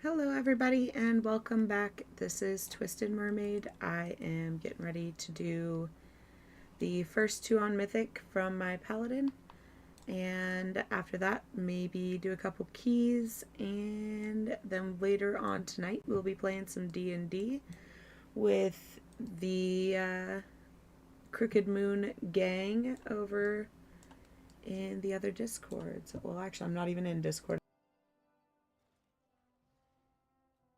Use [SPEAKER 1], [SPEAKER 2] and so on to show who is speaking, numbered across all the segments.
[SPEAKER 1] Hello everybody and welcome back. This is Twisted Mermaid. I am getting ready to do the first two on Mythic from my Paladin, and after that maybe do a couple keys, and then later on tonight we'll be playing some D&D with the Crooked Moon gang over in the other Discords. Well, actually I'm not even in Discord.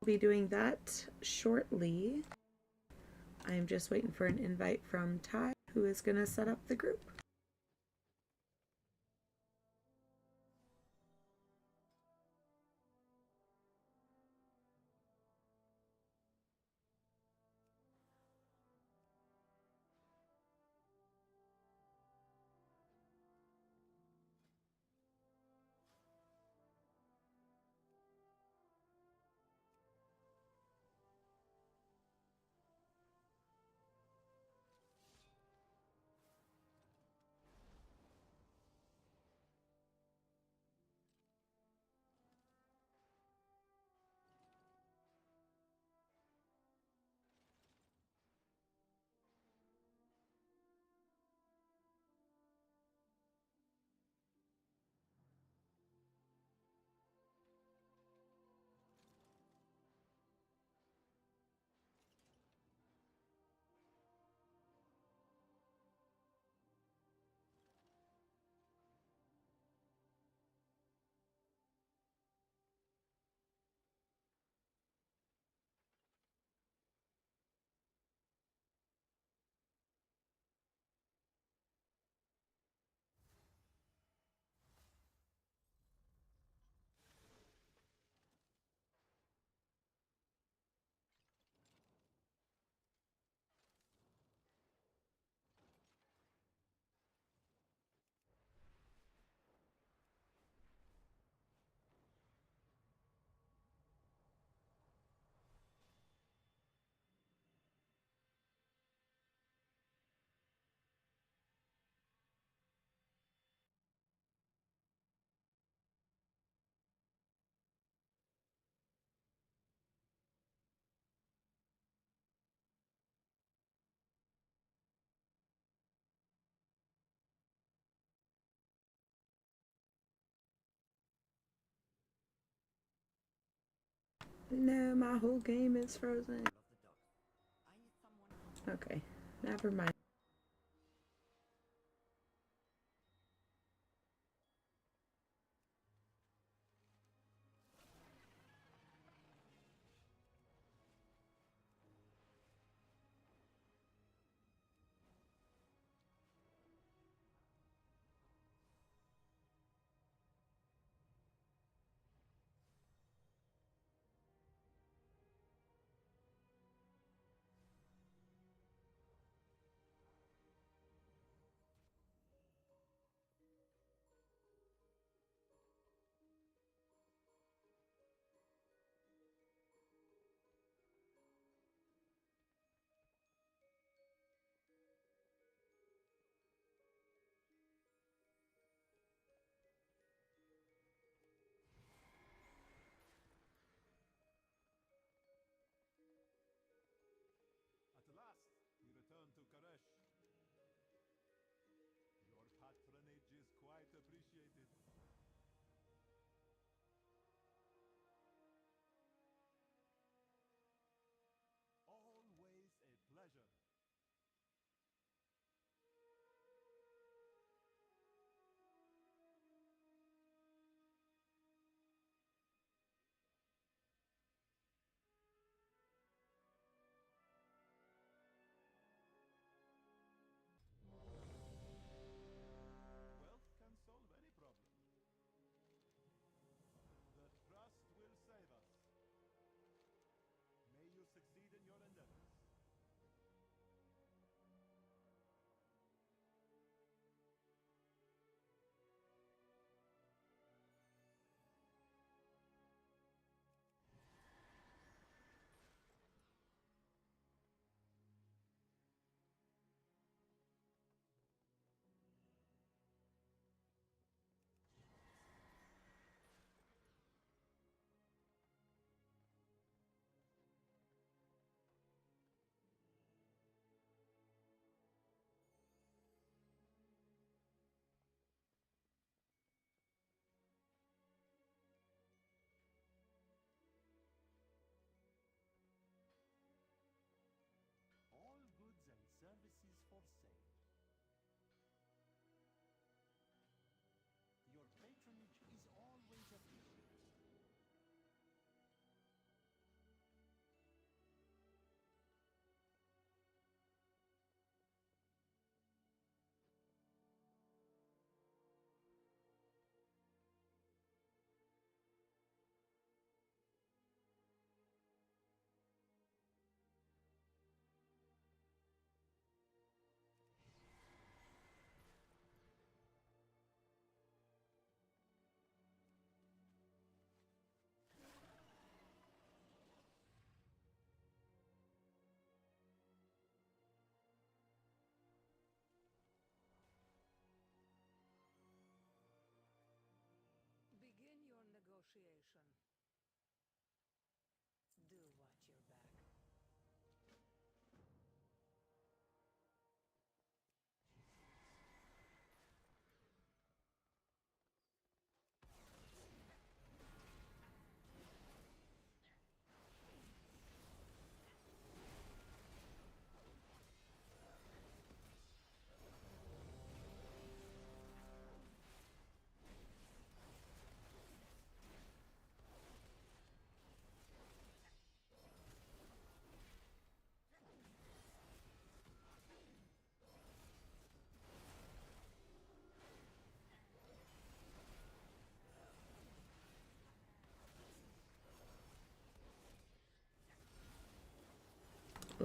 [SPEAKER 1] I'll be doing that shortly. I'm just waiting for an invite from Ty, who is going to set up the group. No, my whole game is frozen. Okay, never mind.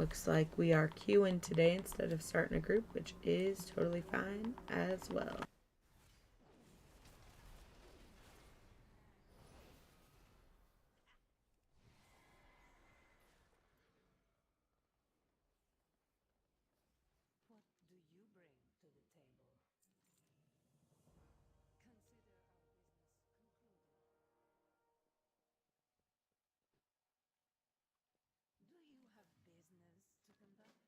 [SPEAKER 1] looks like we are queuing today instead of starting a group, which is totally fine as well.
[SPEAKER 2] What do you bring to the table? Consider our business concluded. Do you have business to conduct?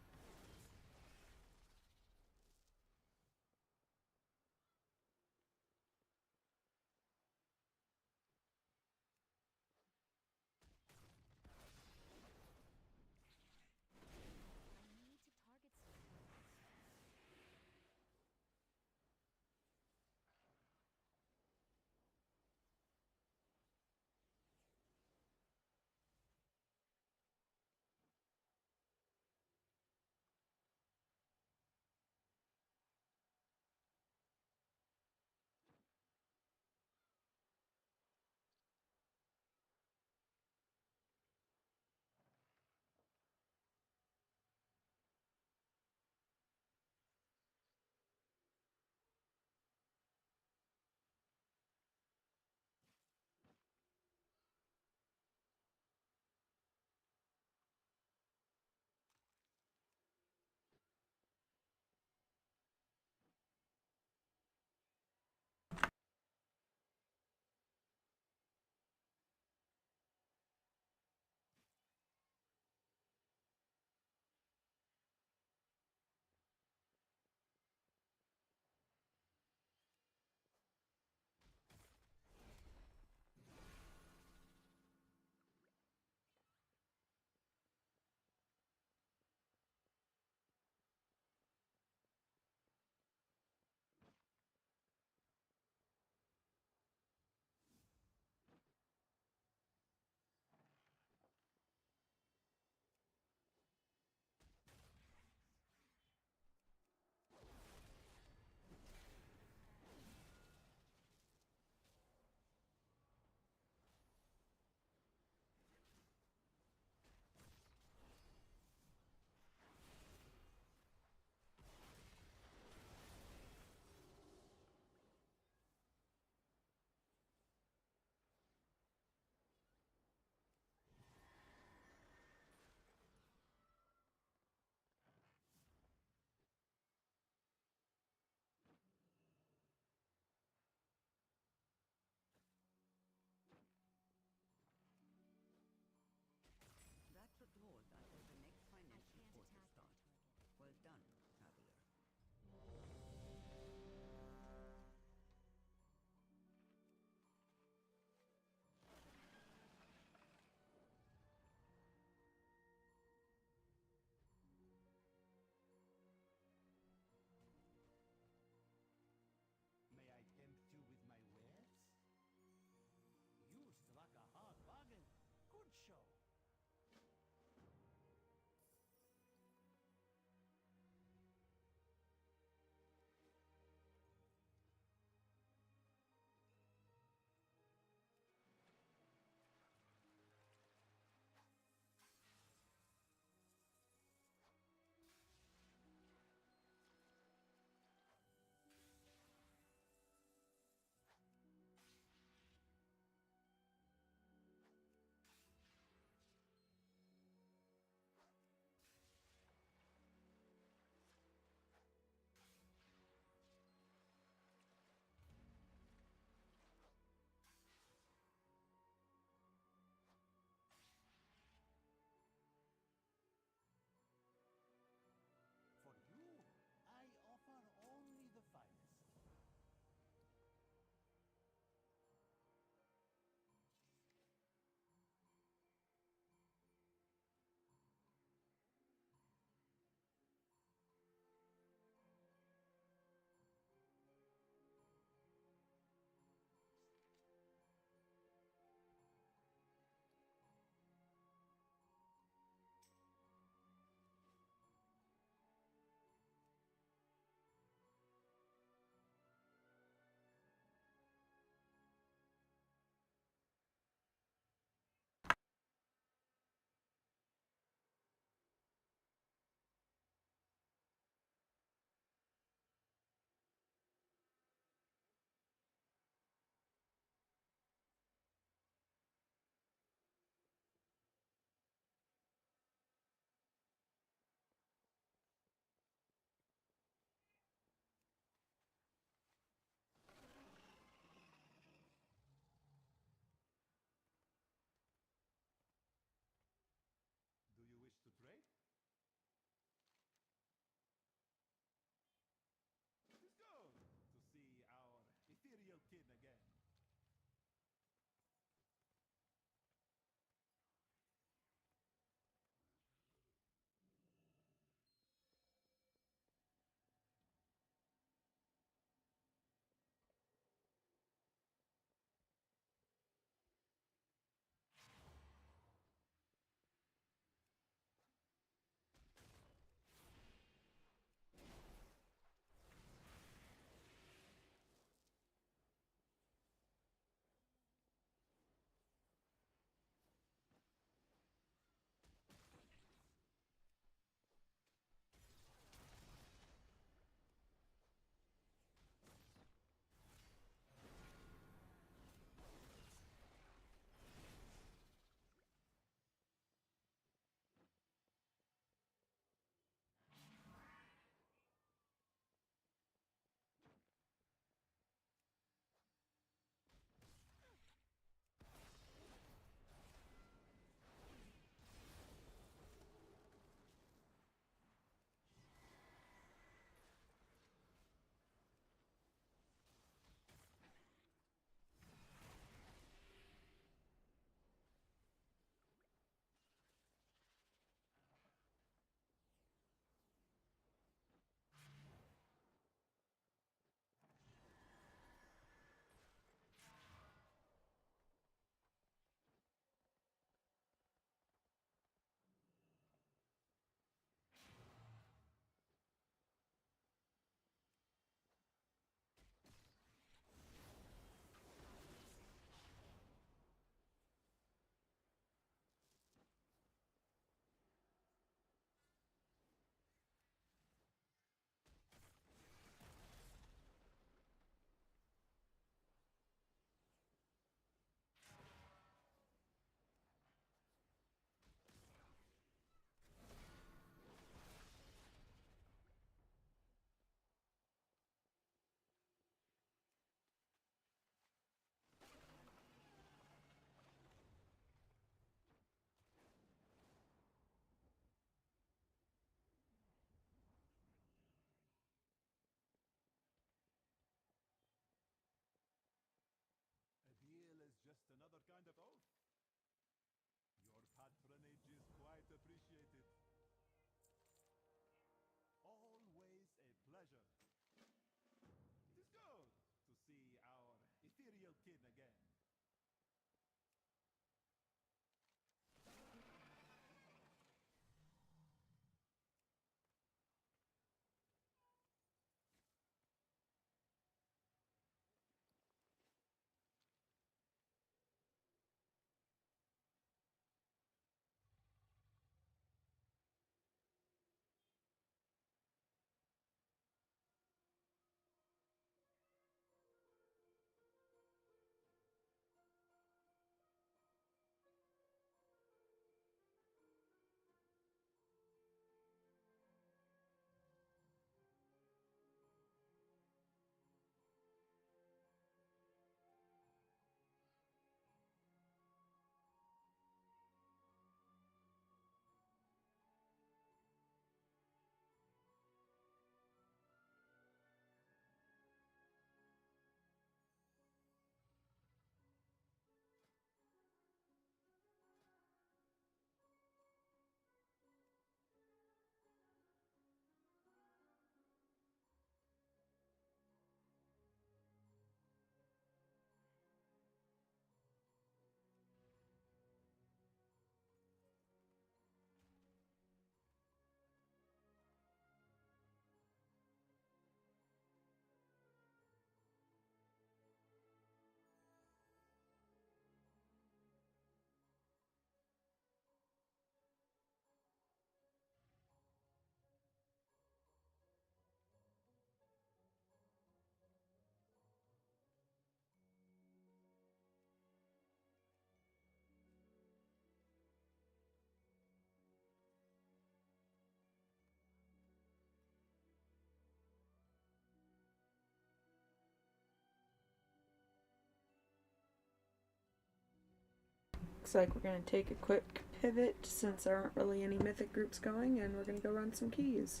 [SPEAKER 1] looks like we're going to take a quick pivot since there aren't really any mythic groups going, and we're going to go run some keys.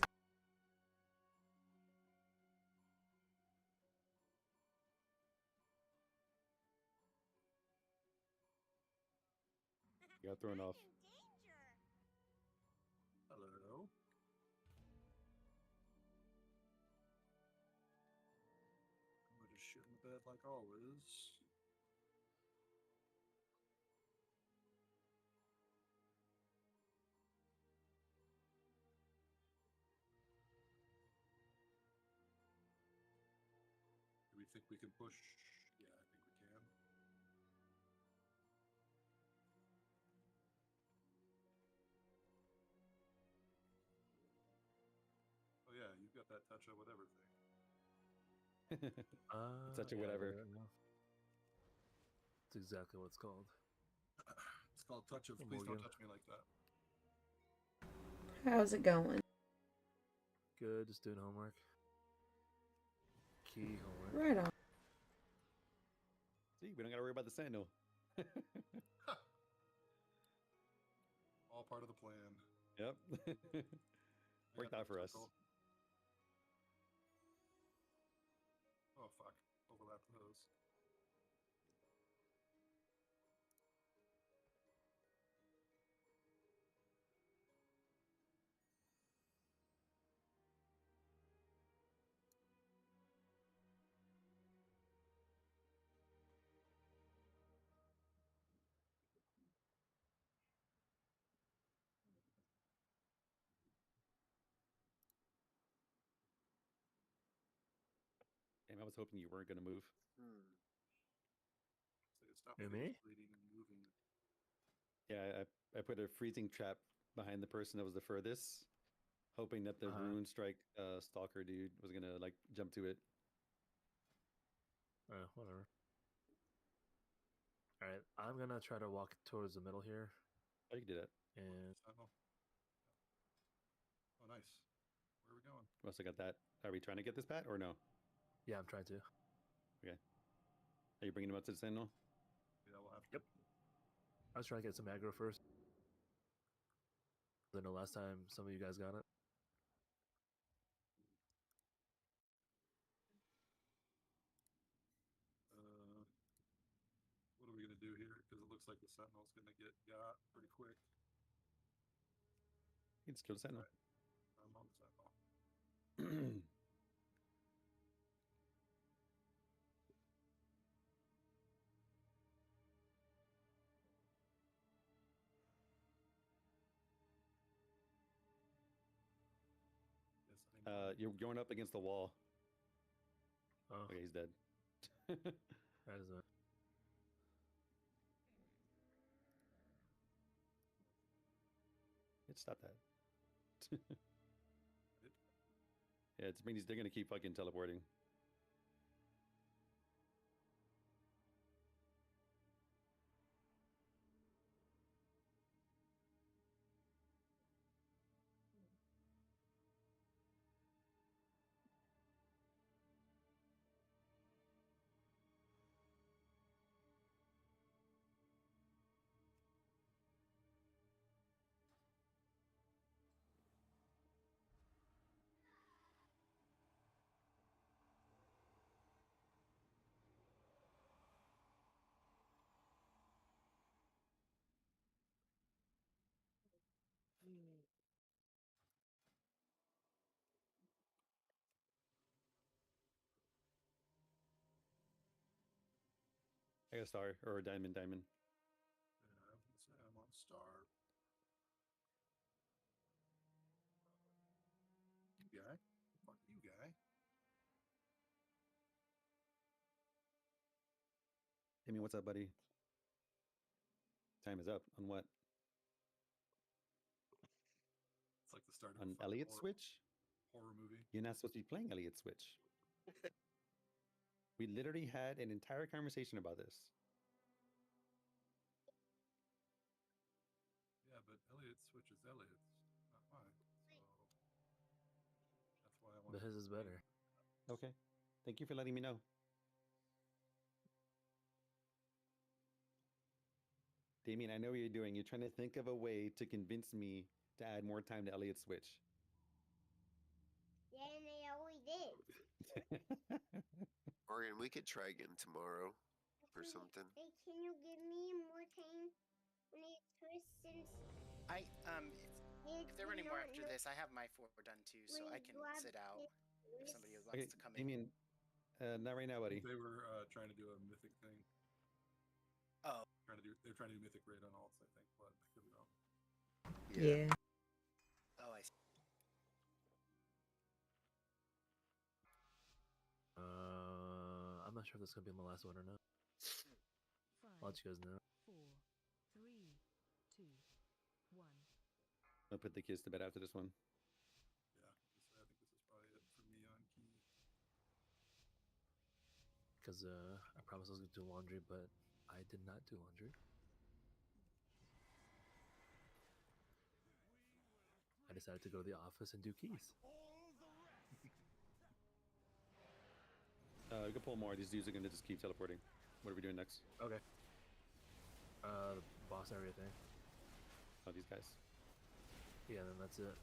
[SPEAKER 3] Got thrown off.
[SPEAKER 4] Hello. I'm just shit in the bed like always. Do we think we can push? Yeah, I think we can. Oh yeah, you've got that touch of whatever thing.
[SPEAKER 3] Such a whatever.
[SPEAKER 5] Yeah. It's exactly what it's called.
[SPEAKER 4] It's called touch of.
[SPEAKER 5] Hey,
[SPEAKER 4] Please don't
[SPEAKER 5] Morgan.
[SPEAKER 4] touch me like that.
[SPEAKER 1] How's it going?
[SPEAKER 5] Good, just doing homework. Key homework.
[SPEAKER 1] Right on.
[SPEAKER 3] See, we don't gotta worry about the sentinel.
[SPEAKER 4] All part of the plan.
[SPEAKER 3] Yep.
[SPEAKER 4] I
[SPEAKER 3] Worked
[SPEAKER 4] got
[SPEAKER 3] out for
[SPEAKER 4] that
[SPEAKER 3] us.
[SPEAKER 4] circle. Oh fuck! Overlap those.
[SPEAKER 3] Damn, I was hoping you weren't gonna move.
[SPEAKER 4] So it's not
[SPEAKER 5] Who,
[SPEAKER 4] really
[SPEAKER 5] me?
[SPEAKER 4] bleeding and moving.
[SPEAKER 3] Yeah, I put a freezing trap behind the person that was the furthest, hoping that the rune strike stalker dude was gonna like jump to it.
[SPEAKER 5] Whatever. Alright, I'm gonna try to walk towards the middle here.
[SPEAKER 3] Oh, you can do that.
[SPEAKER 5] And
[SPEAKER 4] Sentinel. Oh, nice. Where are we going?
[SPEAKER 3] We also got that. Are we trying to get this pat or no?
[SPEAKER 5] yeah, I'm trying to.
[SPEAKER 3] Are you bringing him up to the sentinel?
[SPEAKER 4] Yeah, we'll have to.
[SPEAKER 5] Yep. I was trying to get some aggro first. I know last time some of you guys got it.
[SPEAKER 4] What are we gonna do here? Because it looks like the sentinel's gonna get got pretty quick.
[SPEAKER 3] You can just kill the sentinel.
[SPEAKER 4] I'm on the sentinel. Yes, I know.
[SPEAKER 3] You're going up against the wall.
[SPEAKER 5] Oh,
[SPEAKER 3] Okay, he's dead.
[SPEAKER 5] that is a.
[SPEAKER 3] Stop that. Yeah, it means they're gonna keep fucking teleporting. I got a star or a diamond.
[SPEAKER 4] Yeah, I was gonna say I'm on star. You guy? Fuck you, guy.
[SPEAKER 3] Damien, what's up, buddy? Time is up. On what?
[SPEAKER 4] It's like the start of
[SPEAKER 3] On
[SPEAKER 4] a fucking
[SPEAKER 3] Elliot Switch?
[SPEAKER 4] horror movie.
[SPEAKER 3] You're not supposed to be playing Elliot Switch. We literally had an entire conversation about this.
[SPEAKER 4] Yeah, but Elliot's Switch is Elliot's, not mine. So that's why I want.
[SPEAKER 5] But his is better.
[SPEAKER 3] Okay. Thank you for letting me know. Damien, I know what you're doing. You're trying to think of a way to convince me to add more time to Elliot's Switch.
[SPEAKER 6] Yeah, and they always did.
[SPEAKER 7] Morgan, we could try again tomorrow or something.
[SPEAKER 6] Hey, can you give me more time when it twists since
[SPEAKER 8] If there are any more after this, I have my 4 done too, so I can sit out if somebody wants
[SPEAKER 3] Okay,
[SPEAKER 8] to come in.
[SPEAKER 3] Damien, not right now, buddy.
[SPEAKER 4] They were trying to do a mythic thing.
[SPEAKER 8] Oh.
[SPEAKER 4] They're trying to do mythic raid on alts, I think, but I could be wrong.
[SPEAKER 1] Yeah.
[SPEAKER 8] Oh, I see.
[SPEAKER 5] I'm not sure if this is gonna be my last one or not. I'll let you guys know.
[SPEAKER 2] 4, 3, 2, 1.
[SPEAKER 3] I'll put the kids to bed after this one.
[SPEAKER 4] Yeah, I think this is probably it for me on key.
[SPEAKER 5] Because I promised I was gonna do laundry, but I did not do laundry. I decided to go to the office and do keys.
[SPEAKER 3] We can pull more. These dudes are gonna just keep teleporting. What are we doing next?
[SPEAKER 5] Okay. The boss area thing.
[SPEAKER 3] Oh, these guys.
[SPEAKER 5] Yeah, then that's it.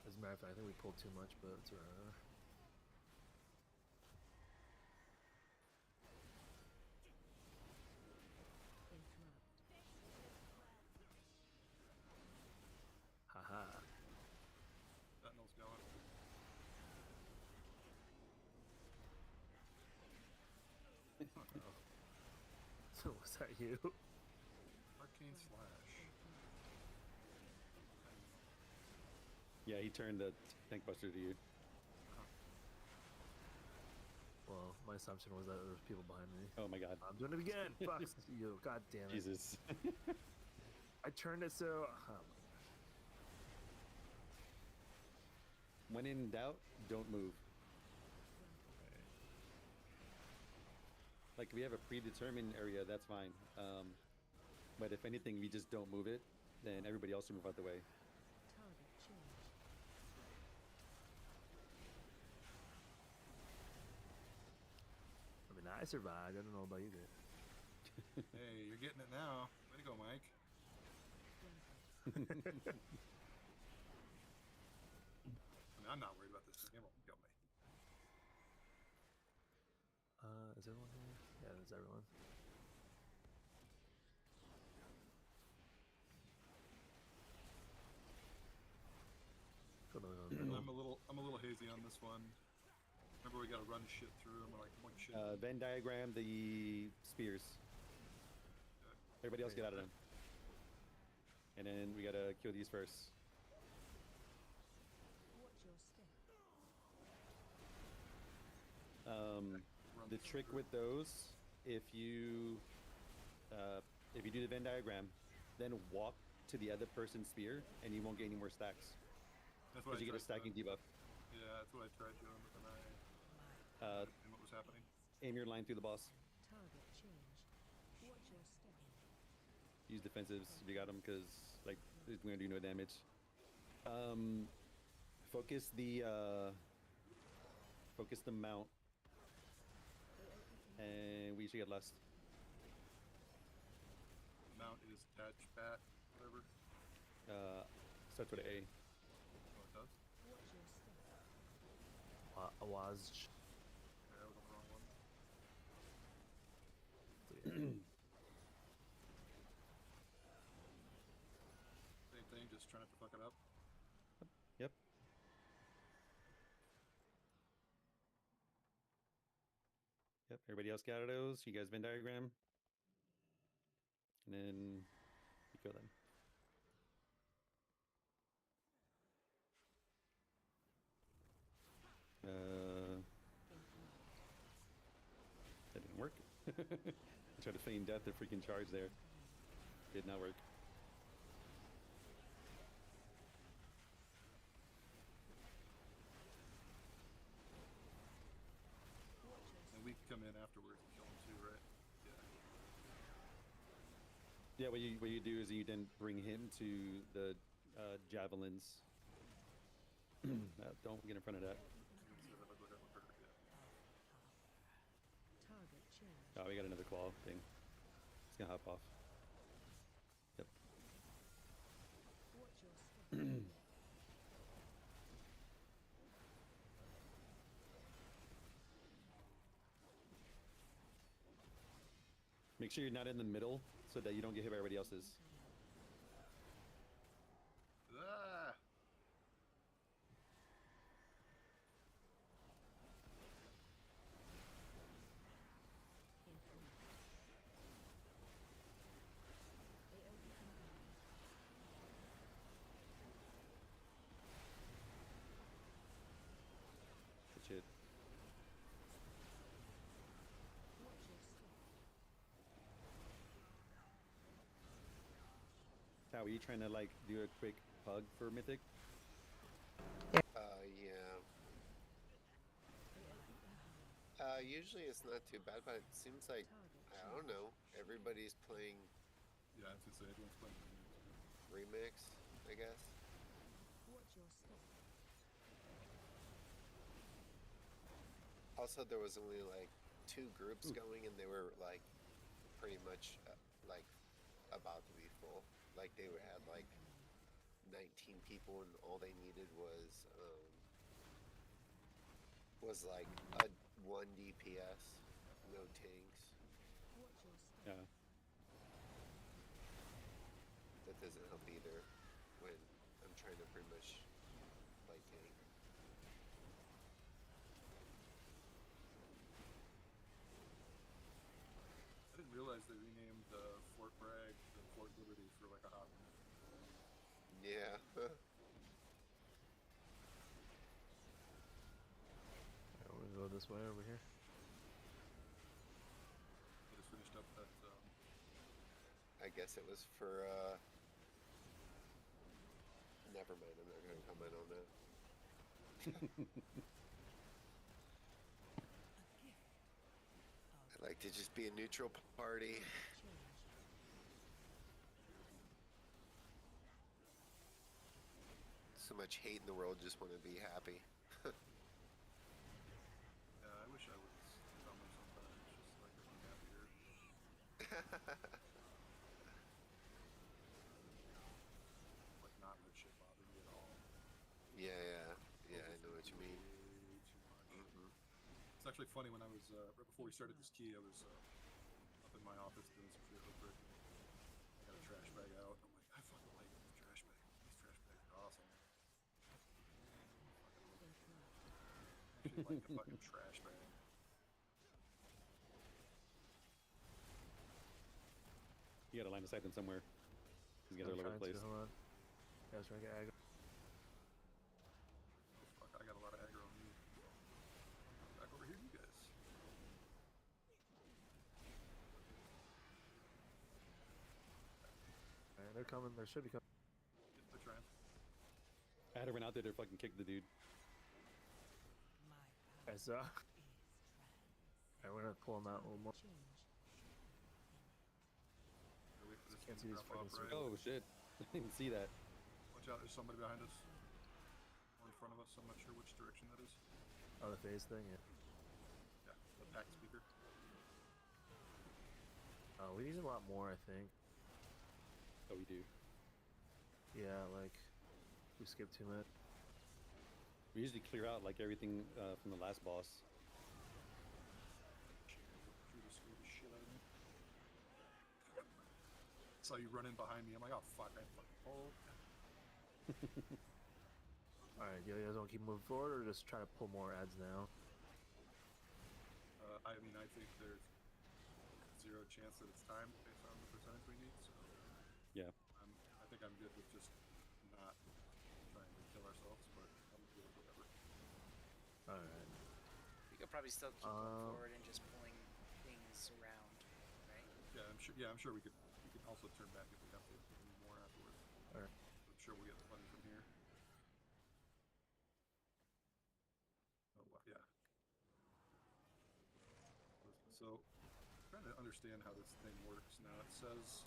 [SPEAKER 5] As a matter of fact, I think we pulled too much, but it's alright. Haha.
[SPEAKER 4] Sentinel's going.
[SPEAKER 5] So was that you?
[SPEAKER 4] Arcane Slash.
[SPEAKER 3] Yeah, he turned the tank buster to you.
[SPEAKER 5] Well, my assumption was that there was people behind me.
[SPEAKER 3] Oh my god.
[SPEAKER 5] I'm doing it again! Fuck you, god damn it.
[SPEAKER 3] Jesus.
[SPEAKER 5] I turned it so...
[SPEAKER 3] When in doubt, don't move. Like, if we have a predetermined area, that's fine. But if anything, we just don't move it, then everybody else will move out the way.
[SPEAKER 2] Target change.
[SPEAKER 5] I mean, I survived. I don't know about you, dude.
[SPEAKER 4] Hey, you're getting it now. Way to go, Mike. I mean, I'm not worried about this. It won't kill me.
[SPEAKER 5] Is everyone here? Yeah, there's everyone.
[SPEAKER 4] I'm a little hazy on this one. Remember, we got to run shit through and we're like point shit.
[SPEAKER 3] Venn diagram the spears. Everybody else get out of them. And then we gotta kill these first.
[SPEAKER 2] Watch your step.
[SPEAKER 4] Run
[SPEAKER 3] The
[SPEAKER 4] through.
[SPEAKER 3] trick with those, if you do the Venn diagram, then walk to the other person's spear, and you won't get any more stacks
[SPEAKER 4] That's what
[SPEAKER 3] because you get a
[SPEAKER 4] tried
[SPEAKER 3] stacking
[SPEAKER 4] doing.
[SPEAKER 3] debuff.
[SPEAKER 4] Yeah, that's what I tried doing, but then and what was happening?
[SPEAKER 3] Aim your line through the boss.
[SPEAKER 2] Target change. Watch your step.
[SPEAKER 3] Use defensives if you got them, because like it's gonna do no damage. Focus the mount, and we should get less.
[SPEAKER 4] Mount is attach bat, whatever.
[SPEAKER 3] Starts with A.
[SPEAKER 4] Oh, it does?
[SPEAKER 2] Watch your step.
[SPEAKER 5] Awaz.
[SPEAKER 4] Okay, I was on the wrong one. Same thing, just trying not to fuck it up.
[SPEAKER 3] Yep. Yep. Everybody else got those? You guys Venn diagram? And then you kill them. That didn't work. I tried to feign death to freaking charge there. Did not work.
[SPEAKER 4] And we can come in afterwards and kill him too, right? Yeah.
[SPEAKER 3] Yeah, what you do is you then bring him to the javelins. Don't get in front of that.
[SPEAKER 2] Target change.
[SPEAKER 3] Oh, we got another claw thing. It's gonna hop off. Yep.
[SPEAKER 2] Watch your step.
[SPEAKER 3] Make sure you're not in the middle so that you don't get hit by everybody else's.
[SPEAKER 4] Ah!
[SPEAKER 3] Good shit. Tao, are you trying to like do a quick hug for Mythic?
[SPEAKER 7] Yeah. Usually it's not too bad, but it seems like, I don't know, everybody's playing
[SPEAKER 4] Yeah, I was gonna say everyone's playing
[SPEAKER 7] Remix, I guess.
[SPEAKER 2] Watch your step.
[SPEAKER 7] Also, there was only like 2 groups going, and they were like pretty much like about to be full. Like they had like 19 people, and all they needed was like a 1 DPS, no tanks.
[SPEAKER 2] Watch your step.
[SPEAKER 3] Yeah.
[SPEAKER 7] That doesn't help either when I'm trying to pretty much play tank.
[SPEAKER 4] I didn't realize they renamed Fort Bragg to Fort Liberty for like a hot minute.
[SPEAKER 7] Yeah.
[SPEAKER 5] Alright, we're gonna go this way over here.
[SPEAKER 4] I just finished up that.
[SPEAKER 7] I guess it was for never mind, I'm not gonna comment on that. I like to just be a neutral party. So much hate in the world, just want to be happy.
[SPEAKER 4] Yeah, I wish I was dumber sometimes, just like to be happier. Like not let shit bother me at all.
[SPEAKER 7] Yeah, I know what you mean.
[SPEAKER 4] Way too much.
[SPEAKER 7] Hmm.
[SPEAKER 4] It's actually funny when I was right before we started this key, I was up in my office doing some shit real quick. I got a trash bag out. I'm like, I fucking like this trash bag. These trash bags are awesome. Actually, like the fucking trash bag.
[SPEAKER 3] You gotta line of sight them somewhere. These guys are
[SPEAKER 5] I'm
[SPEAKER 3] all over the
[SPEAKER 5] trying
[SPEAKER 3] place.
[SPEAKER 5] to, hold on. Yeah, I was trying to get aggro.
[SPEAKER 4] Oh fuck, I got a lot of aggro on you. Back over here, you guys.
[SPEAKER 5] Alright, they're coming. They should be coming.
[SPEAKER 4] Yeah, they're trying.
[SPEAKER 3] I had to run out there to fucking kick the dude.
[SPEAKER 5] I saw. Alright, we're gonna pull them out a little more.
[SPEAKER 4] Gotta wait for this
[SPEAKER 5] Can't
[SPEAKER 4] thing
[SPEAKER 5] see
[SPEAKER 4] to
[SPEAKER 5] these
[SPEAKER 4] drop off,
[SPEAKER 5] fucking
[SPEAKER 4] right?
[SPEAKER 3] Oh shit! I didn't see that.
[SPEAKER 4] Watch out, there's somebody behind us. Or in front of us, I'm not sure which direction that is.
[SPEAKER 5] Oh, the phase thing, yeah.
[SPEAKER 4] Yeah, the pack speaker.
[SPEAKER 5] Oh, we need a lot more, I think.
[SPEAKER 3] Oh, we do.
[SPEAKER 5] Yeah, like, we skipped too much.
[SPEAKER 3] We usually clear out like everything from the last boss.
[SPEAKER 4] Shoot, just scared the shit out of me. Saw you running behind me. I'm like, oh fuck, I fucking pulled.
[SPEAKER 5] Alright, you guys want to keep moving forward or just try to pull more ads now?
[SPEAKER 4] I mean, I think there's 0 chance that it's time based on the percentage we need. So
[SPEAKER 3] Yeah.
[SPEAKER 4] I think I'm good with just not trying to kill ourselves, but I'm good with whatever.
[SPEAKER 5] Alright.
[SPEAKER 8] You could probably still keep going forward and just pulling things around, right?
[SPEAKER 4] Yeah, I'm sure. Yeah, I'm sure we could also turn back if we have to do more afterwards.
[SPEAKER 5] Alright.
[SPEAKER 4] I'm sure we'll get plenty from here. Oh yeah. So, trying to understand how this thing works now. It says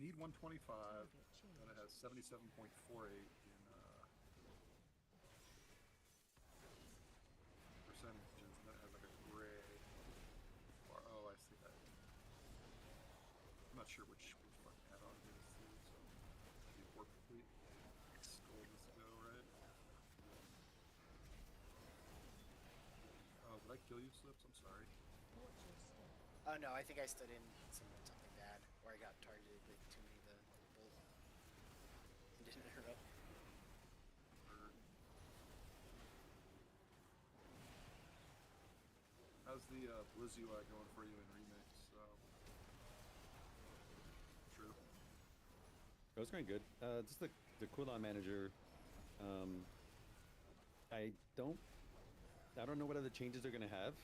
[SPEAKER 4] need 125, and it has 77.48 in percentages, and then it has like a gray. not sure which fucking add-on it is too, so maybe warp complete. Skull needs to go, right? Oh, did I kill you, Slips? I'm sorry.
[SPEAKER 2] Watch your step.
[SPEAKER 8] Oh no, I think I stood in something bad, or I got targeted with too many of the bolt. Didn't interrupt.
[SPEAKER 4] How's the Blizz UI going for you in Remix? True.
[SPEAKER 3] It was going good. Just the cooldown manager. I don't know what other changes they're gonna have.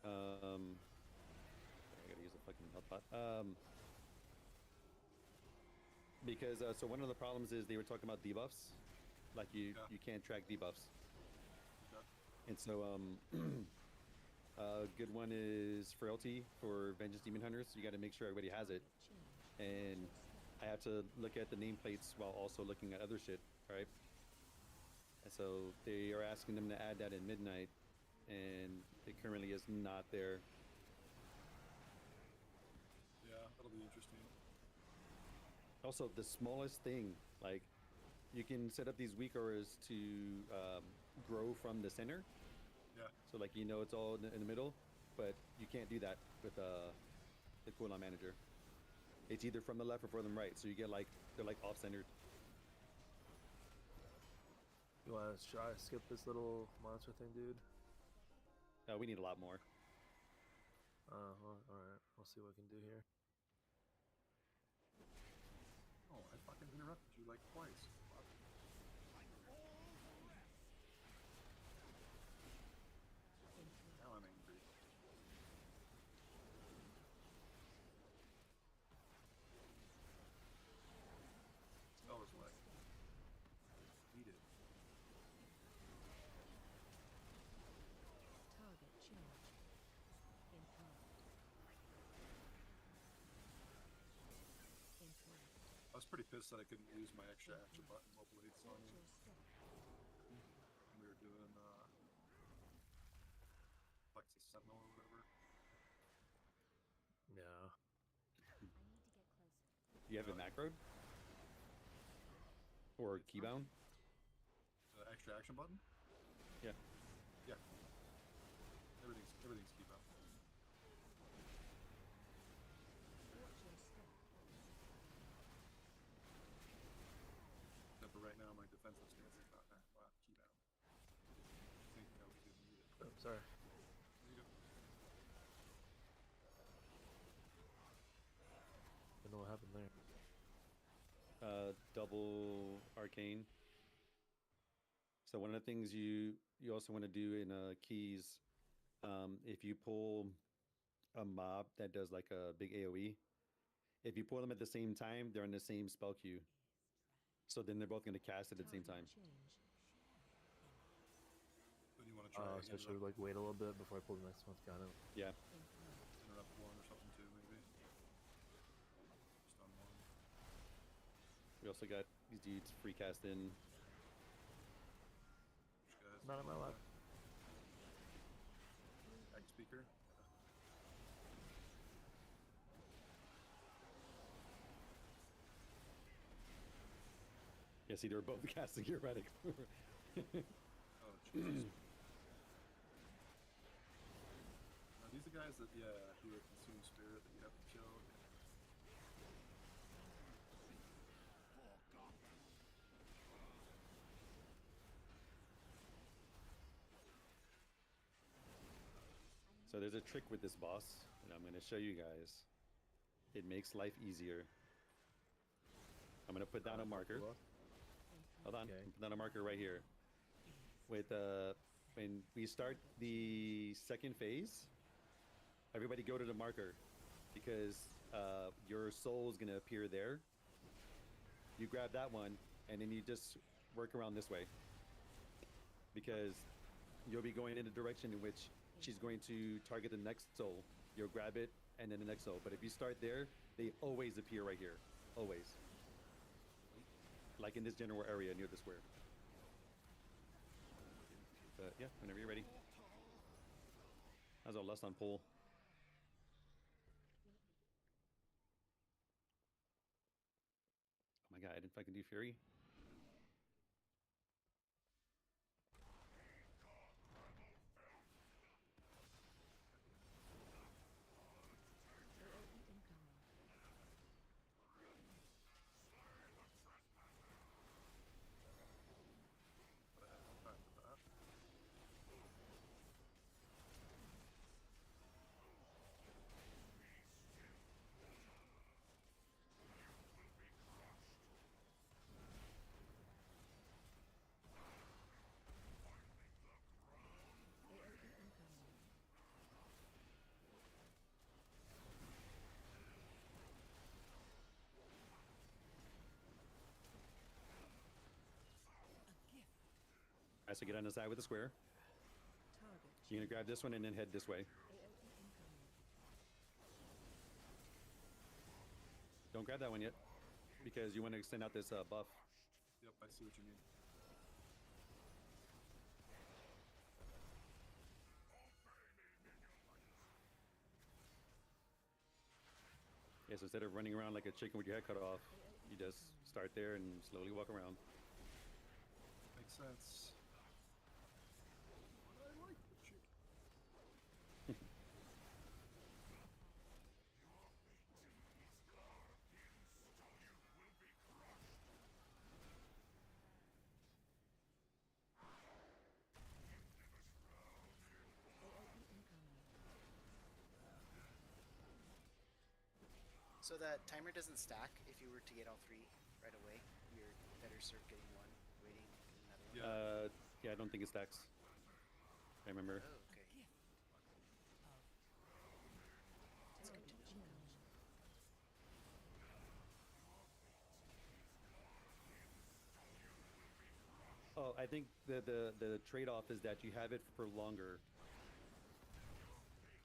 [SPEAKER 3] I gotta use a fucking health pot. Because so one of the problems is they were talking about debuffs, like you can't track debuffs,
[SPEAKER 4] Okay.
[SPEAKER 3] and so a good one is frailty for Vengeance Demon Hunters. You got to make sure everybody has it, and I have to look at the nameplates while also looking at other shit, right? And so they are asking them to add that in Midnight, and it currently is not there.
[SPEAKER 4] Yeah, that'll be interesting.
[SPEAKER 3] Also, the smallest thing, like you can set up these weak auras to grow from the center.
[SPEAKER 4] Yeah.
[SPEAKER 3] So like it's all in the middle, but you can't do that with the cooldown manager. It's either from the left or from the right, so you get they're like off-centered.
[SPEAKER 5] You want to try skip this little monster thing, dude?
[SPEAKER 3] We need a lot more.
[SPEAKER 5] Well, alright. We'll see what we can do here.
[SPEAKER 4] Oh, I fucking interrupted you like twice. Fuck. Now I'm angry. Spell is like. Eat it.
[SPEAKER 2] Target change. Empowered. Empowered.
[SPEAKER 4] I was pretty pissed that I couldn't use my extra action button mobile aids on
[SPEAKER 2] Watch
[SPEAKER 4] you.
[SPEAKER 2] your step.
[SPEAKER 4] When we were doing Plexus Sentinel or whatever.
[SPEAKER 5] Yeah.
[SPEAKER 2] I need to get closer.
[SPEAKER 3] Do you have it macroed? Or keybound?
[SPEAKER 4] The extra action button?
[SPEAKER 3] Yeah.
[SPEAKER 4] Yeah. Everything's keybound.
[SPEAKER 2] Watch your step.
[SPEAKER 4] Except for right now, my defensive stance is not keybound. I think that was even needed.
[SPEAKER 5] Oh, sorry.
[SPEAKER 4] There you go.
[SPEAKER 5] Don't know what happened there.
[SPEAKER 3] Double arcane. So one of the things you also want to do in keys, if you pull a mob that does like a big AoE, if you pull them at the same time, they're in the same spell queue. So then they're both going to cast it at the same time.
[SPEAKER 2] Target change.
[SPEAKER 4] Then you want to try
[SPEAKER 5] So I should like wait a little bit before I pull the next one. Kind of.
[SPEAKER 3] Yeah.
[SPEAKER 4] interrupt one or something too, maybe. Just on one.
[SPEAKER 3] We also got these dudes free cast in.
[SPEAKER 4] Which guys?
[SPEAKER 5] Not on my lap.
[SPEAKER 4] Ag speaker.
[SPEAKER 3] Yeah, see, they were both casting Heretic.
[SPEAKER 4] Oh, Jesus. Are these the guys that, who are consume spirit that you have to kill?
[SPEAKER 3] So there's a trick with this boss, and I'm going to show you guys. It makes life easier. I'm going to put down a marker. Hold on.
[SPEAKER 5] Okay.
[SPEAKER 3] Put down a marker right here. With when we start the second phase, everybody go to the marker, because your soul is going to appear there. You grab that one, and then you just work around this way, because you'll be going in the direction in which she's going to target the next soul. You'll grab it, and then the next soul. But if you start there, they always appear right here. Always. Like in this general area near the square. But yeah, whenever you're ready. How's our lust on pull? if I can do Fury.
[SPEAKER 2] AoE incoming.
[SPEAKER 4] But I have time for that.
[SPEAKER 2] AoE incoming.
[SPEAKER 3] Alright, so get on the side with the square.
[SPEAKER 2] Target.
[SPEAKER 3] You're gonna grab this one and then head this way.
[SPEAKER 2] AoE incoming.
[SPEAKER 3] Don't grab that one yet, because you want to extend out this buff.
[SPEAKER 4] Yep, I see what you mean.
[SPEAKER 3] Yeah, so instead of running around like a chicken with your head cut off, you just start there and slowly walk around.
[SPEAKER 4] Makes sense. But I like the chicken.
[SPEAKER 2] AoE incoming.
[SPEAKER 8] So that timer doesn't stack if you were to get all three right away. You're better served getting one, waiting another one.
[SPEAKER 4] Yeah.
[SPEAKER 3] Yeah, I don't think it stacks. I remember.
[SPEAKER 8] Oh, okay.
[SPEAKER 2] Target incoming.
[SPEAKER 3] Oh, I think the trade-off is that you have it for longer.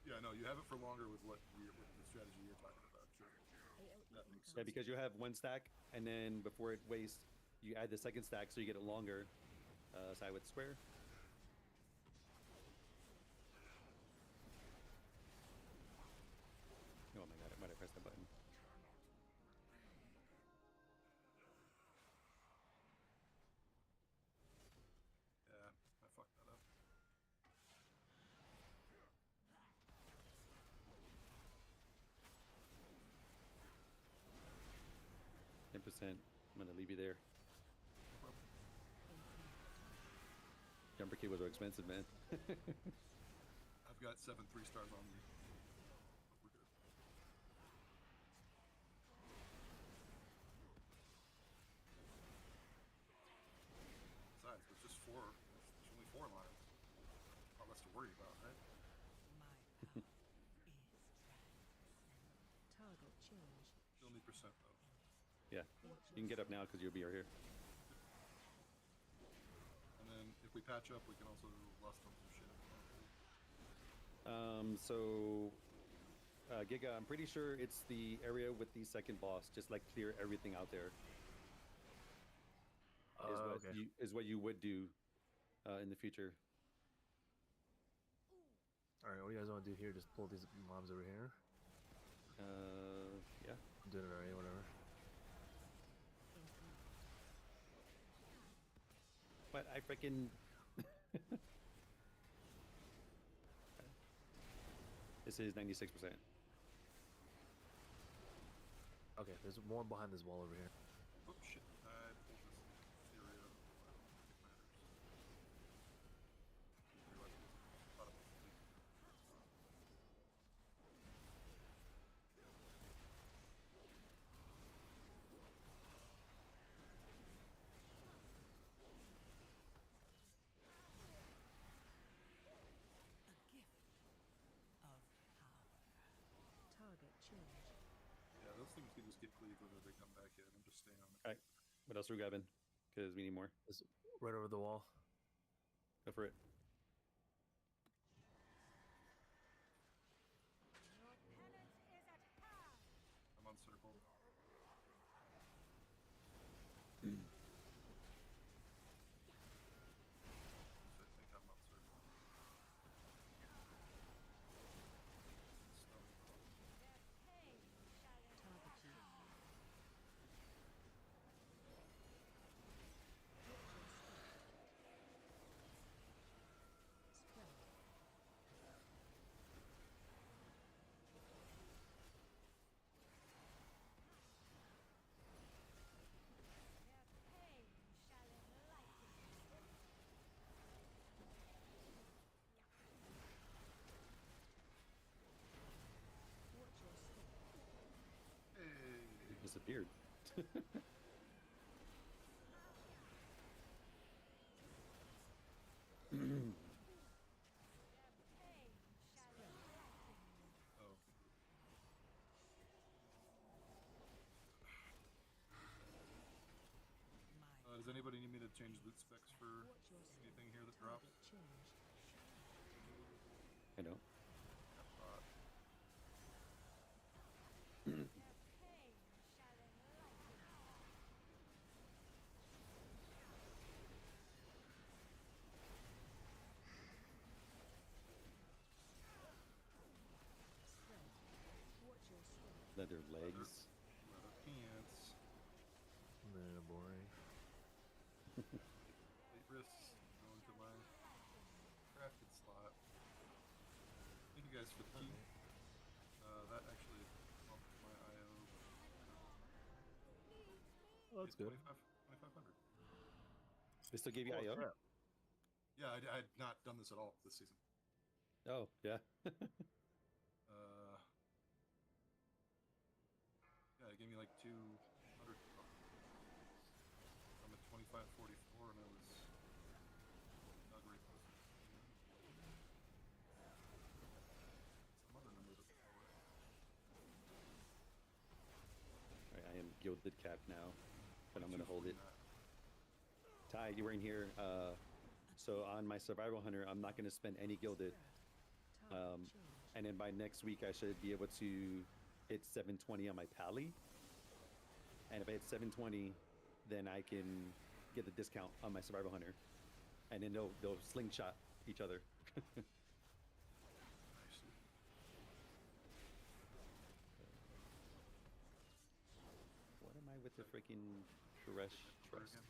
[SPEAKER 4] Yeah, no, you have it for longer with what with the strategy you're talking about. Sure.
[SPEAKER 2] AoE
[SPEAKER 4] That makes
[SPEAKER 3] Yeah,
[SPEAKER 2] incoming.
[SPEAKER 3] because you have one stack, and then before it wastes, you add the second stack so you get it longer. Side with square. Oh my god, I might have pressed the button.
[SPEAKER 4] Yeah, I fucked that up.
[SPEAKER 3] Ten percent. I'm gonna leave you there. Jumper key was so expensive, man.
[SPEAKER 4] I've got 7 3-stars on me. But we're good. Besides, there's just 4. There's only 4 lines. Not less to worry about, right?
[SPEAKER 2] Target change.
[SPEAKER 4] Still need percent though.
[SPEAKER 3] Yeah, you can get up now because you'll be right here.
[SPEAKER 4] And then if we patch up, we can also lust on some shit.
[SPEAKER 3] So, Giga, I'm pretty sure it's the area with the second boss. Just like clear everything out there.
[SPEAKER 5] Okay.
[SPEAKER 3] Is what you would do in the future.
[SPEAKER 5] All right, what do you guys want to do here? Just pull these mobs over here.
[SPEAKER 3] Yeah.
[SPEAKER 5] I'm doing it already. Whatever.
[SPEAKER 2] Incoming.
[SPEAKER 3] But I freaking. This is 96%.
[SPEAKER 5] Okay, there's one behind this wall over here.
[SPEAKER 4] Oh shit, I pulled this area. I don't think it matters. Realized I thought it was complete.
[SPEAKER 2] Target change.
[SPEAKER 4] Yeah, those things can just get cleaved whether they come back in. I'm just staying on the.
[SPEAKER 3] Alright. What else are we grabbing? Because we need more.
[SPEAKER 5] It's right over the wall.
[SPEAKER 3] Go for it.
[SPEAKER 4] I'm on circle. So I think I'm on circle. Stone.
[SPEAKER 2] Target you.
[SPEAKER 3] disappeared.
[SPEAKER 4] Oh. Does anybody need me to change loot specs for anything here that drops?
[SPEAKER 2] Target changed.
[SPEAKER 3] I know.
[SPEAKER 4] Uh,
[SPEAKER 2] Watch your step.
[SPEAKER 3] Leather legs.
[SPEAKER 4] leather pants.
[SPEAKER 5] Nah, boring.
[SPEAKER 4] Eight wrists. Going to my crafted slot. Thank you guys for the key. That actually bumped my IO.
[SPEAKER 5] Oh, that's good.
[SPEAKER 4] 2,500.
[SPEAKER 3] They still gave you
[SPEAKER 5] Oh,
[SPEAKER 3] IO?
[SPEAKER 5] crap.
[SPEAKER 4] Yeah, I had not done this at all this season.
[SPEAKER 3] Oh, yeah.
[SPEAKER 4] Yeah, it gave me like 200. I'm at 2544 and I was not very close. Some other number that's lower.
[SPEAKER 3] Alright, I am gilded cap now, but I'm gonna hold it.
[SPEAKER 4] 249.
[SPEAKER 3] Ty, you were in here. So on my survival hunter, I'm not gonna spend any gilded.
[SPEAKER 2] Target changed.
[SPEAKER 3] And then by next week, I should be able to hit 720 on my pally. And if I hit 720, then I can get the discount on my survival hunter. And then they'll slingshot each other.
[SPEAKER 4] Nice.
[SPEAKER 3] What am I with the freaking Shresh
[SPEAKER 4] Where
[SPEAKER 3] Trust?
[SPEAKER 4] again?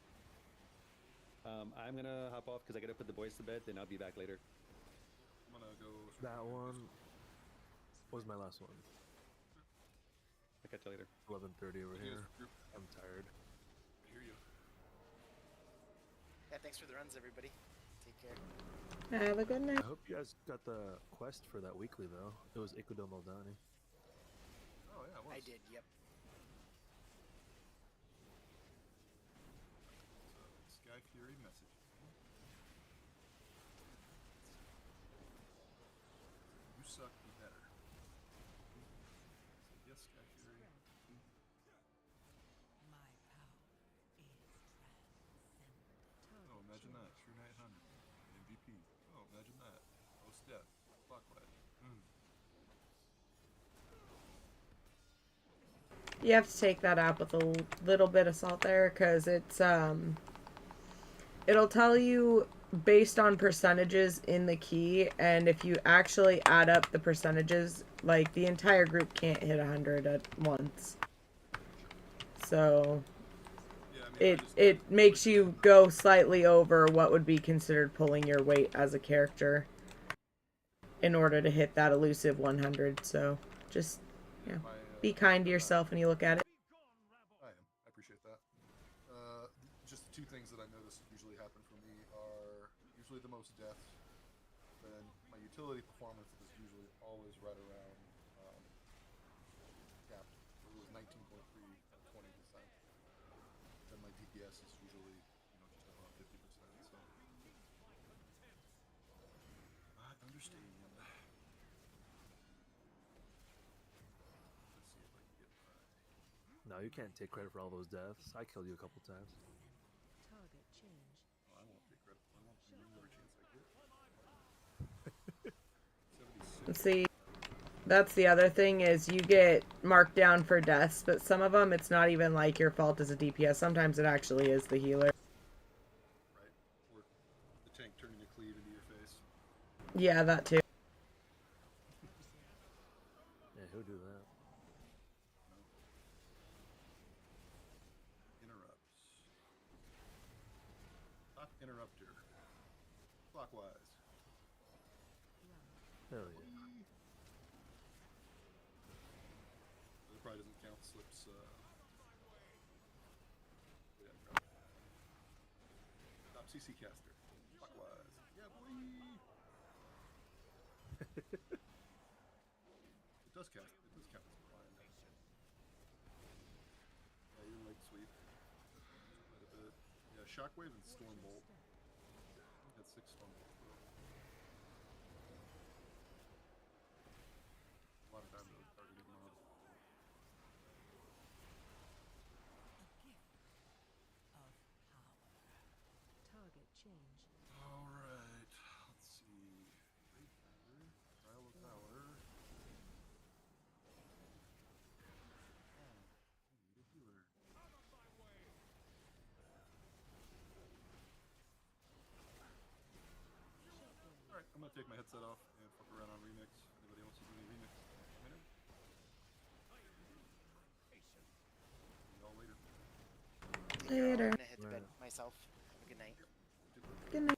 [SPEAKER 3] I'm gonna hop off because I gotta put the boys to bed. Then I'll be back later.
[SPEAKER 4] I'm gonna go.
[SPEAKER 5] That one was my last one.
[SPEAKER 3] I'll catch you later.
[SPEAKER 5] 11:30 over
[SPEAKER 4] You
[SPEAKER 5] here.
[SPEAKER 4] guys group.
[SPEAKER 5] I'm tired.
[SPEAKER 4] I hear you.
[SPEAKER 8] Yeah, thanks for the runs, everybody. Take care.
[SPEAKER 1] Have a good night.
[SPEAKER 5] I hope you guys got the quest for that weekly though. It was Ikudo Moldani.
[SPEAKER 4] Oh yeah, it was.
[SPEAKER 8] I did, yep.
[SPEAKER 4] Sky Fury message. You suck, be better. Yes, Sky Fury.
[SPEAKER 2] My power is transcendent.
[SPEAKER 4] Oh, imagine that. True Knight Hunter. MVP. Oh, imagine that. Most death. Clockwise.
[SPEAKER 1] You have to take that out with a little bit of salt there, because it's it'll tell you based on percentages in the key, and if you actually add up the percentages, like the entire group can't hit 100 at once. So
[SPEAKER 4] Yeah, I mean,
[SPEAKER 1] it makes you go slightly over what would be considered pulling your weight as a character in order to hit that elusive 100. So just be kind to yourself when you look at it.
[SPEAKER 4] I am. I appreciate that. Just the two things that I notice usually happen for me are usually the most deaths. Then my utility performance is usually always right around cap. It was 19.3 out of 20 this time. Then my DPS is usually just above 50%. So I understand. Let's see if I can get my.
[SPEAKER 5] No, you can't take credit for all those deaths. I killed you a couple times.
[SPEAKER 2] Target changed.
[SPEAKER 4] Oh, I won't take credit. I won't use every chance I get. 76.
[SPEAKER 1] And see, that's the other thing is you get marked down for deaths, but some of them it's not even like your fault as a DPS. Sometimes it actually is the healer.
[SPEAKER 4] Right? Or the tank turning a cleave into your face.
[SPEAKER 1] Yeah, that too.
[SPEAKER 5] Yeah, who'll do that?
[SPEAKER 4] Interrupts. Top interrupter. Clockwise.
[SPEAKER 5] Hell yeah.
[SPEAKER 4] It probably doesn't count slips. Yeah, probably. Top CC caster. Clockwise. Yeah, boy. It does count. It does count as blind. Shockwave and Stormbolt. I had 6 Stormbolts. A lot of time to targeting mob.
[SPEAKER 2] Target change.
[SPEAKER 4] Alright, let's see. Rapier, Trial of Power. Oh, I need a healer. Alright, I'm gonna take my headset off and fuck around on Remix. Anybody wants to do any Remix? Let me know. See y'all later.
[SPEAKER 1] Later.
[SPEAKER 8] I'm gonna head to bed
[SPEAKER 5] Right.
[SPEAKER 8] myself. Have a good night.
[SPEAKER 1] Good night.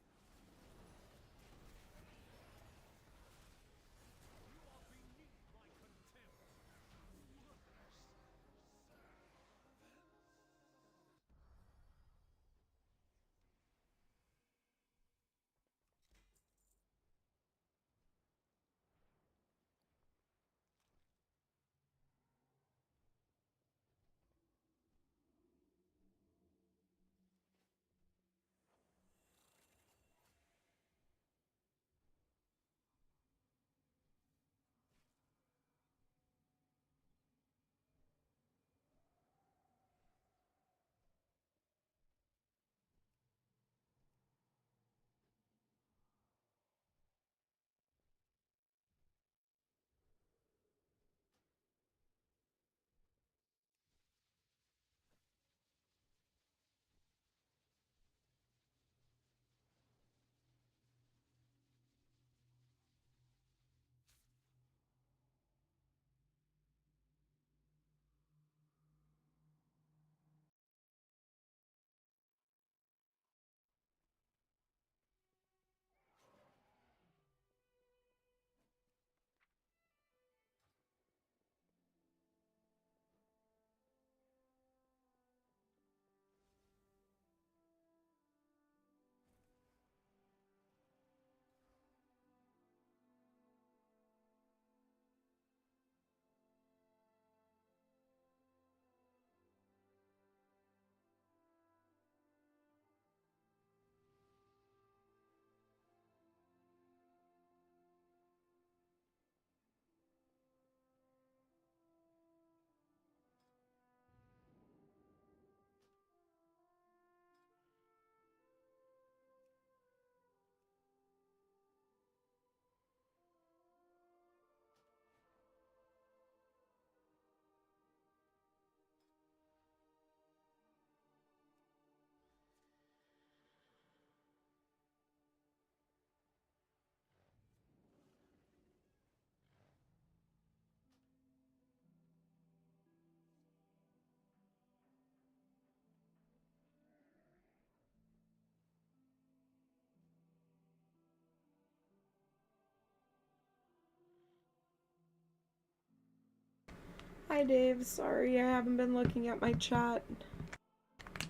[SPEAKER 1] Hi Dave, sorry I haven't been looking at my chat.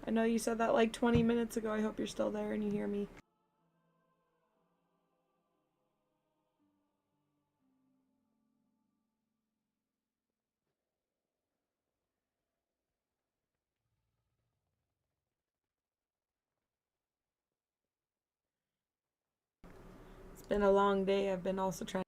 [SPEAKER 1] I know you said that like 20 minutes ago. I hope you're still there and you hear me. It's been a long day. I've been also trying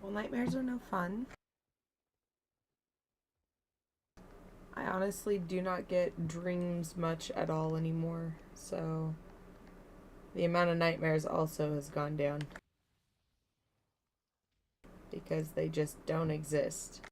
[SPEAKER 1] Well, nightmares are no fun. I honestly do not get dreams much at all anymore, so the amount of nightmares also has gone down. Because they just don't exist.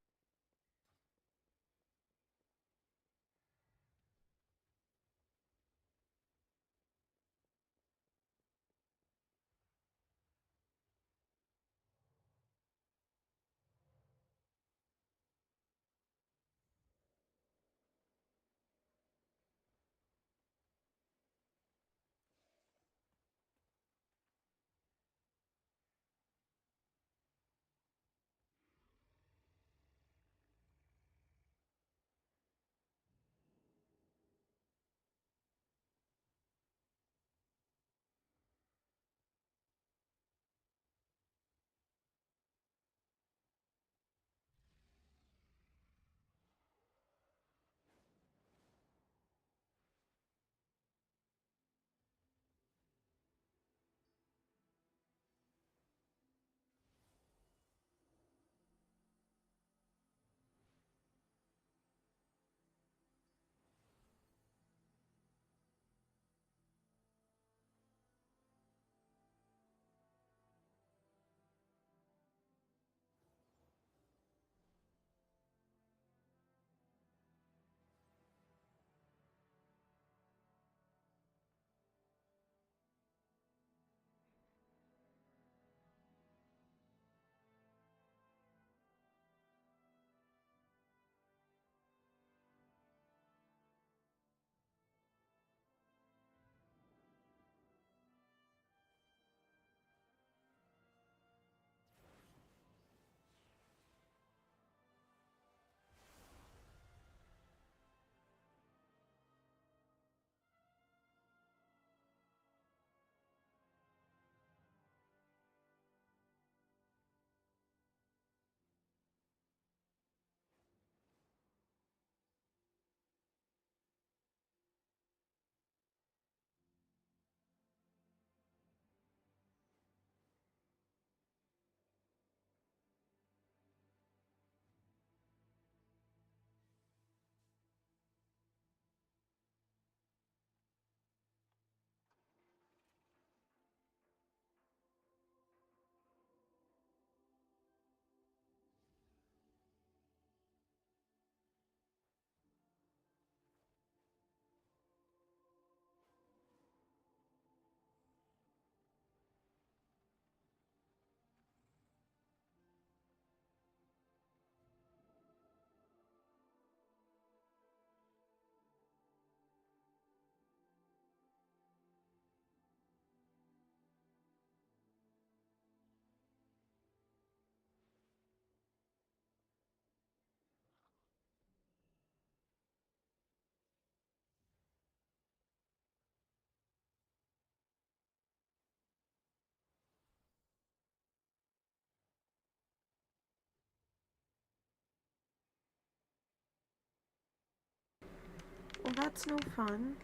[SPEAKER 1] Well, that's no fun.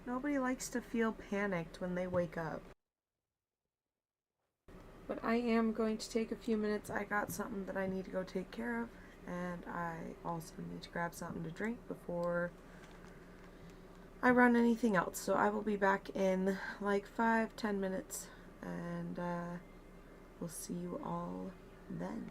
[SPEAKER 1] Nobody likes to feel panicked when they wake up. But I am going to take a few minutes. I got something that I need to go take care of, and I also need to grab something to drink before I run anything else. So I will be back in like 5-10 minutes, and we'll see you all then.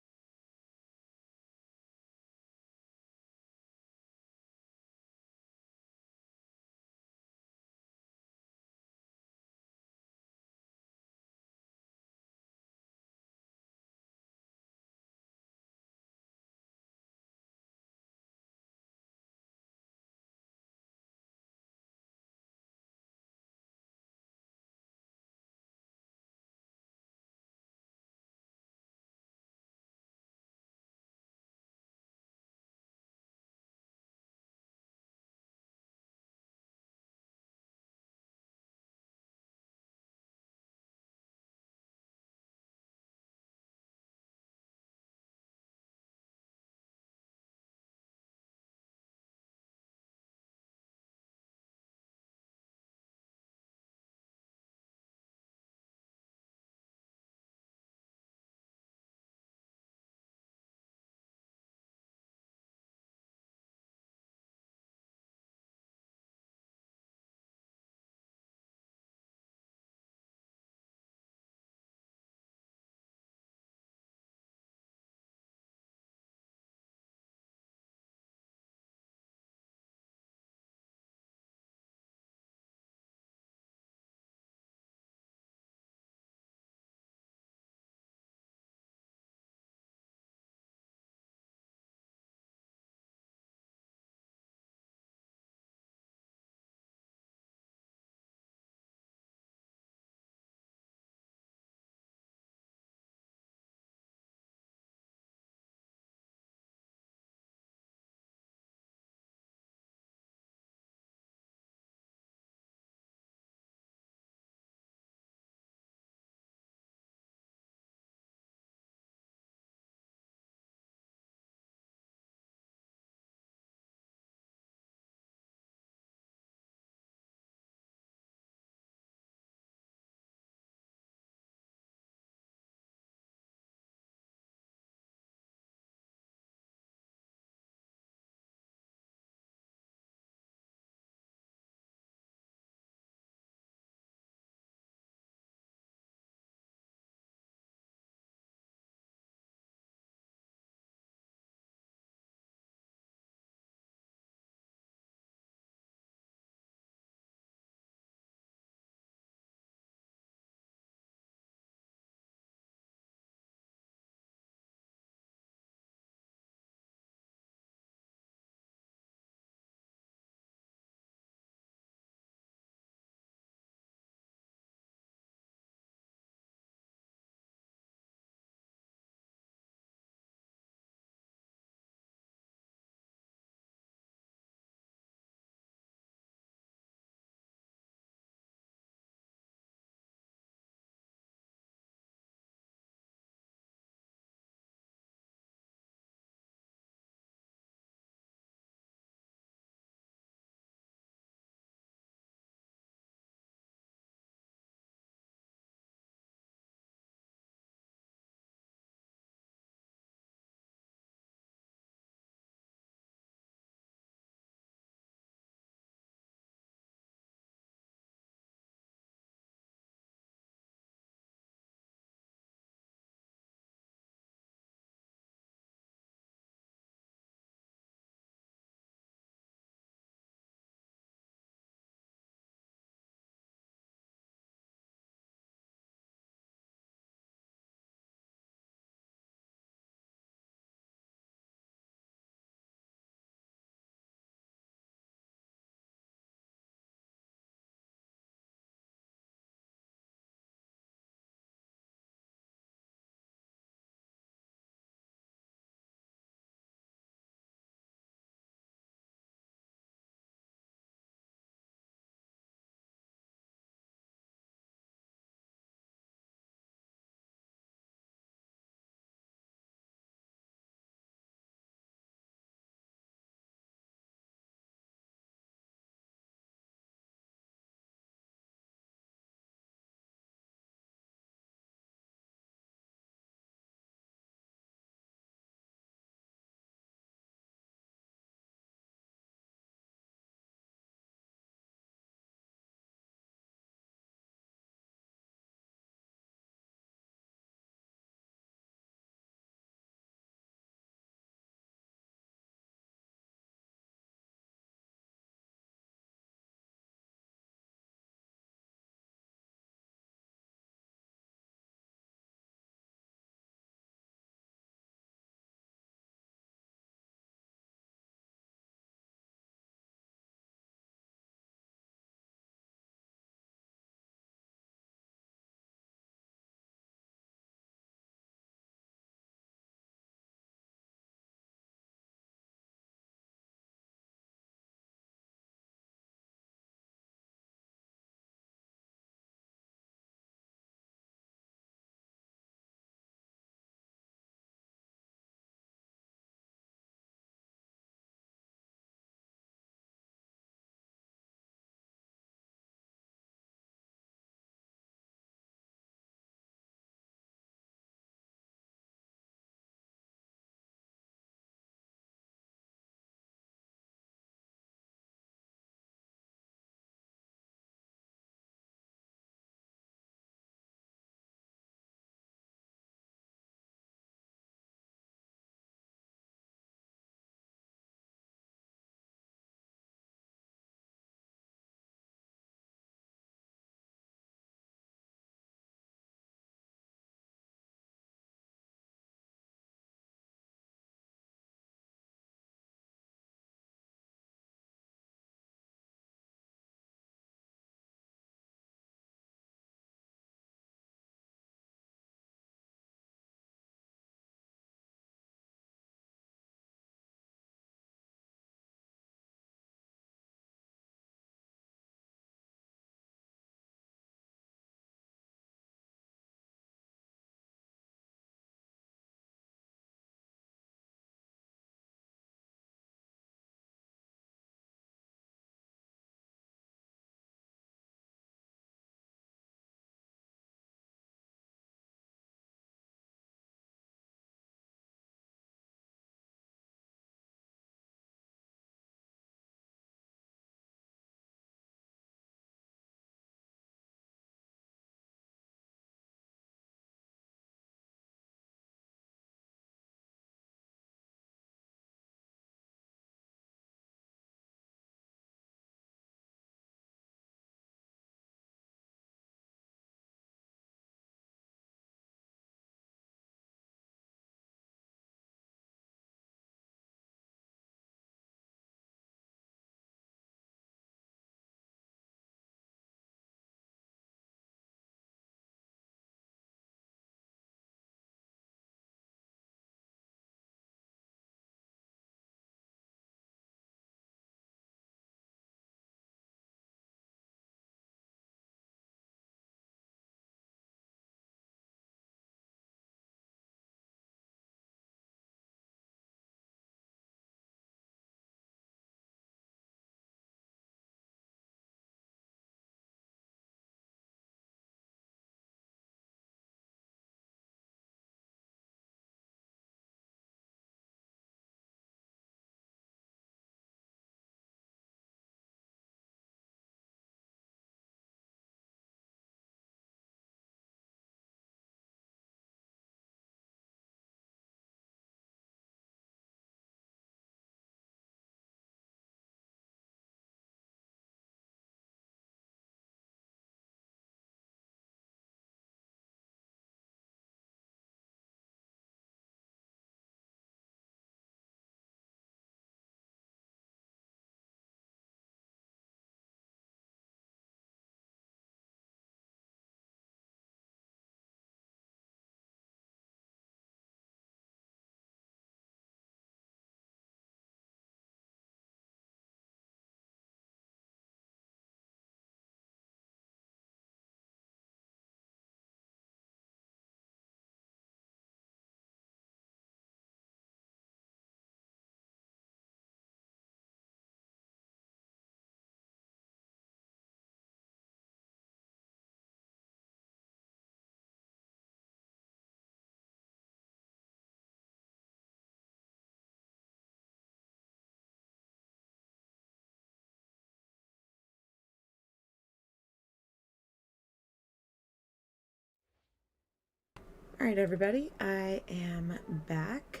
[SPEAKER 1] All right, everybody, I am back.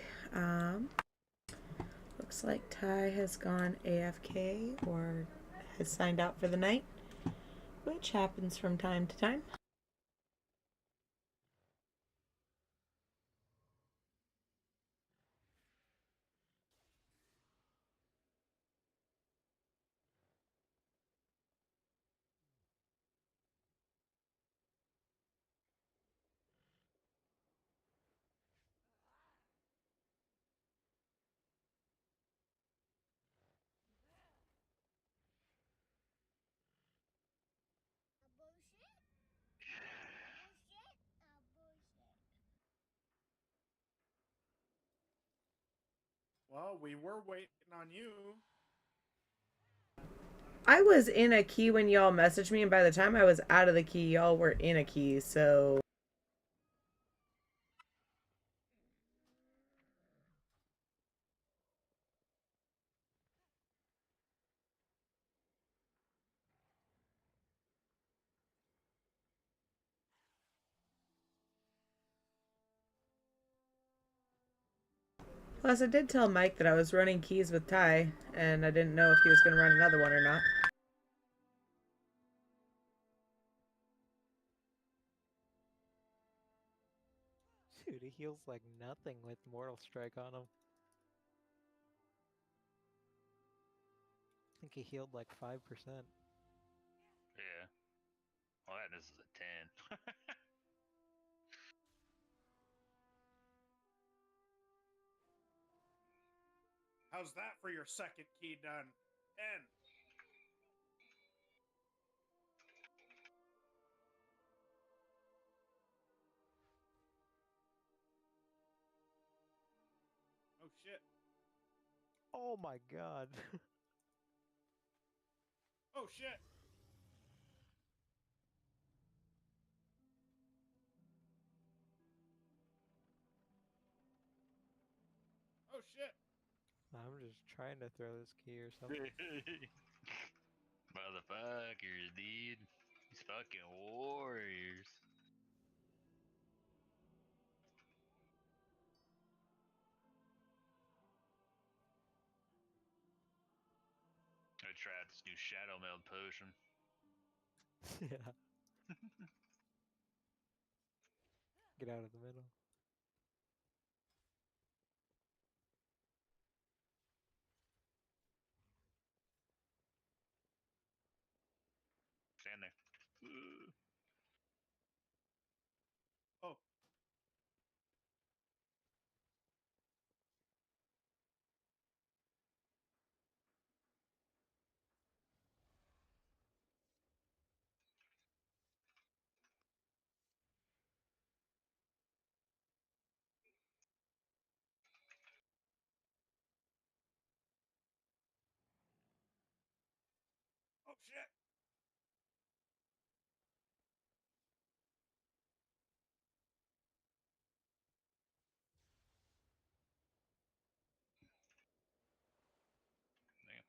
[SPEAKER 1] Looks like Ty has gone AFK or has signed out for the night, which happens from time to time.
[SPEAKER 9] Well, we were waiting on you.
[SPEAKER 1] I was in a key when y'all messaged me, and by the time I was out of the key, y'all were in a key, so. Plus, I did tell Mike that I was running keys with Ty, and I didn't know if he was going to run another one or not.
[SPEAKER 10] Dude, he heals like nothing with Mortal Strike on him. I think he healed like 5%.
[SPEAKER 11] Yeah. Well, that this is a 10.
[SPEAKER 9] How's that for your second key done? 10. Oh shit.
[SPEAKER 10] Oh my god.
[SPEAKER 9] Oh shit. Oh shit.
[SPEAKER 10] I'm just trying to throw this key or something.
[SPEAKER 11] Motherfuckers, dude. These fucking warriors. I tried this new Shadow Meld potion.
[SPEAKER 10] Yeah. Get out of the middle.
[SPEAKER 11] Stand there.
[SPEAKER 9] Oh. Oh shit.
[SPEAKER 11] Damn.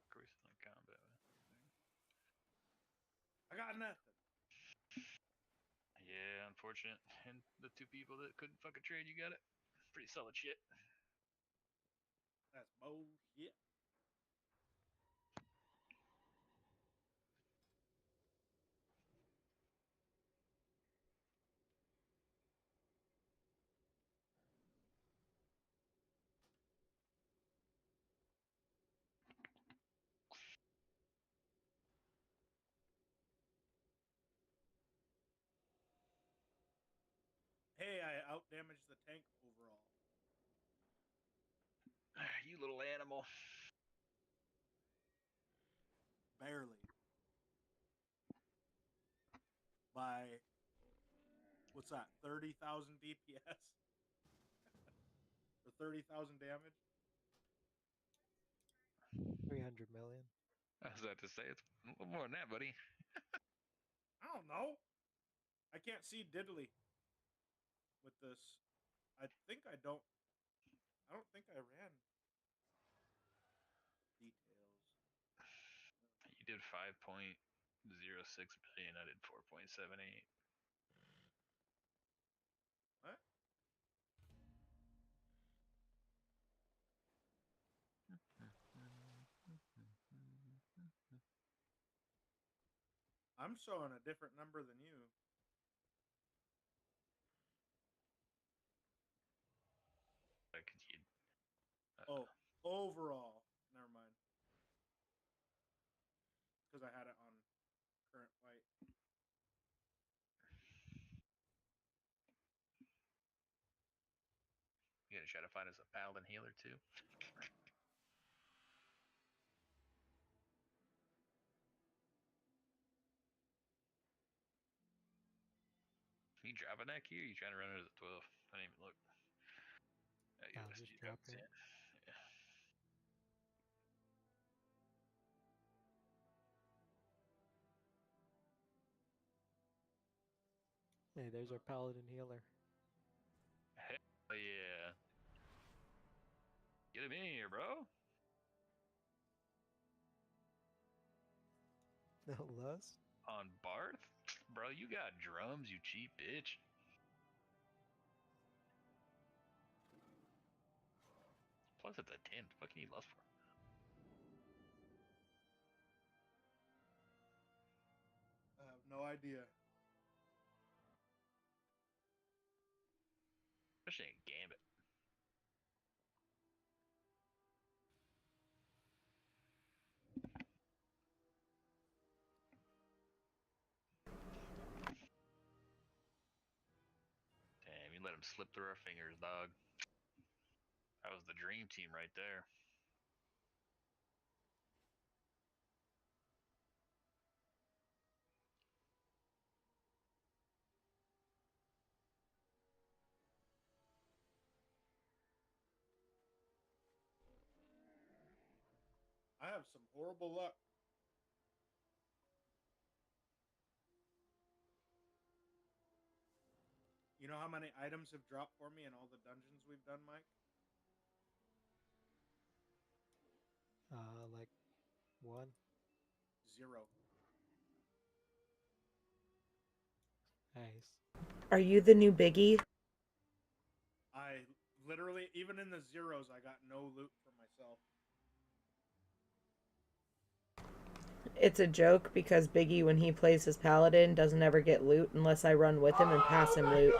[SPEAKER 11] Fuck recently combat.
[SPEAKER 9] I got nothing.
[SPEAKER 11] Yeah, unfortunate. And the two people that couldn't fucking trade, you got it. Pretty solid shit.
[SPEAKER 9] That's bullshit. hey, I outdamaged the tank overall.
[SPEAKER 11] You little animal.
[SPEAKER 9] Barely. By, what's that, 30,000 DPS? Or 30,000 damage?
[SPEAKER 10] 300 million.
[SPEAKER 11] I was about to say it's a little more than that, buddy.
[SPEAKER 9] I don't know. I can't see diddly with this. I think I don't think I ran details.
[SPEAKER 11] You did 5.06 billion. I did 4.78.
[SPEAKER 9] What? I'm showing a different number than you. Oh, overall. Never mind. Because I had it on current white.
[SPEAKER 11] You gotta try to find us a paladin healer too. You dropping that key or you trying to run it as a 12? I didn't even look.
[SPEAKER 10] I'll just drop it.
[SPEAKER 11] Yeah.
[SPEAKER 10] Hey, there's our paladin healer.
[SPEAKER 11] Hell yeah. Get him in here, bro.
[SPEAKER 10] No less.
[SPEAKER 11] On Barth? Bro, you got drums, you cheap bitch. Plus it's a 10. What can you lust for?
[SPEAKER 9] I have no idea.
[SPEAKER 11] Especially in Gambit. Damn, you let him slip through our fingers, dog. That was the dream team right there.
[SPEAKER 9] I have some horrible luck. You know how many items have dropped for me in all the dungeons we've done, Mike?
[SPEAKER 10] Like 1.
[SPEAKER 9] 0.
[SPEAKER 10] Nice.
[SPEAKER 1] Are you the new Biggie?
[SPEAKER 9] I literally, even in the zeros, I got no loot for myself.
[SPEAKER 1] It's a joke because Biggie, when he plays his paladin, doesn't ever get loot unless I run with him and pass him loot.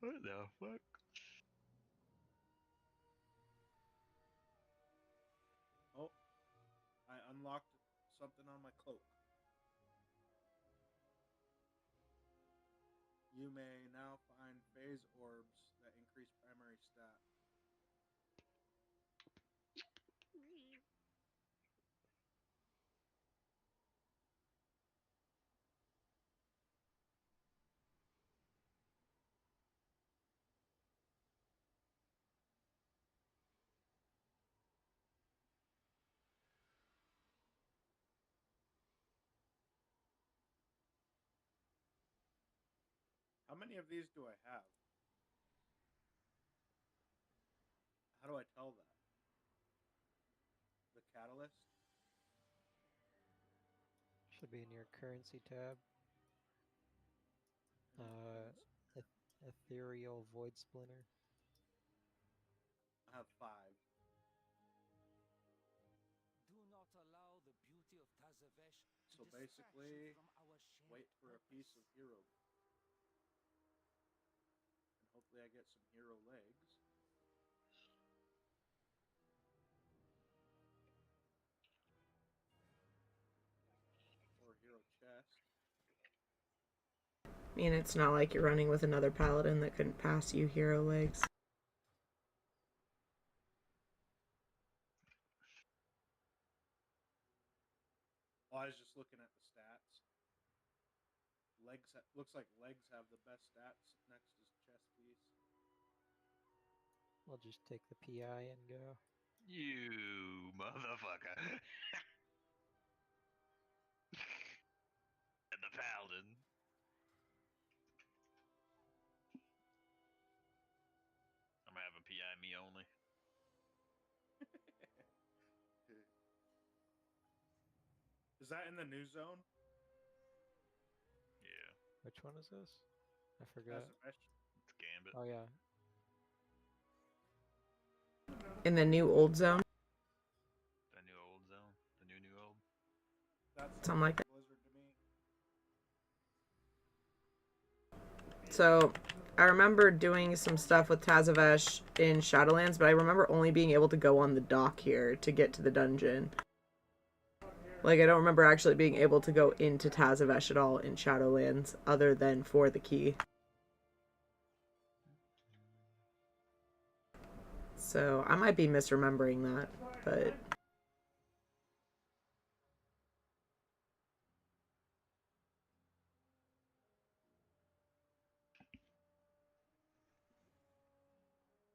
[SPEAKER 11] What the fuck?
[SPEAKER 9] Oh, I unlocked something on my cloak. You may now find phase orbs that increase primary stat. How many of these do I have? How do I tell that? The catalyst?
[SPEAKER 10] Should be in your currency tab. Ethereal Void Splinter.
[SPEAKER 9] I have 5.
[SPEAKER 2] Do not allow the beauty of Tazavesh to
[SPEAKER 9] So
[SPEAKER 2] distract
[SPEAKER 9] basically,
[SPEAKER 2] you from our shared
[SPEAKER 9] wait for a piece of
[SPEAKER 2] purpose.
[SPEAKER 9] hero. And hopefully I get some hero legs. Or hero chest.
[SPEAKER 1] I mean, it's not like you're running with another paladin that couldn't pass you hero legs.
[SPEAKER 9] Oh, I was just looking at the stats. Looks like legs have the best stats. Next is chest piece.
[SPEAKER 10] We'll just take the PI and go.
[SPEAKER 11] You motherfucker. And the paladin. I'm gonna have a PI me only.
[SPEAKER 9] Is that in the new zone?
[SPEAKER 11] Yeah.
[SPEAKER 10] Which one is this? I forgot.
[SPEAKER 11] It's Gambit.
[SPEAKER 10] Oh yeah.
[SPEAKER 1] In the new old zone?
[SPEAKER 11] The new old zone. The new old.
[SPEAKER 9] That's
[SPEAKER 1] Something like that.
[SPEAKER 9] Blizzard to me.
[SPEAKER 1] So, I remember doing some stuff with Tazavesh in Shadowlands, but I remember only being able to go on the dock here to get to the dungeon. Like, I don't remember actually being able to go into Tazavesh at all in Shadowlands, other than for the key. So, I might be misremembering that, but...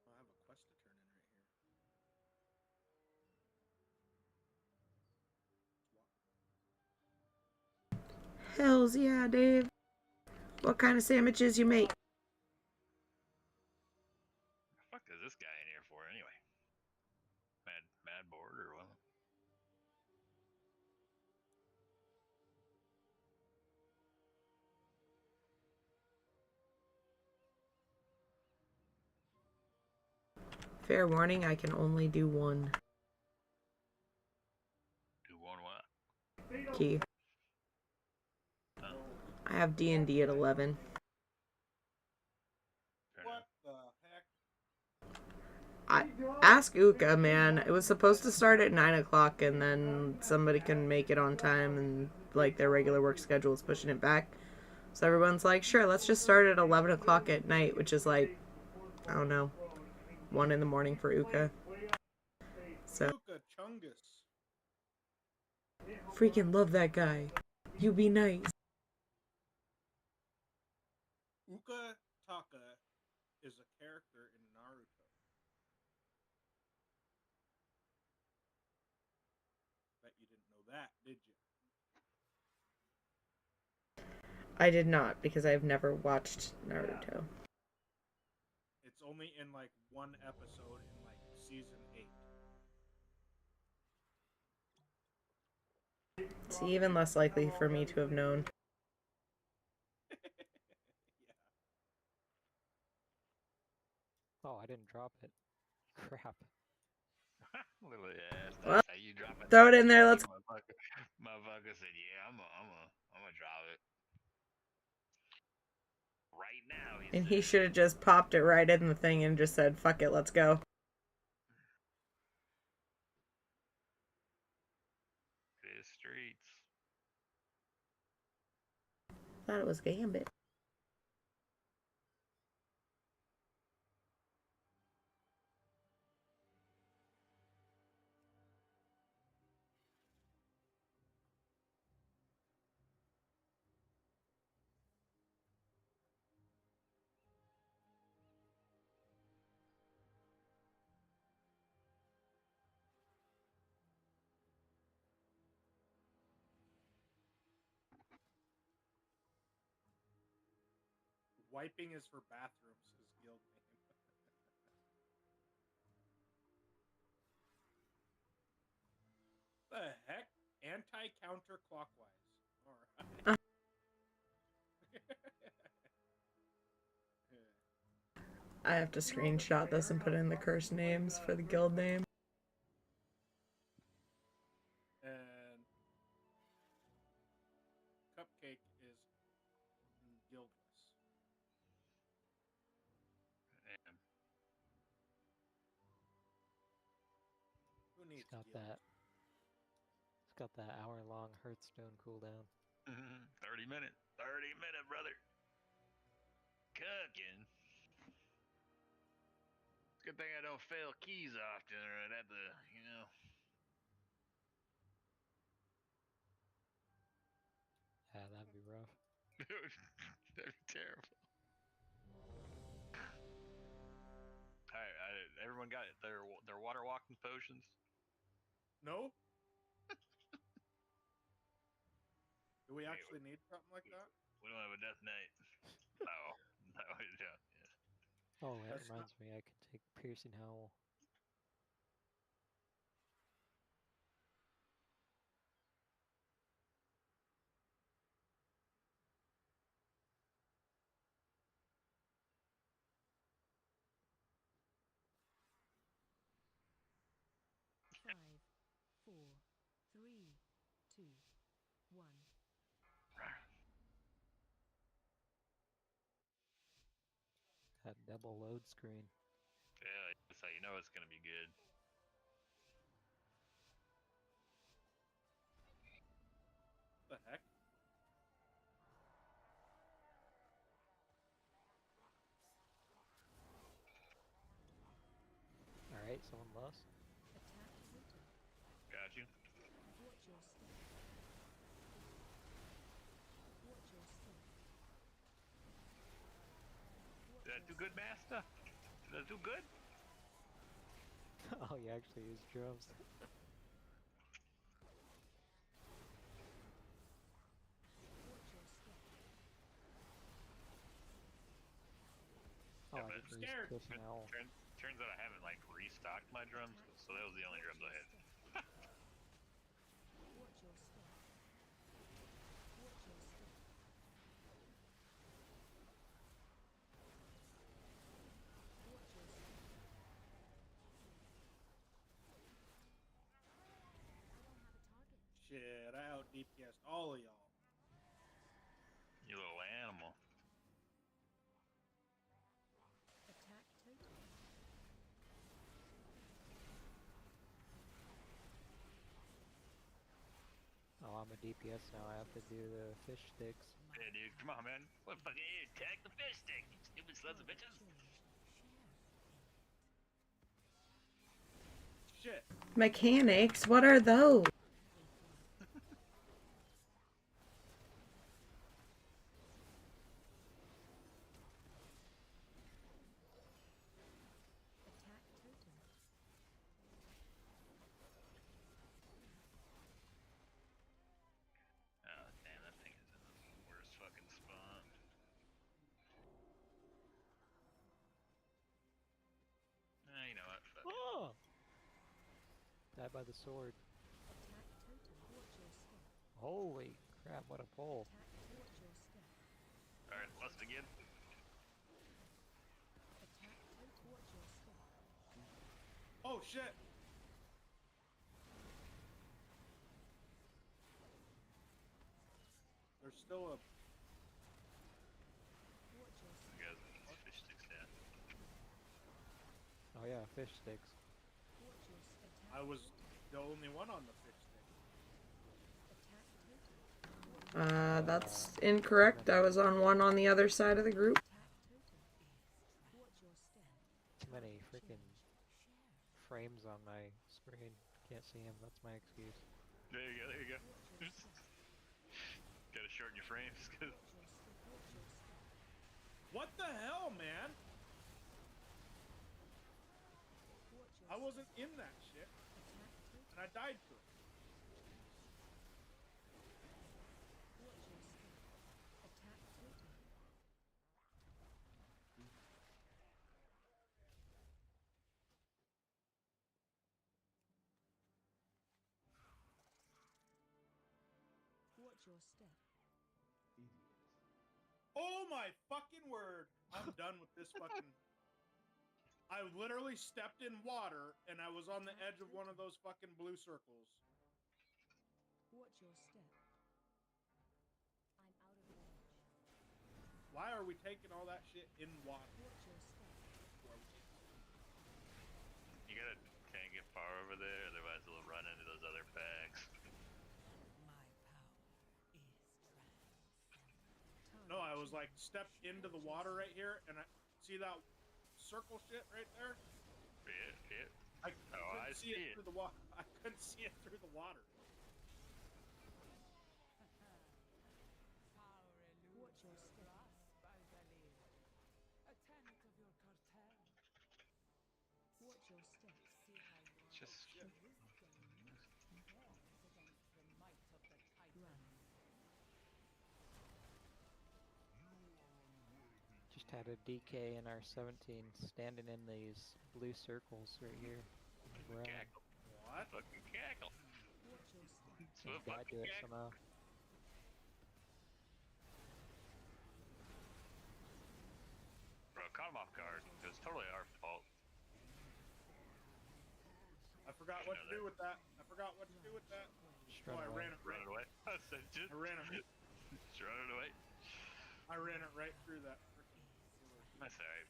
[SPEAKER 9] Oh, I have a quest to turn in right here.
[SPEAKER 1] Hells yeah, Dave. What kind of sandwiches you make?
[SPEAKER 11] The fuck is this guy in here for anyway? Mad bored or what?
[SPEAKER 1] Fair warning, I can only do one
[SPEAKER 11] Do one what?
[SPEAKER 1] key.
[SPEAKER 11] Oh.
[SPEAKER 1] I have D&D at 11.
[SPEAKER 9] What the heck?
[SPEAKER 1] I ask Uka, man. It was supposed to start at 9 o'clock, and then somebody can make it on time, and like their regular work schedule is pushing it back. So everyone's like, sure, let's just start at 11 o'clock at night, which is like, I don't know, 1 in the morning for Uka. So
[SPEAKER 9] Uka Chungus.
[SPEAKER 1] freaking love that guy. You be nice.
[SPEAKER 9] Uka Taka is a character in Naruto. Bet you didn't know that, did you?
[SPEAKER 1] I did not, because I've never watched Naruto.
[SPEAKER 9] It's only in like one episode in like season 8.
[SPEAKER 1] It's even less likely for me to have known.
[SPEAKER 10] Oh, I didn't drop it. Crap.
[SPEAKER 11] Little ass.
[SPEAKER 1] Well,
[SPEAKER 11] That's how you drop it.
[SPEAKER 1] throw it in there, let's-
[SPEAKER 11] Motherfucker said, yeah, I'm gonna drop it. Right now,
[SPEAKER 1] And he should have just popped it right in the thing and just said, fuck it, let's go.
[SPEAKER 11] It is streets.
[SPEAKER 1] Thought it was Gambit.
[SPEAKER 9] Wiping is for bathrooms, is guild name. The heck? Anti-counterclockwise. Alright.
[SPEAKER 1] I have to screenshot this and put in the curse names for the guild name.
[SPEAKER 9] And Cupcake is guildless.
[SPEAKER 11] Damn.
[SPEAKER 9] Who needs
[SPEAKER 10] It's got
[SPEAKER 9] guild?
[SPEAKER 10] that. It's got that hour-long Hearthstone cooldown.
[SPEAKER 11] 30 minute, brother. cooking. It's a good thing I don't fail keys often, or I'd have to, you know.
[SPEAKER 10] Yeah, that'd be rough.
[SPEAKER 11] That'd be terrible. Alright, everyone got their water walking potions?
[SPEAKER 9] No? Do we actually need something like that?
[SPEAKER 11] We don't have a death knight. No, no, we don't. Yeah.
[SPEAKER 10] Oh, that
[SPEAKER 9] That's
[SPEAKER 10] reminds me, I can take Piercing Howl.
[SPEAKER 12] Five, four, three, two, one.
[SPEAKER 10] That double load screen.
[SPEAKER 11] Yeah, that's how you know it's gonna be good.
[SPEAKER 9] The heck?
[SPEAKER 10] Alright, someone lost.
[SPEAKER 12] Attack totem.
[SPEAKER 11] Got you.
[SPEAKER 12] Watch your step. Watch your step.
[SPEAKER 11] Did I do good, Master? Did I do good?
[SPEAKER 10] Oh, you actually used drums.
[SPEAKER 12] Watch your step.
[SPEAKER 10] Oh,
[SPEAKER 11] Yeah,
[SPEAKER 10] I
[SPEAKER 11] but
[SPEAKER 10] didn't use
[SPEAKER 9] scared.
[SPEAKER 10] Piercing Howl.
[SPEAKER 11] Turns out I haven't like restocked my drums, so that was the only drums I had.
[SPEAKER 12] Watch your step. Watch your step. Watch your step. I don't have a target.
[SPEAKER 9] Shit, I out DPS'd all of y'all.
[SPEAKER 11] You little animal.
[SPEAKER 12] Attack totem.
[SPEAKER 10] Oh, I'm a DPS now, I have to do the fish sticks.
[SPEAKER 11] Yeah, dude, come on, man. What fucking attack the fish stick, you stupid sons of bitches.
[SPEAKER 9] Shit.
[SPEAKER 1] Mechanics? What are those?
[SPEAKER 12] Attack totem.
[SPEAKER 11] Oh, damn, that thing is in the worst fucking spot. You know what? Fuck it.
[SPEAKER 10] Oh! Die by the sword.
[SPEAKER 12] Attack totem. Watch your step.
[SPEAKER 10] Holy crap, what a pull.
[SPEAKER 12] Attack totem. Watch your step.
[SPEAKER 11] Alright, lust again.
[SPEAKER 12] Attack totem. Watch your step.
[SPEAKER 9] Oh shit. There's still a.
[SPEAKER 12] Watch your step.
[SPEAKER 11] You guys need fish sticks down.
[SPEAKER 10] Oh yeah, fish sticks.
[SPEAKER 12] Watch your step.
[SPEAKER 9] I was the only one on the fish stick.
[SPEAKER 12] Attack totem.
[SPEAKER 1] That's incorrect. I was on one on the other side of the group.
[SPEAKER 12] Attack totem. Watch your step.
[SPEAKER 10] Too many freaking frames on my screen. Can't see him, that's my excuse.
[SPEAKER 11] There you go, there you go. Gotta shorten your frames, cause
[SPEAKER 12] Watch your step. Watch your step.
[SPEAKER 9] What the hell, man?
[SPEAKER 12] Watch your
[SPEAKER 9] I
[SPEAKER 12] step.
[SPEAKER 9] wasn't in that shit,
[SPEAKER 12] Attack totem.
[SPEAKER 9] and I died to it.
[SPEAKER 12] Watch your step. Attack totem. Watch your step.
[SPEAKER 9] Oh my fucking word! I'm done with this fucking. I literally stepped in water and I was on the edge of one of those fucking blue circles.
[SPEAKER 12] Watch your step. I'm out of range.
[SPEAKER 9] Why are we taking all that shit in water?
[SPEAKER 12] Watch your step.
[SPEAKER 11] you gotta can't get far over there, otherwise it'll run into those other packs.
[SPEAKER 12] My power is transcendent.
[SPEAKER 9] No, I was like stepped into the water right here, and I see that circle shit right there.
[SPEAKER 11] Yeah.
[SPEAKER 9] I couldn't
[SPEAKER 11] I
[SPEAKER 9] see
[SPEAKER 11] see
[SPEAKER 9] it
[SPEAKER 11] it.
[SPEAKER 9] through the water. I couldn't see it through the water.
[SPEAKER 12] Watch your step. A tenet of your cartel. Watch your steps.
[SPEAKER 11] Just
[SPEAKER 9] Shit.
[SPEAKER 12] Against the might of the Titan.
[SPEAKER 10] Just had a DK in our 17 standing in these blue circles right here. Run.
[SPEAKER 11] cackle.
[SPEAKER 9] What?
[SPEAKER 11] Fucking cackle.
[SPEAKER 12] Watch your steps.
[SPEAKER 11] So
[SPEAKER 10] Gotta do
[SPEAKER 11] fucking
[SPEAKER 10] it
[SPEAKER 11] cackle.
[SPEAKER 10] somehow.
[SPEAKER 11] Bro, caught him off guard. It was totally our fault.
[SPEAKER 9] I forgot what to do with that. I forgot what to do with that.
[SPEAKER 10] Just
[SPEAKER 9] Oh,
[SPEAKER 10] run
[SPEAKER 9] I
[SPEAKER 10] away.
[SPEAKER 9] ran it
[SPEAKER 11] Run
[SPEAKER 9] right.
[SPEAKER 11] it away. I said, just
[SPEAKER 9] I ran it.
[SPEAKER 11] run it away.
[SPEAKER 9] I ran it right through that. Freaking
[SPEAKER 11] That's alright.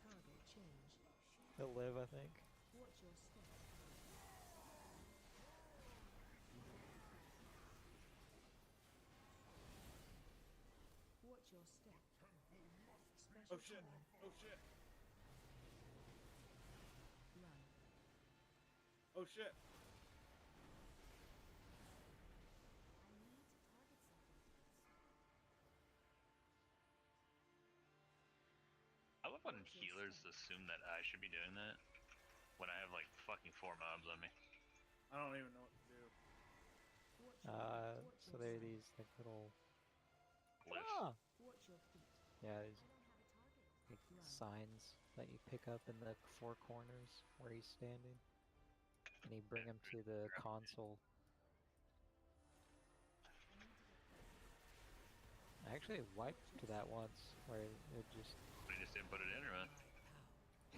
[SPEAKER 12] Target change.
[SPEAKER 10] He'll live, I think.
[SPEAKER 12] Watch your steps. Watch your step. Special
[SPEAKER 9] Oh shit!
[SPEAKER 12] command.
[SPEAKER 9] Oh shit!
[SPEAKER 12] Run.
[SPEAKER 9] Oh shit!
[SPEAKER 11] I love when healers assume that I should be doing that when I have like fucking 4 mobs on me.
[SPEAKER 9] I don't even know what to do.
[SPEAKER 10] So there are these like little
[SPEAKER 11] Glyphs.
[SPEAKER 12] Watch your feet.
[SPEAKER 10] yeah, these like signs that you pick up in the 4 corners where he's standing, and you bring him to the console. I actually wiped to that once where it just
[SPEAKER 11] I just didn't put it in, or what?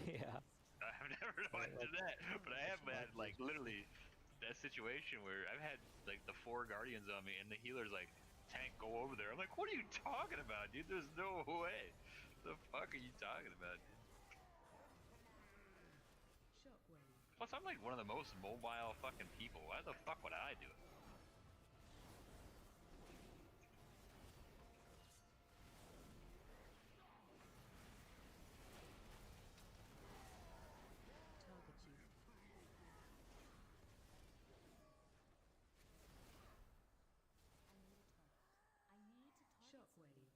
[SPEAKER 10] yeah.
[SPEAKER 11] I've never went to that, but I have had like literally that situation where I've had like the 4 guardians on me and the healer's like, tank, go over there. I'm like, what are you talking about, dude? There's no way. The fuck are you talking about, dude?
[SPEAKER 12] Shockwave.
[SPEAKER 11] Plus, I'm like one of the most mobile fucking people. Why the fuck would I do it?
[SPEAKER 12] Target you. Shockwave.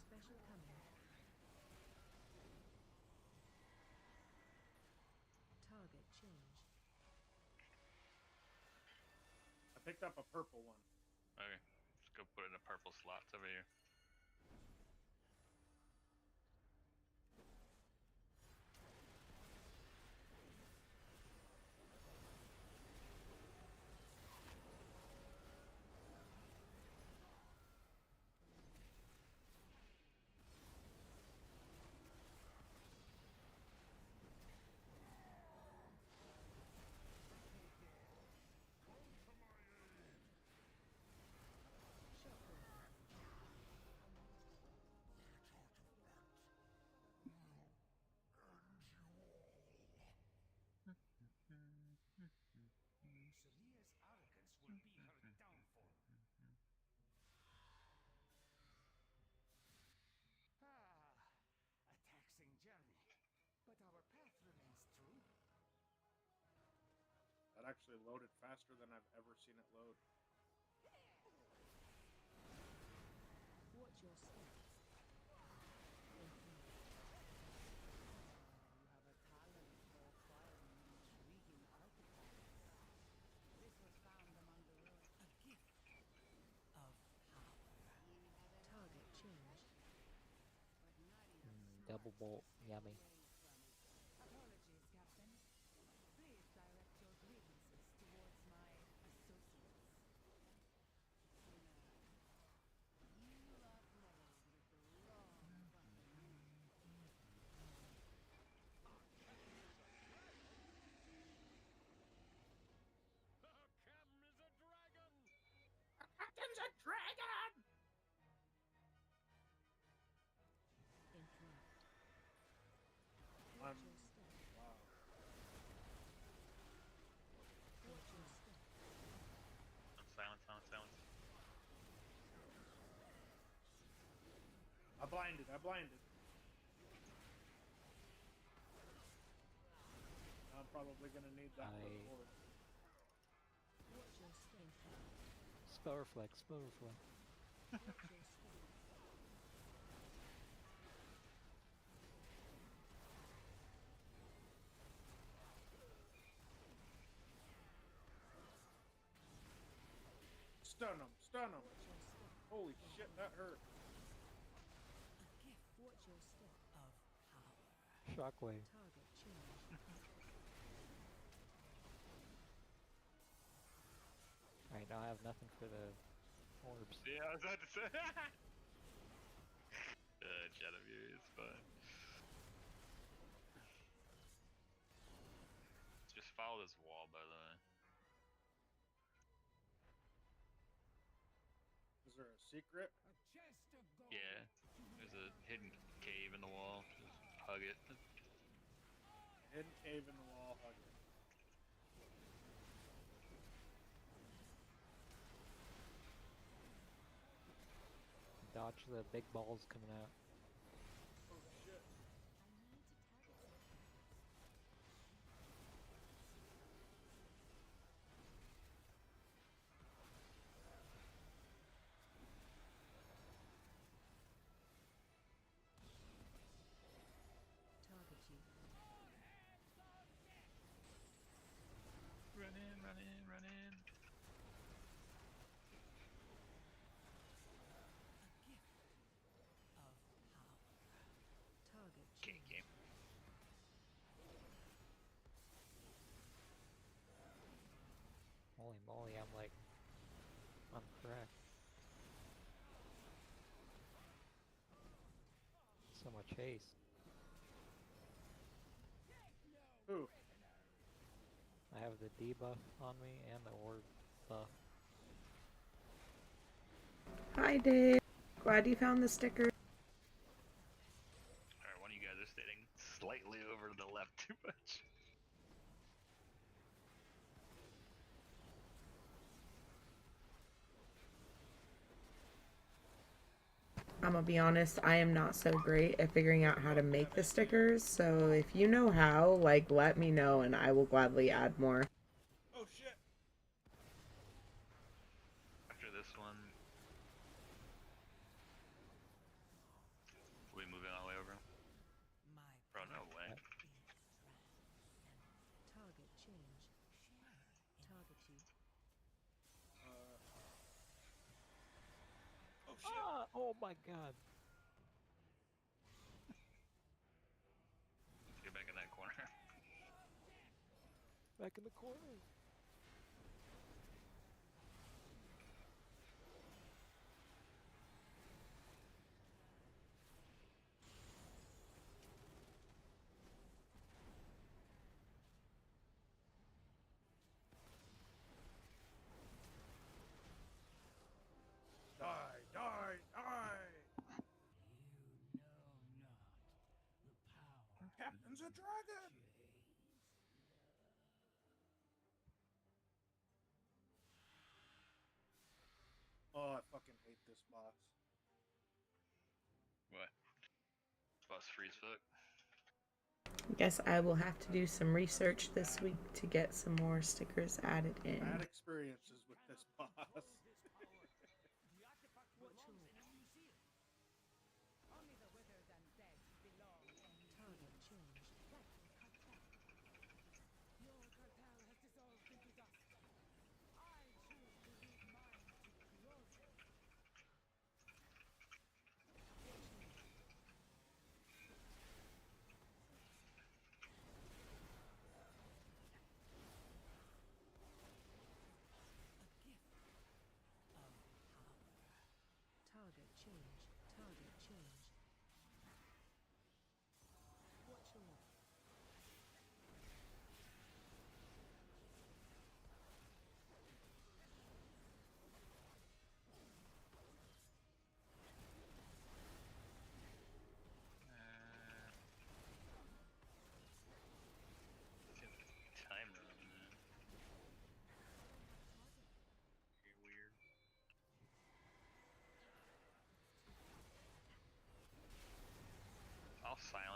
[SPEAKER 12] Special coming. Target change.
[SPEAKER 9] I picked up a purple one.
[SPEAKER 11] Okay, let's go put it in the purple slots over here.
[SPEAKER 2] Shalia's arrogance will be her downfall. A taxing journey, but our path remains true.
[SPEAKER 9] That actually loaded faster than I've ever seen it load.
[SPEAKER 12] Watch your steps.
[SPEAKER 2] You have a talent for acquiring intriguing artifacts. This was found among the ruins. A gift of power.
[SPEAKER 12] Target change.
[SPEAKER 10] Double bolt, yummy.
[SPEAKER 2] Apologies, Captain. Please direct your grievances towards my associates. You are playing with the wrong company.
[SPEAKER 9] Cam is a dragon! dragon!
[SPEAKER 12] Interrupt.
[SPEAKER 9] I'm,
[SPEAKER 12] Watch your step.
[SPEAKER 9] wow.
[SPEAKER 12] Watch your step.
[SPEAKER 11] Silence, silence, silence.
[SPEAKER 9] I blinded. I blinded. I'm probably gonna need that for the board.
[SPEAKER 12] Watch your step.
[SPEAKER 10] Spell reflect, spell reflect.
[SPEAKER 12] Watch your step.
[SPEAKER 9] Stun him. Stun him.
[SPEAKER 12] Watch your step.
[SPEAKER 9] Holy shit, that hurt.
[SPEAKER 12] Watch your step. Of power.
[SPEAKER 10] Shockwave.
[SPEAKER 12] Target change.
[SPEAKER 10] Alright, now I have nothing for the orbs.
[SPEAKER 11] Yeah, I was about to say. Shadow Fury is fun. Just follow this wall, by the way.
[SPEAKER 9] Is there a secret?
[SPEAKER 11] Yeah, there's a hidden cave in the wall. Just hug it.
[SPEAKER 9] Hidden cave in the wall. Hug it.
[SPEAKER 10] Dodge the big balls coming out.
[SPEAKER 9] Oh shit.
[SPEAKER 12] I need to target something. Target you.
[SPEAKER 11] Run in, run in, run in.
[SPEAKER 12] Target
[SPEAKER 11] Okay,
[SPEAKER 12] change.
[SPEAKER 11] game.
[SPEAKER 10] Holy moly, I'm correct. So much haste.
[SPEAKER 9] Who?
[SPEAKER 10] I have the debuff on me and the orb buff.
[SPEAKER 1] Hi, Dave. Glad you found the sticker.
[SPEAKER 11] Alright, one of you guys are standing slightly over to the left too much.
[SPEAKER 1] I'm gonna be honest, I am not so great at figuring out how to make the stickers, so if you know how, like, let me know and I will gladly add more.
[SPEAKER 9] Oh shit.
[SPEAKER 11] After this one, we moving all the way over? Oh, no way.
[SPEAKER 12] Target change. Target you.
[SPEAKER 9] Oh shit.
[SPEAKER 10] Ah! Oh my god.
[SPEAKER 11] Let's get back in that corner.
[SPEAKER 10] Back in the corner.
[SPEAKER 9] Die, die, die! Captain's a dragon! Oh, I fucking hate this boss.
[SPEAKER 11] What? Boss freeze foot.
[SPEAKER 1] Guess I will have to do some research this week to get some more stickers added in.
[SPEAKER 9] Bad experiences with this boss.
[SPEAKER 12] Watch your
[SPEAKER 2] Only the withered and dead belong in
[SPEAKER 12] target change.
[SPEAKER 2] Your cartel has dissolved into dust. I choose to leave mine to closure.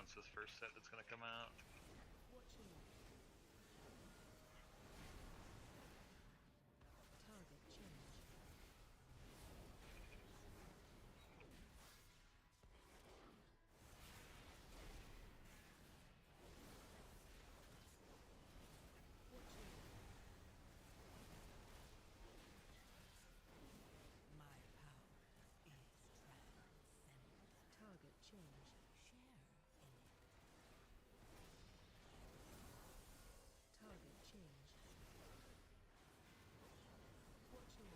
[SPEAKER 11] launch this first set that's gonna come out.
[SPEAKER 12] What's your target change? What's your
[SPEAKER 2] My power is transcendent.
[SPEAKER 12] target change?
[SPEAKER 2] Share in it.
[SPEAKER 12] Target change. What's your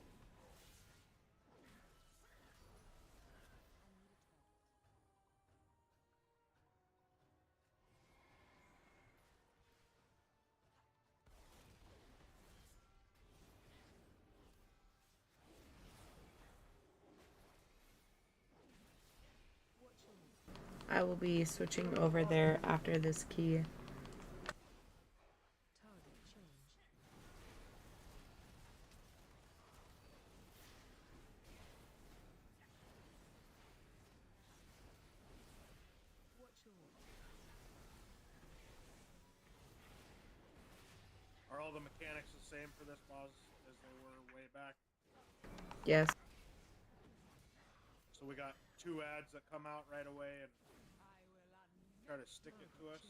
[SPEAKER 1] I will be switching over there after this key.
[SPEAKER 12] target change? What's your
[SPEAKER 9] Are all the mechanics the same for this boss as they were way back?
[SPEAKER 1] Yes.
[SPEAKER 9] So we got 2 ads that come out right away and try to stick it to us.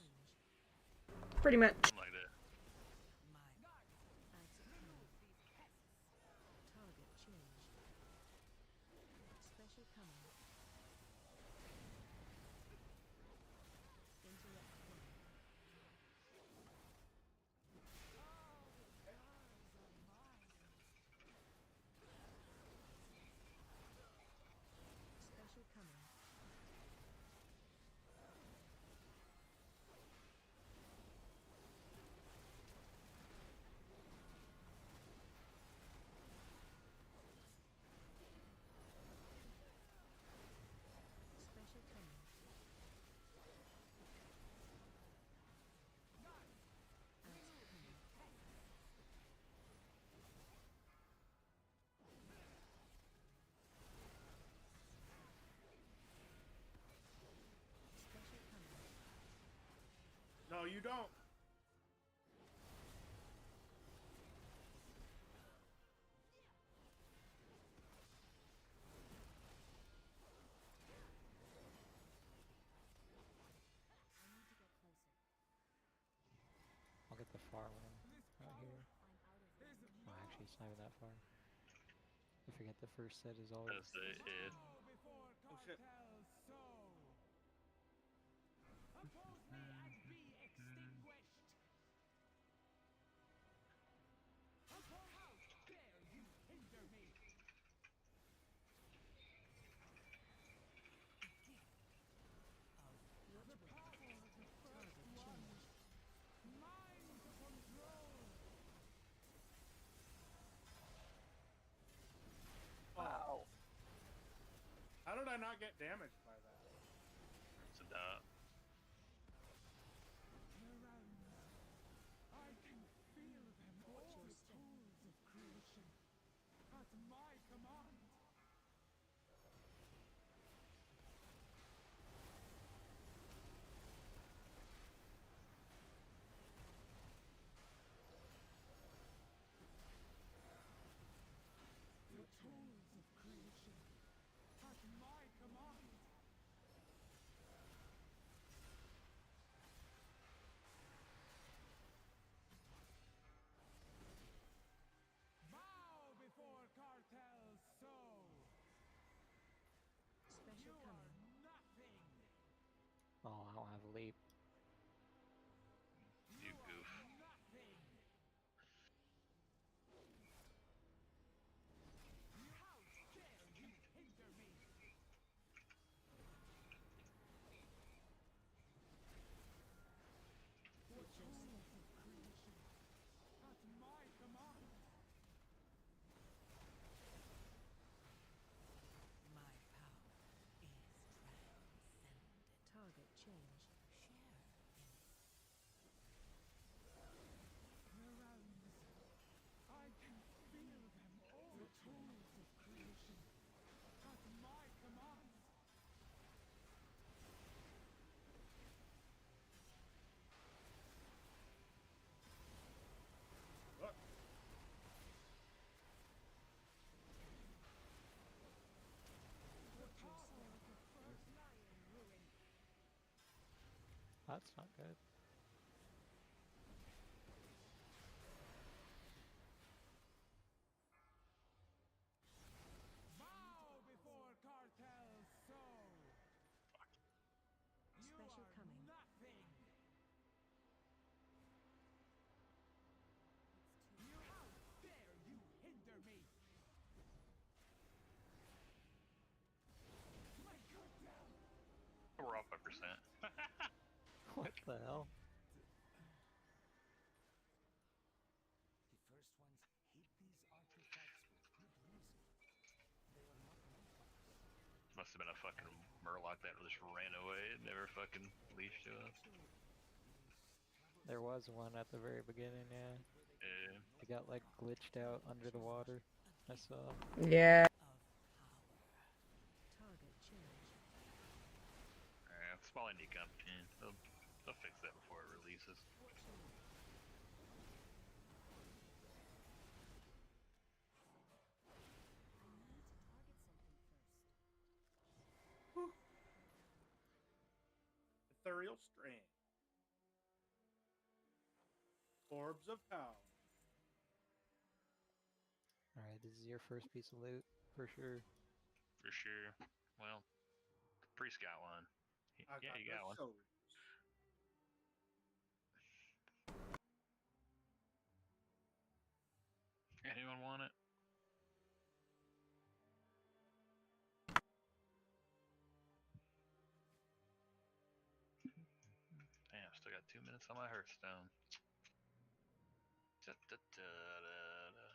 [SPEAKER 1] Pretty much.
[SPEAKER 11] Something like that.
[SPEAKER 12] target change? Special coming. Interact one. Special coming. Special coming. Ads coming. Special coming.
[SPEAKER 9] No, you don't.
[SPEAKER 10] I'll get the far one out here. Oh, actually, it's not even that far. I forget the first set is always.
[SPEAKER 11] That's it. Yeah.
[SPEAKER 9] Oh shit.
[SPEAKER 12] Target change.
[SPEAKER 9] Oh. How did I not get damaged by that?
[SPEAKER 11] It's a dot.
[SPEAKER 12] What's your step? Special coming.
[SPEAKER 10] Oh, I don't have a leap.
[SPEAKER 11] You goof.
[SPEAKER 12] What's your step?
[SPEAKER 2] My power is transcendent.
[SPEAKER 12] Target change.
[SPEAKER 2] Share
[SPEAKER 10] That's not good.
[SPEAKER 12] Bow before cartel's soul. You
[SPEAKER 2] Special
[SPEAKER 12] are
[SPEAKER 2] coming.
[SPEAKER 12] nothing.
[SPEAKER 2] It's too
[SPEAKER 12] How dare you hinder me? My cartel.
[SPEAKER 11] We're off by percent.
[SPEAKER 10] What the hell?
[SPEAKER 12] The first ones hate these artifacts with good reason. They are not meant for us.
[SPEAKER 11] Must have been a fucking Murloc that just ran away and never fucking leashed to us.
[SPEAKER 10] There was one at the very beginning, yeah.
[SPEAKER 11] Yeah.
[SPEAKER 10] It got like glitched out under the water. I saw.
[SPEAKER 1] Yeah.
[SPEAKER 2] target change.
[SPEAKER 11] Small indie company. They'll fix that before it releases.
[SPEAKER 2] I need to target something first.
[SPEAKER 9] Ethereal Strand. Orbs of Power.
[SPEAKER 10] Alright, this is your first piece of loot, for sure.
[SPEAKER 11] For sure. Well, Priest got one.
[SPEAKER 9] I
[SPEAKER 11] Yeah,
[SPEAKER 9] got
[SPEAKER 11] you got
[SPEAKER 9] the
[SPEAKER 11] one.
[SPEAKER 9] shoulders.
[SPEAKER 11] Anyone want it? Damn, still got 2 minutes on my Hearthstone. Da-da-da-da-da.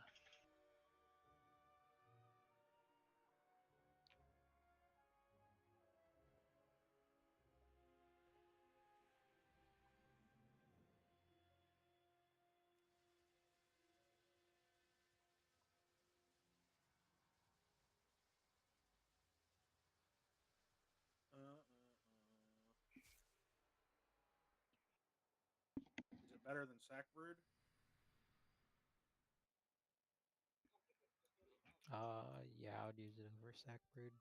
[SPEAKER 9] Is it better than Sackbird?
[SPEAKER 10] Yeah, I would use it over Sackbird.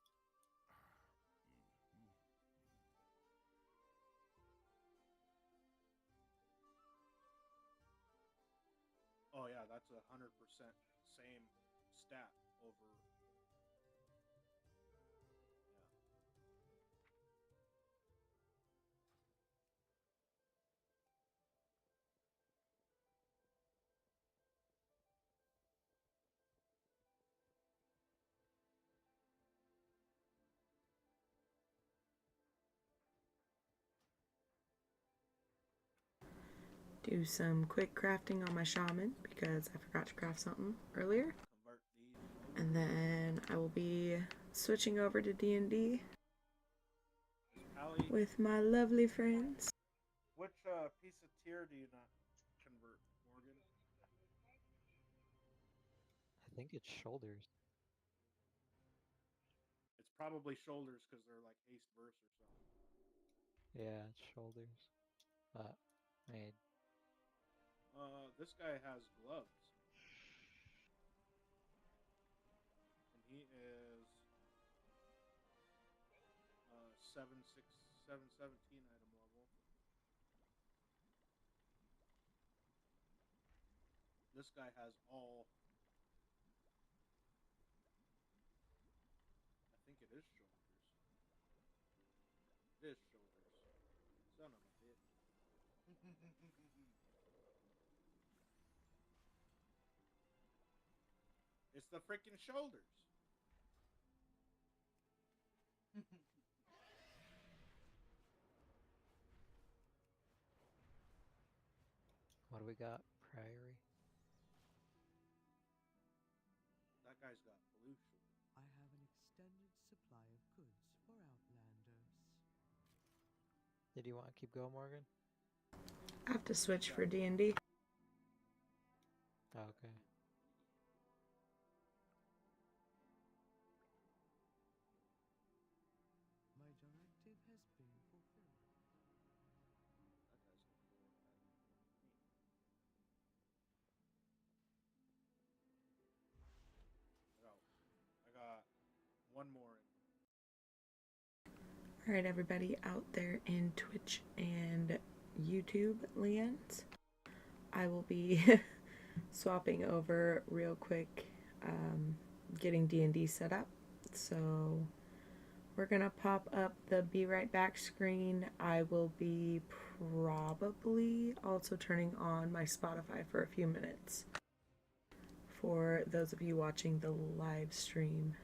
[SPEAKER 9] Oh yeah, that's 100% same stat over. Yeah.
[SPEAKER 1] Do some quick crafting on my shaman because I forgot to craft something earlier.
[SPEAKER 9] Convert these.
[SPEAKER 1] And then I will be switching over to D&D
[SPEAKER 9] Allie,
[SPEAKER 1] with my lovely friends.
[SPEAKER 9] which piece of tier do you not convert, Morgan?
[SPEAKER 10] I think it's shoulders.
[SPEAKER 9] It's probably shoulders because they're like haste burst or something.
[SPEAKER 10] Yeah, it's shoulders. Made.
[SPEAKER 9] This guy has gloves. And he is 717 item level. This guy has all. I think it is shoulders. It is shoulders. Son of a bitch. It's the freaking shoulders.
[SPEAKER 10] What do we got? Priory?
[SPEAKER 9] That guy's got blue shoulders.
[SPEAKER 12] I have an extended supply of goods for Outlanders.
[SPEAKER 10] Did you want to keep going, Morgan?
[SPEAKER 1] I have to switch for D&D.
[SPEAKER 10] Oh, okay.
[SPEAKER 12] My directive has been fulfilled.
[SPEAKER 9] That guy's got more items than me. I got one more in.
[SPEAKER 1] All right, everybody out there in Twitch and YouTube lands, I will be swapping over real quick, getting D&D set up. So we're gonna pop up the be right back screen. I will be probably also turning on my Spotify for a few minutes for those of you watching the live stream.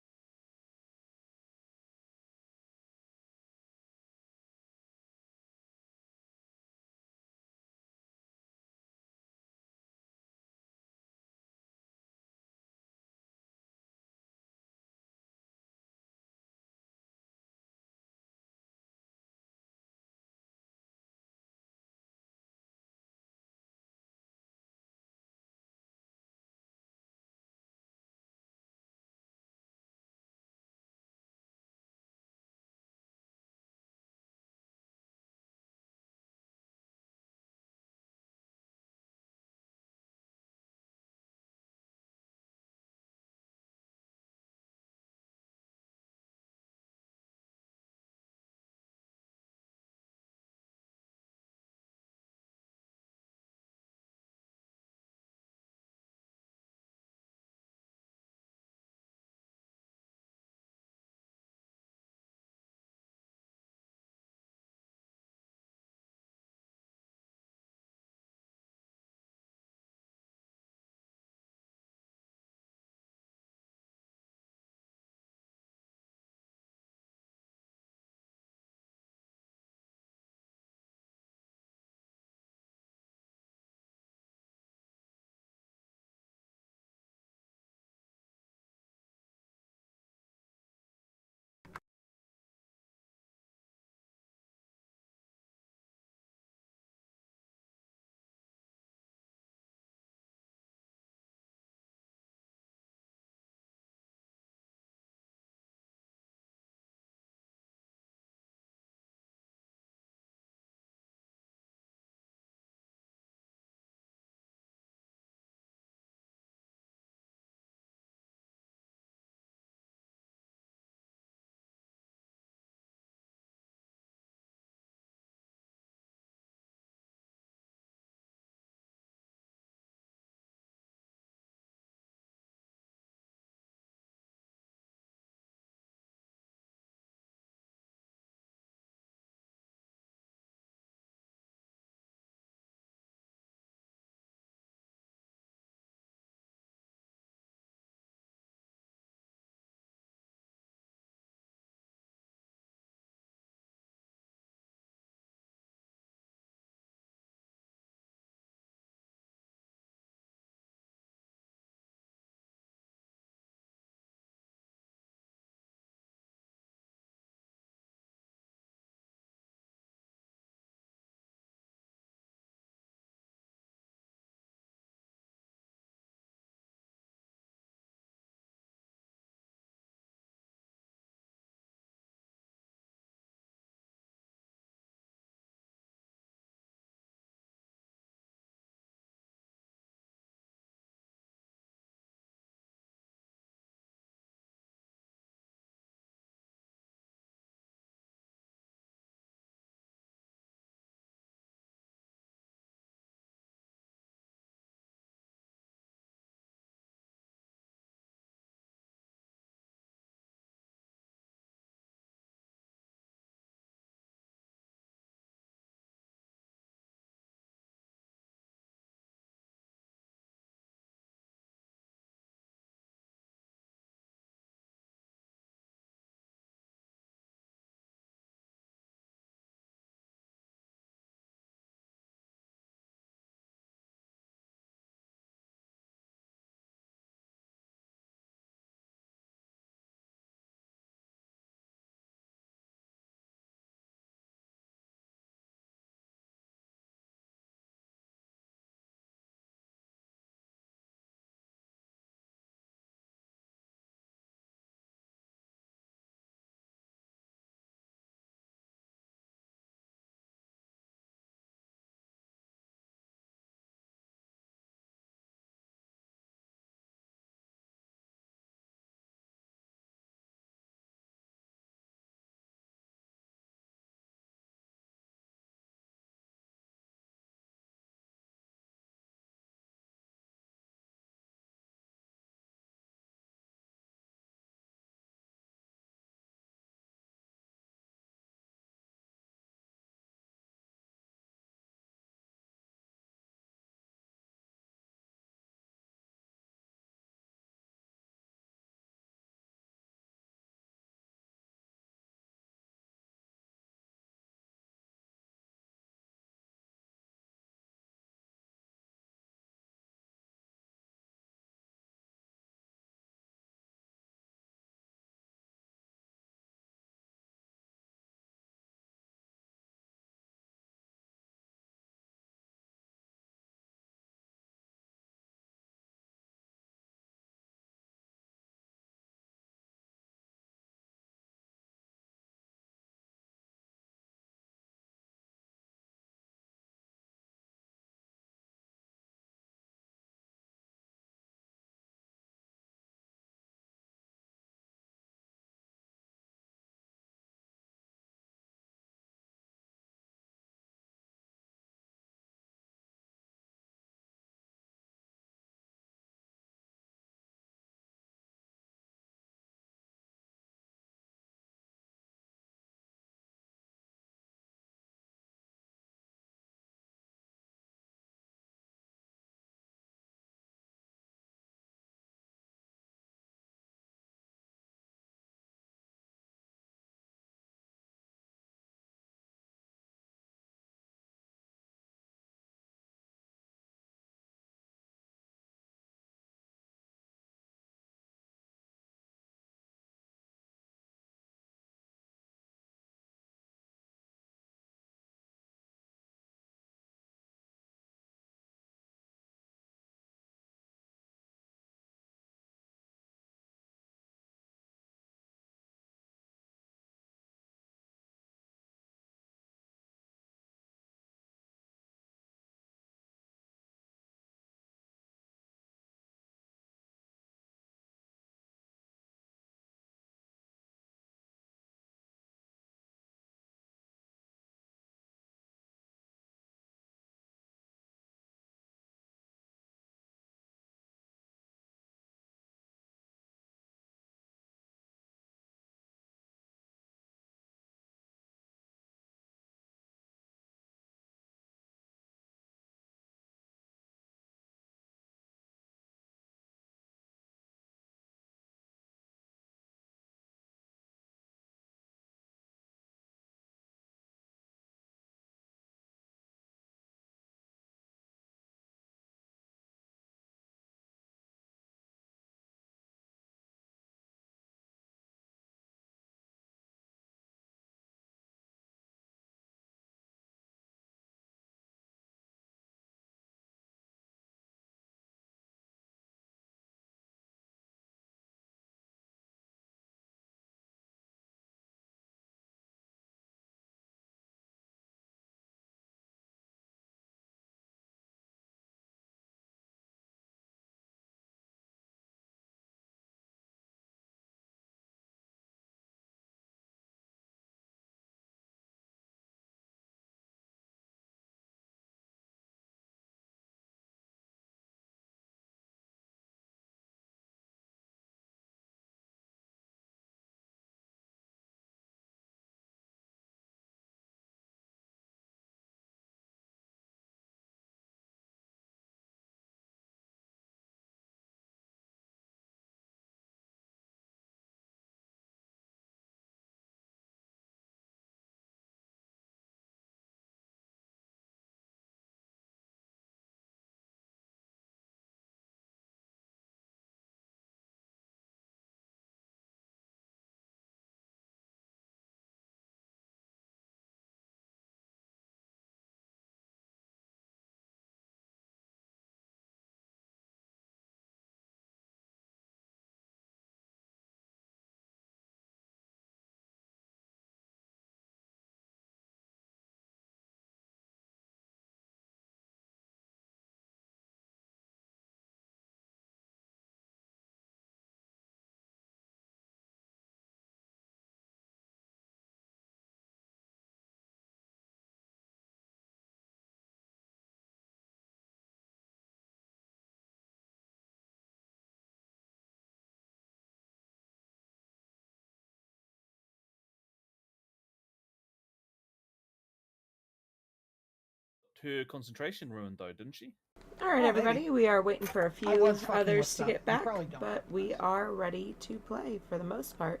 [SPEAKER 13] her concentration ruined, though, didn't she?
[SPEAKER 1] All right,
[SPEAKER 2] Oh,
[SPEAKER 1] everybody,
[SPEAKER 2] maybe.
[SPEAKER 1] we are waiting for a
[SPEAKER 2] I
[SPEAKER 1] few
[SPEAKER 2] was fucking with
[SPEAKER 1] others to
[SPEAKER 2] stuff.
[SPEAKER 1] get
[SPEAKER 2] You
[SPEAKER 1] back,
[SPEAKER 2] probably don't
[SPEAKER 1] but
[SPEAKER 2] have
[SPEAKER 1] we
[SPEAKER 2] Bless.
[SPEAKER 1] are ready to play for the most part.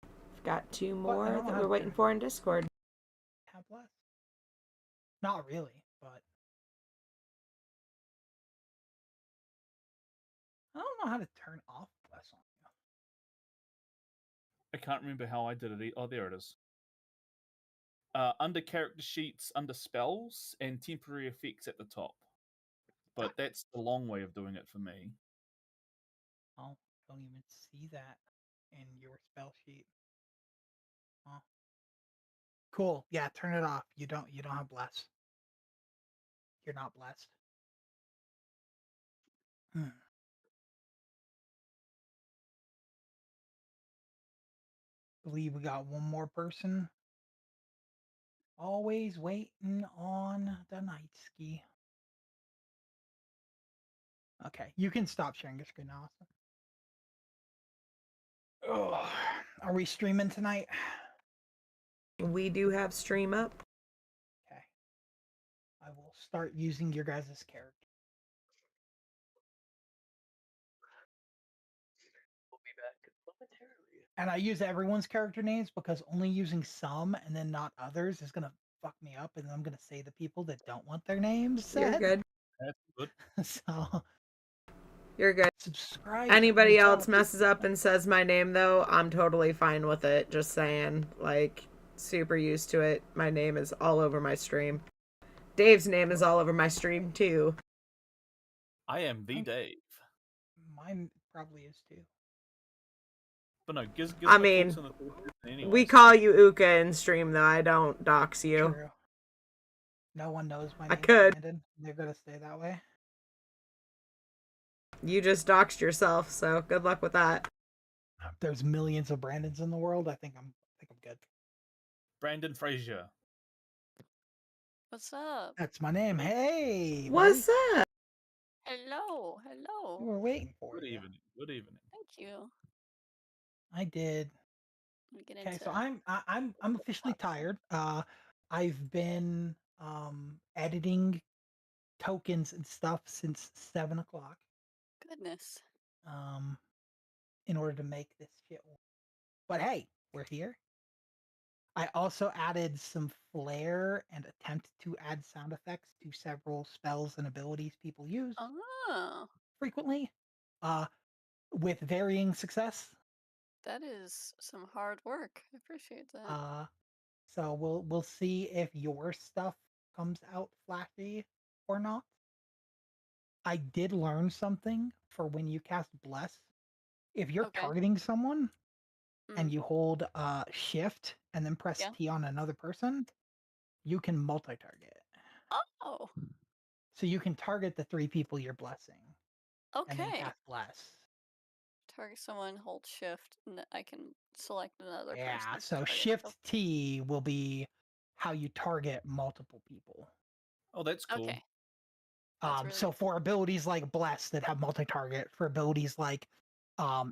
[SPEAKER 1] We've got two
[SPEAKER 2] But I
[SPEAKER 1] more
[SPEAKER 2] don't
[SPEAKER 1] that
[SPEAKER 2] have
[SPEAKER 1] we're waiting
[SPEAKER 2] to
[SPEAKER 1] for in Discord.
[SPEAKER 2] have Bless. Not really, but I don't know how to turn off Bless on you.
[SPEAKER 13] I can't remember how I did it. Oh, there it is. Under character sheets, under spells, and temporary effects at the top. But that's the long way of doing it for me.
[SPEAKER 2] Oh, don't even see that in your spell sheet. Oh. Cool. Yeah, turn it off. You don't have Bless. You're not blessed. Believe we got one more person. Always waiting on the night ski. Okay, you can stop sharing your screen now. Ugh. Are we streaming tonight?
[SPEAKER 1] We do have stream up.
[SPEAKER 2] Okay. I will start using your guys' character.
[SPEAKER 5] We'll be back momentarily.
[SPEAKER 2] And I use everyone's character names because only using some and then not others is gonna fuck me up, and then I'm gonna say the people that don't want their names said.
[SPEAKER 1] You're good.
[SPEAKER 13] That's good.
[SPEAKER 2] So
[SPEAKER 1] You're good.
[SPEAKER 2] subscribe.
[SPEAKER 1] Anybody
[SPEAKER 2] thumbs
[SPEAKER 1] else
[SPEAKER 2] up.
[SPEAKER 1] messes up and says my name, though, I'm totally fine with it. Just saying. Like, super used to it. My name is all over my stream. Dave's name is all over my stream, too.
[SPEAKER 13] I am the Dave.
[SPEAKER 2] Mine probably is too.
[SPEAKER 13] But no, gives
[SPEAKER 1] I
[SPEAKER 13] my
[SPEAKER 1] mean,
[SPEAKER 13] thoughts on the third person anyway,
[SPEAKER 1] we
[SPEAKER 13] so-
[SPEAKER 1] call you Uka in stream, though. I don't dox you.
[SPEAKER 2] True. No one knows my
[SPEAKER 1] I
[SPEAKER 2] name.
[SPEAKER 1] could.
[SPEAKER 2] Brandon. They're gonna stay that way.
[SPEAKER 1] You just doxed yourself, so good luck with that.
[SPEAKER 2] There's millions of Brandons in the world. I think I'm good.
[SPEAKER 13] Brandon Frazier.
[SPEAKER 14] What's up?
[SPEAKER 2] That's my name. Hey.
[SPEAKER 1] What's
[SPEAKER 2] buddy.
[SPEAKER 1] up?
[SPEAKER 14] Hello,
[SPEAKER 2] We
[SPEAKER 14] hello.
[SPEAKER 2] were waiting for
[SPEAKER 13] Good
[SPEAKER 2] you.
[SPEAKER 13] evening. Good evening.
[SPEAKER 14] Thank you.
[SPEAKER 2] I did.
[SPEAKER 14] Let me get
[SPEAKER 2] Okay,
[SPEAKER 14] into
[SPEAKER 2] so I'm officially tired. I've been editing tokens and stuff since 7 o'clock.
[SPEAKER 14] goodness.
[SPEAKER 2] In order to make this shit work. But hey, we're here. I also added some flair and attempt to add sound effects to several spells and abilities people use
[SPEAKER 14] Oh,
[SPEAKER 2] frequently, with varying success.
[SPEAKER 14] that is some hard work. I appreciate that.
[SPEAKER 2] So we'll see if your stuff comes out flashy or not. I did learn something for when you cast Bless. If you're
[SPEAKER 14] Okay.
[SPEAKER 2] targeting someone and
[SPEAKER 14] Mm.
[SPEAKER 2] you hold shift and then press
[SPEAKER 14] Yeah.
[SPEAKER 2] T on another person, you can multi-target.
[SPEAKER 14] Oh,
[SPEAKER 2] So you can target the 3 people you're blessing and then
[SPEAKER 14] okay.
[SPEAKER 2] cast Bless.
[SPEAKER 14] Target someone, hold shift, and I can select another
[SPEAKER 2] Yeah,
[SPEAKER 14] person. to
[SPEAKER 2] so
[SPEAKER 14] target.
[SPEAKER 2] shift T will be how you target multiple people.
[SPEAKER 13] Oh, that's cool.
[SPEAKER 14] Okay. That's really
[SPEAKER 2] So for abilities like Bless that have multi-target, for abilities like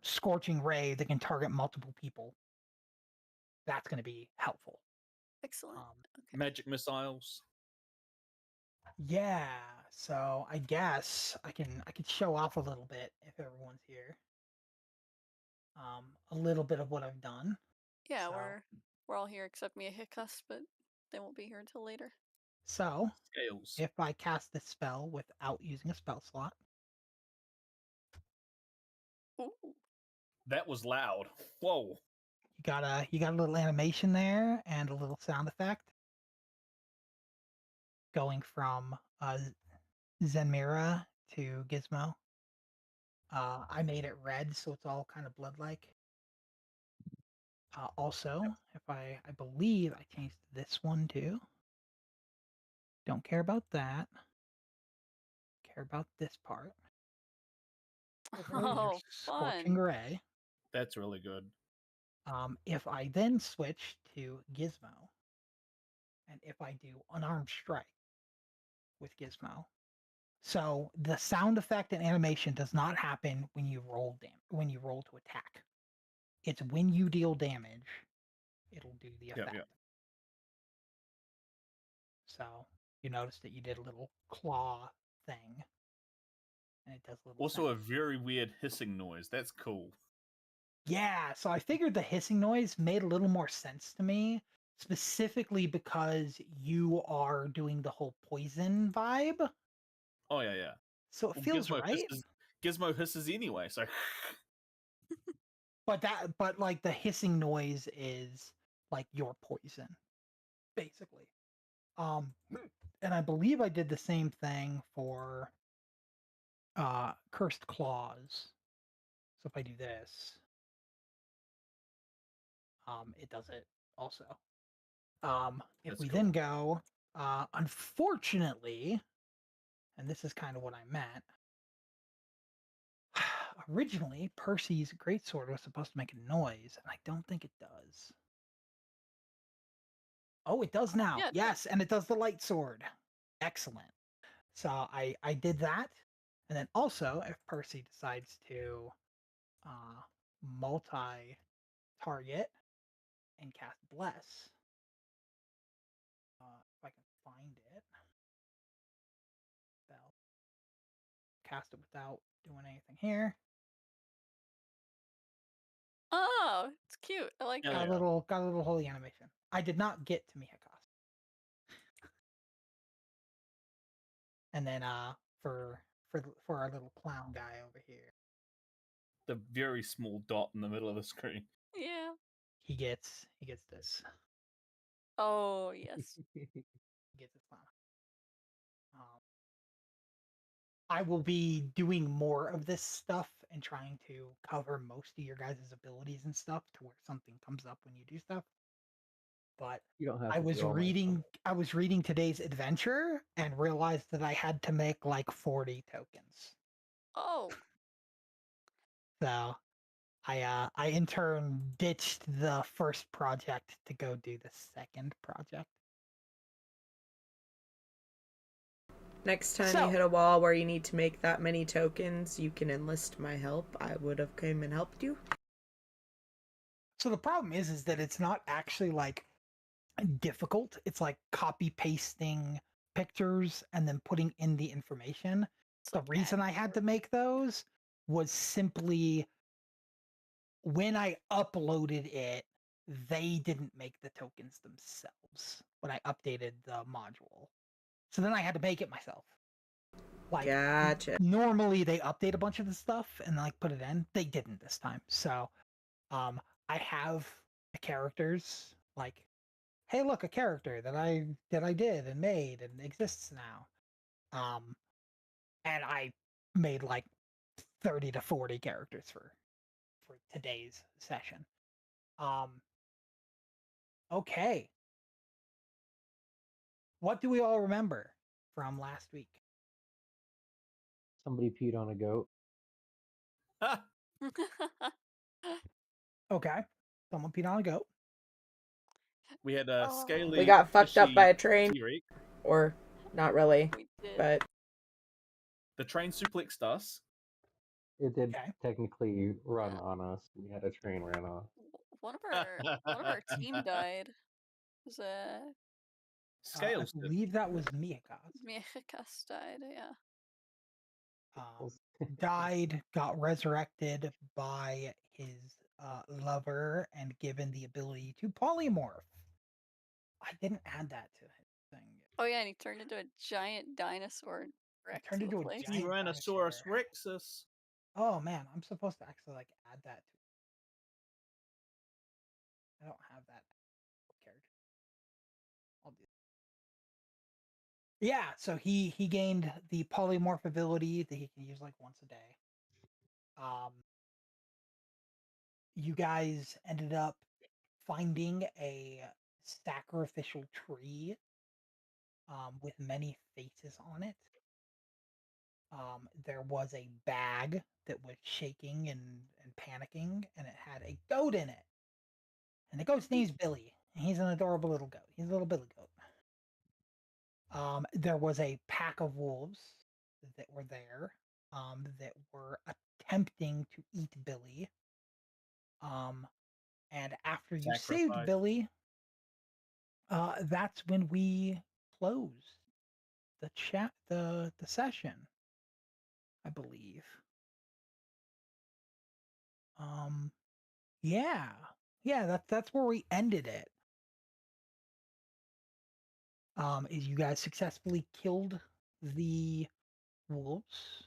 [SPEAKER 2] Scorching Ray that can target multiple people, that's going to be helpful.
[SPEAKER 14] excellent.
[SPEAKER 13] Magic missiles.
[SPEAKER 2] Yeah, so I guess I could show off a little bit if everyone's here. A little bit of what I've done.
[SPEAKER 14] Yeah,
[SPEAKER 2] So-
[SPEAKER 14] we're all here except Mia Hiccups, but they won't be here until later.
[SPEAKER 2] So
[SPEAKER 13] Scales.
[SPEAKER 2] if I cast this spell without using a spell slot,
[SPEAKER 14] Ooh.
[SPEAKER 13] That was loud. Whoa.
[SPEAKER 2] you got a little animation there and a little sound effect going from Zenmira to Gizmo. I made it red, so it's all kind of blood-like. Also, if I believe I changed this one too. Don't care about that. Care about this part.
[SPEAKER 14] Oh,
[SPEAKER 2] Scorching
[SPEAKER 14] fun.
[SPEAKER 2] Ray.
[SPEAKER 13] That's really good.
[SPEAKER 2] If I then switch to Gizmo, and if I do Unarmed Strike with Gizmo, so the sound effect and animation does not happen when you roll to attack. It's when you deal damage, it'll do the effect.
[SPEAKER 13] Yep.
[SPEAKER 2] So you noticed that you did a little claw thing, and it does a little.
[SPEAKER 13] Also,
[SPEAKER 2] thing.
[SPEAKER 13] a very weird hissing noise. That's cool.
[SPEAKER 2] Yeah, so I figured the hissing noise made a little more sense to me, specifically because you are doing the whole poison vibe.
[SPEAKER 13] Oh yeah, yeah.
[SPEAKER 2] So it
[SPEAKER 13] Well,
[SPEAKER 2] feels right.
[SPEAKER 13] Gizmo hisses anyway, so.
[SPEAKER 2] But like the hissing noise is like your poison, basically. And I believe I did the same thing for Cursed Claws. So if I do this, it does it also. If
[SPEAKER 13] That's
[SPEAKER 2] we
[SPEAKER 13] cool.
[SPEAKER 2] then go, unfortunately, and this is kind of what I meant. Originally, Percy's greatsword was supposed to make a noise, and I don't think it does. Oh, it does now.
[SPEAKER 14] Yeah, it
[SPEAKER 2] Yes, and it does the light sword. Excellent. So I did that, and then also if Percy decides to multi-target and cast Bless, if I can find it, spell, cast it without doing anything here.
[SPEAKER 14] Oh, it's cute. I like
[SPEAKER 2] Got
[SPEAKER 14] that.
[SPEAKER 2] a little holy animation. I did not get to Mihakos. And then for our little clown guy over here,
[SPEAKER 13] The very small dot in the middle of the screen.
[SPEAKER 14] Yeah.
[SPEAKER 2] he gets this.
[SPEAKER 14] Oh yes.
[SPEAKER 2] He gets his clown. I will be doing more of this stuff and trying to cover most of your guys' abilities and stuff to where something comes up when you do stuff. But
[SPEAKER 15] You don't have
[SPEAKER 2] I
[SPEAKER 15] to
[SPEAKER 2] was
[SPEAKER 15] do all my
[SPEAKER 2] reading today's adventure and realized that I had to make like 40 tokens.
[SPEAKER 14] Oh.
[SPEAKER 2] So I in turn ditched the first project to go do the second project.
[SPEAKER 1] Next time
[SPEAKER 2] So-
[SPEAKER 1] you hit a wall where you need to make that many tokens, you can enlist my help. I would have come and helped you.
[SPEAKER 2] So the problem is that it's not actually like difficult. It's like copy pasting pictures and then putting in the information. The reason I had to make those was simply when I uploaded it, they didn't make the tokens themselves when I updated the module. So then I had to make it myself. Like,
[SPEAKER 1] Gotcha.
[SPEAKER 2] normally they update a bunch of the stuff and like put it in. They didn't this time. So I have the characters like, hey, look, a character that I did and made and exists now. And I made like 30 to 40 characters for today's session. Okay. What do we all remember from last week?
[SPEAKER 15] Somebody peed on a goat.
[SPEAKER 2] Okay. Someone peed on a goat.
[SPEAKER 13] We had a scaly.
[SPEAKER 1] We got fucked up
[SPEAKER 13] fishy
[SPEAKER 1] by a train.
[SPEAKER 13] T-Rex.
[SPEAKER 1] Or not really.
[SPEAKER 14] We did.
[SPEAKER 1] But
[SPEAKER 13] The train suplexed us.
[SPEAKER 15] It did technically run on us. We had a train ran off.
[SPEAKER 14] One of our team died. Was that
[SPEAKER 13] Scales.
[SPEAKER 2] I believe that was Mihakos.
[SPEAKER 14] Miakas died? Yeah.
[SPEAKER 2] Died, got resurrected by his lover, and given the ability to polymorph. I didn't add that to his thing.
[SPEAKER 14] Oh yeah, and he turned into a giant dinosaur. And wrecked
[SPEAKER 2] turned
[SPEAKER 14] the
[SPEAKER 2] into a
[SPEAKER 14] place.
[SPEAKER 2] giant
[SPEAKER 13] Tyrannosaurus Rexus.
[SPEAKER 2] Oh man, I'm supposed to actually like add that to. I don't have that character. I'll do. Yeah, so he gained the polymorph ability that he can use like once a day. You guys ended up finding a sacrificial tree with many faces on it. There was a bag that was shaking and panicking, and it had a goat in it. And the goat's name's Billy. And he's an adorable little goat. He's a little Billy goat. There was a pack of wolves that were there that were attempting to eat Billy. And after you saved
[SPEAKER 13] Sacrifice.
[SPEAKER 2] Billy, that's when we closed the session, I believe. Yeah. Yeah, that's where we ended it. Is you guys successfully killed the wolves.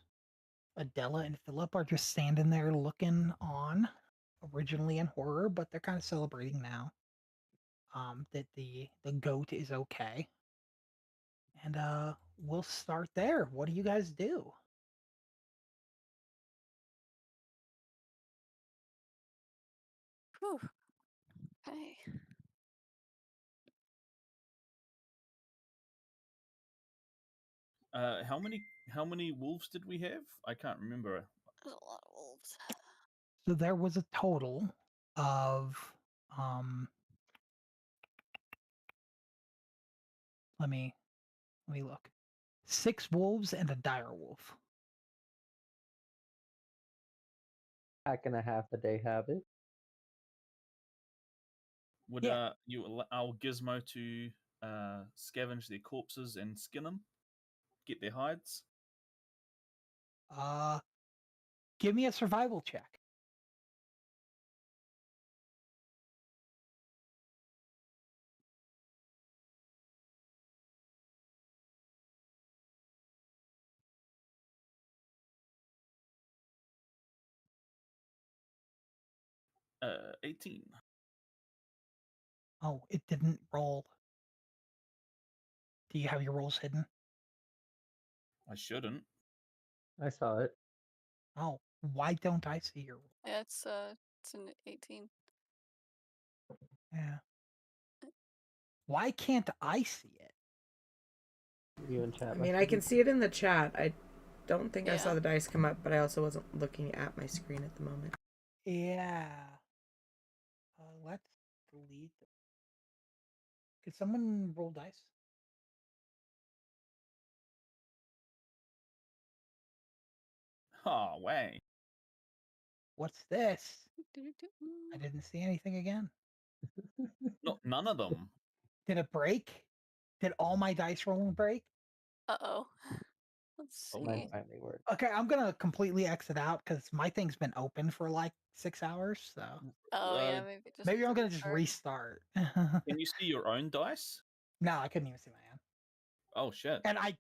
[SPEAKER 2] Adela and Philip are just standing there looking on, originally in horror, but they're kind of celebrating now. That the goat is okay. And we'll start there. What do you guys do?
[SPEAKER 14] Whew. Okay.
[SPEAKER 13] How many wolves did we have? I can't remember.
[SPEAKER 14] There's a lot of wolves.
[SPEAKER 2] So there was a total of let me look. 6 wolves and a dire wolf.
[SPEAKER 15] Pack and a half a day have it.
[SPEAKER 13] Would you allow Gizmo to scavenge their corpses and skin them, get their hides?
[SPEAKER 2] Give me a survival check.
[SPEAKER 13] Uh, 18.
[SPEAKER 2] Oh, it didn't roll. Do you have your rolls hidden?
[SPEAKER 13] I shouldn't.
[SPEAKER 15] I saw it.
[SPEAKER 2] Oh, why don't I see your roll?
[SPEAKER 14] Yeah, it's an 18.
[SPEAKER 2] Yeah. Why can't I see it?
[SPEAKER 15] You in chat?
[SPEAKER 1] I mean, I can see it in the chat. I don't think I saw
[SPEAKER 14] Yeah.
[SPEAKER 1] the dice come up, but I also wasn't looking at my screen at the moment.
[SPEAKER 2] Yeah. Let's delete. Could someone roll dice?
[SPEAKER 13] Oh, way.
[SPEAKER 2] What's this? I didn't see anything again.
[SPEAKER 13] No, none of them.
[SPEAKER 2] Did it break? Did all my dice rolling break?
[SPEAKER 14] Uh-oh. Let's
[SPEAKER 13] Oh,
[SPEAKER 14] see.
[SPEAKER 15] Mine finally worked.
[SPEAKER 2] Okay, I'm gonna completely exit out because my thing's been open for like 6 hours. So
[SPEAKER 14] Oh
[SPEAKER 13] Uh,
[SPEAKER 14] yeah, maybe just
[SPEAKER 2] maybe I'm gonna
[SPEAKER 14] restart.
[SPEAKER 2] just restart.
[SPEAKER 13] Can you see your own dice?
[SPEAKER 2] No, I couldn't even see my own.
[SPEAKER 13] Oh shit.
[SPEAKER 2] And I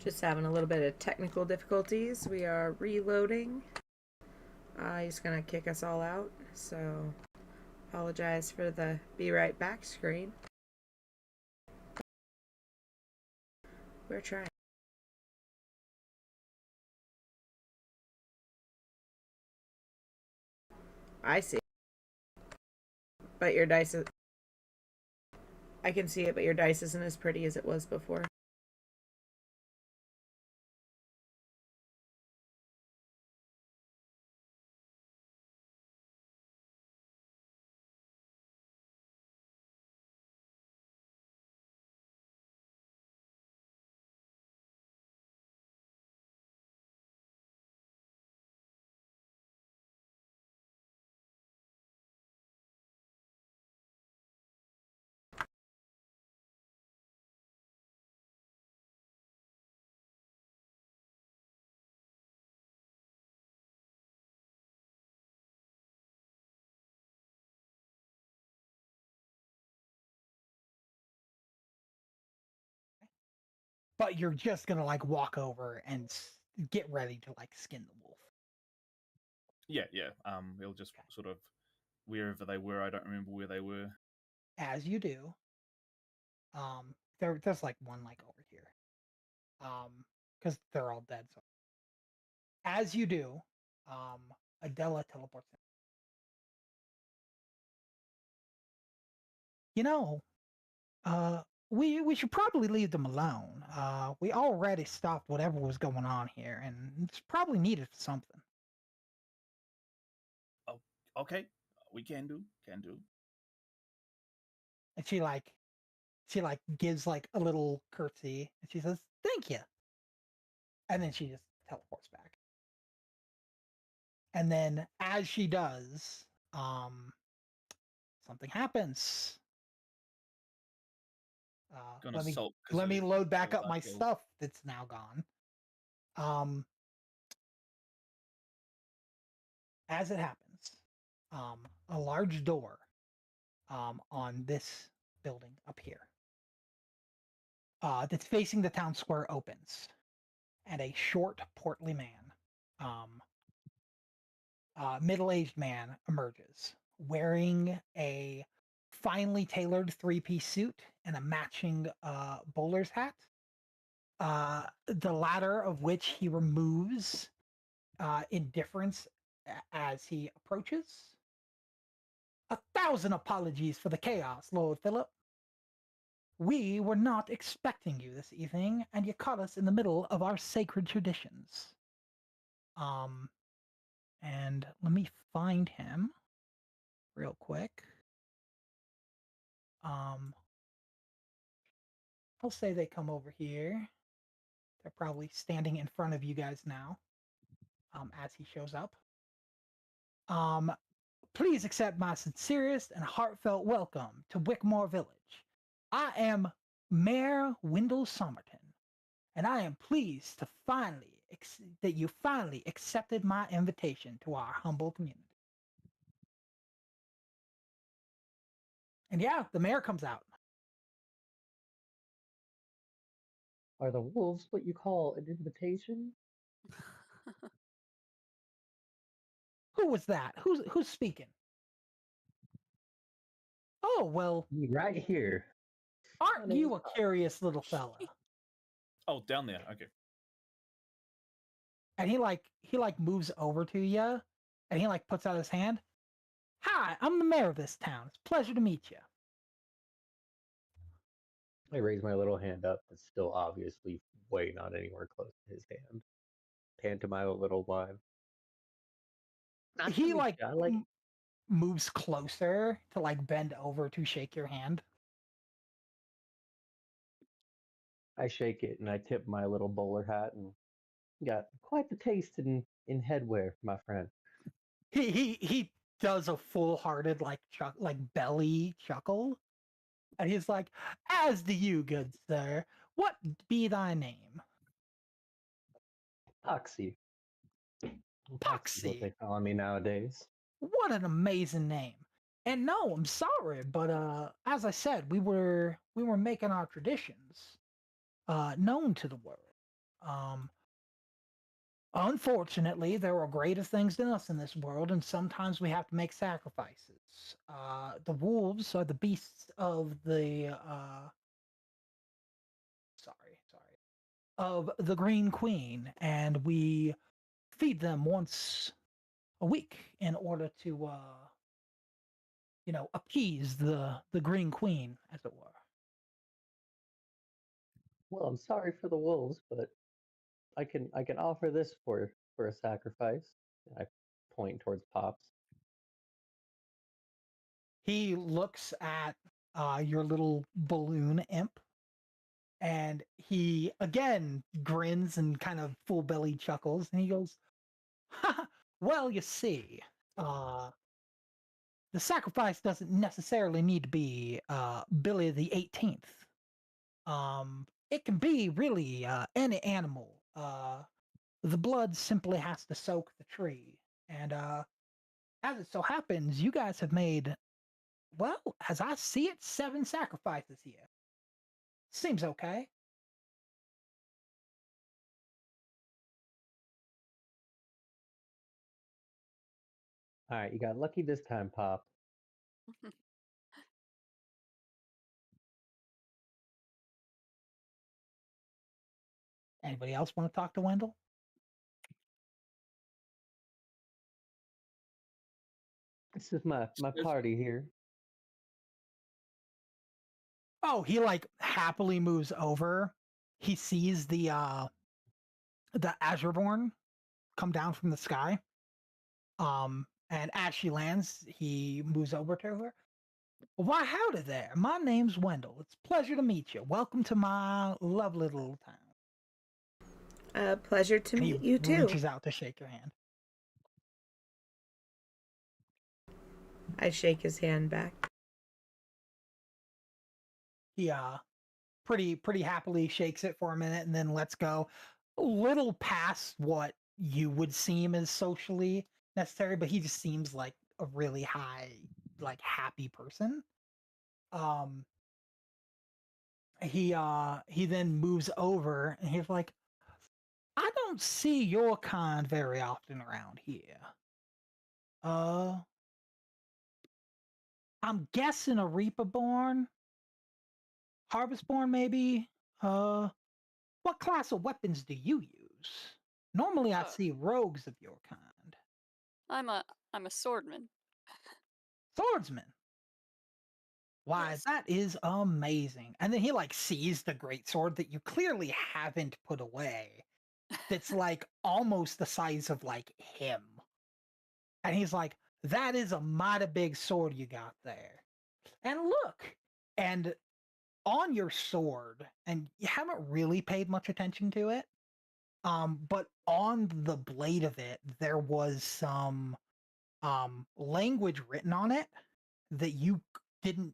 [SPEAKER 1] Just having a little bit of technical difficulties. We are reloading. He's gonna kick us all out, so apologize for the be right back screen. We're trying. I see. But your dice is... I can see it, but your dice isn't as pretty as it was before.
[SPEAKER 2] but you're just gonna like walk over and get ready to like skin the wolf.
[SPEAKER 13] Yeah, yeah. We'll just sort of wherever they were. I don't remember where they were.
[SPEAKER 2] As you do. There's like one like over here. Because they're all dead. So as you do, Adela teleports in. You know, we should probably leave them alone. We already stopped whatever was going on here, and it's probably needed for something.
[SPEAKER 13] Oh, okay. We can do.
[SPEAKER 2] And she like she like gives like a little curtsy and she says, "Thank you." And then she just teleports back. And then as she does, something happens.
[SPEAKER 13] Gonna
[SPEAKER 2] Let me
[SPEAKER 13] sulk 'cause
[SPEAKER 2] let me
[SPEAKER 13] of
[SPEAKER 2] load back
[SPEAKER 13] all
[SPEAKER 2] up
[SPEAKER 13] that
[SPEAKER 2] my
[SPEAKER 13] gold.
[SPEAKER 2] stuff that's now gone. As it happens, a large door on this building up here that's facing the town square opens, and a short, portly man, middle-aged man, emerges wearing a finely tailored three-piece suit and a matching bowler's hat. The latter of which he removes in difference as he approaches. 1,000 apologies for the chaos, Lord Philip. We were not expecting you this evening, and you caught us in the middle of our sacred traditions. And let me find him real quick. I'll say they come over here. They're probably standing in front of you guys now, as he shows up. Please accept my sincerest and heartfelt welcome to Wickmore Village. I am Mayor Wendell Somerton, and I am pleased to that you finally accepted my invitation to our humble community. And yeah, the mayor comes out.
[SPEAKER 15] Are the wolves what you call an invitation?
[SPEAKER 2] Who was that? Who's speaking? Oh, well.
[SPEAKER 15] Right here.
[SPEAKER 2] Aren't you a curious little fella?
[SPEAKER 13] Oh, down there. Okay.
[SPEAKER 2] And he moves over to you, and he like puts out his hand. Hi, I'm the mayor of this town. It's a pleasure to meet you.
[SPEAKER 15] I raise my little hand up. It's still obviously way not anywhere close to his hand. Pantomime a little while.
[SPEAKER 2] He like moves closer to like bend over to shake your hand.
[SPEAKER 15] I shake it and I tip my little bowler hat and got quite the taste in headwear, my friend.
[SPEAKER 2] He does a full-hearted like belly chuckle, and he's like, "As do you, good sir. What be thy name?"
[SPEAKER 15] Poxy. Poxy's what
[SPEAKER 2] Poxy.
[SPEAKER 15] they call me nowadays.
[SPEAKER 2] What an amazing name. And no, I'm sorry, but as I said, we were making our traditions known to the world. Unfortunately, there are greater things than us in this world, and sometimes we have to make sacrifices. The wolves are the beasts of the of the Green Queen, and we feed them once a week in order to appease the Green Queen, as it were.
[SPEAKER 15] Well, I'm sorry for the wolves, but I can offer this for a sacrifice. I point towards Pops.
[SPEAKER 2] He looks at your little balloon imp, and he again grins and kind of full belly chuckles, and he goes, "Well, you see, the sacrifice doesn't necessarily need to be Billy the 18th. It can be really any animal. The blood simply has to soak the tree. And as it so happens, you guys have made, well, as I see it, 7 sacrifices here. Seems okay."
[SPEAKER 15] All right, you got lucky this time, Pop.
[SPEAKER 2] Anybody else want to talk to Wendell?
[SPEAKER 15] This is my party here.
[SPEAKER 2] Oh, he like happily moves over. He sees the Azureborn come down from the sky. And as she lands, he moves over to her. Why, howdy there. My name's Wendell. It's a pleasure to meet you. Welcome to my lovely little town.
[SPEAKER 1] Pleasure to
[SPEAKER 2] And
[SPEAKER 1] meet
[SPEAKER 2] he
[SPEAKER 1] you too.
[SPEAKER 2] reaches out to shake your hand.
[SPEAKER 1] I shake his hand back.
[SPEAKER 2] He pretty happily shakes it for a minute and then lets go. A little past what you would seem as socially necessary, but he just seems like a really high, like happy person. He then moves over and he's like, I don't see your kind very often around here. I'm guessing a Reaper-born? Harvest-born, maybe? What class of weapons do you use? Normally I see rogues of your kind.
[SPEAKER 14] I'm a swordman.
[SPEAKER 2] Swordsman? Why, that is amazing. And then he like sees the great sword that you clearly haven't put away. That's like almost the size of like him. And he's like, that is a mighty big sword you got there. And look, and on your sword, and you haven't really paid much attention to it, but on the blade of it, there was some language written on it that you couldn't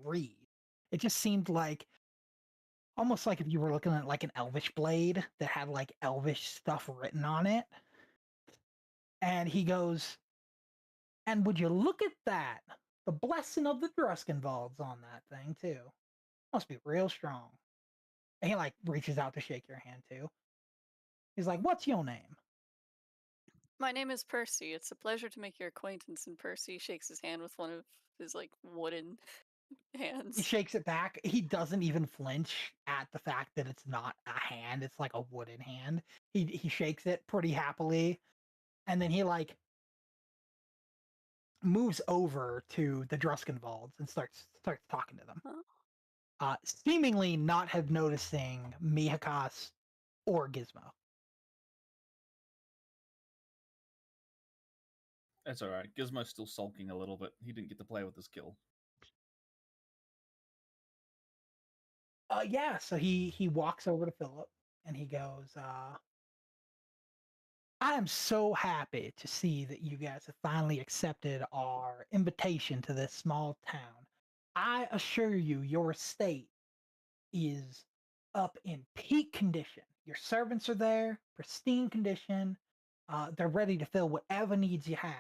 [SPEAKER 2] read. It just seemed like almost like if you were looking at like an elvish blade that had like elvish stuff written on it. And he goes, and would you look at that? The blessing of the Druskenwalds on that thing too. Must be real strong. And he like reaches out to shake your hand too. He's like, what's your name?
[SPEAKER 14] My name is Percy. It's a pleasure to make your acquaintance. And Percy shakes his hand with one of his like wooden hands.
[SPEAKER 2] He shakes it back. He doesn't even flinch at the fact that it's not a hand. It's like a wooden hand. He shakes it pretty happily. And then he like moves over to the Druskenwalds and starts talking to them. Seemingly not have noticing Mihakas or Gizmo.
[SPEAKER 13] That's all right. Gizmo's still sulking a little bit. He didn't get to play with his kill.
[SPEAKER 2] Yeah, so he walks over to Philip and he goes, I am so happy to see that you guys have finally accepted our invitation to this small town. I assure you, your estate is up in peak condition. Your servants are there, pristine condition. They're ready to fill whatever needs you have.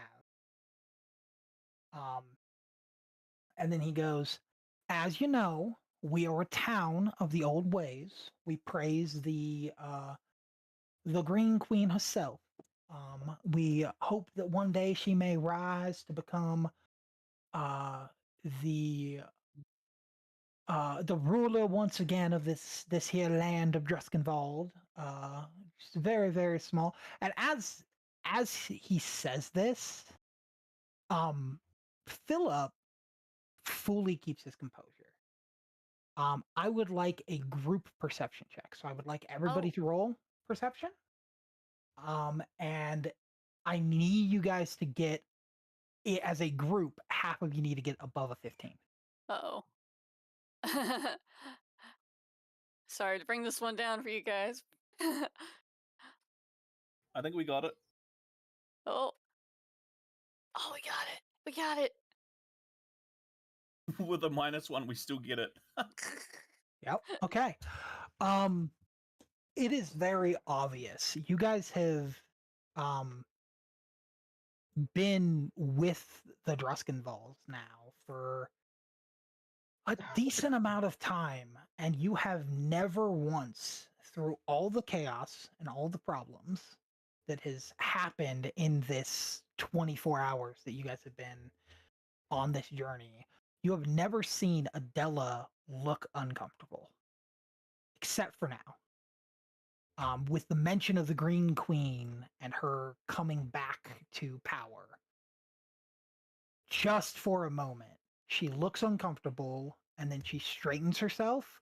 [SPEAKER 2] And then he goes, as you know, we are a town of the old ways. We praise the Green Queen herself. We hope that one day she may rise to become the ruler once again of this here land of Druskenwald. Just very, very small. And as he says this, Philip fully keeps his composure. I would like a group perception check. So I would like everybody to roll perception. And I need you guys to get it as a group. Half of you need to get above a 15.
[SPEAKER 14] Uh-oh. Sorry to bring this one down for you guys.
[SPEAKER 13] I think we got it.
[SPEAKER 14] Oh, we got it. We got it.
[SPEAKER 13] With a -1, we still get it.
[SPEAKER 2] Yep. Okay. It is very obvious. You guys have been with the Druskenwalds now for a decent amount of time, and you have never once, through all the chaos and all the problems that has happened in this 24 hours that you guys have been on this journey, you have never seen Adela look uncomfortable. Except for now. With the mention of the Green Queen and her coming back to power. Just for a moment, she looks uncomfortable, and then she straightens herself,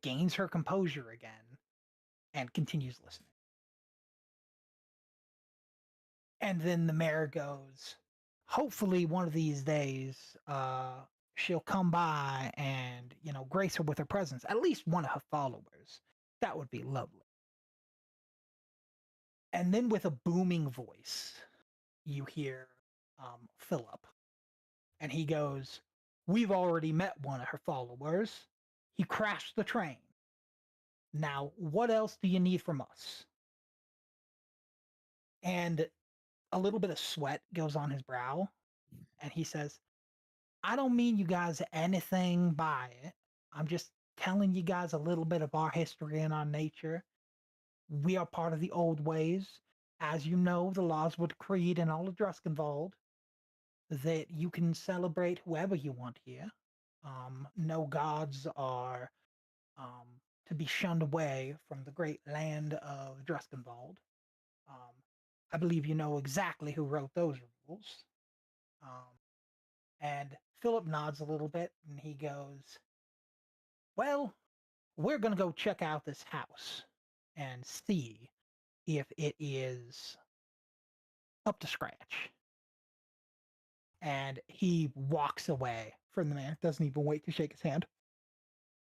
[SPEAKER 2] gains her composure again, and continues listening. And then the mayor goes, hopefully one of these days, she'll come by and, grace her with her presence, at least one of her followers. That would be lovely. And then with a booming voice, you hear Philip. And he goes, "We've already met one of her followers. He crashed the train. Now, what else do you need from us?" And a little bit of sweat goes on his brow. And he says, "I don't mean you guys anything by it. I'm just telling you guys a little bit of our history and our nature. We are part of the old ways. As you know, the laws would creed in all of Druskenwald that you can celebrate whoever you want here. No gods are to be shunned away from the great land of Druskenwald. I believe you know exactly who wrote those rules." And Philip nods a little bit and he goes, "Well, we're going to go check out this house and see if it is up to scratch." And he walks away from the man, doesn't even wait to shake his hand.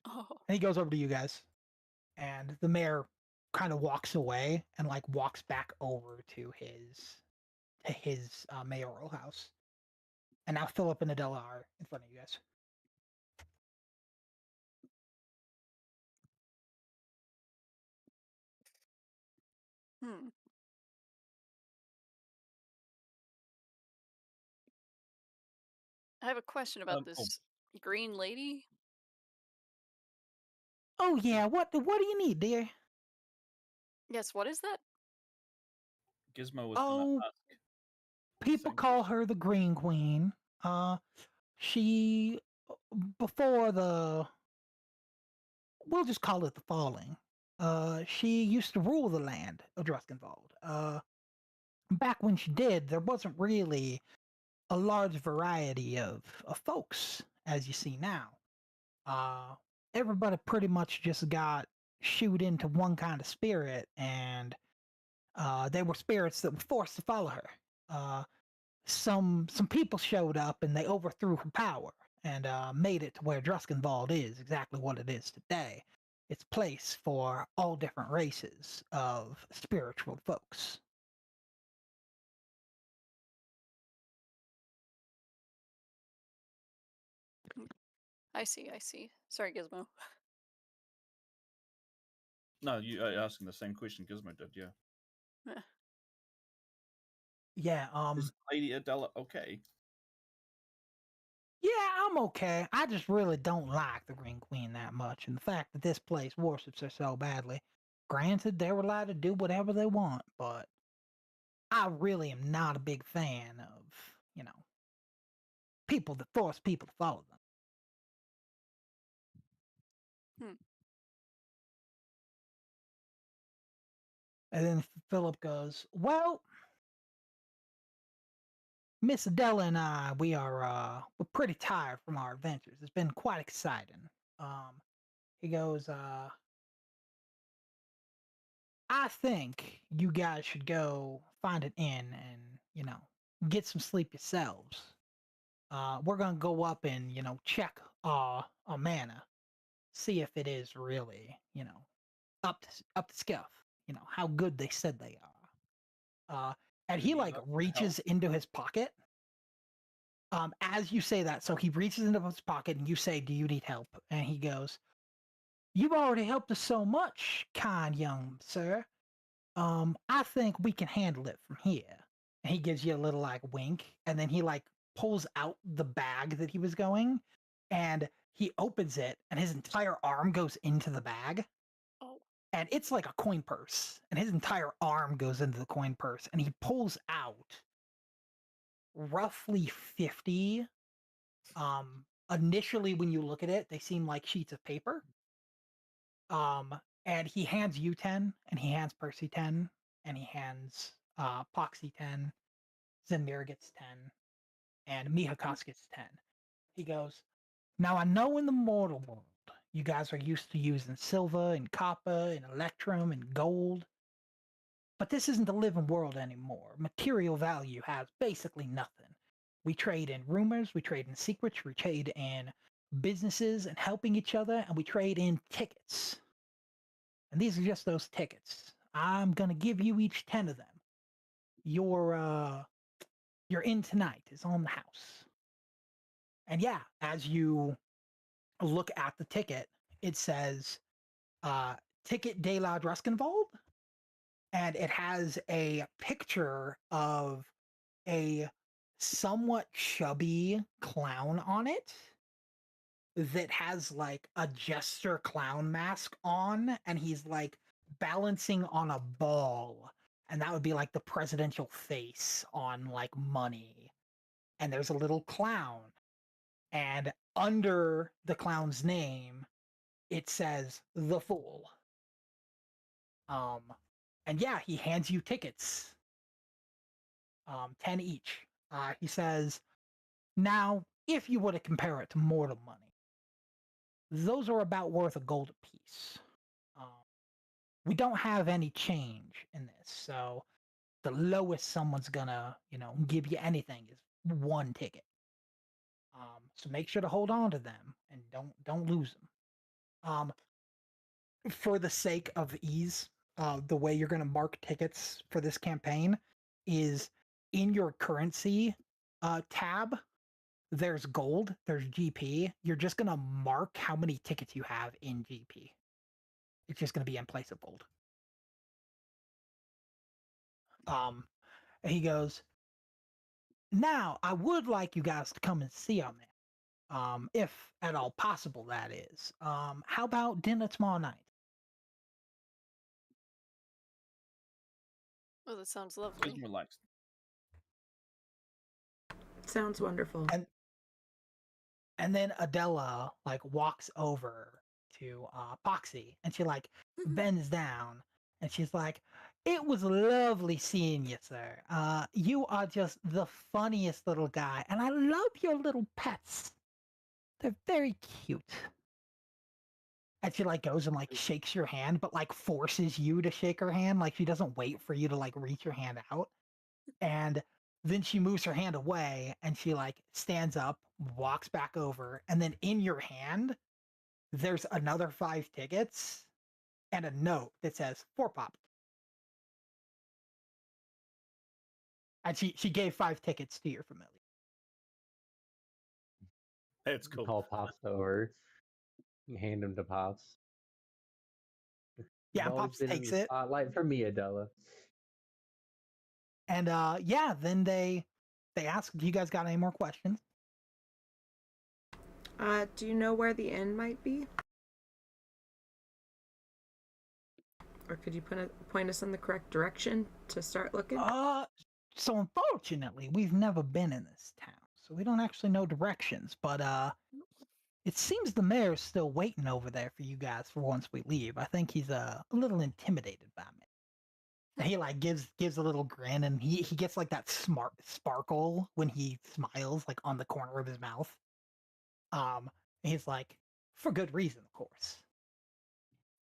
[SPEAKER 14] Oh.
[SPEAKER 2] And he goes over to you guys. And the mayor kind of walks away and like walks back over to his mayoral house. And now Philip and Adela are in front of you guys.
[SPEAKER 14] I have a question about this green lady.
[SPEAKER 2] Oh yeah, what do you need, dear?
[SPEAKER 14] Yes, what is that?
[SPEAKER 13] Gizmo was gonna ask.
[SPEAKER 2] People call her the Green Queen. She before the we'll just call it the Falling. She used to rule the land of Druskenwald. Back when she did, there wasn't really a large variety of folks as you see now. Everybody pretty much just got shooed into one kind of spirit, and they were spirits that were forced to follow her. Some people showed up and they overthrew her power and made it to where Druskenwald is exactly what it is today. It's a place for all different races of spiritual folks.
[SPEAKER 14] I see. Sorry, Gizmo.
[SPEAKER 13] No, you are asking the same question Gizmo did, yeah.
[SPEAKER 2] Yeah,
[SPEAKER 13] Is Lady Adela okay?
[SPEAKER 2] Yeah, I'm okay. I just really don't like the Green Queen that much, and the fact that this place worships her so badly. Granted, they're allowed to do whatever they want, but I really am not a big fan of, people that force people to follow them. And then Philip goes, "Well, Miss Adela and I, we're pretty tired from our adventures. It's been quite exciting." He goes, "I think you guys should go find an inn and, get some sleep yourselves. We're gonna go up and, check our manor, see if it is really, up to scuff. How good they said they are." And he like reaches into his pocket. As you say that, so he reaches into his pocket and you say, "Do you need help?" And he goes, "You've already helped us so much, kind young sir. I think we can handle it from here." And he gives you a little like wink, and then he like pulls out the bag that he was going, and he opens it, and his entire arm goes into the bag.
[SPEAKER 14] Oh.
[SPEAKER 2] And it's like a coin purse, and his entire arm goes into the coin purse, and he pulls out roughly 50. Initially, when you look at it, they seem like sheets of paper. And he hands you 10, and he hands Percy 10, and he hands Poxy 10, Zemir gets 10, and Mihakos gets 10. He goes, "Now I know in the mortal world, you guys are used to using silver and copper and electrum and gold, but this isn't the living world anymore. Material value has basically nothing. We trade in rumors, we trade in secrets, we trade in businesses and helping each other, and we trade in tickets. And these are just those tickets. I'm gonna give you each 10 of them. Your in tonight is on the house. And yeah, as you look at the ticket, it says Ticket de la Druskenwald, and it has a picture of a somewhat chubby clown on it that has like a jester clown mask on, and he's like balancing on a ball, and that would be like the presidential face on like money. And there's a little clown, and under the clown's name it says the Fool. And yeah, he hands you tickets, 10 each. He says, now if you were to compare it to mortal money, those are about worth a gold apiece. We don't have any change in this, so the lowest someone's gonna, give you anything is 1 ticket. So make sure to hold on to them and don't lose them. For the sake of ease, the way you're gonna mark tickets for this campaign is in your currency tab. There's gold, there's GP. You're just gonna mark how many tickets you have in GP. It's just gonna be in place of gold. He goes, now I would like you guys to come and see on that. If at all possible, that is. How about dinner tomorrow night?
[SPEAKER 14] Oh, that sounds lovely.
[SPEAKER 13] Just relaxed.
[SPEAKER 1] Sounds wonderful.
[SPEAKER 2] And then Adela like walks over to Poxy, and she like bends down, and she's like, "It was lovely seeing you, sir. You are just the funniest little guy, and I love your little pets. They're very cute." And she like goes and like shakes your hand, but like forces you to shake her hand. Like she doesn't wait for you to like reach your hand out. And then she moves her hand away, and she like stands up, walks back over, and then in your hand, there's another 5 tickets and a note that says 4 pop. And she gave 5 tickets to your familiar.
[SPEAKER 13] That's cool.
[SPEAKER 15] Call Pops over. You hand him to Pops.
[SPEAKER 2] Yeah,
[SPEAKER 15] You've always
[SPEAKER 2] Pops
[SPEAKER 15] been in
[SPEAKER 2] takes
[SPEAKER 15] the
[SPEAKER 2] it.
[SPEAKER 15] spotlight for me, Adela.
[SPEAKER 2] And yeah, then they ask, "Do you guys got any more questions?"
[SPEAKER 1] Do you know where the inn might be? Or could you point us in the correct direction to start looking?
[SPEAKER 2] So unfortunately, we've never been in this town, so we don't actually know directions. But it seems the mayor's still waiting over there for you guys for once we leave. I think he's a little intimidated by me. And he like gives a little grin, and he gets like that smart sparkle when he smiles, like on the corner of his mouth. He's like, for good reason, of course.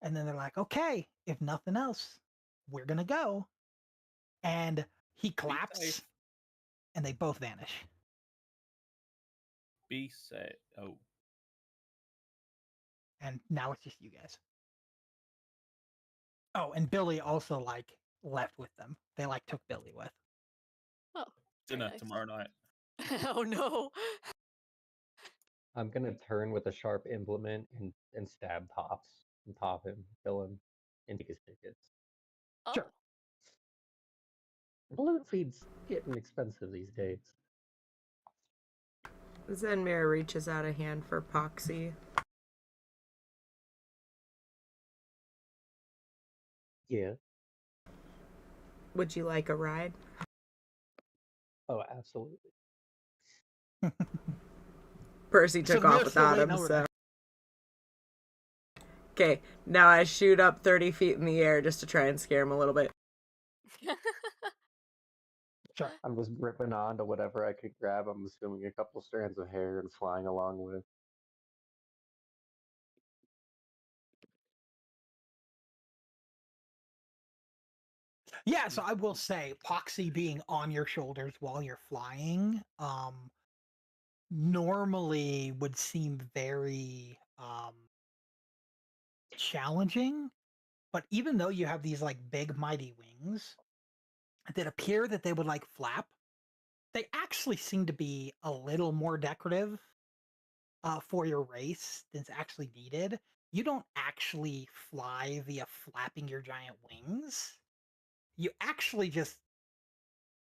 [SPEAKER 2] And then they're like, okay, if nothing else, we're gonna go. And he claps, and they both vanish.
[SPEAKER 13] Be set. Oh.
[SPEAKER 2] And now it's just you guys. Oh, and Billy also like left with them. They like took Billy with.
[SPEAKER 14] Oh.
[SPEAKER 13] Dinner tomorrow night.
[SPEAKER 14] Oh no.
[SPEAKER 15] I'm gonna turn with a sharp implement and stab Pops and pop him, kill him, and take his tickets.
[SPEAKER 14] Oh.
[SPEAKER 2] Sure.
[SPEAKER 15] Balloon feed's getting expensive these days.
[SPEAKER 1] Zenmir reaches out a hand for Poxy.
[SPEAKER 15] Yeah.
[SPEAKER 1] Would you like a ride?
[SPEAKER 15] Oh, absolutely.
[SPEAKER 1] Percy took
[SPEAKER 2] So
[SPEAKER 1] off
[SPEAKER 2] they're still
[SPEAKER 1] without him,
[SPEAKER 2] waiting over
[SPEAKER 1] so. Okay, now I shoot up 30 feet in the air just to try and scare him a little bit.
[SPEAKER 2] Sure.
[SPEAKER 15] I'm just gripping on to whatever I could grab. I'm assuming a couple strands of hair and flying along with.
[SPEAKER 2] Yeah, so I will say, Poxy being on your shoulders while you're flying, normally would seem very challenging. But even though you have these like big mighty wings that appear that they would like flap, they actually seem to be a little more decorative for your race than's actually needed. You don't actually fly via flapping your giant wings. You actually just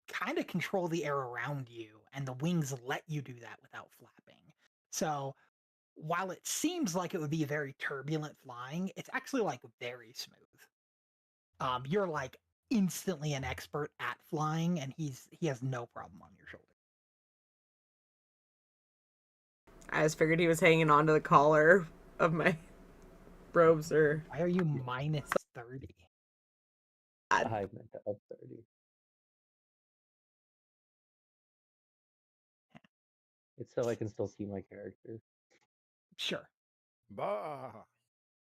[SPEAKER 2] kind of control the air around you, and the wings let you do that without flapping. So while it seems like it would be very turbulent flying, it's actually like very smooth. You're like instantly an expert at flying, and he has no problem on your shoulder.
[SPEAKER 1] I just figured he was hanging on to the collar of my robes or.
[SPEAKER 2] Why are you minus 30?
[SPEAKER 15] I meant to up 30. It's so I can still see my character.
[SPEAKER 2] Sure.
[SPEAKER 16] Bah.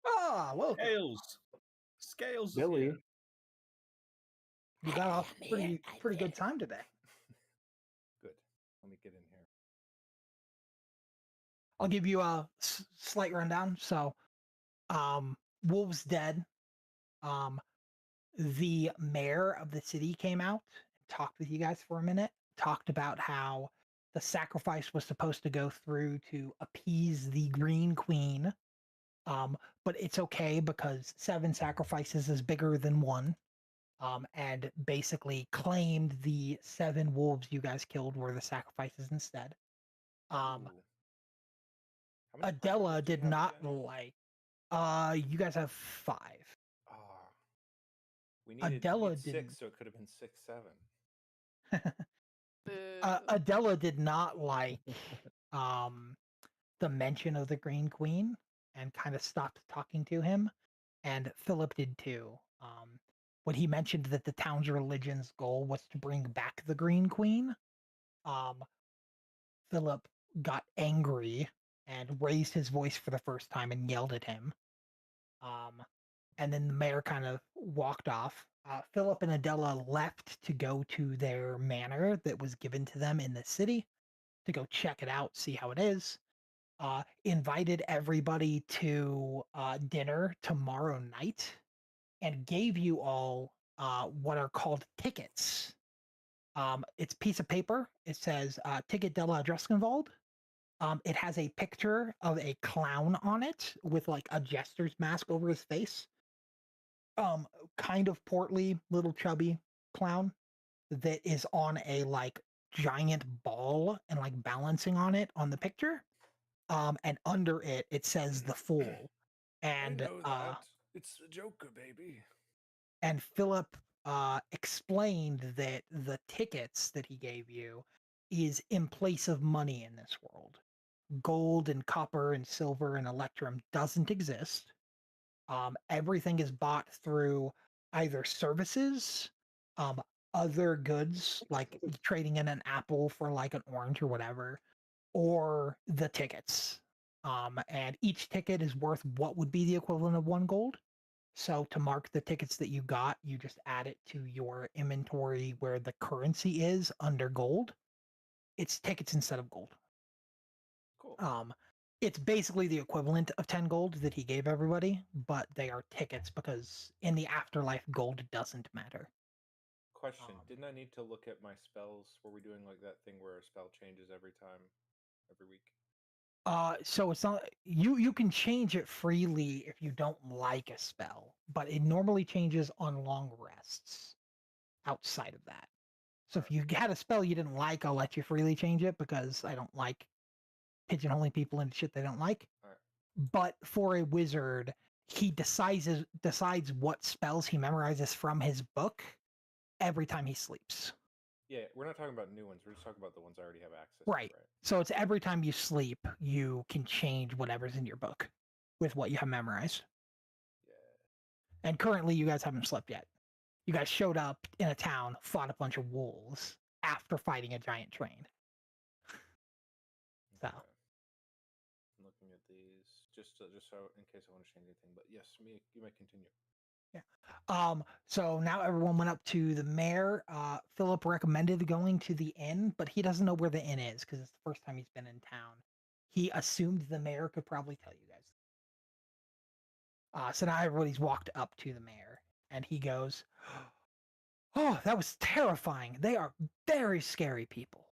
[SPEAKER 2] Ah, welcome.
[SPEAKER 13] Scales. Scales. is
[SPEAKER 15] Billy.
[SPEAKER 13] here.
[SPEAKER 2] You got off pretty good time today.
[SPEAKER 16] Good. Let me get in here.
[SPEAKER 2] I'll give you a slight rundown. So, Wolf's dead. The mayor of the city came out, talked with you guys for a minute, talked about how the sacrifice was supposed to go through to appease the Green Queen. But it's okay because 7 sacrifices is bigger than 1. And basically claimed the 7 wolves you guys killed were the sacrifices instead. Adela did not like. You guys have 5.
[SPEAKER 16] We needed
[SPEAKER 2] Adela
[SPEAKER 16] 6,
[SPEAKER 2] didn't.
[SPEAKER 16] so it could have been 6, 7.
[SPEAKER 2] Adela did not like the mention of the Green Queen and kind of stopped talking to him. And Philip did too. When he mentioned that the town's religion's goal was to bring back the Green Queen, Philip got angry and raised his voice for the first time and yelled at him. And then the mayor kind of walked off. Philip and Adela left to go to their manor that was given to them in the city to go check it out, see how it is. Invited everybody to dinner tomorrow night and gave you all what are called tickets. It's a piece of paper. It says Ticket de la Dreskenwald. It has a picture of a clown on it with like a jester's mask over his face. Kind of portly, little chubby clown that is on a like giant ball and like balancing on it on the picture. And under it, it says the Fool. And
[SPEAKER 16] I know that. It's the Joker, baby.
[SPEAKER 2] And Philip explained that the tickets that he gave you is in place of money in this world. Gold and copper and silver and electrum doesn't exist. Everything is bought through either services, other goods, like trading in an apple for like an orange or whatever, or the tickets. And each ticket is worth what would be the equivalent of 1 gold. So to mark the tickets that you got, you just add it to your inventory where the currency is under gold. It's tickets instead of gold.
[SPEAKER 16] Cool.
[SPEAKER 2] It's basically the equivalent of 10 gold that he gave everybody, but they are tickets because in the afterlife, gold doesn't matter.
[SPEAKER 16] Question: didn't I need to look at my spells? Were we doing like that thing where a spell changes every time, every week?
[SPEAKER 2] So it's not you can change it freely if you don't like a spell, but it normally changes on long rests outside of that. So if you had a spell you didn't like, I'll let you freely change it because I don't like pigeonholing people into shit they don't like. But for a wizard, he decides what spells he memorizes from his book every time he sleeps.
[SPEAKER 16] Yeah, we're not talking about new ones. We're just talking about the ones I already have access
[SPEAKER 2] Right.
[SPEAKER 16] to, right?
[SPEAKER 2] So it's every time you sleep, you can change whatever's in your book with what you have memorized. Yeah. And currently, you guys haven't slept yet. You guys showed up in a town, fought a bunch of wolves after fighting a giant train. So.
[SPEAKER 16] I'm looking at these just so in case I want to change anything. But yes, you may continue.
[SPEAKER 2] So now everyone went up to the mayor. Philip recommended going to the inn, but he doesn't know where the inn is because it's the first time he's been in town. He assumed the mayor could probably tell you guys. So now everybody's walked up to the mayor, and he goes, "Oh, that was terrifying. They are very scary people."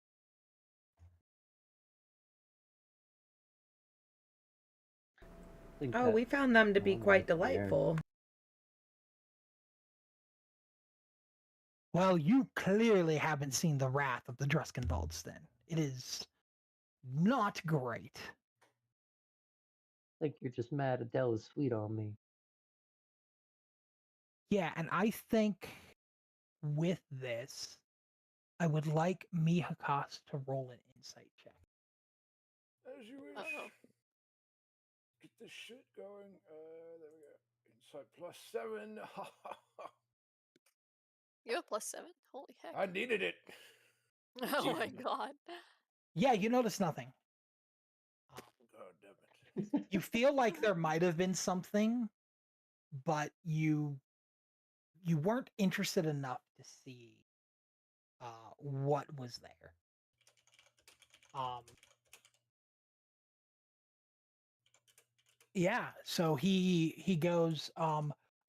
[SPEAKER 1] Oh, we found them to be quite delightful.
[SPEAKER 2] Well, you clearly haven't seen the wrath of the Druskenwalds then. It is not great.
[SPEAKER 15] I think you're just mad Adele is sweet on me.
[SPEAKER 2] Yeah, and I think with this, I would like Mihakas to roll an insight check.
[SPEAKER 16] As you wish. Get this shit going. There we go. Insight +7.
[SPEAKER 14] You have +7? Holy heck.
[SPEAKER 16] I needed it.
[SPEAKER 14] Oh my god.
[SPEAKER 2] Yeah, you notice nothing.
[SPEAKER 16] God damn it.
[SPEAKER 2] You feel like there might have been something, but you weren't interested enough to see what was there. Yeah, so he goes,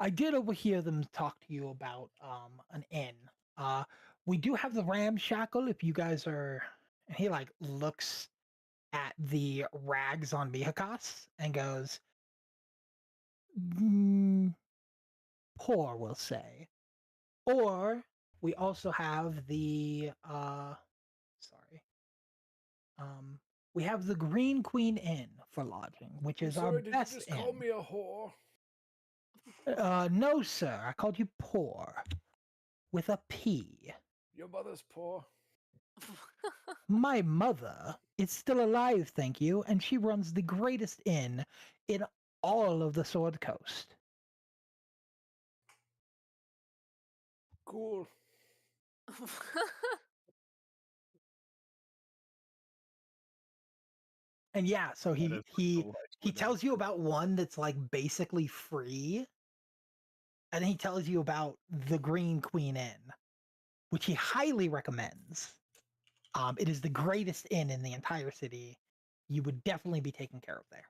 [SPEAKER 2] I did overhear them talk to you about an inn. We do have the Ramshackle if you guys are. And he like looks at the rags on Mihakas and goes, poor, we'll say. Or we also have the we have the Green Queen Inn for lodging, which is our
[SPEAKER 16] Did
[SPEAKER 2] best
[SPEAKER 16] you just
[SPEAKER 2] inn.
[SPEAKER 16] call me a whore?
[SPEAKER 2] No, sir. I called you poor. With a P.
[SPEAKER 16] Your mother's poor.
[SPEAKER 2] My mother is still alive, thank you, and she runs the greatest inn in all of the Sword Coast.
[SPEAKER 16] Cool.
[SPEAKER 2] And yeah, so he tells you about one that's like basically free, and he tells you about the Green Queen Inn, which he highly recommends. It is the greatest inn in the entire city. You would definitely be taken care of there.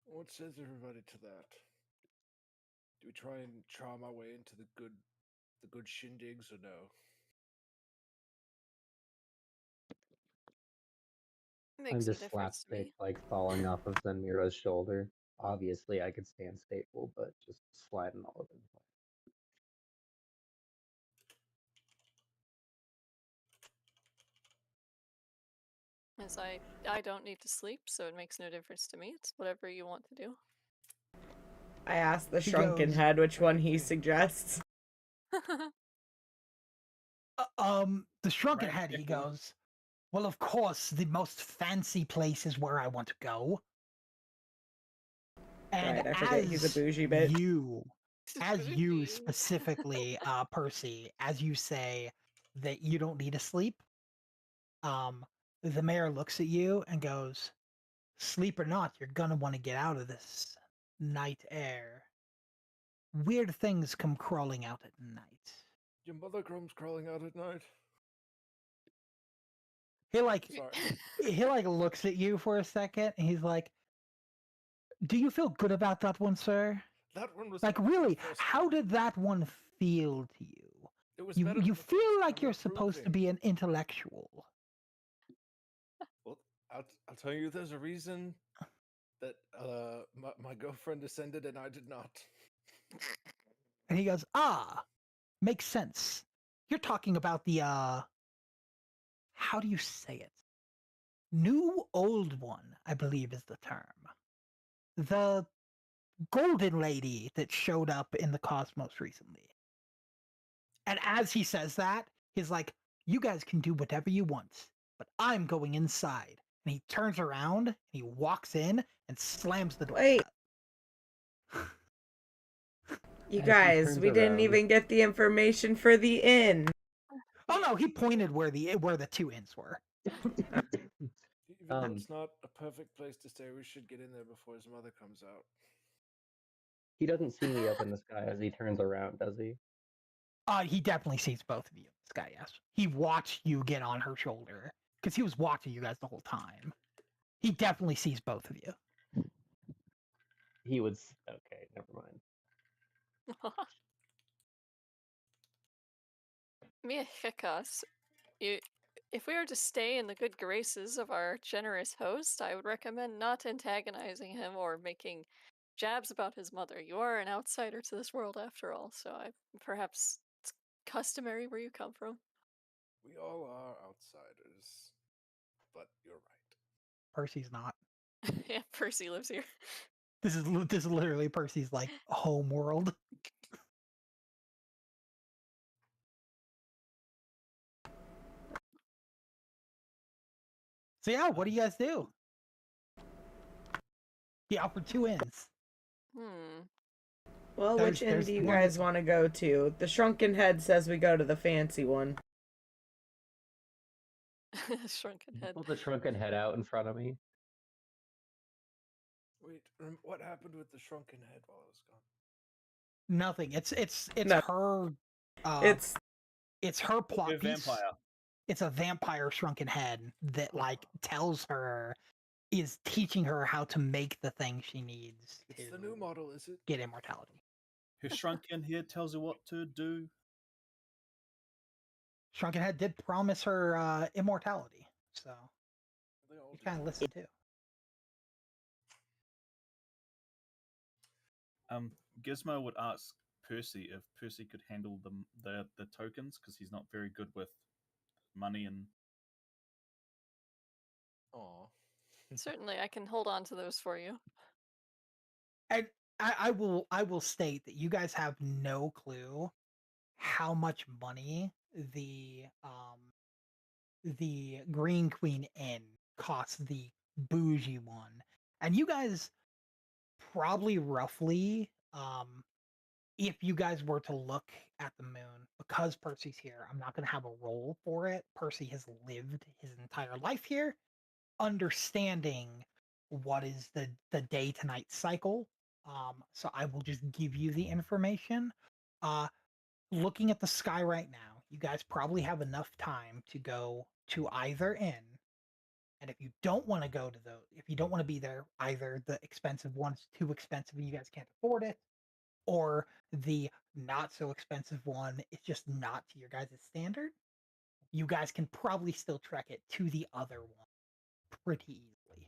[SPEAKER 16] What says everybody to that? Do we try and charm our way into the good shindigs or no?
[SPEAKER 15] I'm just slapstick, like falling off of Zenmira's shoulder. Obviously, I could stand stateful, but just sliding all over the place.
[SPEAKER 14] As I don't need to sleep, so it makes no difference to me. It's whatever you want to do.
[SPEAKER 1] I asked the
[SPEAKER 2] He
[SPEAKER 1] shrunken
[SPEAKER 2] goes-
[SPEAKER 1] head which one he suggests.
[SPEAKER 2] The shrunken head, he goes, well, of course, the most fancy place is where I want to go. And
[SPEAKER 1] Right, I forget he's a bougie bitch.
[SPEAKER 2] As you specifically, Percy, as you say that you don't need to sleep, the mayor looks at you and goes, sleep or not, you're gonna want to get out of this night air. Weird things come crawling out at night.
[SPEAKER 16] Your mother comes crawling out at night.
[SPEAKER 2] He like
[SPEAKER 16] Sorry.
[SPEAKER 2] he like looks at you for a second and he's like, do you feel good about that one, sir?
[SPEAKER 16] That one was
[SPEAKER 2] Like, really, how did that one feel to you?
[SPEAKER 16] It was
[SPEAKER 2] You
[SPEAKER 16] better than
[SPEAKER 2] you
[SPEAKER 16] the
[SPEAKER 2] feel like you're supposed to
[SPEAKER 16] improving.
[SPEAKER 2] be an intellectual.
[SPEAKER 16] Well, I'll tell you, there's a reason that my girlfriend ascended and I did not.
[SPEAKER 2] And he goes, makes sense. You're talking about the, how do you say it? New old one, I believe is the term. The golden lady that showed up in the cosmos recently. And as he says that, he's like, you guys can do whatever you want, but I'm going inside. And he turns around, and he walks in, and slams the door.
[SPEAKER 1] Wait. You guys, we didn't even get the information for the inn.
[SPEAKER 2] Oh no, he pointed where the two inns were.
[SPEAKER 16] That's not a perfect place to stay. We should get in there before his mother comes out.
[SPEAKER 15] He doesn't see me up in the sky as he turns around, does he?
[SPEAKER 2] He definitely sees both of you in the sky, yes. He watched you get on her shoulder, because he was watching you guys the whole time. He definitely sees both of you.
[SPEAKER 15] He would. Okay, never mind.
[SPEAKER 14] Mia Hickas, if we are to stay in the good graces of our generous host, I would recommend not antagonizing him or making jabs about his mother. You are an outsider to this world after all, so perhaps it's customary where you come from.
[SPEAKER 16] We all are outsiders, but you're right.
[SPEAKER 2] Percy's not.
[SPEAKER 14] Yeah, Percy lives here.
[SPEAKER 2] This is literally Percy's like home world. So yeah, what do you guys do? He offered 2 inns.
[SPEAKER 1] Well, which inn do you guys want to go to? The Shrunken Head says we go to the fancy one.
[SPEAKER 14] Shrunken Head.
[SPEAKER 15] Pull the shrunken head out in front of me.
[SPEAKER 16] Wait, what happened with the shrunken head while I was gone?
[SPEAKER 2] Nothing. It's
[SPEAKER 1] No.
[SPEAKER 2] her. It's her plot
[SPEAKER 13] A
[SPEAKER 2] piece.
[SPEAKER 13] vampire.
[SPEAKER 2] It's a vampire shrunken head that like tells her, is teaching her how to make the thing she needs
[SPEAKER 16] It's
[SPEAKER 2] to
[SPEAKER 16] the new model, is it?
[SPEAKER 2] get immortality.
[SPEAKER 13] Her shrunken head tells her what to do.
[SPEAKER 2] Shrunken head did promise her immortality, so you kind of listen too.
[SPEAKER 13] Gizmo would ask Percy if Percy could handle the tokens, because he's not very good with money and.
[SPEAKER 16] Aw.
[SPEAKER 14] Certainly, I can hold on to those for you.
[SPEAKER 2] And I will state that you guys have no clue how much money the Green Queen Inn costs the bougie one, and you guys probably roughly, if you guys were to look at the moon, because Percy's here, I'm not going to have a roll for it. Percy has lived his entire life here, understanding what is the day to night cycle. So I will just give you the information. Looking at the sky right now, you guys probably have enough time to go to either inn. And if you don't want to go to if you don't want to be there, either the expensive one's too expensive and you guys can't afford it, or the not so expensive one is just not to your guys' standard, you guys can probably still trek it to the other one pretty easily.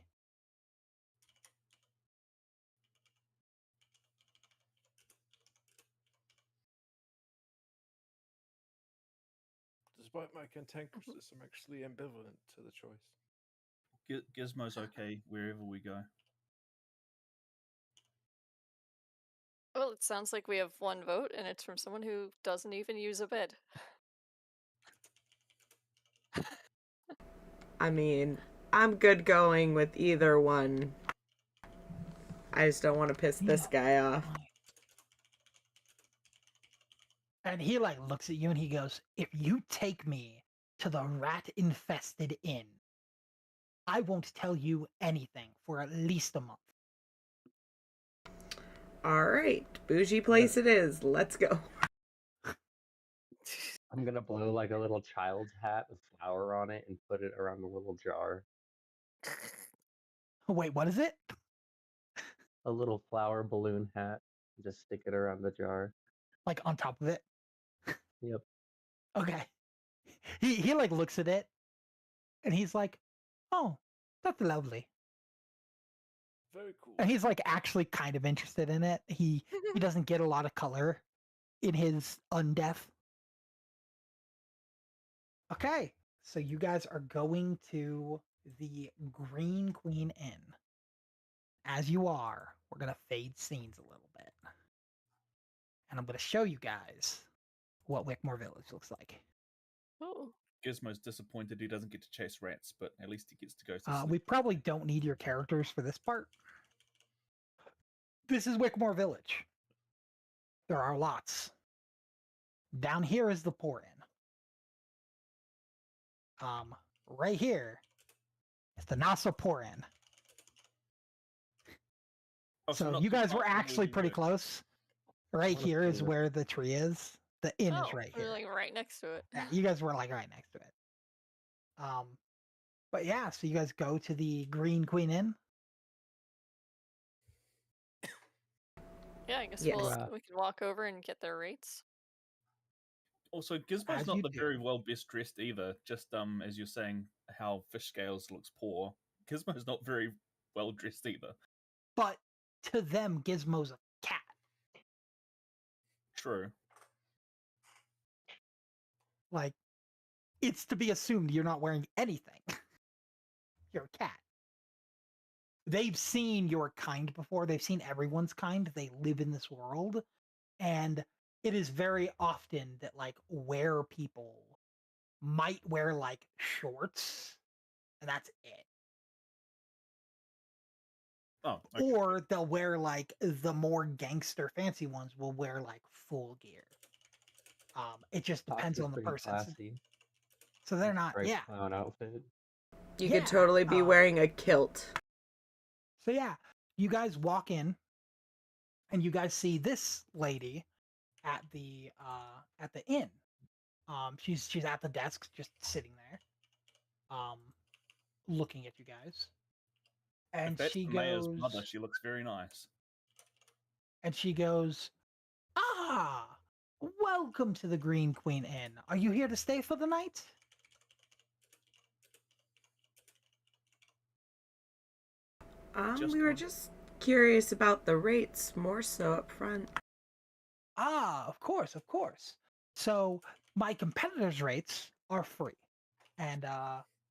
[SPEAKER 16] Despite my cantankerousness, I'm actually ambivalent to the choice.
[SPEAKER 13] Gizmo's okay wherever we go.
[SPEAKER 14] Well, it sounds like we have one vote, and it's from someone who doesn't even use a bed.
[SPEAKER 1] I mean, I'm good going with either one. I just don't want to piss this guy off.
[SPEAKER 2] And he like looks at you and he goes, if you take me to the rat-infested inn, I won't tell you anything for at least a month.
[SPEAKER 1] All right, bougie place it is. Let's go.
[SPEAKER 15] I'm gonna blow like a little child's hat with flour on it and put it around a little jar.
[SPEAKER 2] Wait, what is it?
[SPEAKER 15] A little flower balloon hat. Just stick it around the jar.
[SPEAKER 2] Like on top of it?
[SPEAKER 15] Yep.
[SPEAKER 2] Okay. He like looks at it and he's like, oh, that's lovely.
[SPEAKER 16] Very cool.
[SPEAKER 2] And he's like actually kind of interested in it. He doesn't get a lot of color in his undeath. Okay, so you guys are going to the Green Queen Inn. As you are, we're gonna fade scenes a little bit. And I'm gonna show you guys what Wickmore Village looks like.
[SPEAKER 14] Oh.
[SPEAKER 13] Gizmo's disappointed he doesn't get to chase rats, but at least he gets to go to
[SPEAKER 2] We probably don't need your characters for this part. This is Wickmore Village. There are lots. Down here is the Poor Inn. Right here It's the Nasoporan.
[SPEAKER 13] Oh,
[SPEAKER 2] So
[SPEAKER 13] not
[SPEAKER 2] you
[SPEAKER 13] too
[SPEAKER 2] guys
[SPEAKER 13] far
[SPEAKER 2] were
[SPEAKER 13] from where
[SPEAKER 2] actually
[SPEAKER 13] we
[SPEAKER 2] pretty
[SPEAKER 13] were.
[SPEAKER 2] close. Right
[SPEAKER 15] wanna
[SPEAKER 2] here
[SPEAKER 15] see
[SPEAKER 2] is
[SPEAKER 15] this.
[SPEAKER 2] where the tree is. The inn
[SPEAKER 14] Oh,
[SPEAKER 2] is right
[SPEAKER 14] we're
[SPEAKER 2] here.
[SPEAKER 14] like right next to it.
[SPEAKER 2] Yeah, you guys were like right next to it. But yeah, so you guys go to the Green Queen Inn.
[SPEAKER 14] Yeah, I guess
[SPEAKER 1] Yes.
[SPEAKER 14] we can walk over and get their rates.
[SPEAKER 13] Also, Gizmo's
[SPEAKER 2] As
[SPEAKER 13] not
[SPEAKER 2] you
[SPEAKER 13] the
[SPEAKER 2] do.
[SPEAKER 13] very well best dressed either. Just as you're saying, how Fish Scales looks poor. Gizmo's not very well dressed either.
[SPEAKER 2] But to them, Gizmo's a cat.
[SPEAKER 13] True.
[SPEAKER 2] Like, it's to be assumed you're not wearing anything. You're a cat. They've seen your kind before. They've seen everyone's kind. They live in this world. And it is very often that, like, where people might wear, like, shorts, and that's it.
[SPEAKER 13] Oh, okay.
[SPEAKER 2] Or they'll wear, like, the more gangster fancy ones will wear, like, full gear. It just depends
[SPEAKER 15] Fox is
[SPEAKER 2] on the
[SPEAKER 15] pretty
[SPEAKER 2] person.
[SPEAKER 15] classy.
[SPEAKER 2] So they're not,
[SPEAKER 15] Striped
[SPEAKER 2] yeah.
[SPEAKER 15] clown outfit.
[SPEAKER 1] You
[SPEAKER 2] Yeah,
[SPEAKER 1] could totally be wearing a kilt.
[SPEAKER 2] So yeah, you guys walk in, and you guys see this lady at the inn. She's at the desk, just sitting there, looking at you guys. And
[SPEAKER 13] If that's
[SPEAKER 2] she
[SPEAKER 13] the mayor's
[SPEAKER 2] goes,
[SPEAKER 13] mother, she looks very nice.
[SPEAKER 2] "Ah, welcome to the Green Queen Inn. Are you here to stay for the night?"
[SPEAKER 1] We were just curious about the rates more so up front.
[SPEAKER 2] Ah, of course, of course. So my competitors' rates are free, and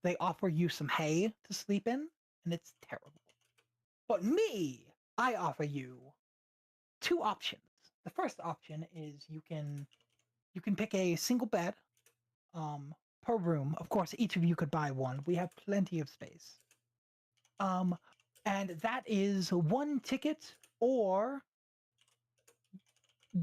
[SPEAKER 2] they offer you some hay to sleep in, and it's terrible. But me, I offer you two options. The first option is you can pick a single bed per room. Of course, each of you could buy one. We have plenty of space. And that is one ticket, or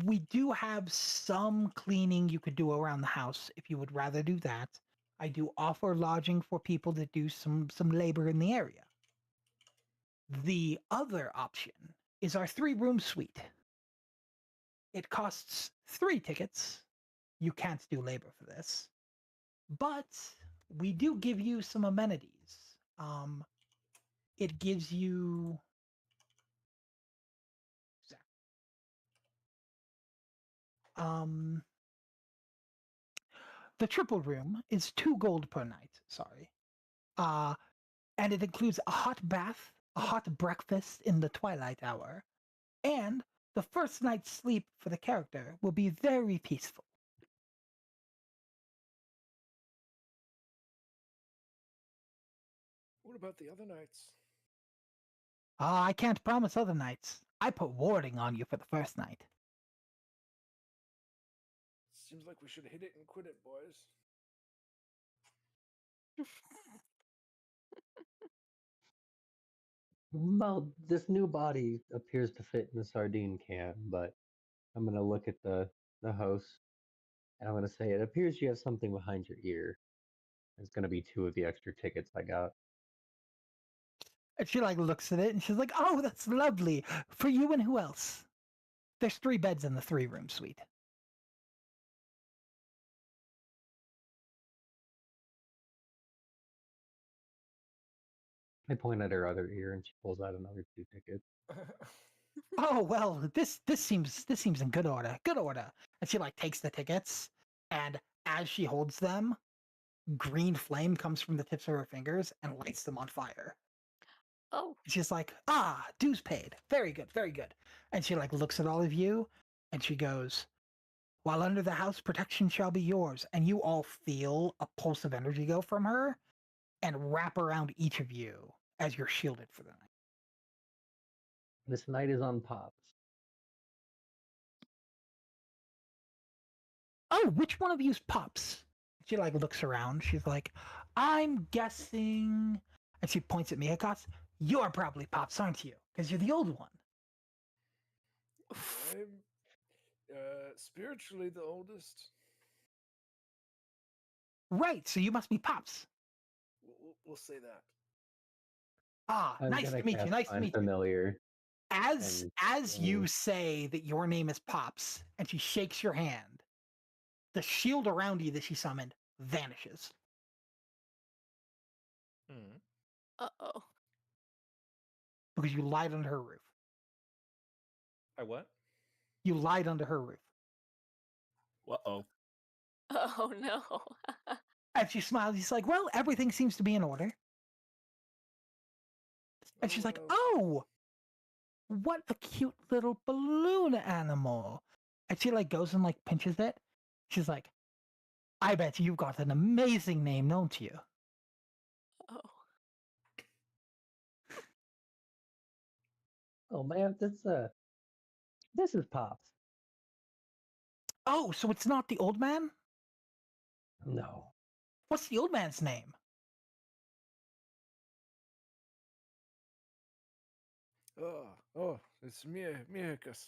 [SPEAKER 2] we do have some cleaning you could do around the house if you would rather do that. I do offer lodging for people that do some labor in the area. The other option is our 3-room suite. It costs 3 tickets. You can't do labor for this. But we do give you some amenities. It gives you the triple room is 2 gold per night, sorry. And it includes a hot bath, a hot breakfast in the twilight hour, and the first night's sleep for the character will be very peaceful.
[SPEAKER 16] What about the other nights?
[SPEAKER 2] I can't promise other nights. I put warding on you for the first night.
[SPEAKER 16] Seems like we should hit it and quit it, boys.
[SPEAKER 15] Well, this new body appears to fit in the sardine can, but I'm gonna look at the host, and I'm gonna say, it appears you have something behind your ear. It's gonna be 2 of the extra tickets I got.
[SPEAKER 2] And she like looks at it and she's like, "Oh, that's lovely. For you and who else?" There's 3 beds in the 3-room suite.
[SPEAKER 15] I point at her other ear, and she pulls out another 2 tickets.
[SPEAKER 2] Oh well, this seems in good order. Good order. And she like takes the tickets, and as she holds them, green flame comes from the tips of her fingers and lights them on fire.
[SPEAKER 14] Oh.
[SPEAKER 2] She's like, "Ah, dues paid. Very good, very good." And she like looks at all of you, and she goes, "While under the house, protection shall be yours." And you all feel a pulse of energy go from her and wrap around each of you as you're shielded for the night.
[SPEAKER 15] This night is on Pops.
[SPEAKER 2] "Oh, which one of you's Pops?" She like looks around. She's like, "I'm guessing," and she points at Miyakatsu. "You're probably Pops, aren't you? Because you're the old one."
[SPEAKER 16] I'm spiritually the oldest.
[SPEAKER 2] Right, so you must be Pops.
[SPEAKER 16] We'll say that.
[SPEAKER 2] Ah,
[SPEAKER 15] I'm
[SPEAKER 2] nice
[SPEAKER 15] gonna
[SPEAKER 2] to meet you.
[SPEAKER 15] cast
[SPEAKER 2] Nice to
[SPEAKER 15] Find
[SPEAKER 2] meet you.
[SPEAKER 15] Familiar.
[SPEAKER 2] As
[SPEAKER 15] and
[SPEAKER 2] you say that your name is Pops, and she shakes your hand, the shield around you that she summoned vanishes.
[SPEAKER 14] Uh-oh.
[SPEAKER 2] Because you lied under her roof.
[SPEAKER 17] I what?
[SPEAKER 2] You lied under her roof.
[SPEAKER 13] Uh-oh.
[SPEAKER 14] Oh no.
[SPEAKER 2] And she smiles. She's like, well, everything seems to be in order. And she's like, oh, what a cute little balloon animal. And she like goes and like pinches it. She's like, I bet you've got an amazing name, don't you?
[SPEAKER 14] Oh.
[SPEAKER 15] Oh man, this is Pops.
[SPEAKER 2] Oh, so it's not the old man?
[SPEAKER 15] No.
[SPEAKER 2] What's the old man's name?
[SPEAKER 16] Oh, it's Mirkus.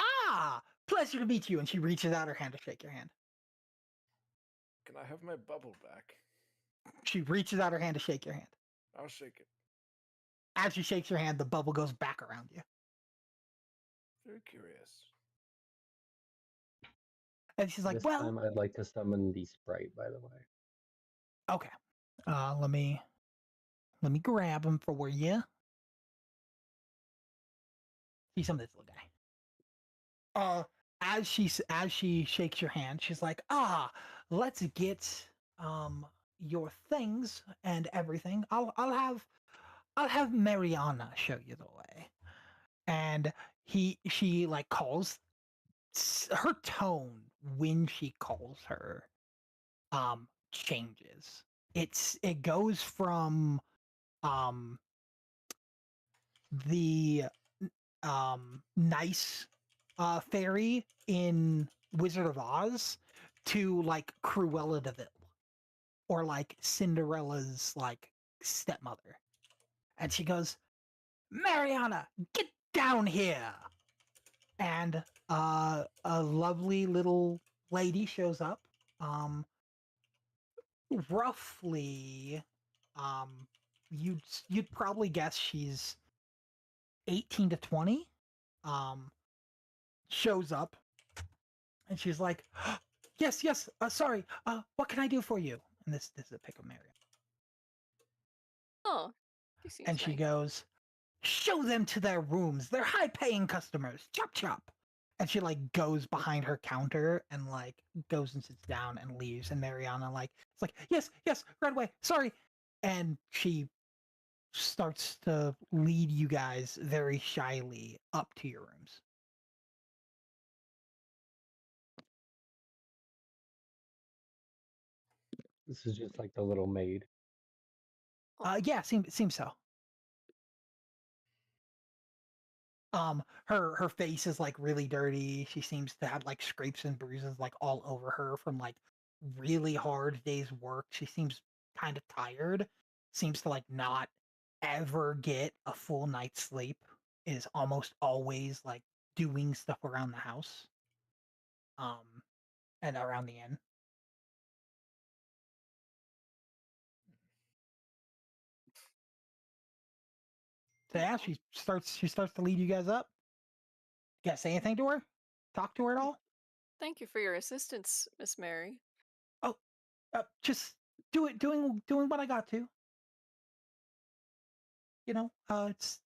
[SPEAKER 2] Ah, pleasure to meet you. And she reaches out her hand to shake your hand.
[SPEAKER 16] Can I have my bubble back?
[SPEAKER 2] She reaches out her hand to shake your hand.
[SPEAKER 16] I'll shake it.
[SPEAKER 2] As she shakes your hand, the bubble goes back around you.
[SPEAKER 16] Very curious.
[SPEAKER 2] And she's like,
[SPEAKER 15] This
[SPEAKER 2] well,
[SPEAKER 15] time I'd like to summon the sprite, by the way.
[SPEAKER 2] okay. Let me grab him for you. See some of this little guy. As she shakes your hand, she's like, let's get your things and everything. I'll have Mariana show you the way. And she like calls her tone when she calls her changes. It goes from the nice fairy in Wizard of Oz to like Cruella de Vil or like Cinderella's like stepmother. And she goes, Mariana, get down here. And a lovely little lady shows up. Roughly, you'd probably guess she's 18 to 20. Shows up, and she's like, yes, sorry, what can I do for you? And this is a pic of Marion.
[SPEAKER 14] Oh, he seems
[SPEAKER 2] And she
[SPEAKER 14] nice.
[SPEAKER 2] goes, show them to their rooms. They're high-paying customers. Chop chop. And she like goes behind her counter and like goes and sits down and leaves. And Mariana like it's like, yes, right away. Sorry. And she starts to lead you guys very shyly up to your rooms.
[SPEAKER 15] This is just like the little maid.
[SPEAKER 2] Yeah, seems so. Her face is like really dirty. She seems to have like scrapes and bruises like all over her from like really hard days work. She seems kind of tired. Seems to like not ever get a full night's sleep. Is almost always like doing stuff around the house. And around the inn. So yeah, she starts to lead you guys up. You guys say anything to her? Talk to her at all?
[SPEAKER 14] Thank you for your assistance, Miss Mary.
[SPEAKER 2] Oh, just doing what I got to. You know, it's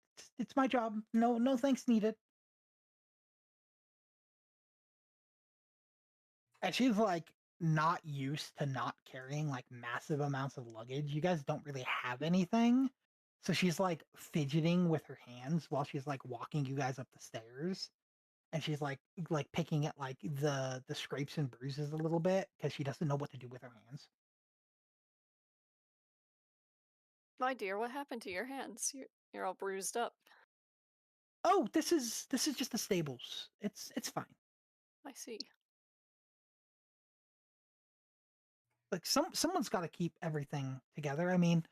[SPEAKER 2] my job. No thanks needed. And she's like not used to not carrying like massive amounts of luggage. You guys don't really have anything. So she's like fidgeting with her hands while she's like walking you guys up the stairs. And she's like picking at like the scrapes and bruises a little bit because she doesn't know what to do with her hands.
[SPEAKER 14] My dear, what happened to your hands? You're all bruised up.
[SPEAKER 2] Oh, this is just the stables. It's fine.
[SPEAKER 14] I see.
[SPEAKER 2] Like someone's got to keep everything together. I mean,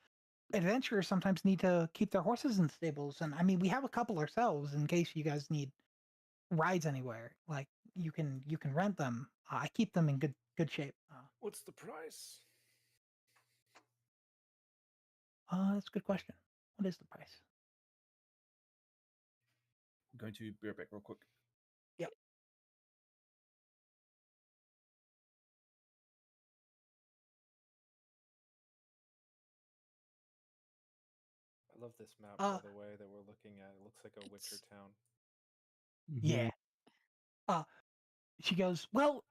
[SPEAKER 2] adventurers sometimes need to keep their horses in stables, and I mean, we have a couple ourselves in case you guys need rides anywhere. Like you can rent them. I keep them in good shape.
[SPEAKER 16] What's the price?
[SPEAKER 2] That's a good question. What is the price?
[SPEAKER 13] I'm going to be right back real quick.
[SPEAKER 2] Yep.
[SPEAKER 17] I love this map, by the way, that we're looking at. It looks like a Witcher town.
[SPEAKER 2] Yeah. She goes, well,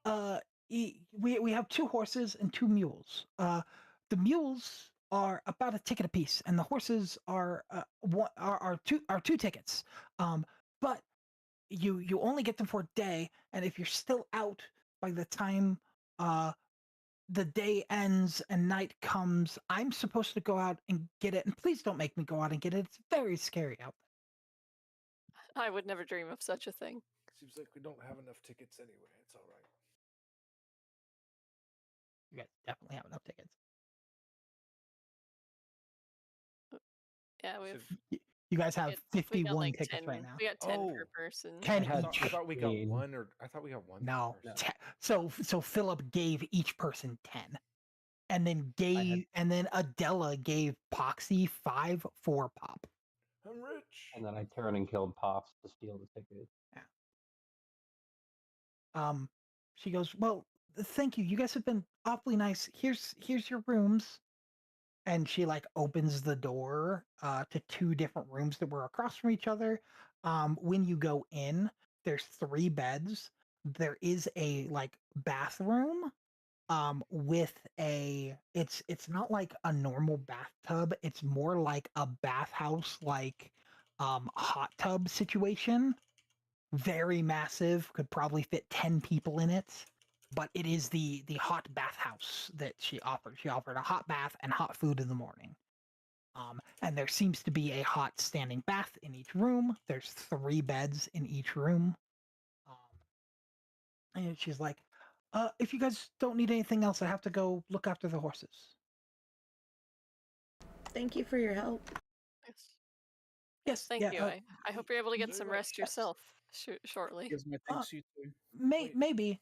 [SPEAKER 2] we have 2 horses and 2 mules. The mules are about a ticket apiece, and the horses are two tickets. But you only get them for a day, and if you're still out by the time the day ends and night comes, I'm supposed to go out and get it. And please don't make me go out and get it. It's very scary out there.
[SPEAKER 14] I would never dream of such a thing.
[SPEAKER 16] Seems like we don't have enough tickets anyway. It's all right.
[SPEAKER 2] You guys definitely have enough tickets.
[SPEAKER 14] Yeah, we have.
[SPEAKER 2] You guys have
[SPEAKER 14] we got
[SPEAKER 2] 51
[SPEAKER 14] like
[SPEAKER 2] tickets
[SPEAKER 14] 10,
[SPEAKER 2] right now.
[SPEAKER 14] We got 10 per person.
[SPEAKER 2] 10
[SPEAKER 17] I
[SPEAKER 2] each.
[SPEAKER 17] thought we got one, or I thought we got one.
[SPEAKER 2] No.
[SPEAKER 17] per person.
[SPEAKER 2] So Philip gave each person 10. And then Adela gave Poxy 5 for Pop.
[SPEAKER 16] I'm rich.
[SPEAKER 15] And then I turn and killed Pops to steal the ticket.
[SPEAKER 2] She goes, well, thank you. You guys have been awfully nice. Here's your rooms. And she like opens the door to 2 different rooms that were across from each other. When you go in, there's 3 beds. There is a like bathroom with it's not like a normal bathtub. It's more like a bathhouse, like hot tub situation. Very massive, could probably fit 10 people in it. But it is the hot bathhouse that she offered. She offered a hot bath and hot food in the morning. And there seems to be a hot standing bath in each room. There's 3 beds in each room. And she's like, if you guys don't need anything else, I have to go look after the horses.
[SPEAKER 1] Thank you for your help.
[SPEAKER 2] Yes.
[SPEAKER 14] Thank
[SPEAKER 2] yeah,
[SPEAKER 14] you. I hope you're able to get some rest yourself shortly.
[SPEAKER 13] Here's my thanks you too.
[SPEAKER 2] Maybe.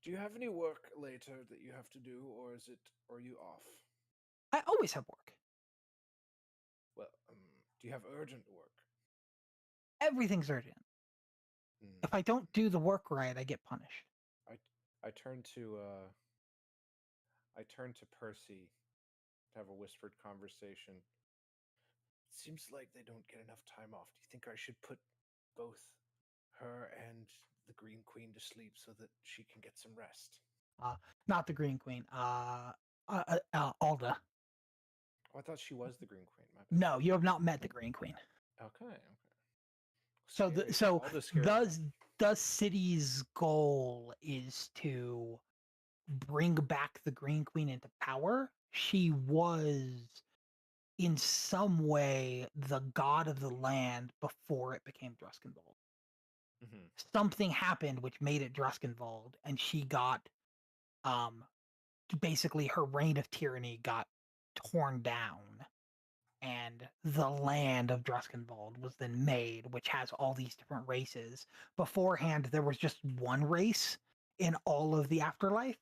[SPEAKER 16] Do you have any work later that you have to do, or are you off?
[SPEAKER 2] I always have work.
[SPEAKER 16] Well, do you have urgent work?
[SPEAKER 2] Everything's urgent. If I don't do the work right, I get punished.
[SPEAKER 17] I turn to Percy to have a whispered conversation. It seems like they don't get enough time off. Do you think I should put both her and the Green Queen to sleep so that she can get some rest?
[SPEAKER 2] Not the Green Queen. Alda.
[SPEAKER 17] Oh, I thought she was the Green Queen. My bad.
[SPEAKER 2] No, you have not met the Green Queen.
[SPEAKER 17] Okay.
[SPEAKER 2] So
[SPEAKER 17] Scary.
[SPEAKER 2] the city's goal is to bring back the Green Queen into power. She was in some way the god of the land before it became Druskenvold.
[SPEAKER 17] Mm-hmm.
[SPEAKER 2] Something happened which made it Druskenvold, and she got basically her reign of tyranny got torn down. And the land of Druskenvold was then made, which has all these different races. Beforehand, there was just one race in all of the afterlife,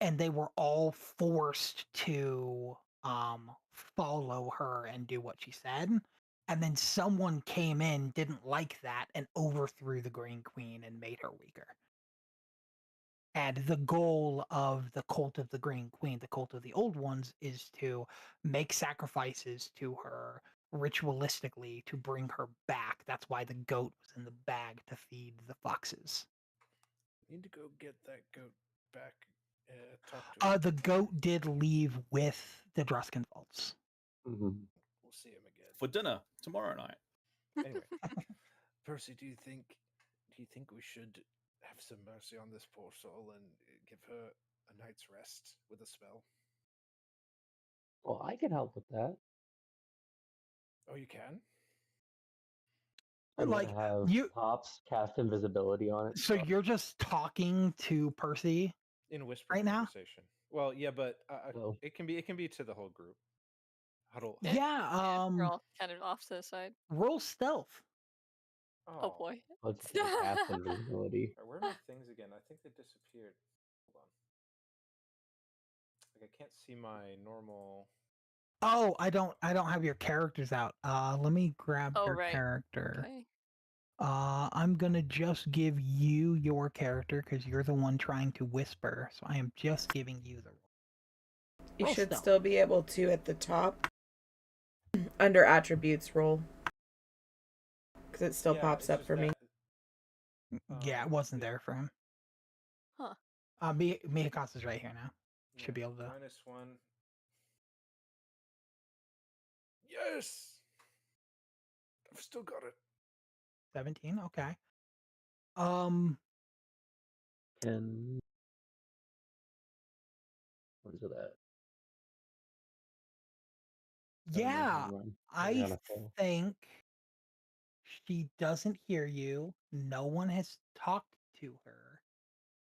[SPEAKER 2] and they were all forced to follow her and do what she said. And then someone came in, didn't like that, and overthrew the Green Queen and made her weaker. And the goal of the Cult of the Green Queen, the Cult of the Old Ones, is to make sacrifices to her ritualistically to bring her back. That's why the goat was in the bag to feed the foxes.
[SPEAKER 16] Need to go get that goat back. Talk to him.
[SPEAKER 2] The goat did leave with the Druskenvolds.
[SPEAKER 15] Mm-hmm.
[SPEAKER 16] We'll see him again.
[SPEAKER 13] For dinner tomorrow night.
[SPEAKER 17] Anyway,
[SPEAKER 16] Percy, do you think we should have some mercy on this poor soul and give her a night's rest with a spell?
[SPEAKER 15] Well, I can help with that.
[SPEAKER 16] Oh, you can?
[SPEAKER 15] I'm
[SPEAKER 2] Like,
[SPEAKER 15] gonna have
[SPEAKER 2] you-
[SPEAKER 15] Pops cast invisibility on it.
[SPEAKER 2] So you're just talking to Percy
[SPEAKER 17] in a whispered
[SPEAKER 2] right now?
[SPEAKER 17] conversation. Well, yeah, but it can be to the whole group. Huddle.
[SPEAKER 2] Yeah,
[SPEAKER 14] We're all kind of off to the side.
[SPEAKER 2] roll stealth.
[SPEAKER 14] Oh boy.
[SPEAKER 15] Let's cast invisibility.
[SPEAKER 17] Alright, where are my things again? I think they disappeared. Hold on. Like I can't see my normal.
[SPEAKER 2] Oh, I don't have your characters out. Let me grab
[SPEAKER 14] Oh,
[SPEAKER 2] your
[SPEAKER 14] right.
[SPEAKER 2] character.
[SPEAKER 14] Okay.
[SPEAKER 2] I'm gonna just give you your character because you're the one trying to whisper. So I am just giving you the.
[SPEAKER 1] You
[SPEAKER 2] Roll
[SPEAKER 1] should
[SPEAKER 2] stealth.
[SPEAKER 1] still be able to at the top under attributes roll. Because it still
[SPEAKER 17] Yeah,
[SPEAKER 1] pops
[SPEAKER 17] it's
[SPEAKER 1] up
[SPEAKER 17] just
[SPEAKER 1] for me.
[SPEAKER 2] Yeah, it wasn't there for him.
[SPEAKER 14] Huh.
[SPEAKER 2] Miyakasa's right here now. Should be able to.
[SPEAKER 17] -1. Yes! I've still got it.
[SPEAKER 2] 17. Okay.
[SPEAKER 15] And where's it at?
[SPEAKER 2] Yeah, I
[SPEAKER 15] Mariana fell.
[SPEAKER 2] think she doesn't hear you. No one has talked to her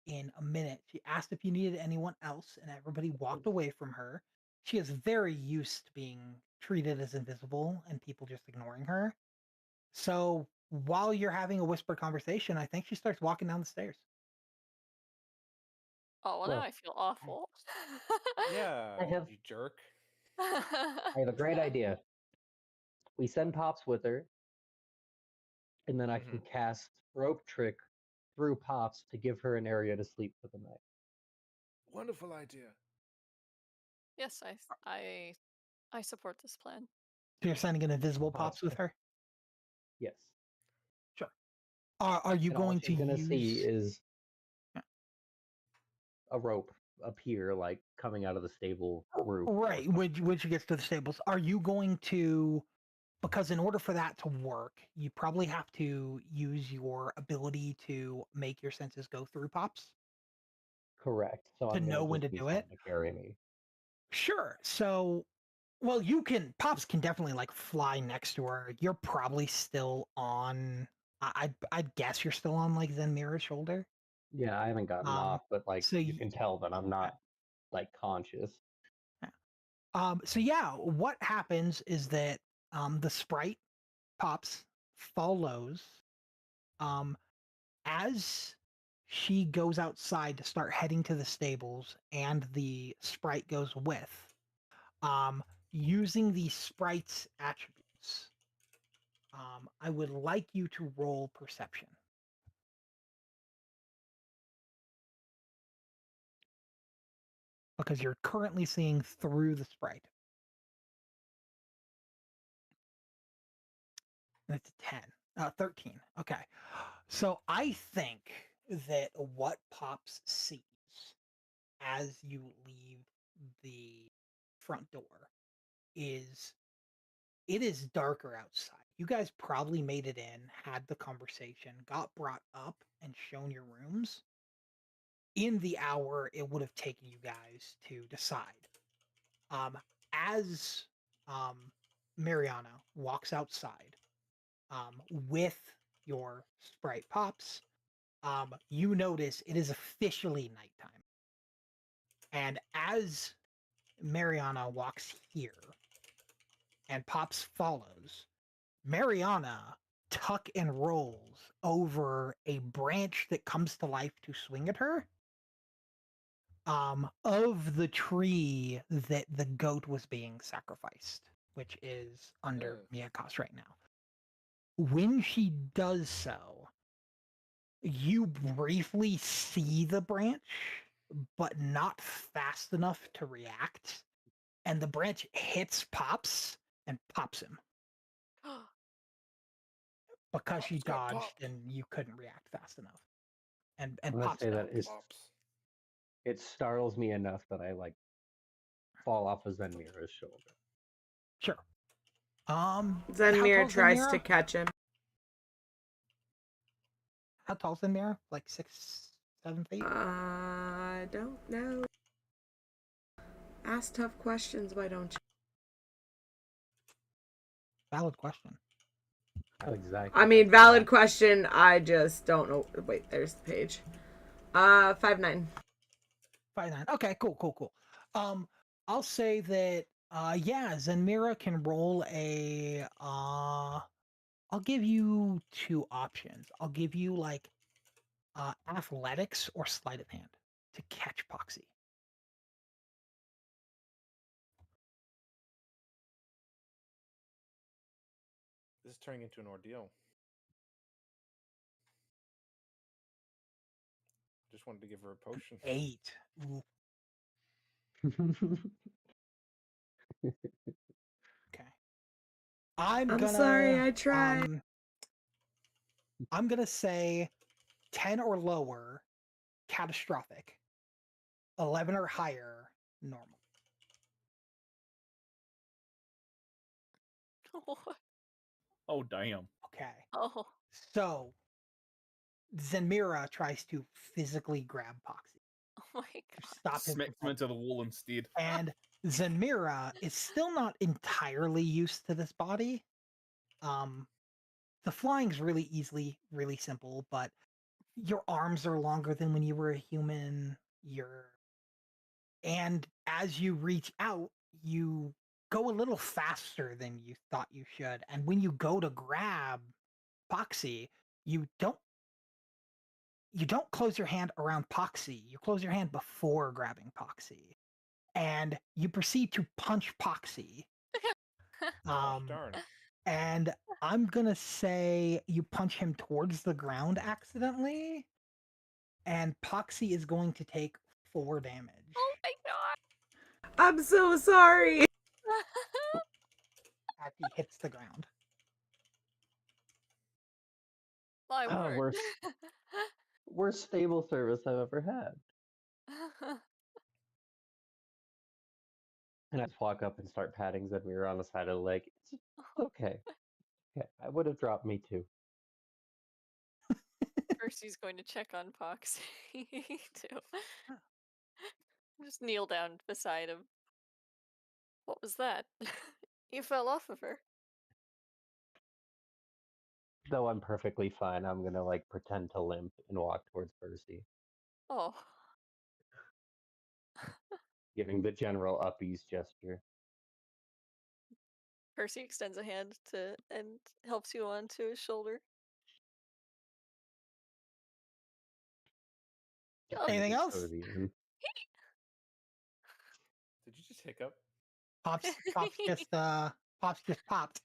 [SPEAKER 2] in a minute. She asked if you needed anyone else, and everybody walked away from her. She is very used to being treated as invisible and people just ignoring her. So while you're having a whispered conversation, I think she starts walking down the stairs.
[SPEAKER 14] Oh, well, now
[SPEAKER 15] Well,
[SPEAKER 14] I feel awful.
[SPEAKER 17] Yeah,
[SPEAKER 15] I have
[SPEAKER 17] you jerk.
[SPEAKER 15] I have a great idea. We send Pops with her, and then I can cast Rope Trick through Pops to give her an area to sleep for the night.
[SPEAKER 17] Wonderful idea.
[SPEAKER 14] Yes, I support this plan.
[SPEAKER 2] So you're sending an invisible Pops with her?
[SPEAKER 15] Yes.
[SPEAKER 2] Sure. Are you
[SPEAKER 15] And all
[SPEAKER 2] going
[SPEAKER 15] she's
[SPEAKER 2] to
[SPEAKER 15] gonna see
[SPEAKER 2] use?
[SPEAKER 15] is a rope appear, like coming out of the stable roof.
[SPEAKER 2] Right, when she gets to the stables, are you going to? Because in order for that to work, you probably have to use your ability to make your senses go through Pops
[SPEAKER 15] Correct. So
[SPEAKER 2] to
[SPEAKER 15] I'm gonna
[SPEAKER 2] know when
[SPEAKER 15] just
[SPEAKER 2] to
[SPEAKER 15] be
[SPEAKER 2] do it.
[SPEAKER 15] something to carry me.
[SPEAKER 2] Sure. So, well, you can. Pops can definitely like fly next to her. You're probably still on. I'd guess you're still on like Zenmira's shoulder.
[SPEAKER 15] Yeah, I haven't gotten off, but like
[SPEAKER 2] So
[SPEAKER 15] you can tell that I'm not like conscious.
[SPEAKER 2] So yeah, what happens is that the sprite Pops follows as she goes outside to start heading to the stables, and the sprite goes with. Using the sprite's attributes, I would like you to roll perception. Because you're currently seeing through the sprite. That's a 10. 13. Okay. So I think that what Pops sees as you leave the front door is it is darker outside. You guys probably made it in, had the conversation, got brought up, and shown your rooms in the hour it would have taken you guys to decide. As Mariana walks outside with your sprite Pops, you notice it is officially nighttime. And as Mariana walks here and Pops follows, Mariana tuck and rolls over a branch that comes to life to swing at her of the tree that the goat was being sacrificed, which is under Miyakos right now. When she does so, you briefly see the branch, but not fast enough to react. And the branch hits Pops and pops him. Because she dodged and you couldn't react fast enough. And
[SPEAKER 15] I'm gonna
[SPEAKER 2] Pops
[SPEAKER 15] say that
[SPEAKER 2] dies.
[SPEAKER 15] it startles me enough that I like fall off of Zenmira's shoulder.
[SPEAKER 2] Sure.
[SPEAKER 1] Zenmira tries to catch him.
[SPEAKER 2] How tall's Zenmira? Like 6, 7 feet?
[SPEAKER 1] I don't know. Ask tough questions, why don't you?
[SPEAKER 2] Valid question.
[SPEAKER 15] Not exactly.
[SPEAKER 1] I mean, valid question. I just don't know. Wait, there's the page. 5'9".
[SPEAKER 2] 5'9". Okay, cool. I'll say that yeah, Zenmira can roll a I'll give you 2 options. I'll give you like athletics or sleight of hand to catch Poxy.
[SPEAKER 17] turning into an ordeal. Just wanted to give her a potion.
[SPEAKER 2] 8. Ooh. Okay. I'm
[SPEAKER 1] I'm
[SPEAKER 2] gonna.
[SPEAKER 1] sorry, I tried.
[SPEAKER 2] I'm gonna say 10 or lower, catastrophic. 11 or higher, normal.
[SPEAKER 14] What?
[SPEAKER 13] Oh damn.
[SPEAKER 2] Okay.
[SPEAKER 14] Oh.
[SPEAKER 2] So Zenmira tries to physically grab Poxy.
[SPEAKER 14] Oh my god.
[SPEAKER 2] Stop him.
[SPEAKER 13] Smacks him into the wall instead.
[SPEAKER 2] And Zenmira is still not entirely used to this body. The flying's really really simple, but your arms are longer than when you were a human. And as you reach out, you go a little faster than you thought you should. And when you go to grab Poxy, you don't close your hand around Poxy. You close your hand before grabbing Poxy. And you proceed to punch Poxy.
[SPEAKER 17] Darn.
[SPEAKER 2] And I'm gonna say you punch him towards the ground accidentally, and Poxy is going to take 4 damage.
[SPEAKER 14] Oh my god.
[SPEAKER 1] I'm so sorry.
[SPEAKER 2] As he hits the ground.
[SPEAKER 14] My word.
[SPEAKER 15] Worst stable service I've ever had. And I just walk up and start patting Zenmira on the side of the leg. It's okay. Okay, I would have dropped me too.
[SPEAKER 14] Percy's going to check on Poxy too. Just kneel down beside him. What was that? You fell off of her.
[SPEAKER 15] Though I'm perfectly fine, I'm gonna like pretend to limp and walk towards Percy,
[SPEAKER 14] Oh.
[SPEAKER 15] giving the general uppies gesture.
[SPEAKER 14] Percy extends a hand to and helps you onto his shoulder.
[SPEAKER 2] Anything else?
[SPEAKER 17] Did you just hiccup?
[SPEAKER 2] Pops just popped.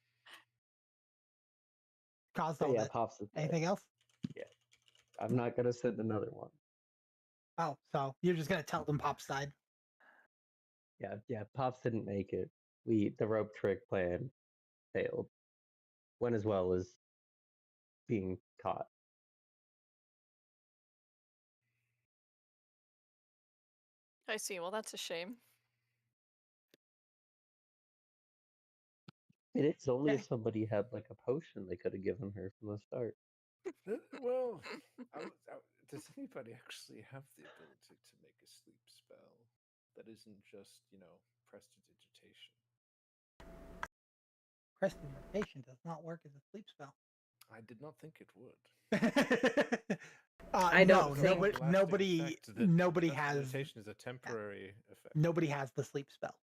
[SPEAKER 2] Caused
[SPEAKER 15] Oh,
[SPEAKER 2] all
[SPEAKER 15] yeah,
[SPEAKER 2] that.
[SPEAKER 15] Pops is dead.
[SPEAKER 2] Anything else?
[SPEAKER 15] Yeah. I'm not gonna send another one.
[SPEAKER 2] Oh, so you're just gonna tell them Pops died.
[SPEAKER 15] Yeah, Pops didn't make it. The rope trick plan failed. Went as well as being caught.
[SPEAKER 14] I see. Well, that's a shame.
[SPEAKER 15] And it's only if somebody had like a potion they could have given her from the start.
[SPEAKER 17] Well, does anybody actually have the ability to make a sleep spell that isn't just, prestidigitation?
[SPEAKER 2] Prestidigitation does not work as a sleep spell.
[SPEAKER 17] I did not think it would.
[SPEAKER 1] I don't think
[SPEAKER 2] nobody has.
[SPEAKER 17] Prestidigitation is a temporary effect.
[SPEAKER 2] Nobody has the sleep spell.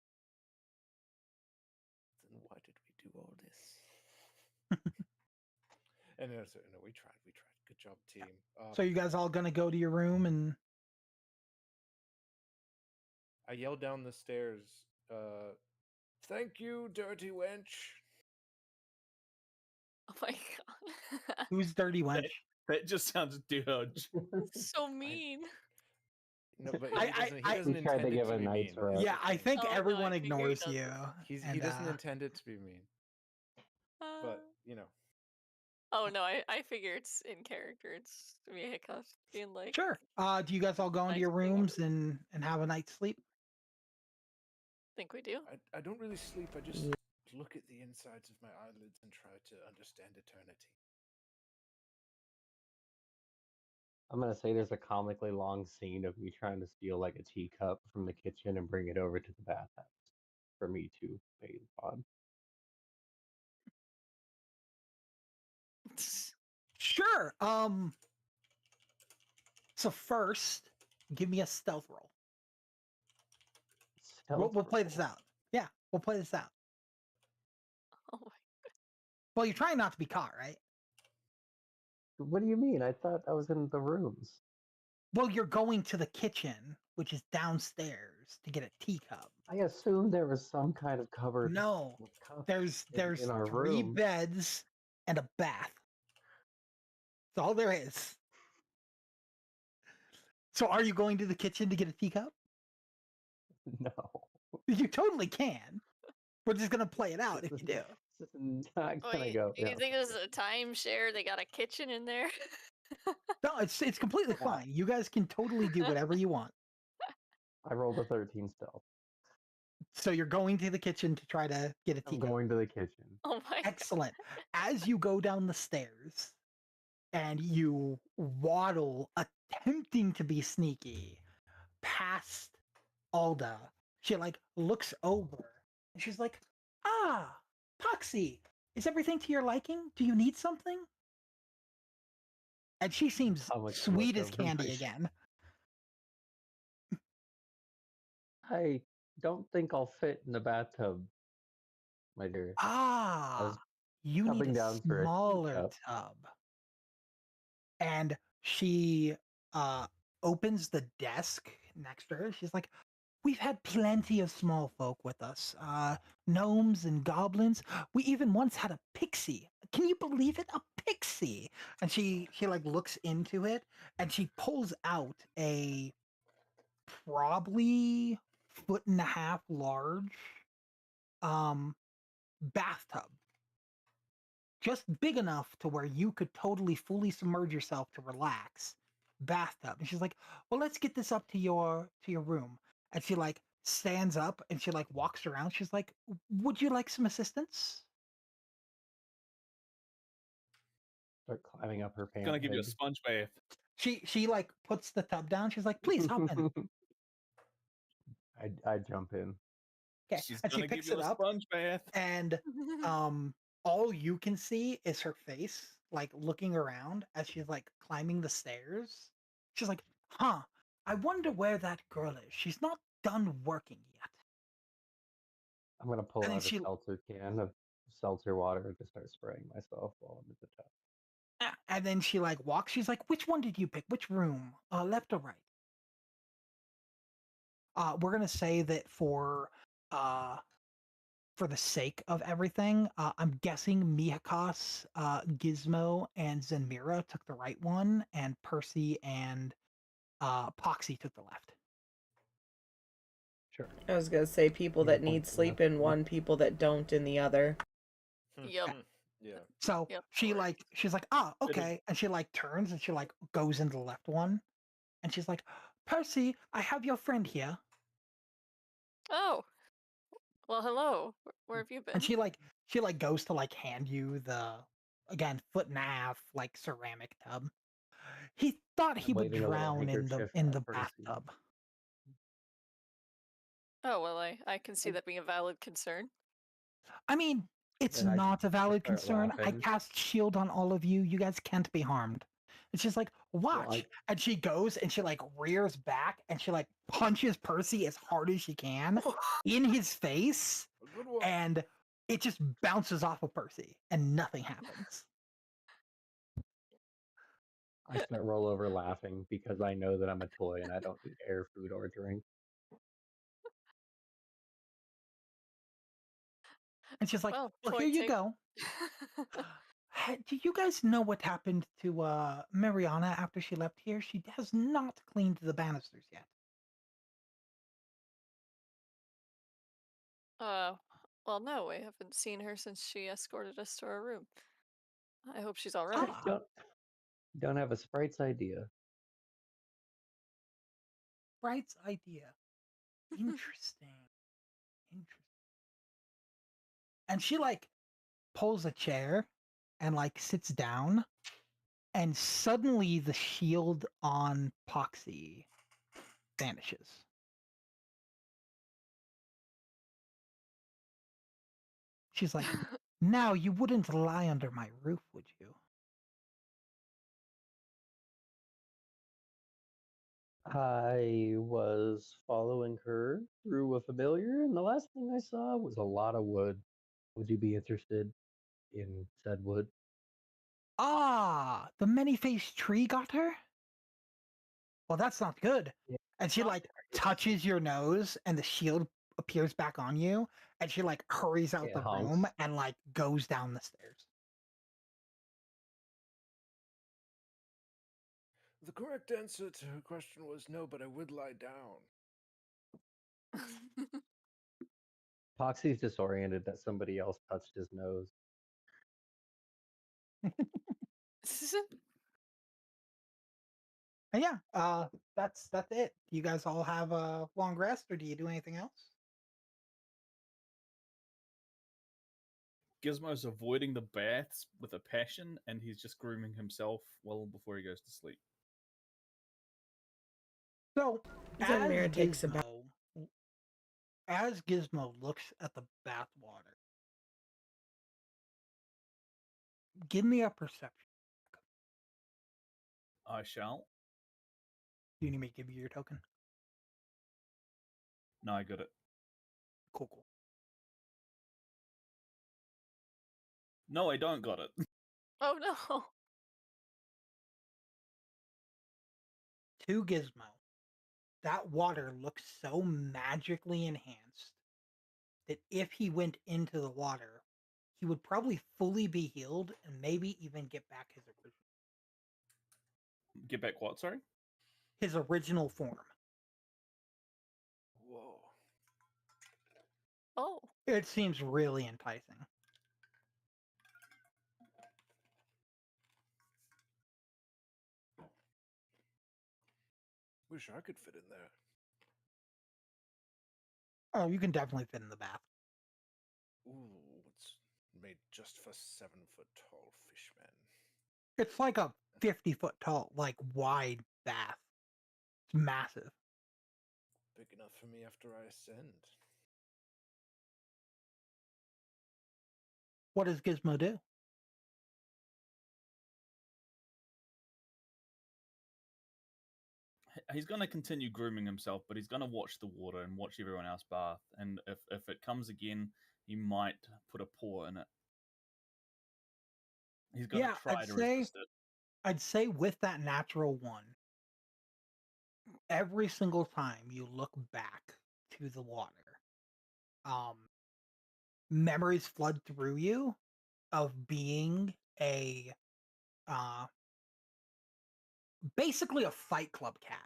[SPEAKER 17] Then why did we do all this? And no, we tried. Good job, team.
[SPEAKER 2] So you guys all gonna go to your room and
[SPEAKER 17] I yelled down the stairs, thank you, dirty wench.
[SPEAKER 14] Oh my god.
[SPEAKER 2] who's dirty wench?
[SPEAKER 13] That just sounds dirge.
[SPEAKER 14] So mean.
[SPEAKER 17] No, but he doesn't
[SPEAKER 15] We tried
[SPEAKER 17] intend
[SPEAKER 15] to
[SPEAKER 17] it
[SPEAKER 15] give
[SPEAKER 17] to
[SPEAKER 15] a
[SPEAKER 17] be
[SPEAKER 15] night's
[SPEAKER 17] mean.
[SPEAKER 15] rest.
[SPEAKER 2] Yeah, I think
[SPEAKER 14] Oh, no,
[SPEAKER 2] everyone
[SPEAKER 14] I figured
[SPEAKER 2] ignores
[SPEAKER 14] he
[SPEAKER 2] you.
[SPEAKER 17] He doesn't intend it to be mean. But,
[SPEAKER 14] Oh no, I figure it's in character. It's Mihika being like.
[SPEAKER 2] Sure. Do you guys all go into
[SPEAKER 14] Nice
[SPEAKER 2] your
[SPEAKER 14] thing.
[SPEAKER 2] rooms and have a night's sleep?
[SPEAKER 14] Think we do.
[SPEAKER 17] I don't really sleep. I just look at the insides of my eyelids and try to understand eternity.
[SPEAKER 15] I'm gonna say there's a comically long scene of me trying to steal like a teacup from the kitchen and bring it over to the bathhouse for me to bathe on.
[SPEAKER 2] Sure. So first, give me a stealth roll. We'll play this out. Yeah, we'll play this out.
[SPEAKER 14] Oh my.
[SPEAKER 2] Well, you're trying not to be caught, right?
[SPEAKER 15] What do you mean? I thought I was in the rooms.
[SPEAKER 2] Well, you're going to the kitchen, which is downstairs, to get a teacup.
[SPEAKER 15] I assumed there was some kind of cupboard.
[SPEAKER 2] No,
[SPEAKER 15] with cups
[SPEAKER 2] there's
[SPEAKER 15] in our
[SPEAKER 2] 3
[SPEAKER 15] room.
[SPEAKER 2] beds and a bath. That's all there is. So are you going to the kitchen to get a teacup?
[SPEAKER 15] No.
[SPEAKER 2] You totally can. We're just gonna play it out if you do.
[SPEAKER 15] This is not gonna
[SPEAKER 14] Wait,
[SPEAKER 15] go.
[SPEAKER 14] do you
[SPEAKER 15] no.
[SPEAKER 14] think this is a timeshare? They got a kitchen in there?
[SPEAKER 2] No, it's completely fine. You guys can totally do whatever you want.
[SPEAKER 15] I rolled a 13 stealth.
[SPEAKER 2] So you're going to the kitchen to try to get a
[SPEAKER 15] I'm
[SPEAKER 2] teacup.
[SPEAKER 15] going to the kitchen.
[SPEAKER 14] Oh my
[SPEAKER 2] Excellent. As you go down the stairs and you waddle, attempting to be sneaky, past Alda, she like looks over and she's like, "Ah, Poxy, is everything to your liking? Do you need something?" And she seems sweet as candy again.
[SPEAKER 15] I don't think I'll fit in the bathtub, my dear.
[SPEAKER 2] Ah, you need
[SPEAKER 15] coming
[SPEAKER 2] a
[SPEAKER 15] down for a
[SPEAKER 2] smaller
[SPEAKER 15] teacup.
[SPEAKER 2] tub. And she opens the desk next to her. She's like, "We've had plenty of small folk with us. Gnomes and goblins. We even once had a pixie. Can you believe it? A pixie." And she like looks into it and she pulls out a probably 1.5 foot large bathtub. Just big enough to where you could totally fully submerge yourself to relax. Bathtub. And she's like, "Well, let's get this up to your room." And she like stands up and she like walks around. She's like, "Would you like some assistance?"
[SPEAKER 15] Start climbing up her pants.
[SPEAKER 13] Gonna give you a sponge bath.
[SPEAKER 2] She like puts the tub down. She's like, "Please hop in."
[SPEAKER 15] I jump in.
[SPEAKER 2] Okay.
[SPEAKER 13] She's
[SPEAKER 2] And she
[SPEAKER 13] gonna give
[SPEAKER 2] picks
[SPEAKER 13] you
[SPEAKER 2] it
[SPEAKER 13] a
[SPEAKER 2] up
[SPEAKER 13] sponge bath.
[SPEAKER 2] and all you can see is her face like looking around as she's like climbing the stairs. She's like, "Huh, I wonder where that girl is. She's not done working yet."
[SPEAKER 15] I'm gonna pull
[SPEAKER 2] And then
[SPEAKER 15] out a seltzer can of seltzer water and just start spraying myself while I'm in the tub.
[SPEAKER 2] And then she like walks. She's like, "Which one did you pick? Which room? Left or right?" We're gonna say that for the sake of everything, I'm guessing Mihakas, Gizmo, and Zenmira took the right one, and Percy and Poxy took the left.
[SPEAKER 15] Sure.
[SPEAKER 1] I was gonna say people that need sleep in one, people that don't in the other.
[SPEAKER 14] Yep.
[SPEAKER 17] Yeah.
[SPEAKER 2] So she's like, "Ah, okay," and she like turns and she like goes into the left one, and she's like, "Percy, I have your friend here."
[SPEAKER 14] Oh. Well, hello. Where have you been?
[SPEAKER 2] And she like goes to like hand you the, again, 1.5 foot like ceramic tub. He thought he would
[SPEAKER 15] waving a little
[SPEAKER 2] drown in
[SPEAKER 15] handkerchief
[SPEAKER 2] the
[SPEAKER 15] at Percy.
[SPEAKER 2] bathtub.
[SPEAKER 14] Oh, well, I can see that being a valid concern.
[SPEAKER 2] I mean, it's
[SPEAKER 15] And I
[SPEAKER 2] not a valid
[SPEAKER 15] start
[SPEAKER 2] concern. I
[SPEAKER 15] laughing.
[SPEAKER 2] cast shield on all of you. You guys can't be harmed. And she's like, "Watch." And she goes and she like rears back and she like punches Percy as hard as she can in his face. And it just bounces off of Percy and nothing happens.
[SPEAKER 15] I start roll over laughing because I know that I'm a toy and I don't need air, food, or drink.
[SPEAKER 2] And she's like,
[SPEAKER 14] Well,
[SPEAKER 2] "Well, here you go." Do you guys know what happened to Mariana after she left here? She has not cleaned the banisters yet.
[SPEAKER 14] Well, no, we haven't seen her since she escorted us to our room. I hope she's all right.
[SPEAKER 15] Don't have a sprite's idea.
[SPEAKER 2] Bright's idea. Interesting. And she like pulls a chair and like sits down, and suddenly the shield on Poxy vanishes. She's like, "Now you wouldn't lie under my roof, would you?"
[SPEAKER 15] I was following her through a familiar, and the last thing I saw was a lot of wood. Would you be interested in said wood?
[SPEAKER 2] Ah, the many-faced tree got her? Well, that's not good. And she like touches your nose and the shield appears back on you, and she like hurries out
[SPEAKER 15] It
[SPEAKER 2] the
[SPEAKER 15] honks.
[SPEAKER 2] room and like goes down the stairs.
[SPEAKER 16] The correct answer to her question was no, but I would lie down.
[SPEAKER 15] Poxy's disoriented that somebody else touched his nose.
[SPEAKER 2] And yeah, that's it. You guys all have a long rest, or do you do anything else?
[SPEAKER 13] Gizmo's avoiding the baths with a passion, and he's just grooming himself well before he goes to sleep.
[SPEAKER 2] So
[SPEAKER 1] Zenmira takes a bath.
[SPEAKER 2] As Gizmo looks at the bathwater, give me a perception.
[SPEAKER 13] I shall.
[SPEAKER 2] Do you need me to give you your token?
[SPEAKER 13] No, I got it.
[SPEAKER 2] Cool.
[SPEAKER 13] No, I don't got it.
[SPEAKER 14] Oh no.
[SPEAKER 2] To Gizmo, that water looks so magically enhanced that if he went into the water, he would probably fully be healed and maybe even get back his original.
[SPEAKER 13] Get back what, sorry?
[SPEAKER 2] His original form.
[SPEAKER 16] Whoa.
[SPEAKER 14] Oh.
[SPEAKER 2] It seems really enticing.
[SPEAKER 16] Wish I could fit in there.
[SPEAKER 2] Oh, you can definitely fit in the bath.
[SPEAKER 16] Ooh, it's made just for 7-foot tall fishmen.
[SPEAKER 2] It's like a 50-foot tall, like wide bath. It's massive.
[SPEAKER 16] Big enough for me after I ascend.
[SPEAKER 2] What does Gizmo do?
[SPEAKER 13] He's going to continue grooming himself, but he's going to watch the water and watch everyone else bath. And if it comes again, he might put a paw in it. He's going to try to resist it.
[SPEAKER 2] I'd say with that natural one, every single time you look back to the water, memories flood through you of being a basically a Fight Club cat.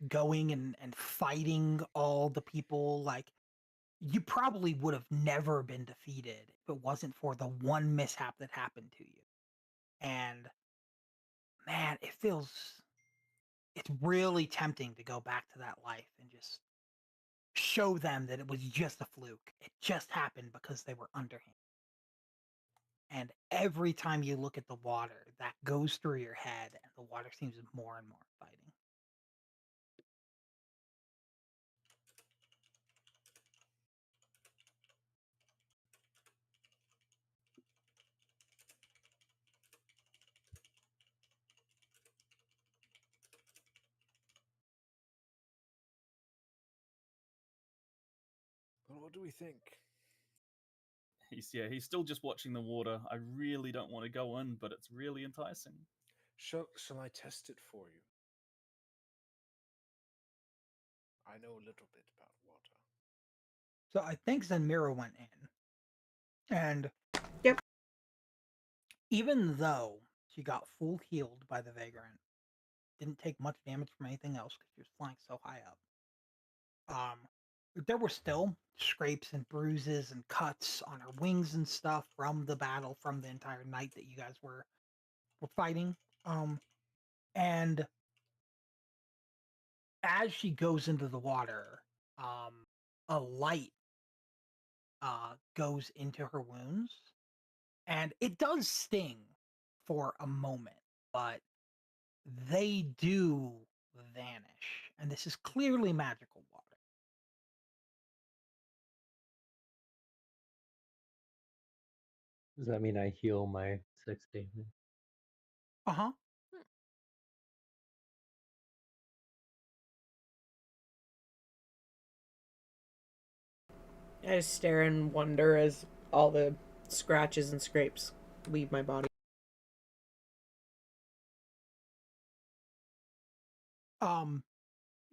[SPEAKER 2] Going and fighting all the people. Like, you probably would have never been defeated if it wasn't for the one mishap that happened to you. And man, it's really tempting to go back to that life and just show them that it was just a fluke. It just happened because they were underhand. And every time you look at the water, that goes through your head, and the water seems more and more inviting.
[SPEAKER 16] Well, what do we think?
[SPEAKER 13] He's still just watching the water. I really don't want to go in, but it's really enticing.
[SPEAKER 16] Shall I test it for you? I know a little bit about water.
[SPEAKER 2] So I think Zenmira went in. And
[SPEAKER 1] yep.
[SPEAKER 2] Even though she got full healed by the Vagrant, didn't take much damage from anything else because she was flying so high up. There were still scrapes and bruises and cuts on her wings and stuff from the battle, from the entire night that you guys were fighting. And as she goes into the water, a light goes into her wounds, and it does sting for a moment, but they do vanish, and this is clearly magical water.
[SPEAKER 15] Does that mean I heal my 6 damage?
[SPEAKER 2] Uh-huh.
[SPEAKER 1] I just stare in wonder as all the scratches and scrapes leave my body.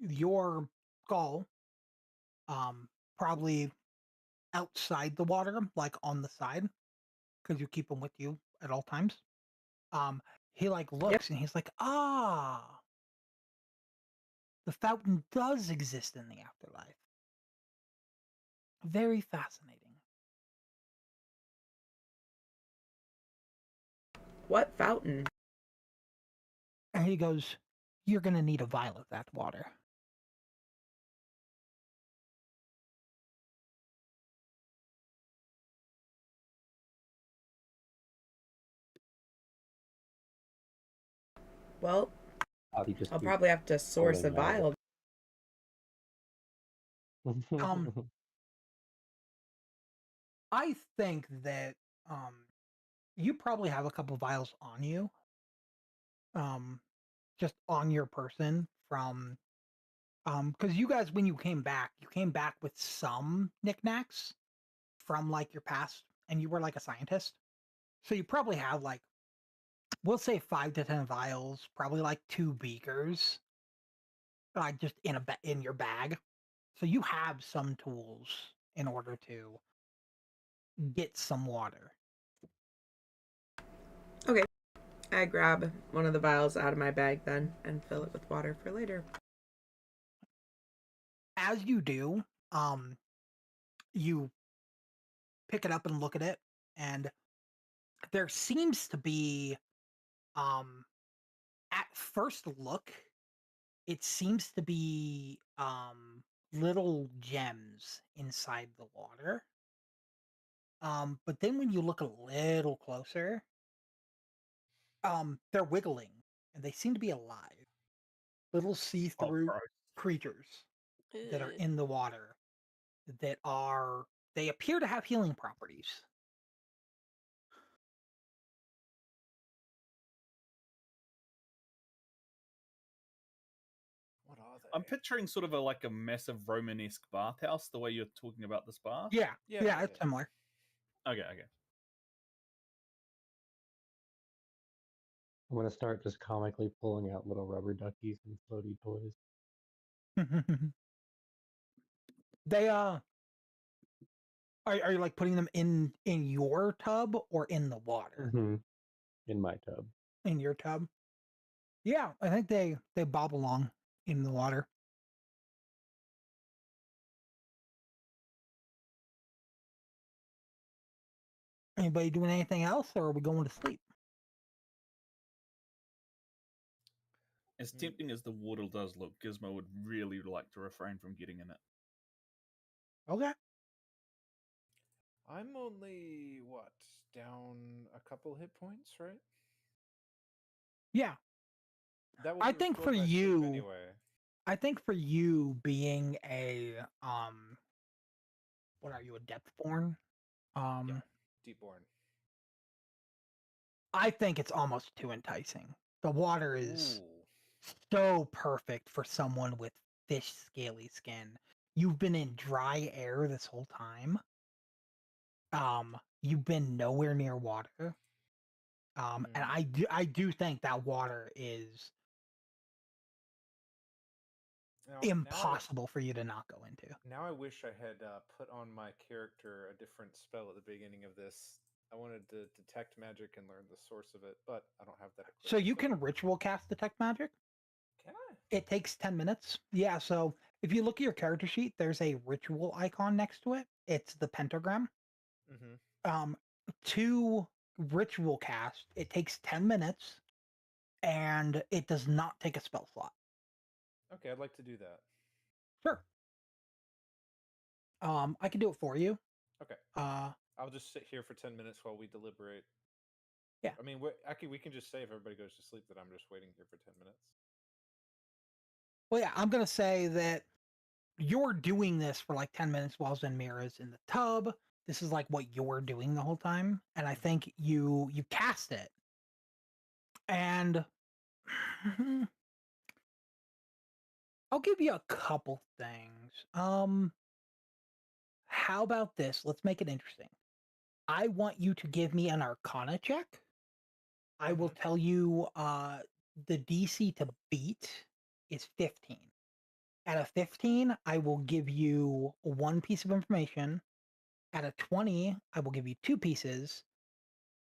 [SPEAKER 2] Your skull, probably outside the water, like on the side, because you keep them with you at all times. he like looks and he's like, ah, the fountain does exist in the afterlife. Very fascinating.
[SPEAKER 1] What fountain?
[SPEAKER 2] And he goes, you're going to need a vial of that water.
[SPEAKER 1] Well,
[SPEAKER 15] Bobby just
[SPEAKER 1] I'll
[SPEAKER 15] keeps
[SPEAKER 1] probably have to source a
[SPEAKER 15] pulling out.
[SPEAKER 1] vial.
[SPEAKER 2] I think that you probably have a couple vials on you. Just on your person from because you guys, when you came back with some knickknacks from like your past, and you were like a scientist. So you probably have like, we'll say 5 to 10 vials, probably like 2 beakers, just in your bag. So you have some tools in order to get some water.
[SPEAKER 1] Okay. I grab one of the vials out of my bag then and fill it with water for later.
[SPEAKER 2] As you do, you pick it up and look at it, and there seems to be, at first look, it seems to be little gems inside the water. But then when you look a little closer, they're wiggling and they seem to be alive. Little see-through creatures that are
[SPEAKER 14] Ew.
[SPEAKER 2] in the water they appear to have healing properties.
[SPEAKER 17] What are they?
[SPEAKER 13] I'm picturing sort of like a massive Romanesque bathhouse, the way you're talking about this bath.
[SPEAKER 2] Yeah, it's similar.
[SPEAKER 13] Okay.
[SPEAKER 15] I'm gonna start just comically pulling out little rubber duckies and floaty toys.
[SPEAKER 2] They are you like putting them in your tub or in the water?
[SPEAKER 15] In my tub.
[SPEAKER 2] In your tub? Yeah, I think they bob along in the water. Anybody doing anything else, or are we going to sleep?
[SPEAKER 13] As tempting as the water does look, Gizmo would really like to refrain from getting in it.
[SPEAKER 2] Okay.
[SPEAKER 17] I'm only down a couple hit points, right?
[SPEAKER 2] Yeah.
[SPEAKER 17] That would
[SPEAKER 2] I
[SPEAKER 17] be
[SPEAKER 2] think
[SPEAKER 17] restored
[SPEAKER 2] for
[SPEAKER 17] by sleep
[SPEAKER 2] you,
[SPEAKER 17] anyway.
[SPEAKER 2] I think for you being a what are you, a depthborn?
[SPEAKER 17] Deepborn.
[SPEAKER 2] I think it's almost too enticing. The water is so perfect for someone with fish scaly skin. You've been in dry air this whole time. You've been nowhere near water. And I do think that water is impossible for you to not go into.
[SPEAKER 17] Now I wish I had put on my character a different spell at the beginning of this. I wanted to detect magic and learn the source of it, but I don't have that equipped.
[SPEAKER 2] So you can ritual cast detect magic?
[SPEAKER 17] Can I?
[SPEAKER 2] It takes 10 minutes. Yeah, so if you look at your character sheet, there's a ritual icon next to it. It's the pentagram. To ritual cast, it takes 10 minutes and it does not take a spell slot.
[SPEAKER 17] Okay, I'd like to do that.
[SPEAKER 2] Sure. I can do it for you.
[SPEAKER 17] Okay.
[SPEAKER 2] I'll
[SPEAKER 17] just sit here for 10 minutes while we deliberate.
[SPEAKER 2] Yeah.
[SPEAKER 17] I mean, we can just say if everybody goes to sleep that I'm just waiting here for 10 minutes.
[SPEAKER 2] Well, yeah, I'm going to say that you're doing this for like 10 minutes while Zenmira's in the tub. This is like what you're doing the whole time. And I think you cast it. And I'll give you a couple things. How about this? Let's make it interesting. I want you to give me an Arcana check. I will tell you the DC to beat is 15. At a 15, I will give you 1 piece of information. At a 20, I will give you 2 pieces.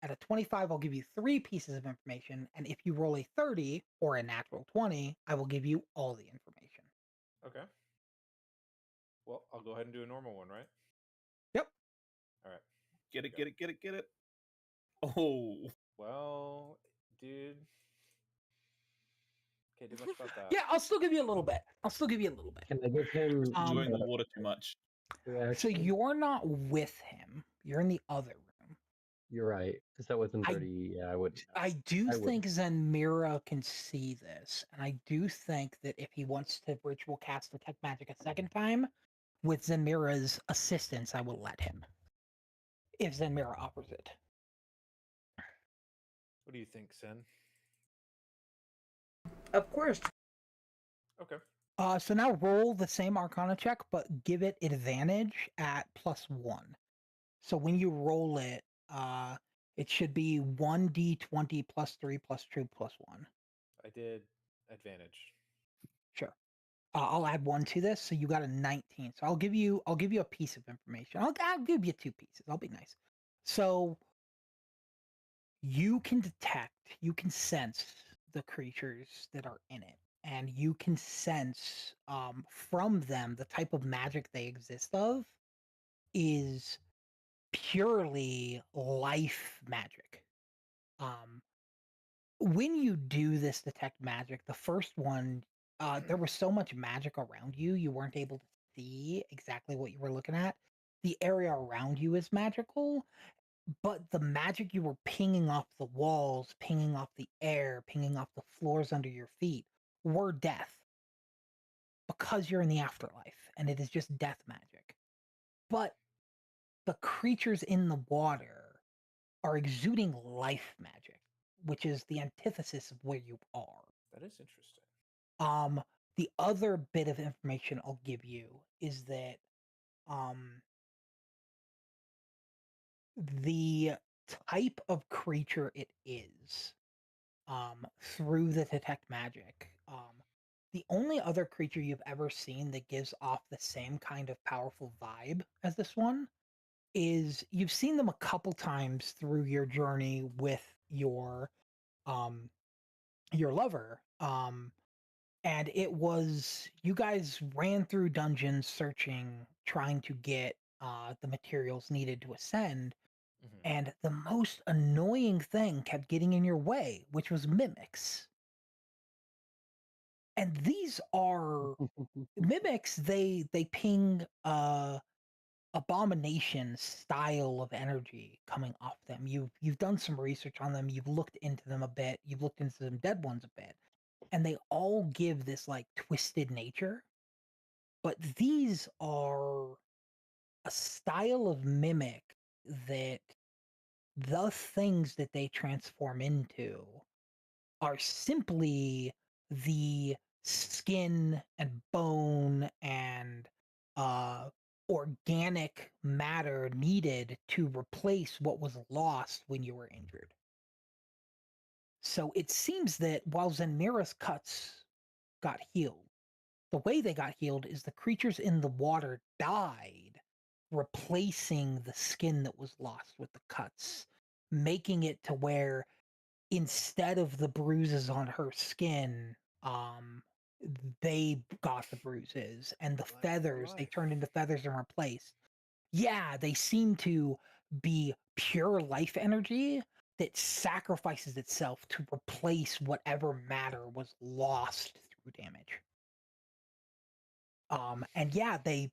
[SPEAKER 2] At a 25, I'll give you 3 pieces of information, and if you roll a 30 or a natural 20, I will give you all the information.
[SPEAKER 17] Okay. Well, I'll go ahead and do a normal one, right?
[SPEAKER 2] Yep.
[SPEAKER 17] All right.
[SPEAKER 13] Get it, get it, get it, get it. Oh.
[SPEAKER 17] Well, dude. Can't do much about that.
[SPEAKER 2] Yeah, I'll still give you a little bit.
[SPEAKER 15] Can I give him?
[SPEAKER 13] Enjoying the water too much.
[SPEAKER 2] So you're not with him. You're in the other room.
[SPEAKER 15] You're right. Because that wasn't 30. Yeah, I would.
[SPEAKER 2] I do
[SPEAKER 15] I would-
[SPEAKER 2] think Zenmira can see this, and I do think that if he wants to ritual cast detect magic a second time, with Zenmira's assistance, I will let him. If Zenmira offers it.
[SPEAKER 17] What do you think, Sen?
[SPEAKER 1] Of course.
[SPEAKER 17] Okay.
[SPEAKER 2] So now roll the same Arcana check, but give it advantage at +1. So when you roll it, it should be 1d20 +3 +2 +1.
[SPEAKER 17] I did advantage.
[SPEAKER 2] Sure. I'll add 1 to this, so you got a 19. So I'll give you a piece of information. I'll give you 2 pieces. I'll be nice. So you can detect, you can sense the creatures that are in it, and you can sense from them the type of magic they exist of is purely life magic. When you do this detect magic, the first one, there was so much magic around you, you weren't able to see exactly what you were looking at. The area around you is magical, but the magic you were pinging off the walls, pinging off the air, pinging off the floors under your feet were death. Because you're in the afterlife, and it is just death magic. But the creatures in the water are exuding life magic, which is the antithesis of where you are.
[SPEAKER 17] That is interesting.
[SPEAKER 2] The other bit of information I'll give you is that the type of creature it is, through the detect magic, the only other creature you've ever seen that gives off the same kind of powerful vibe as this one is you've seen them a couple times through your journey with your lover. And it was, you guys ran through dungeons searching, trying to get the materials needed to ascend. And the most annoying thing kept getting in your way, which was mimics. And these are mimics, they ping abomination style of energy coming off them. You've done some research on them, you've looked into them a bit, you've looked into some dead ones a bit, and they all give this like twisted nature. But these are a style of mimic that the things that they transform into are simply the skin and bone and organic matter needed to replace what was lost when you were injured. So it seems that while Zenmira's cuts got healed, the way they got healed is the creatures in the water died, replacing the skin that was lost with the cuts, making it to where instead of the bruises on her skin, they got the bruises, and the feathers, they turned into feathers and replaced. Yeah, they seem to be pure life energy that sacrifices itself to replace whatever matter was lost through damage. And yeah, they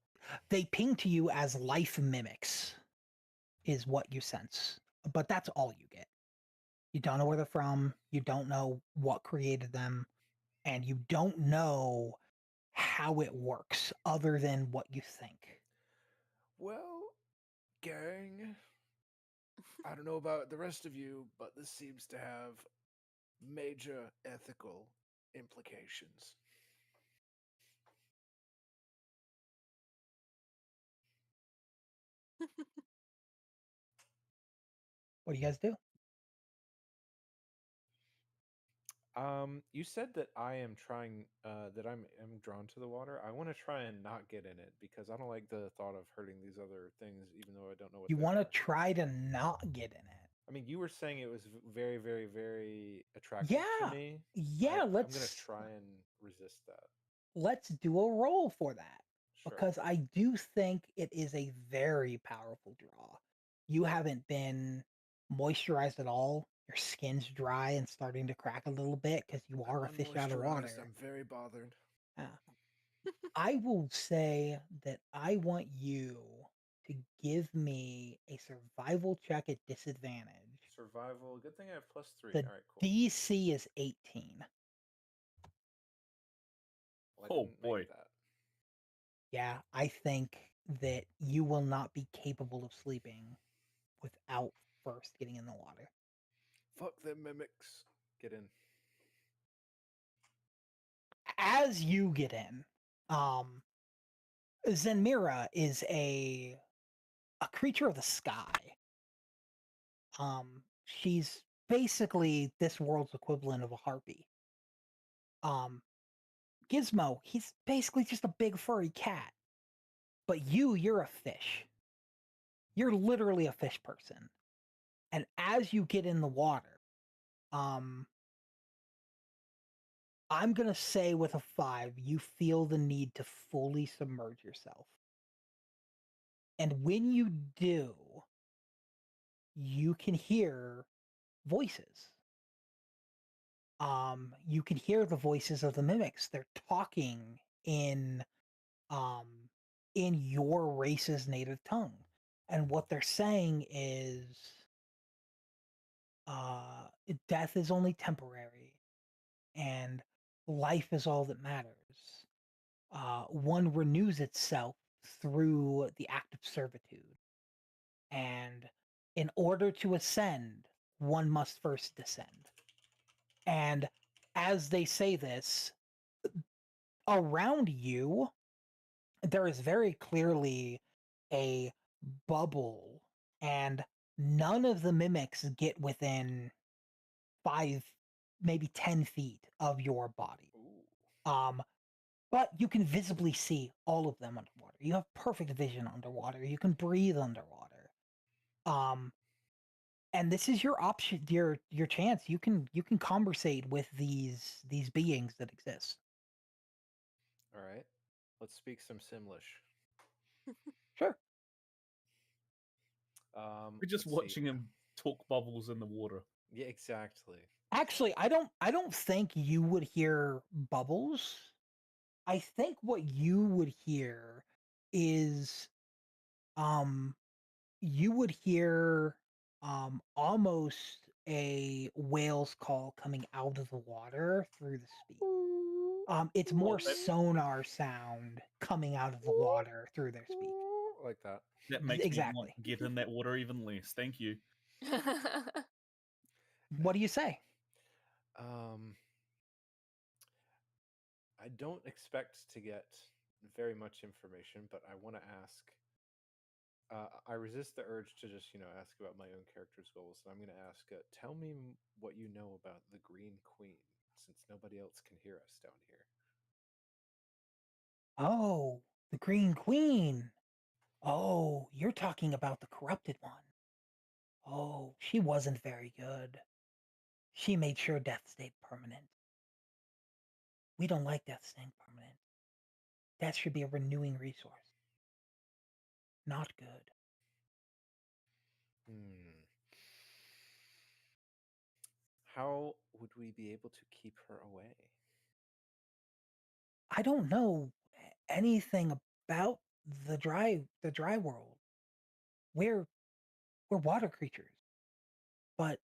[SPEAKER 2] ping to you as life mimics, is what you sense. But that's all you get. You don't know where they're from, you don't know what created them, and you don't know how it works other than what you think.
[SPEAKER 16] Well, gang, I don't know about the rest of you, but this seems to have major ethical implications.
[SPEAKER 2] What do you guys do?
[SPEAKER 17] You said that I am trying, that I'm drawn to the water. I want to try and not get in it because I don't like the thought of hurting these other things, even though I don't know what
[SPEAKER 2] You
[SPEAKER 17] they
[SPEAKER 2] want to
[SPEAKER 17] are.
[SPEAKER 2] try to not get in it.
[SPEAKER 17] I mean, you were saying it was very, very, very attractive
[SPEAKER 2] Yeah,
[SPEAKER 17] to me.
[SPEAKER 2] yeah.
[SPEAKER 17] I'm gonna
[SPEAKER 2] Let's
[SPEAKER 17] try and resist that.
[SPEAKER 2] do a roll for that
[SPEAKER 17] Sure.
[SPEAKER 2] because I do think it is a very powerful draw. You haven't been moisturized at all. Your skin's dry and starting to crack a little bit because you are a fish out of
[SPEAKER 16] Unmoisturized,
[SPEAKER 2] water.
[SPEAKER 16] I'm very bothered.
[SPEAKER 2] I will say that I want you to give me a survival check at disadvantage.
[SPEAKER 17] Survival. Good thing I have +3.
[SPEAKER 2] The
[SPEAKER 17] All right, cool.
[SPEAKER 2] DC is 18.
[SPEAKER 17] Well, I
[SPEAKER 13] Oh,
[SPEAKER 17] didn't
[SPEAKER 13] boy.
[SPEAKER 17] make that.
[SPEAKER 2] Yeah, I think that you will not be capable of sleeping without first getting in the water.
[SPEAKER 16] Fuck them mimics.
[SPEAKER 17] Get in.
[SPEAKER 2] As you get in, Zenmira is a creature of the sky. She's basically this world's equivalent of a harpy. Gizmo, he's basically just a big furry cat. But you're a fish. You're literally a fish person. And as you get in the water, I'm gonna say with a 5, you feel the need to fully submerge yourself. And when you do, you can hear voices. You can hear the voices of the mimics. They're talking in your race's native tongue. And what they're saying is death is only temporary and life is all that matters. One renews itself through the act of servitude. And in order to ascend, one must first descend. And as they say this, around you, there is very clearly a bubble, and none of the mimics get within 5, maybe 10 feet of your body. But you can visibly see all of them underwater. You have perfect vision underwater. You can breathe underwater. And this is your option, your chance. You can conversate with these beings that exist.
[SPEAKER 17] All right. Let's speak some Simlish.
[SPEAKER 2] Sure.
[SPEAKER 13] We're just
[SPEAKER 17] let's see.
[SPEAKER 13] watching him talk bubbles in the water.
[SPEAKER 17] Yeah, exactly.
[SPEAKER 2] Actually, I don't think you would hear bubbles. I think what you would hear is you would hear almost a whale's call coming out of the water through the speak. It's more sonar sound coming out of the water through their speak.
[SPEAKER 17] Like that.
[SPEAKER 13] That makes me want
[SPEAKER 2] Exactly.
[SPEAKER 13] to get in that water even less. Thank you.
[SPEAKER 2] What do you say?
[SPEAKER 17] I don't expect to get very much information, but I want to ask. I resist the urge to just, ask about my own character's goals, and I'm going to ask, tell me what you know about the Green Queen, since nobody else can hear us down here.
[SPEAKER 2] Oh, the Green Queen. Oh, you're talking about the corrupted one. Oh, she wasn't very good. She made sure death stayed permanent. We don't like death staying permanent. Death should be a renewing resource. Not good.
[SPEAKER 17] How would we be able to keep her away?
[SPEAKER 2] I don't know anything about the dry world. We're water creatures. But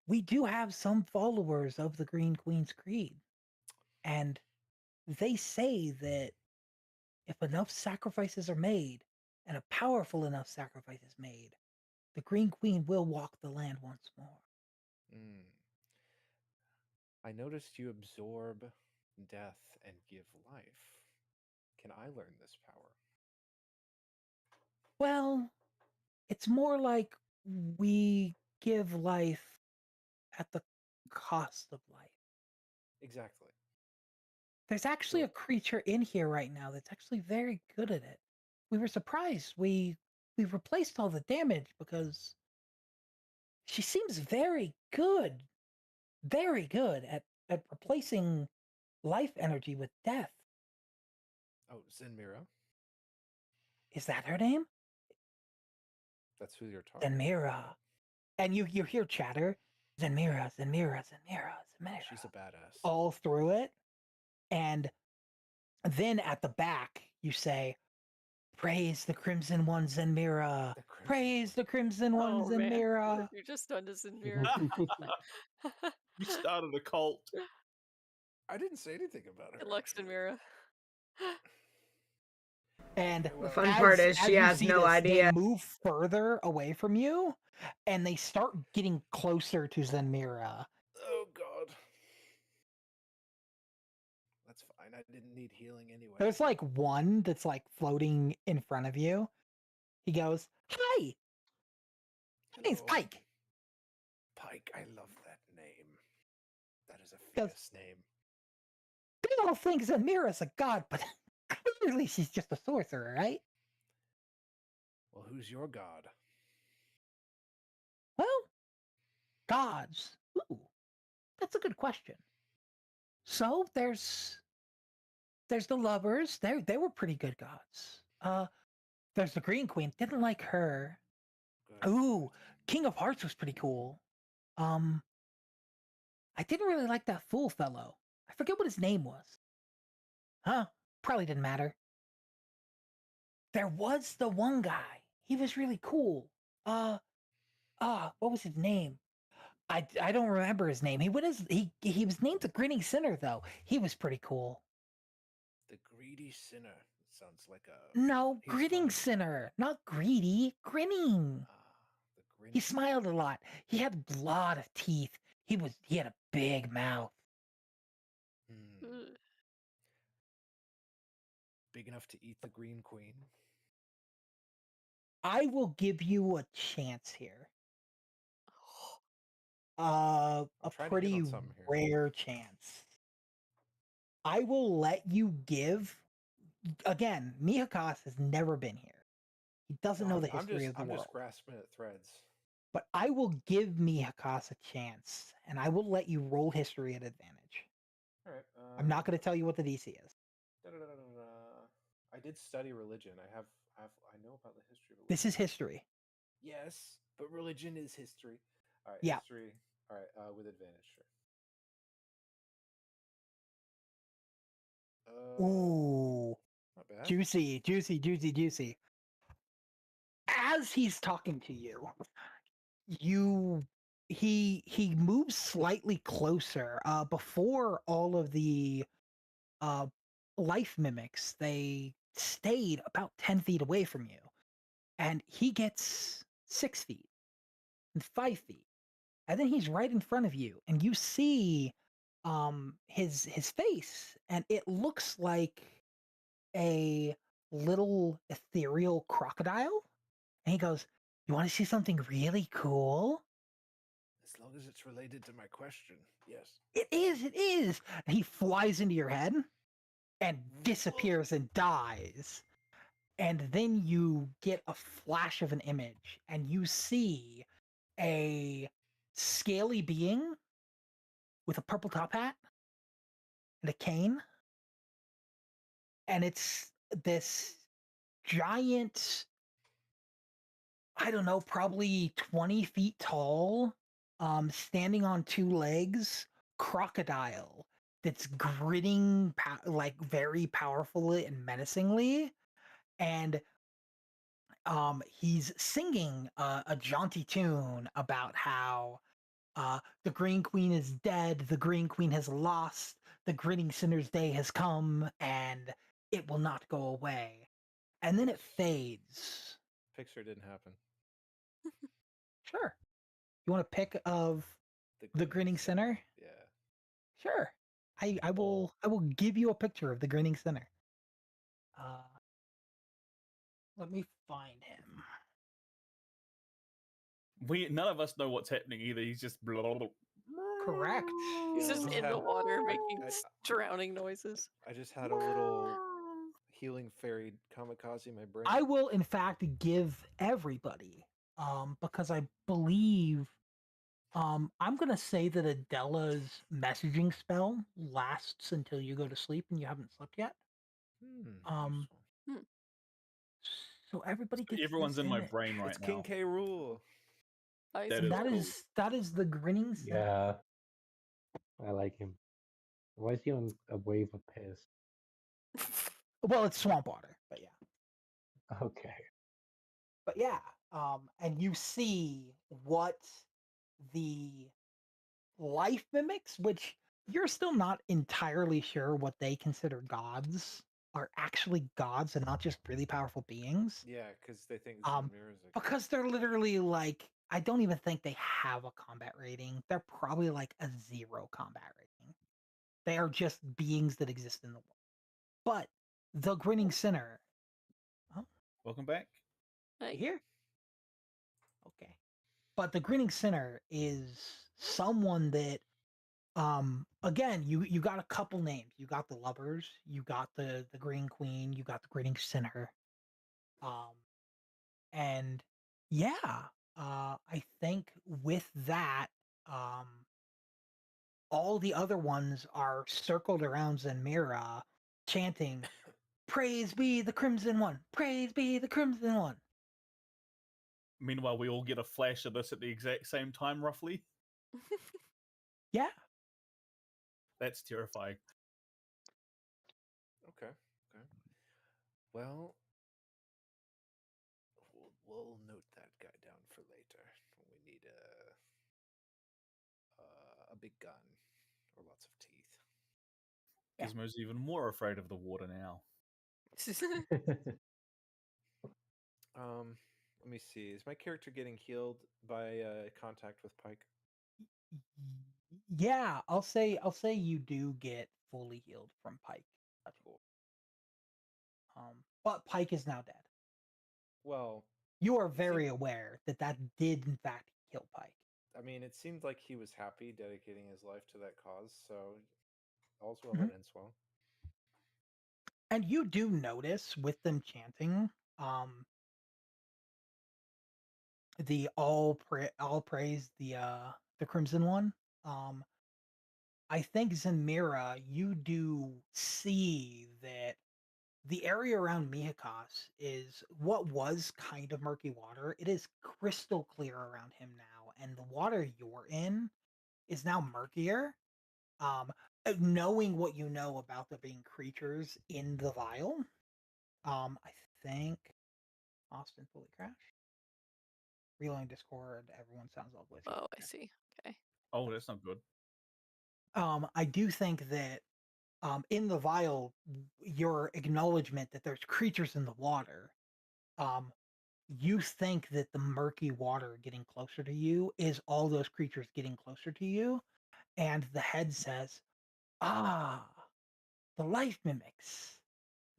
[SPEAKER 2] we do have some followers of the Green Queen's creed. And they say that if enough sacrifices are made, and a powerful enough sacrifice is made, the Green Queen will walk the land once more.
[SPEAKER 17] I noticed you absorb death and give life. Can I learn this power?
[SPEAKER 2] Well, it's more like we give life at the cost of life.
[SPEAKER 17] Exactly.
[SPEAKER 2] There's actually a creature in here right now that's actually very good at it. We were surprised. We replaced all the damage because she seems very good at replacing life energy with death.
[SPEAKER 17] Oh, Zenmira.
[SPEAKER 2] Is that her name?
[SPEAKER 17] That's who you're talking.
[SPEAKER 2] Zenmira. And you hear chatter. Zenmira.
[SPEAKER 17] She's a badass.
[SPEAKER 2] All through it. And then at the back, you say, praise the Crimson One, Zenmira. Praise the Crimson One,
[SPEAKER 14] Oh, man. What
[SPEAKER 2] Zenmira.
[SPEAKER 14] have you just done to Zenmira?
[SPEAKER 13] You started a cult.
[SPEAKER 16] I didn't say anything about her.
[SPEAKER 14] Good luck, Zenmira.
[SPEAKER 2] And
[SPEAKER 1] The fun part is she
[SPEAKER 2] you
[SPEAKER 1] has
[SPEAKER 2] see
[SPEAKER 1] no
[SPEAKER 2] this,
[SPEAKER 1] idea.
[SPEAKER 2] They move further away from you, and they start getting closer to Zenmira.
[SPEAKER 16] Oh God. That's fine. I didn't need healing anyway.
[SPEAKER 2] There's like one that's like floating in front of you. He goes, "Hi, my name's
[SPEAKER 16] Hello.
[SPEAKER 2] Pike."
[SPEAKER 16] Pike, I love that name. That is a
[SPEAKER 2] Yes.
[SPEAKER 16] fierce name.
[SPEAKER 2] They all think Zenmira's a god, but clearly she's just a sorcerer, right?
[SPEAKER 16] Well, who's your god?
[SPEAKER 2] Well, gods. Ooh, that's a good question. So there's the lovers. They were pretty good gods. There's the Green Queen. Didn't like her.
[SPEAKER 16] Good.
[SPEAKER 2] Ooh, King of Hearts was pretty cool. I didn't really like that fool fellow. I forget what his name was. Huh? Probably didn't matter. There was the one guy. He was really cool. What was his name? I don't remember his name. He was named the Grinning Sinner though. He was pretty cool.
[SPEAKER 16] The greedy sinner. Sounds like a
[SPEAKER 2] No,
[SPEAKER 16] he's
[SPEAKER 2] Grinning
[SPEAKER 16] funny.
[SPEAKER 2] Sinner, not greedy. Grinning.
[SPEAKER 16] The grinning.
[SPEAKER 2] He smiled a lot. He had a lot of teeth. He had a big mouth.
[SPEAKER 16] Hmm. Big enough to eat the Green Queen.
[SPEAKER 2] I will give you a chance here. A
[SPEAKER 16] trying to hit on
[SPEAKER 2] pretty
[SPEAKER 16] something here.
[SPEAKER 2] rare chance. I will let you give. Again, Mihakas has never been here. He doesn't know the history of the
[SPEAKER 16] I'm
[SPEAKER 2] world.
[SPEAKER 16] just grasping at threads.
[SPEAKER 2] But I will give Mihakas a chance, and I will let you roll history at advantage.
[SPEAKER 16] All right.
[SPEAKER 2] I'm not going to tell you what the DC is.
[SPEAKER 16] I did study religion. I know about the history of religion.
[SPEAKER 2] This is history.
[SPEAKER 16] Yes, but religion is history. All right.
[SPEAKER 2] Yeah.
[SPEAKER 16] History. All right. With advantage, sure.
[SPEAKER 2] Ooh.
[SPEAKER 16] Not bad.
[SPEAKER 2] Juicy. As he's talking to you, he moves slightly closer. Before all of the life mimics, they stayed about 10 feet away from you. And he gets 6 feet and 5 feet. And then he's right in front of you, and you see his face, and it looks like a little ethereal crocodile. And he goes, "You want to see something really cool?"
[SPEAKER 16] As long as it's related to my question, yes.
[SPEAKER 2] It is. And he flies into your head and disappears and dies. And then you get a flash of an image, and you see a scaly being with a purple top hat and a cane. And it's this giant, I don't know, probably 20 feet tall, standing on 2 legs, crocodile that's grinning like very powerfully and menacingly. And he's singing a jaunty tune about how the Green Queen is dead, the Green Queen has lost, the Grinning Sinner's day has come, and it will not go away. And then it fades.
[SPEAKER 17] Pixar didn't happen.
[SPEAKER 2] Sure. You want a pic of the Grinning Sinner?
[SPEAKER 17] Yeah.
[SPEAKER 2] Sure. I will give you a picture of the Grinning Sinner. Let me find him.
[SPEAKER 13] None of us know what's happening either. He's just blah, blah, blah.
[SPEAKER 2] Correct.
[SPEAKER 14] He's just in the water making drowning noises.
[SPEAKER 17] I just had a little healing fairy kamikaze in my brain.
[SPEAKER 2] I will, in fact, give everybody, because I believe I'm gonna say that Adela's messaging spell lasts until you go to sleep and you haven't slept yet. Um,
[SPEAKER 14] Hmm.
[SPEAKER 2] so everybody gets
[SPEAKER 13] Everyone's
[SPEAKER 2] this
[SPEAKER 13] in my
[SPEAKER 2] image.
[SPEAKER 13] brain right
[SPEAKER 17] It's
[SPEAKER 13] now.
[SPEAKER 17] King K. Rule.
[SPEAKER 14] I
[SPEAKER 13] That
[SPEAKER 2] And
[SPEAKER 13] is
[SPEAKER 2] that
[SPEAKER 13] cool.
[SPEAKER 2] is the grinning Centaur.
[SPEAKER 15] Yeah, I like him. Why is he on a wave of piss?
[SPEAKER 2] Well, it's swamp water, but yeah.
[SPEAKER 15] Okay.
[SPEAKER 2] But yeah, and you see what the life mimics, which you're still not entirely sure what they consider gods, are actually gods and not just really powerful beings.
[SPEAKER 17] Yeah, because they think
[SPEAKER 2] Um,
[SPEAKER 17] Zemira's a
[SPEAKER 2] because they're literally like, I don't even think they have a combat rating. They're probably like a 0 combat rating. They are just beings that exist in the world. But the grinning sinner. Oh,
[SPEAKER 13] Welcome back.
[SPEAKER 2] you here? Okay. But the grinning sinner is someone that again, you got a couple names. You got the lovers, you got the green queen, you got the grinning sinner. And yeah, I think with that, all the other ones are circled around Zenmira chanting, "Praise be the Crimson One! Praise be the Crimson One!"
[SPEAKER 13] Meanwhile, we all get a flash of this at the exact same time, roughly.
[SPEAKER 2] Yeah.
[SPEAKER 13] That's terrifying.
[SPEAKER 17] Okay. Okay. Well, we'll note that guy down for later. We need a big gun or lots of teeth.
[SPEAKER 13] Gizmo's even more afraid of the water now.
[SPEAKER 17] Let me see. Is my character getting healed by contact with Pike?
[SPEAKER 2] Yeah, I'll say you do get fully healed from Pike.
[SPEAKER 17] Cool.
[SPEAKER 2] But Pike is now dead.
[SPEAKER 17] Well,
[SPEAKER 2] You are very aware that that did in fact kill Pike.
[SPEAKER 17] I mean, it seemed like he was happy dedicating his life to that cause, so all's well
[SPEAKER 2] Mhm.
[SPEAKER 17] that ends well.
[SPEAKER 2] And you do notice with them chanting, the all praise the Crimson One. I think Zenmira, you do see that the area around Mihakas is what was kind of murky water. It is crystal clear around him now, and the water you're in is now murkier. Knowing what you know about there being creatures in the vial, I think Austin fully crashed. Reloading Discord, everyone sounds all glitchy.
[SPEAKER 14] Oh, I see. Okay.
[SPEAKER 13] Oh, that's not good.
[SPEAKER 2] I do think that in the vial, your acknowledgement that there's creatures in the water, you think that the murky water getting closer to you is all those creatures getting closer to you, and the head says, "Ah, the life mimics.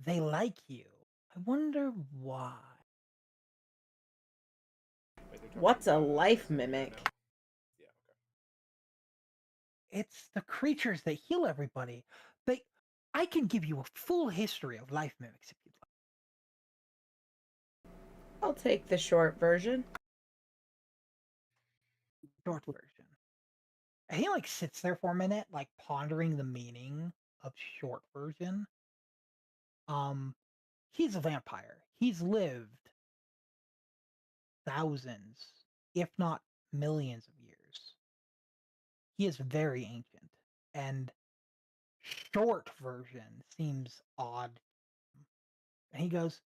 [SPEAKER 2] They like you. I wonder why."
[SPEAKER 1] What's a life mimic?
[SPEAKER 2] It's the creatures that heal everybody. I can give you a full history of life mimics if you'd like.
[SPEAKER 1] I'll take the short version.
[SPEAKER 2] Short version. He like sits there for a minute, like pondering the meaning of short version. He's a vampire. He's lived thousands, if not millions of years. He is very ancient, and short version seems odd. And he goes,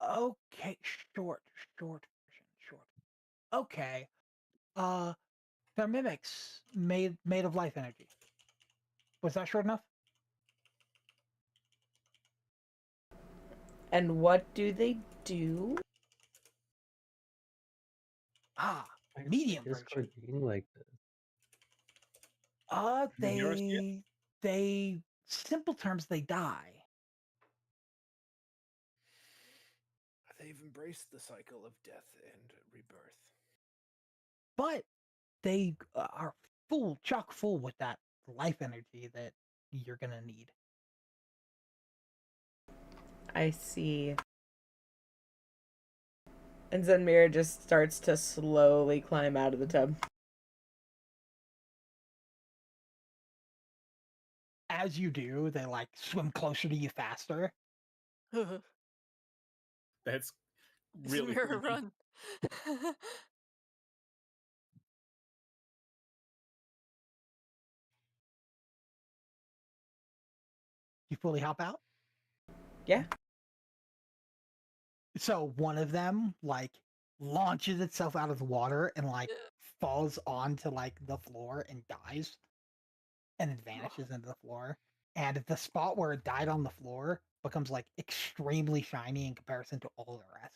[SPEAKER 2] "Okay, short version, short. Okay, they're mimics made of life energy. Was that short enough?"
[SPEAKER 1] And what do they do?
[SPEAKER 2] Medium version.
[SPEAKER 15] Discord being like this.
[SPEAKER 2] They simple terms, they die.
[SPEAKER 16] They've embraced the cycle of death and rebirth.
[SPEAKER 2] But they are chock full with that life energy that you're gonna need.
[SPEAKER 1] I see. And Zenmira just starts to slowly climb out of the tub.
[SPEAKER 2] As you do, they like swim closer to you faster.
[SPEAKER 13] That's really
[SPEAKER 14] Mirror
[SPEAKER 13] creepy.
[SPEAKER 14] run.
[SPEAKER 2] You fully hop out?
[SPEAKER 1] Yeah.
[SPEAKER 2] So one of them like launches itself out of the water and like falls onto like the floor and dies and then vanishes into the floor. And the spot where it died on the floor becomes like extremely shiny in comparison to all the rest.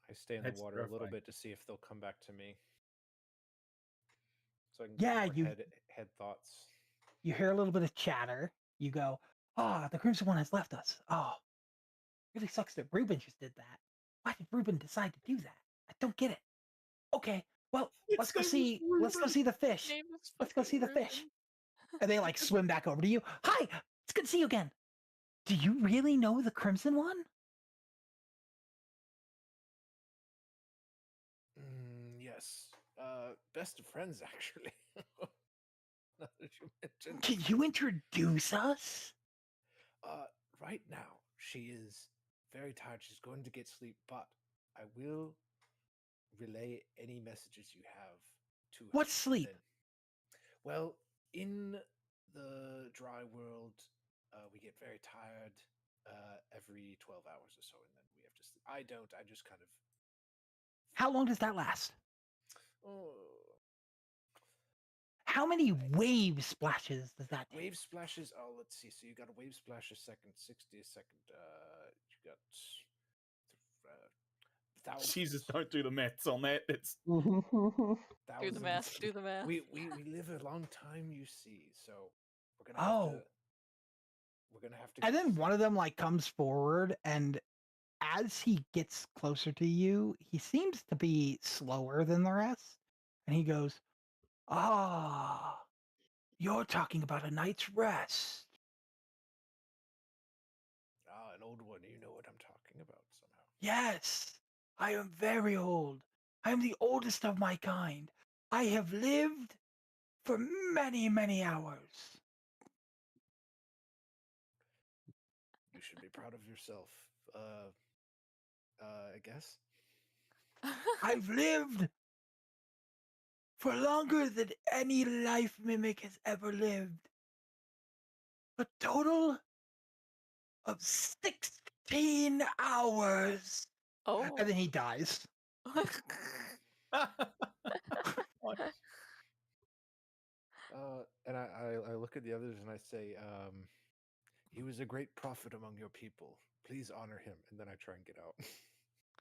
[SPEAKER 17] I stay in
[SPEAKER 13] That's
[SPEAKER 17] the water a little
[SPEAKER 13] terrifying.
[SPEAKER 17] bit to see if they'll come back to me. So I can
[SPEAKER 2] Yeah,
[SPEAKER 17] get more head thoughts.
[SPEAKER 2] You hear a little bit of chatter. You go, the Crimson One has left us. Oh, really sucks that Ruben just did that. Why did Ruben decide to do that? I don't get it. Okay, well, let's go see the fish. Let's go see the fish. And they like swim back over to you. Hi, it's good to see you again. Do you really know the Crimson One?
[SPEAKER 17] Yes. Best of friends, actually. Now that you mentioned.
[SPEAKER 2] Can you introduce us?
[SPEAKER 17] Right now, she is very tired. She's going to get sleep, but I will relay any messages you have to her.
[SPEAKER 2] What's sleep?
[SPEAKER 17] Well, in the dry world, we get very tired every 12 hours or so, and then we have to sleep. I don't. I just kind of.
[SPEAKER 2] How long does that last?
[SPEAKER 17] Oh.
[SPEAKER 2] How many wave splashes does that take?
[SPEAKER 17] Wave splashes. Oh, let's see. So you got a wave splash a second, 60 a second. You got.
[SPEAKER 13] Jesus, don't do the maths on that. It's
[SPEAKER 14] Do the math. Do the math.
[SPEAKER 17] We live a long time, you see. So we're gonna have to. We're gonna have to.
[SPEAKER 2] And then one of them like comes forward, and as he gets closer to you, he seems to be slower than the rest. And he goes, you're talking about a night's rest.
[SPEAKER 17] An old one. You know what I'm talking about somehow.
[SPEAKER 2] Yes, I am very old. I am the oldest of my kind. I have lived for many, many hours.
[SPEAKER 17] You should be proud of yourself. I guess.
[SPEAKER 2] I've lived for longer than any life mimic has ever lived. A total of 16 hours.
[SPEAKER 14] Oh.
[SPEAKER 2] And then he dies.
[SPEAKER 17] And I look at the others and I say, he was a great prophet among your people. Please honor him. And then I try and get out.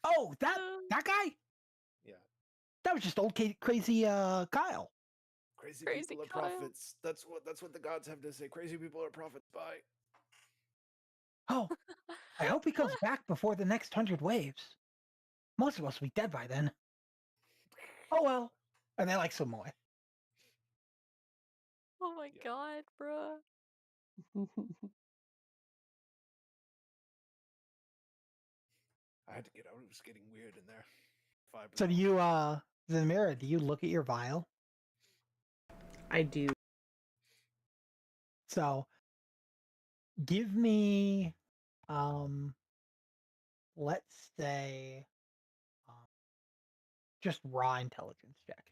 [SPEAKER 2] Oh, that guy?
[SPEAKER 17] Yeah.
[SPEAKER 2] That was just old crazy Kyle.
[SPEAKER 17] Crazy people are prophets. That's what the gods have to say. Crazy people are prophets. Bye.
[SPEAKER 2] Oh, I hope he comes back before the next 100 waves. Most of us will be dead by then. Oh well. And they like swim away.
[SPEAKER 14] Oh my god, bruh.
[SPEAKER 17] I had to get out. It was getting weird in there.
[SPEAKER 2] So do you, Zenmira, do you look at your vial?
[SPEAKER 1] I do.
[SPEAKER 2] So, give me, let's say, just raw intelligence check.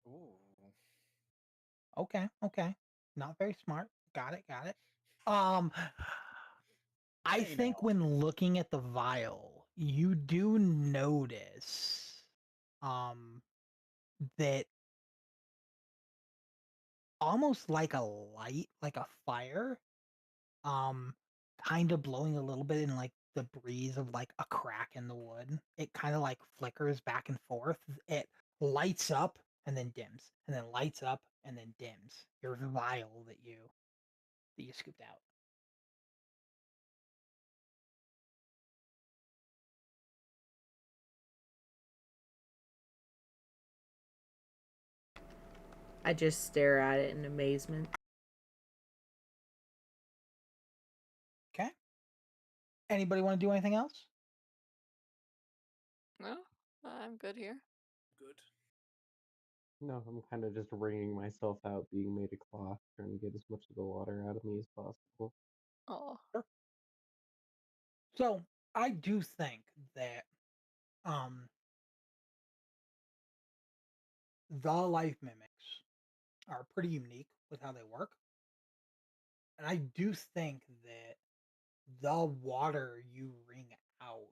[SPEAKER 17] Ooh.
[SPEAKER 2] Okay. Not very smart. Got it. I think when looking at the vial, you do notice that almost like a light, like a fire, kind of blowing a little bit in like the breeze of like a crack in the wood. It kind of like flickers back and forth. It lights up and then dims, and then lights up and then dims. Your vial that you scooped out.
[SPEAKER 1] I just stare at it in amazement.
[SPEAKER 2] Okay. Anybody want to do anything else?
[SPEAKER 14] No, I'm good here.
[SPEAKER 16] Good.
[SPEAKER 15] No, I'm kind of just wringing myself out, being made of cloth, trying to get as much of the water out of me as possible.
[SPEAKER 14] Oh.
[SPEAKER 2] So I do think that the life mimics are pretty unique with how they work. And I do think that the water you wring out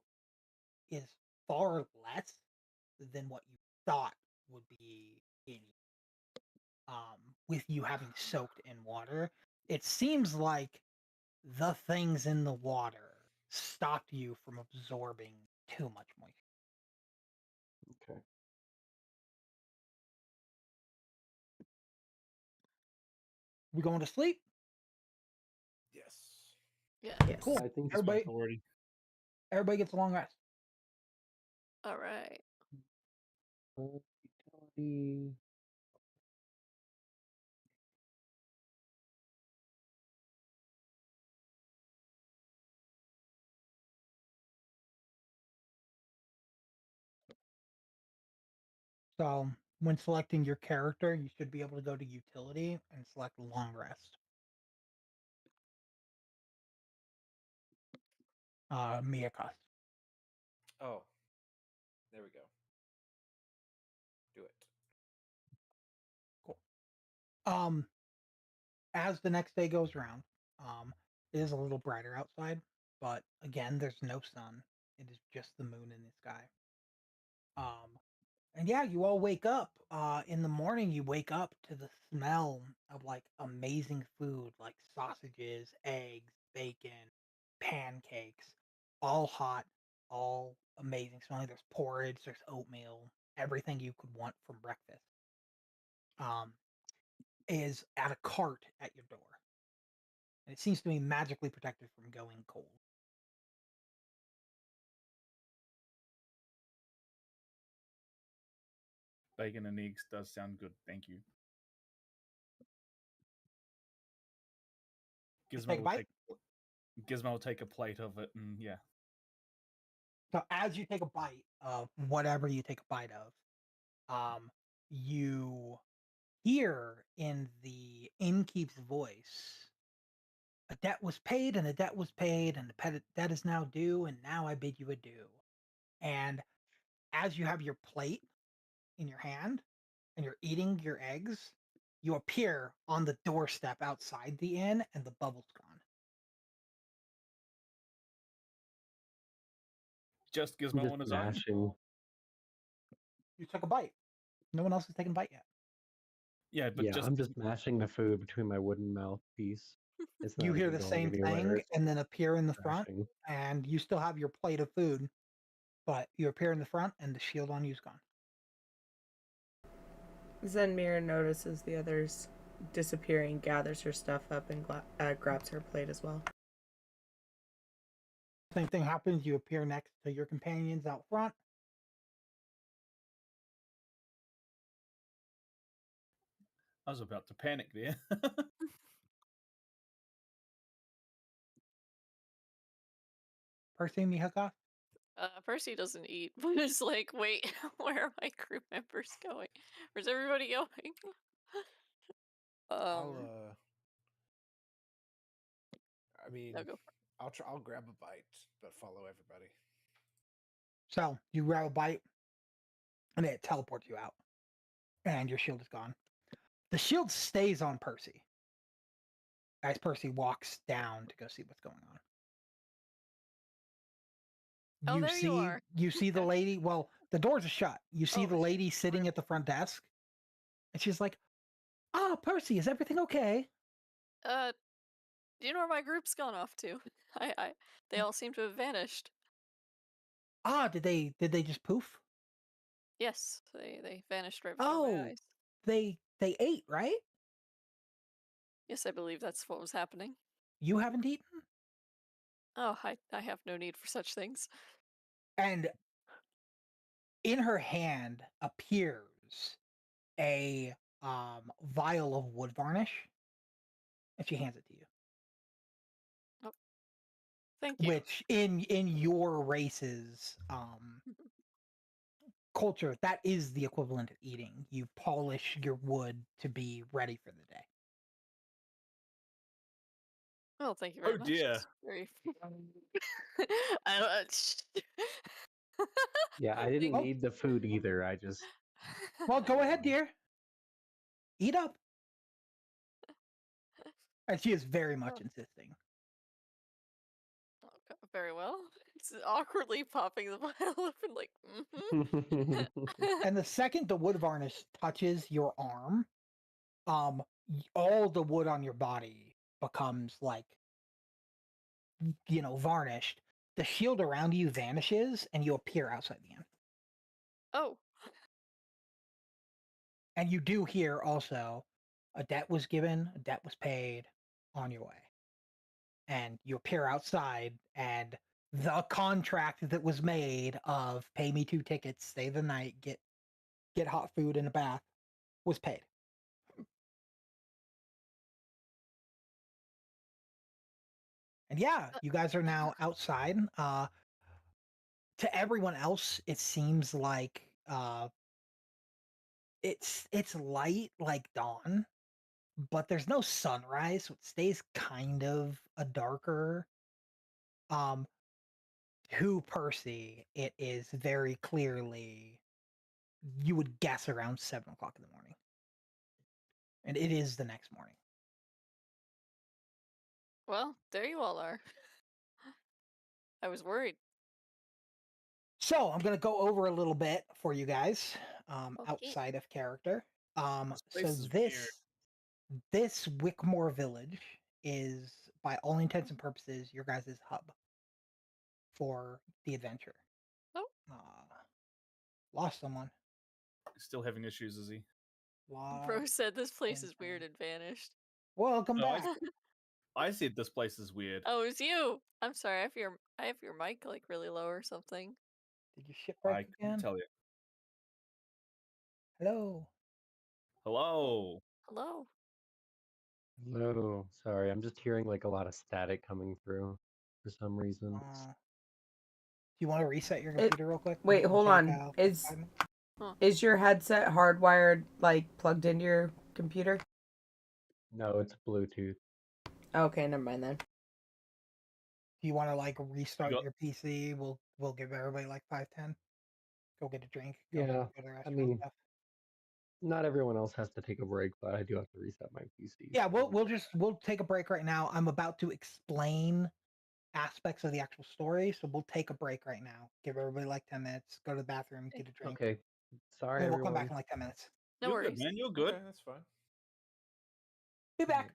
[SPEAKER 2] is far less than what you thought would be in with you having soaked in water. It seems like the things in the water stopped you from absorbing too much moisture.
[SPEAKER 15] Okay.
[SPEAKER 2] We going to sleep?
[SPEAKER 16] Yes.
[SPEAKER 14] Yeah.
[SPEAKER 1] Yes.
[SPEAKER 2] Cool.
[SPEAKER 15] I think
[SPEAKER 2] Everybody gets a long rest.
[SPEAKER 14] All right.
[SPEAKER 15] Utility.
[SPEAKER 2] So when selecting your character, you should be able to go to utility and select long rest. Miakas.
[SPEAKER 17] Oh, there we go. Do it.
[SPEAKER 2] Cool. As the next day goes around, it is a little brighter outside, but again, there's no sun. It is just the moon in the sky. And yeah, you all wake up. In the morning, you wake up to the smell of like amazing food, like sausages, eggs, bacon, pancakes, all hot, all amazing smelling. There's porridge, there's oatmeal, everything you could want from breakfast. Is at a cart at your door. And it seems to be magically protected from going cold.
[SPEAKER 13] Bacon and eggs does sound good. Thank you.
[SPEAKER 2] Take a bite?
[SPEAKER 13] Gizmo will take a plate of it, and yeah.
[SPEAKER 2] So as you take a bite of whatever you take a bite of, you hear in the innkeep's voice, a debt was paid, and the debt was paid, and the debt is now due, and now I bid you adieu. And as you have your plate in your hand, and you're eating your eggs, you appear on the doorstep outside the inn, and the bubble's gone.
[SPEAKER 13] Just Gizmo on his own.
[SPEAKER 2] You took a bite. No one else has taken a bite yet.
[SPEAKER 13] Yeah, but
[SPEAKER 15] I'm just mashing the food between my wooden mouthpiece. It's
[SPEAKER 2] You
[SPEAKER 15] not
[SPEAKER 2] hear
[SPEAKER 15] even
[SPEAKER 2] the
[SPEAKER 15] going
[SPEAKER 2] same
[SPEAKER 15] anywhere.
[SPEAKER 2] thing and then appear in the front,
[SPEAKER 15] Crashing.
[SPEAKER 2] and you still have your plate of food, but you appear in the front, and the shield on you's gone.
[SPEAKER 1] Zenmira notices the others disappearing, gathers her stuff up, and grabs her plate as well.
[SPEAKER 2] Same thing happens. You appear next to your companions out front.
[SPEAKER 13] I was about to panic there.
[SPEAKER 2] Percy, Mihaka?
[SPEAKER 14] Percy doesn't eat, but it's like, wait, where are my group members going? Where's everybody going?
[SPEAKER 16] I mean,
[SPEAKER 14] No, go for it.
[SPEAKER 16] I'll grab a bite, but follow everybody.
[SPEAKER 2] So you grab a bite, and it teleports you out, and your shield is gone. The shield stays on Percy as Percy walks down to go see what's going on.
[SPEAKER 14] Oh, there you are.
[SPEAKER 2] You see the lady. Well, the doors are shut. You see the lady sitting at the front desk, and she's like, "Ah, Percy, is everything okay?"
[SPEAKER 14] Do you know where my group's gone off to? They all seem to have vanished.
[SPEAKER 2] Ah, did they just poof?
[SPEAKER 14] Yes, they vanished right before my eyes.
[SPEAKER 2] They ate, right?
[SPEAKER 14] Yes, I believe that's what was happening.
[SPEAKER 2] You haven't eaten?
[SPEAKER 14] Oh, I have no need for such things.
[SPEAKER 2] And in her hand appears a vial of wood varnish, and she hands it to you.
[SPEAKER 14] Thank you.
[SPEAKER 2] Which in your race's culture, that is the equivalent of eating. You polish your wood to be ready for the day.
[SPEAKER 14] Well, thank you very much.
[SPEAKER 13] dear.
[SPEAKER 14] It's very. I don't.
[SPEAKER 15] Yeah, I didn't
[SPEAKER 2] Oh.
[SPEAKER 15] need the food either. I just
[SPEAKER 2] Well, go ahead, dear. Eat up. And she is very much insisting.
[SPEAKER 14] Okay, very well. It's awkwardly popping the vial open, like. Mm-hmm.
[SPEAKER 2] And the second the wood varnish touches your arm, all the wood on your body becomes like, varnished. The shield around you vanishes, and you appear outside the inn.
[SPEAKER 14] Oh.
[SPEAKER 2] And you do hear also, a debt was given, a debt was paid, on your way. And you appear outside, and the contract that was made of pay me 2 tickets, stay the night, get hot food and a bath, was paid. And yeah, you guys are now outside. To everyone else, it seems like it's light like dawn, but there's no sunrise, so it stays kind of a darker. To Percy, it is very clearly, you would guess, around 7 o'clock in the morning. And it is the next morning.
[SPEAKER 14] Well, there you all are. I was worried.
[SPEAKER 2] So I'm gonna go over a little bit for you guys,
[SPEAKER 14] Okay.
[SPEAKER 2] outside of character. So
[SPEAKER 13] place is
[SPEAKER 2] this Wickmore village is, by all intents and purposes, your guys' hub for the adventure.
[SPEAKER 14] Oh.
[SPEAKER 2] Lost someone.
[SPEAKER 13] Still having issues, is he?
[SPEAKER 14] Bro said this place is weird and vanished.
[SPEAKER 2] Welcome
[SPEAKER 13] No,
[SPEAKER 2] back.
[SPEAKER 13] I said this place is weird.
[SPEAKER 14] Oh, it's you. I'm sorry. I have your mic like really low or something.
[SPEAKER 2] Did you shipwreck
[SPEAKER 13] I couldn't
[SPEAKER 2] again?
[SPEAKER 13] tell you.
[SPEAKER 2] Hello.
[SPEAKER 13] Hello.
[SPEAKER 14] Hello.
[SPEAKER 15] Hello. Sorry, I'm just hearing like a lot of static coming through for some reason.
[SPEAKER 2] Do you want to reset your computer real quick?
[SPEAKER 1] Wait, hold
[SPEAKER 2] Take,
[SPEAKER 1] on.
[SPEAKER 2] 5 minutes?
[SPEAKER 1] Is your headset hardwired, like plugged into your computer?
[SPEAKER 15] No, it's Bluetooth.
[SPEAKER 1] Okay, never mind then.
[SPEAKER 2] Do you want to like restart
[SPEAKER 13] Yep.
[SPEAKER 2] your PC? We'll give everybody like 5-10. Go get a drink. Go
[SPEAKER 15] Yeah,
[SPEAKER 2] to the
[SPEAKER 15] I
[SPEAKER 2] restaurant
[SPEAKER 15] mean,
[SPEAKER 2] stuff.
[SPEAKER 15] not everyone else has to take a break, but I do have to reset my PC.
[SPEAKER 2] Yeah, we'll take a break right now. I'm about to explain aspects of the actual story, so we'll take a break right now. Give everybody like 10 minutes. Go to the bathroom, get a drink.
[SPEAKER 15] Okay. Sorry,
[SPEAKER 2] And we'll come
[SPEAKER 15] everyone.
[SPEAKER 2] back in like 10 minutes.
[SPEAKER 14] No
[SPEAKER 13] You're
[SPEAKER 14] worries.
[SPEAKER 13] good, man. You're good.
[SPEAKER 17] Okay, that's fine.
[SPEAKER 2] Be back.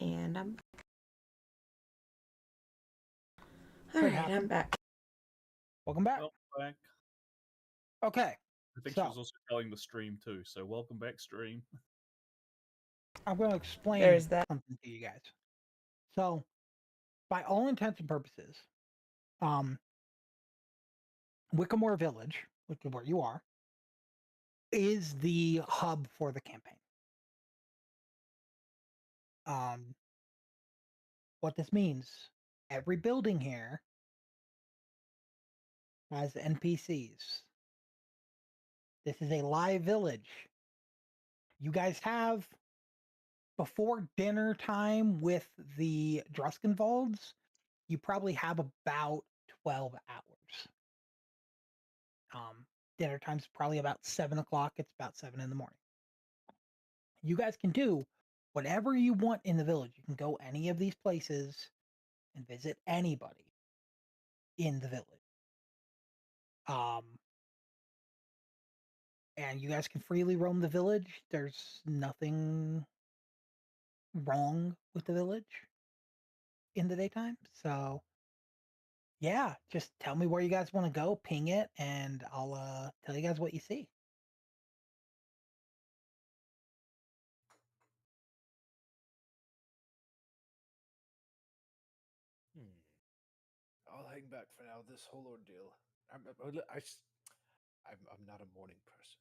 [SPEAKER 1] And I'm
[SPEAKER 2] Could
[SPEAKER 1] alright,
[SPEAKER 2] happen.
[SPEAKER 1] I'm back.
[SPEAKER 2] Welcome back.
[SPEAKER 13] Welcome back.
[SPEAKER 2] Okay.
[SPEAKER 13] I think
[SPEAKER 2] so
[SPEAKER 13] she was also telling the stream too, so welcome back, stream.
[SPEAKER 2] I'm going to explain
[SPEAKER 1] There's that.
[SPEAKER 2] something to you guys. So, by all intents and purposes, Wickamore Village, which is where you are, is the hub for the campaign. What this means, every building here has NPCs. This is a live village. You guys have, before dinner time with the Druskenwalds, you probably have about 12 hours. Dinner time's probably about 7 o'clock. It's about 7 in the morning. You guys can do whatever you want in the village. You can go any of these places and visit anybody in the village. And you guys can freely roam the village. There's nothing wrong with the village in the daytime. So yeah, just tell me where you guys want to go, ping it, and I'll tell you guys what you see.
[SPEAKER 16] I'll hang back for now. This whole ordeal. I'm not a morning person.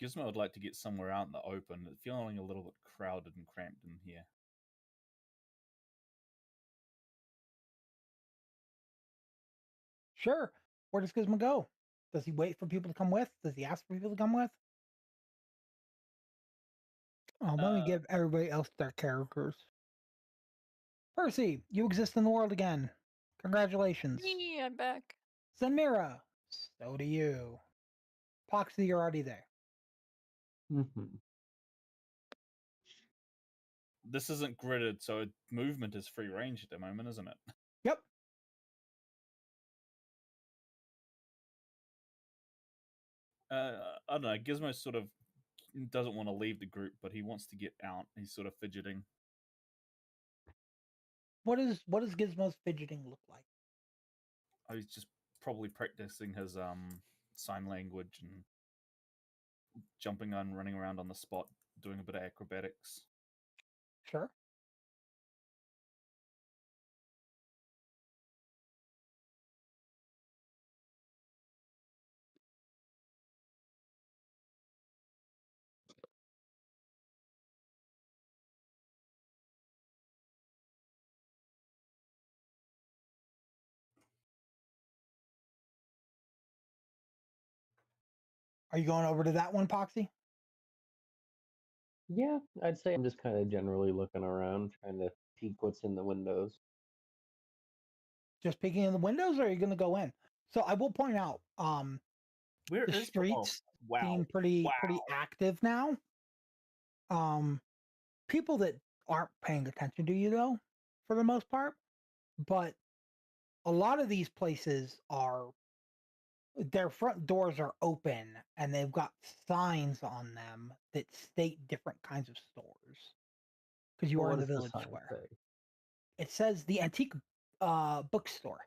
[SPEAKER 13] Gizmo would like to get somewhere out in the open. It's feeling a little bit crowded and cramped in here.
[SPEAKER 2] Sure. Where does Gizmo go? Does he wait for people to come with? Does he ask for people to come with? Let me give everybody else their characters. Percy, you exist in the world again. Congratulations.
[SPEAKER 14] Yee, I'm back.
[SPEAKER 2] Zenmira, so do you. Poxy, you're already there.
[SPEAKER 13] This isn't gridded, so movement is free range at the moment, isn't it?
[SPEAKER 2] Yep.
[SPEAKER 13] I don't know. Gizmo sort of doesn't want to leave the group, but he wants to get out. He's sort of fidgeting.
[SPEAKER 2] What does Gizmo's fidgeting look like?
[SPEAKER 13] Oh, he's just probably practicing his sign language and jumping on, running around on the spot, doing a bit of acrobatics.
[SPEAKER 2] Sure. Are you going over to that one, Poxy?
[SPEAKER 15] Yeah, I'd say I'm just kind of generally looking around, trying to peek what's in the windows.
[SPEAKER 2] Just peeking in the windows, or are you going to go in? So I will point out,
[SPEAKER 13] Where
[SPEAKER 2] the
[SPEAKER 13] is
[SPEAKER 2] streets
[SPEAKER 13] wow.
[SPEAKER 2] seem pretty active now. People that aren't paying attention to you, though, for the most part. But a lot of these places are, their front doors are open and they've got signs on them that state different kinds of stores. Because you
[SPEAKER 15] Well,
[SPEAKER 2] are in
[SPEAKER 15] what
[SPEAKER 2] the
[SPEAKER 15] does the
[SPEAKER 2] village
[SPEAKER 15] sign
[SPEAKER 2] square.
[SPEAKER 15] say?
[SPEAKER 2] It says the antique bookstore.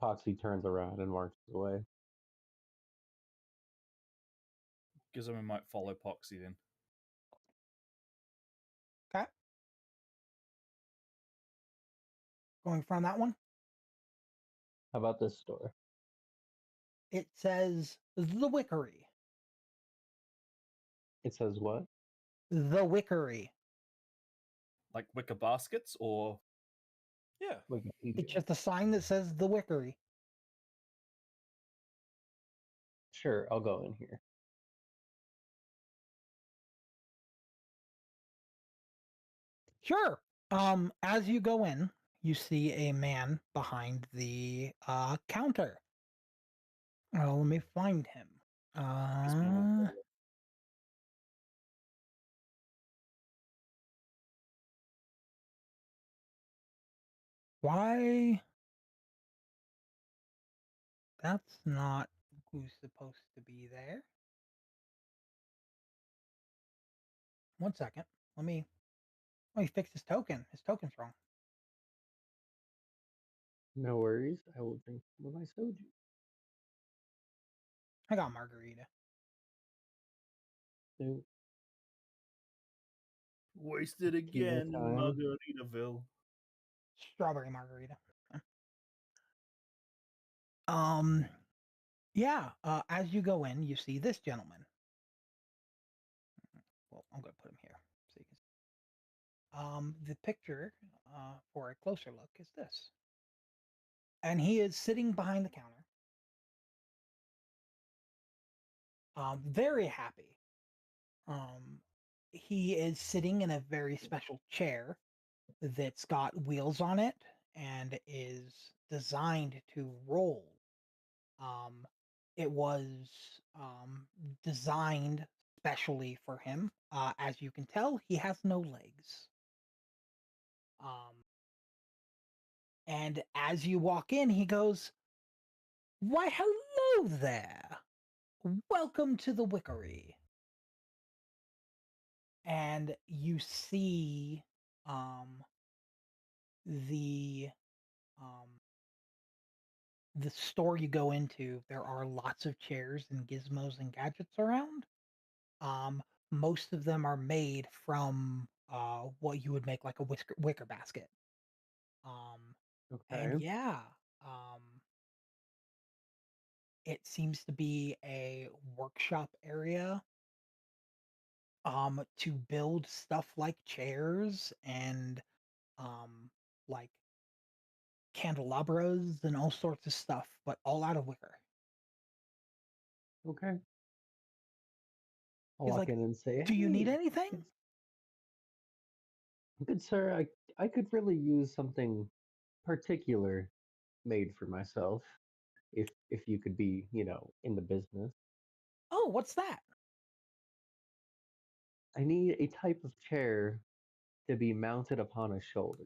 [SPEAKER 15] Poxy turns around and marches away.
[SPEAKER 13] Gizmo might follow Poxy then.
[SPEAKER 2] Okay. Going from that one?
[SPEAKER 15] How about this store?
[SPEAKER 2] It says the Wickery.
[SPEAKER 15] It says what?
[SPEAKER 2] The Wickery.
[SPEAKER 13] Like wicker baskets, or
[SPEAKER 16] Yeah.
[SPEAKER 2] It's just a sign that says the Wickery.
[SPEAKER 15] Sure, I'll go in here.
[SPEAKER 2] Sure. As you go in, you see a man behind the counter. Oh, let me find him. Why? That's not who's supposed to be there. 1 second. Let me fix his token. His token's wrong.
[SPEAKER 15] No worries. I will drink some of my soju.
[SPEAKER 2] I got margarita.
[SPEAKER 15] So,
[SPEAKER 13] Wasted
[SPEAKER 15] tequila
[SPEAKER 13] again,
[SPEAKER 15] time.
[SPEAKER 13] Margaritaville.
[SPEAKER 2] Strawberry margarita. Yeah. As you go in, you see this gentleman. Well, I'm gonna put him here so you can see. The picture for a closer look is this, and he is sitting behind the counter, very happy. He is sitting in a very special chair that's got wheels on it and is designed to roll. It was designed specially for him. As you can tell, he has no legs. And as you walk in, he goes, "Why, hello there. Welcome to the Wickery." And you see the the store you go into, there are lots of chairs and gizmos and gadgets around. Most of them are made from what you would make like a wicker basket. And
[SPEAKER 15] Okay.
[SPEAKER 2] yeah, um, it seems to be a workshop area to build stuff like chairs and like candelabras and all sorts of stuff, but all out of wicker.
[SPEAKER 15] Okay. I'll
[SPEAKER 2] He's
[SPEAKER 15] walk
[SPEAKER 2] like,
[SPEAKER 15] in and say,
[SPEAKER 2] "Do you need
[SPEAKER 15] "Hey,
[SPEAKER 2] anything?"
[SPEAKER 15] good sir, I could really use something particular made for myself. If you could be, in the business.
[SPEAKER 2] Oh, what's that?
[SPEAKER 15] I need a type of chair to be mounted upon a shoulder.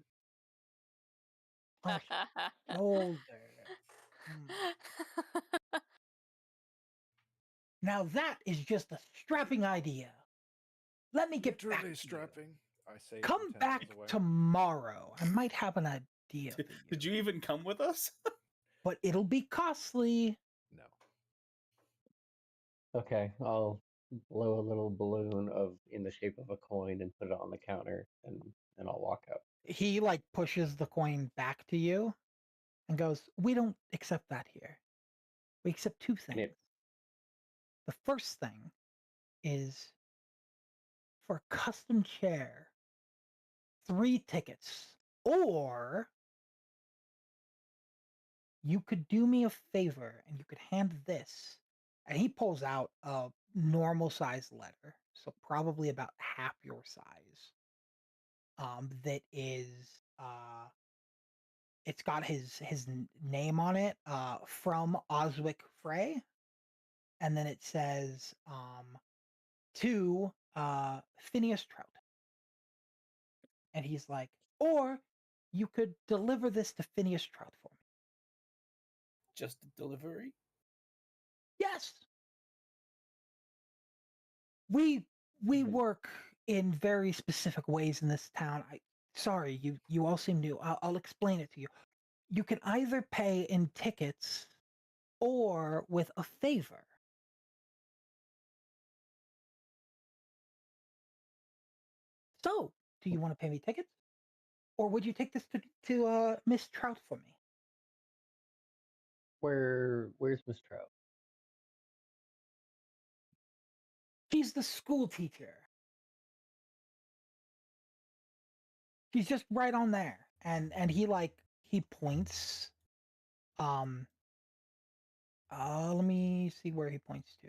[SPEAKER 2] Shoulder. Hmm. Now that is just a strapping idea. Let me get back
[SPEAKER 16] Literally
[SPEAKER 2] to
[SPEAKER 16] strapping. I say
[SPEAKER 2] you.
[SPEAKER 16] it
[SPEAKER 2] Come
[SPEAKER 16] from 10
[SPEAKER 2] back
[SPEAKER 16] miles away.
[SPEAKER 2] tomorrow. I might have an idea for you,
[SPEAKER 13] Did you even come with us?
[SPEAKER 2] but it'll be costly.
[SPEAKER 16] No.
[SPEAKER 15] Okay, I'll blow a little balloon in the shape of a coin and put it on the counter, and I'll walk out.
[SPEAKER 2] He like pushes the coin back to you and goes, "We don't accept that here. We accept two things. The first thing is for a custom chair, 3 tickets, or you could do me a favor and you could hand this." And he pulls out a normal size letter, so probably about half your size. That is it's got his name on it, from Oswick Frey, and then it says to Phineas Trout. And he's like, "Or you could deliver this to Phineas Trout for me."
[SPEAKER 13] Just a delivery?
[SPEAKER 2] Yes. We work in very specific ways in this town. Sorry, you all seem new. I'll explain it to you. You can either pay in tickets or with a favor. So, do you want to pay me tickets, or would you take this to Miss Trout for me?
[SPEAKER 15] Where's Miss Trout?
[SPEAKER 2] She's the school teacher. She's just right on there. And he points. Let me see where he points to.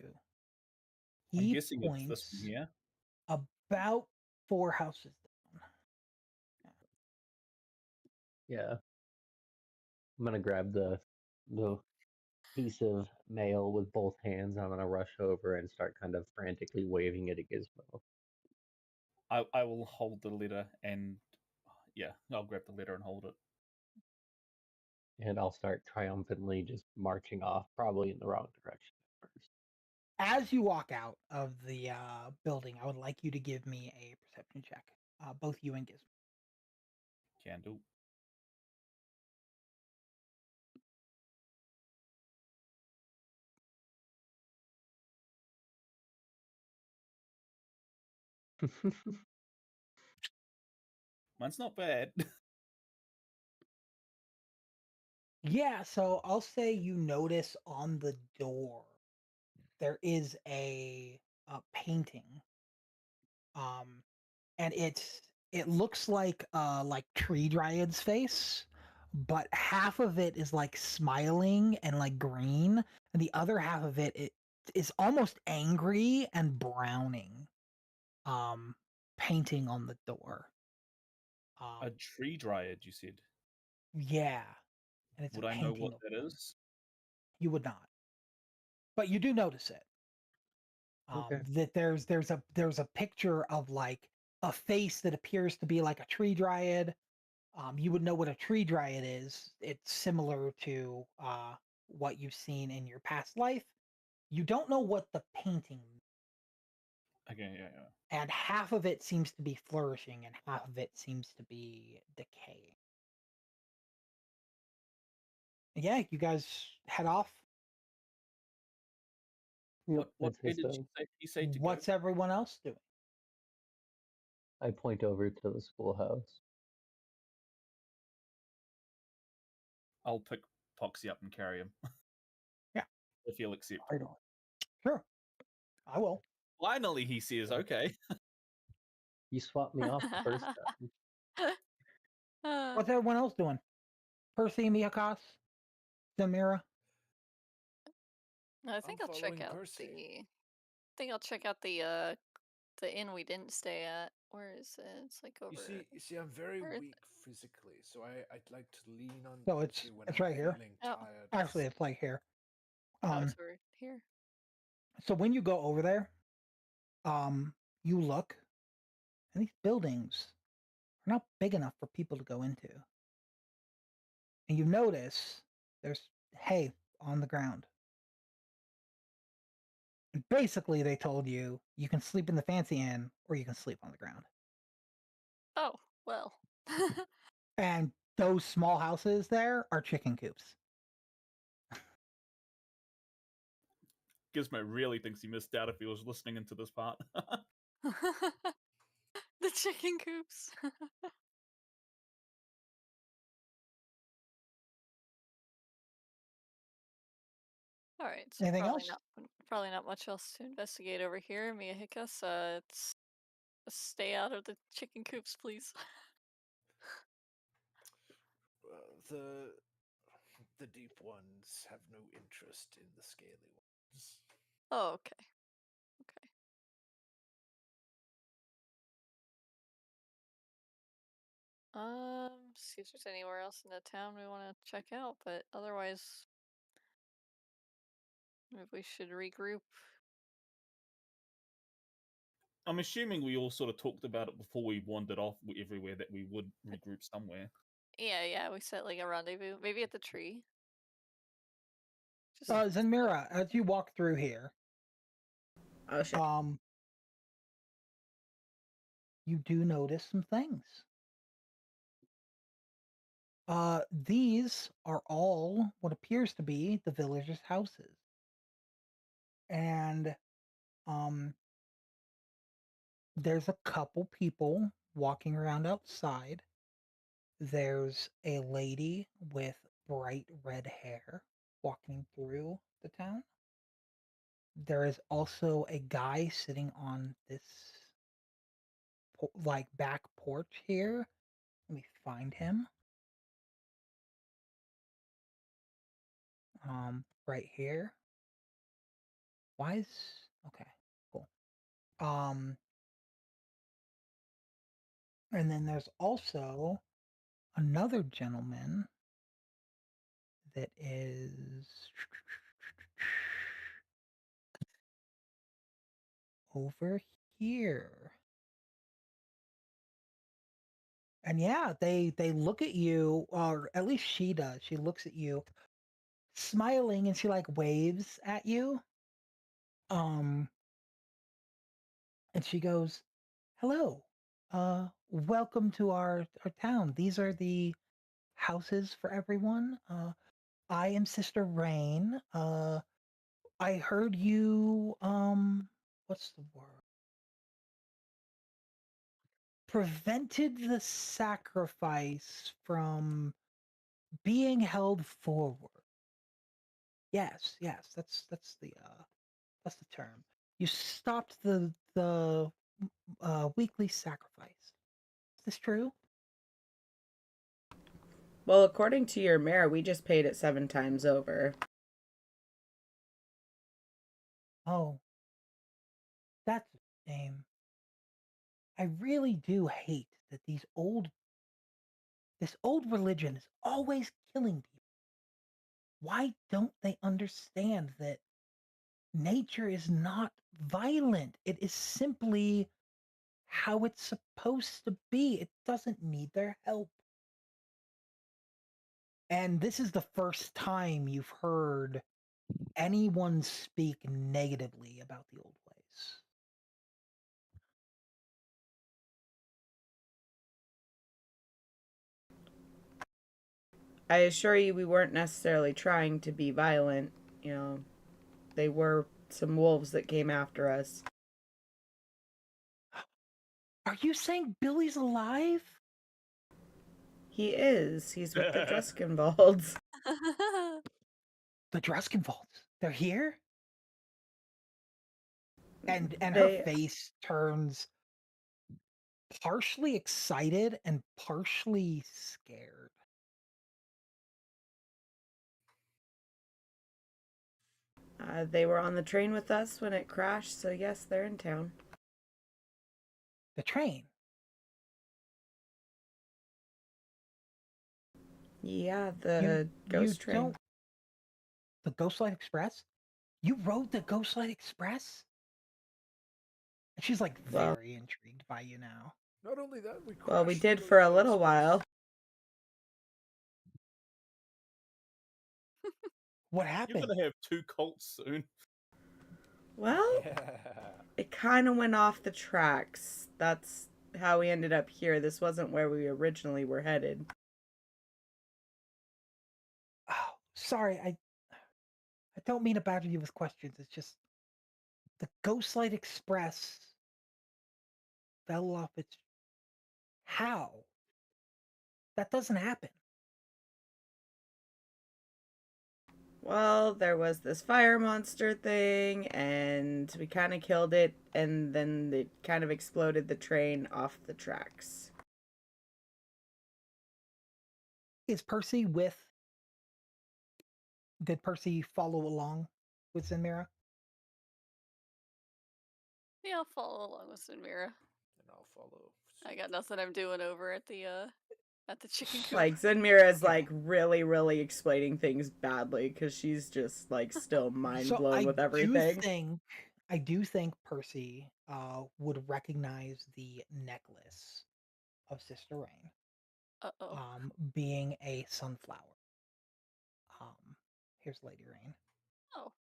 [SPEAKER 13] I'm
[SPEAKER 2] He
[SPEAKER 13] guessing it's this
[SPEAKER 2] points
[SPEAKER 13] one here.
[SPEAKER 2] about 4 houses down.
[SPEAKER 15] Yeah. I'm gonna grab the piece of mail with both hands. I'm gonna rush over and start kind of frantically waving it at Gizmo.
[SPEAKER 13] I will hold the letter and yeah, I'll grab the letter and hold it.
[SPEAKER 15] And I'll start triumphantly just marching off, probably in the wrong direction at first.
[SPEAKER 2] As you walk out of the building, I would like you to give me a perception check, both you and Gizmo.
[SPEAKER 13] Can do. Mine's not bad.
[SPEAKER 2] Yeah, so I'll say you notice on the door there is a painting, and it looks like Tree Dryad's face, but half of it is like smiling and like green, and the other half of it is almost angry and browning. Painting on the door.
[SPEAKER 13] A tree dryad, you said.
[SPEAKER 2] Yeah, and it's
[SPEAKER 13] Would
[SPEAKER 2] a
[SPEAKER 13] I know
[SPEAKER 2] painting
[SPEAKER 13] what
[SPEAKER 2] of
[SPEAKER 13] that
[SPEAKER 2] one.
[SPEAKER 13] is?
[SPEAKER 2] You would not, but you do notice it.
[SPEAKER 15] Okay.
[SPEAKER 2] That there's a picture of like a face that appears to be like a tree dryad. You would know what a tree dryad is. It's similar to what you've seen in your past life. You don't know what the painting,
[SPEAKER 13] Okay, yeah.
[SPEAKER 2] and half of it seems to be flourishing, and half of it seems to be decaying. Yeah, you guys head off.
[SPEAKER 15] Yep,
[SPEAKER 13] What
[SPEAKER 15] I'd
[SPEAKER 13] way
[SPEAKER 15] say
[SPEAKER 13] did
[SPEAKER 15] so.
[SPEAKER 13] he say to
[SPEAKER 2] What's everyone else doing?
[SPEAKER 15] I point over to the schoolhouse.
[SPEAKER 13] go? I'll pick Poxy up and carry him.
[SPEAKER 2] Yeah.
[SPEAKER 13] If he'll accept.
[SPEAKER 2] Right on. Sure. I will.
[SPEAKER 13] Finally, he says, okay.
[SPEAKER 15] You swapped me off the first time.
[SPEAKER 2] What's everyone else doing? Percy, Miakas, Samira.
[SPEAKER 14] I think I'll check
[SPEAKER 16] following
[SPEAKER 14] out
[SPEAKER 16] Percy.
[SPEAKER 14] the inn we didn't stay at. Where is it? It's like over.
[SPEAKER 16] You see, I'm very
[SPEAKER 14] where is
[SPEAKER 16] weak physically, so I'd like to lean on
[SPEAKER 2] So
[SPEAKER 16] Percy when
[SPEAKER 2] it's
[SPEAKER 16] I'm
[SPEAKER 2] right here.
[SPEAKER 16] feeling
[SPEAKER 14] Oh.
[SPEAKER 16] tired.
[SPEAKER 2] Actually, it's like here.
[SPEAKER 14] Oh, it's over here.
[SPEAKER 2] So when you go over there, you look, and these buildings are not big enough for people to go into. And you notice there's hay on the ground. And basically, they told you you can sleep in the fancy inn or you can sleep on the ground.
[SPEAKER 14] Oh, well.
[SPEAKER 2] And those small houses there are chicken coops.
[SPEAKER 13] Gizmo really thinks he missed out if he was listening into this part.
[SPEAKER 14] The chicken coops. All right. So
[SPEAKER 2] Anything else?
[SPEAKER 14] Probably not much else to investigate over here. Mia Hickus, it's stay out of the chicken coops, please.
[SPEAKER 16] The deep ones have no interest in the scaly ones.
[SPEAKER 14] Oh, okay. Okay. See if there's anywhere else in the town we want to check out, but otherwise, maybe we should regroup.
[SPEAKER 13] I'm assuming we all sort of talked about it before we wandered off everywhere that we would regroup somewhere.
[SPEAKER 14] Yeah, we set like a rendezvous, maybe at the tree.
[SPEAKER 2] Zenmira, as you walk through here,
[SPEAKER 1] Oh shit.
[SPEAKER 2] You do notice some things. These are all what appears to be the villagers' houses. And there's a couple people walking around outside. There's a lady with bright red hair walking through the town. There is also a guy sitting on this back porch here. Let me find him. Right here. Why is okay, cool. And then there's also another gentleman that is over here. And yeah, they look at you, or at least she does. She looks at you, smiling, and she like waves at you. Um, and she goes, "Hello, welcome to our town. These are the houses for everyone. I am Sister Rain. I heard you, what's the word? Prevented the sacrifice from being held forward. Yes, yes, that's the term. You stopped the weekly sacrifice. Is this true?"
[SPEAKER 1] Well, according to your mayor, we just paid it 7 times over.
[SPEAKER 2] Oh, that's a shame. I really do hate that this old religion is always killing people. Why don't they understand that nature is not violent? It is simply how it's supposed to be. It doesn't need their help. And this is the first time you've heard anyone speak negatively about the old ways.
[SPEAKER 1] I assure you, we weren't necessarily trying to be violent. You know, they were some wolves that came after us.
[SPEAKER 2] Are you saying Billy's alive?
[SPEAKER 1] He is. He's with the Druskenwalds.
[SPEAKER 2] The Druskenwalds. They're here? And her
[SPEAKER 1] They-
[SPEAKER 2] face turns partially excited and partially scared.
[SPEAKER 1] They were on the train with us when it crashed, so yes, they're in town.
[SPEAKER 2] The train?
[SPEAKER 1] Yeah, the ghost train.
[SPEAKER 2] The Ghostlight Express? You rode the Ghostlight Express? And she's like very intrigued by you now.
[SPEAKER 16] Not only that, we
[SPEAKER 1] Well, we
[SPEAKER 16] crashed
[SPEAKER 1] did
[SPEAKER 16] the
[SPEAKER 1] for a
[SPEAKER 16] Ghostlight
[SPEAKER 1] little
[SPEAKER 16] Express.
[SPEAKER 1] while.
[SPEAKER 2] What
[SPEAKER 13] You're
[SPEAKER 2] happened?
[SPEAKER 13] gonna have 2 cults soon.
[SPEAKER 1] Well, it kind of went off the tracks. That's how we ended up here. This wasn't where we originally were headed.
[SPEAKER 2] Oh, sorry, I don't mean to badger you with questions. It's just the Ghostlight Express fell off its. How? That doesn't happen.
[SPEAKER 1] Well, there was this fire monster thing, and we kind of killed it, and then it kind of exploded the train off the tracks.
[SPEAKER 2] Is Percy with? Did Percy follow along with Zenmira?
[SPEAKER 14] Yeah, I'll follow along with Sinmira.
[SPEAKER 16] And I'll follow.
[SPEAKER 14] I got nothing I'm doing over at the chicken coop.
[SPEAKER 1] Like, Zenmira is like really, really explaining things badly because she's just like still mind blown with everything.
[SPEAKER 2] I do think Percy would recognize the necklace of Sister Rain.
[SPEAKER 14] Uh-oh.
[SPEAKER 2] Being a sunflower. Here's Lady Rain.
[SPEAKER 14] Oh.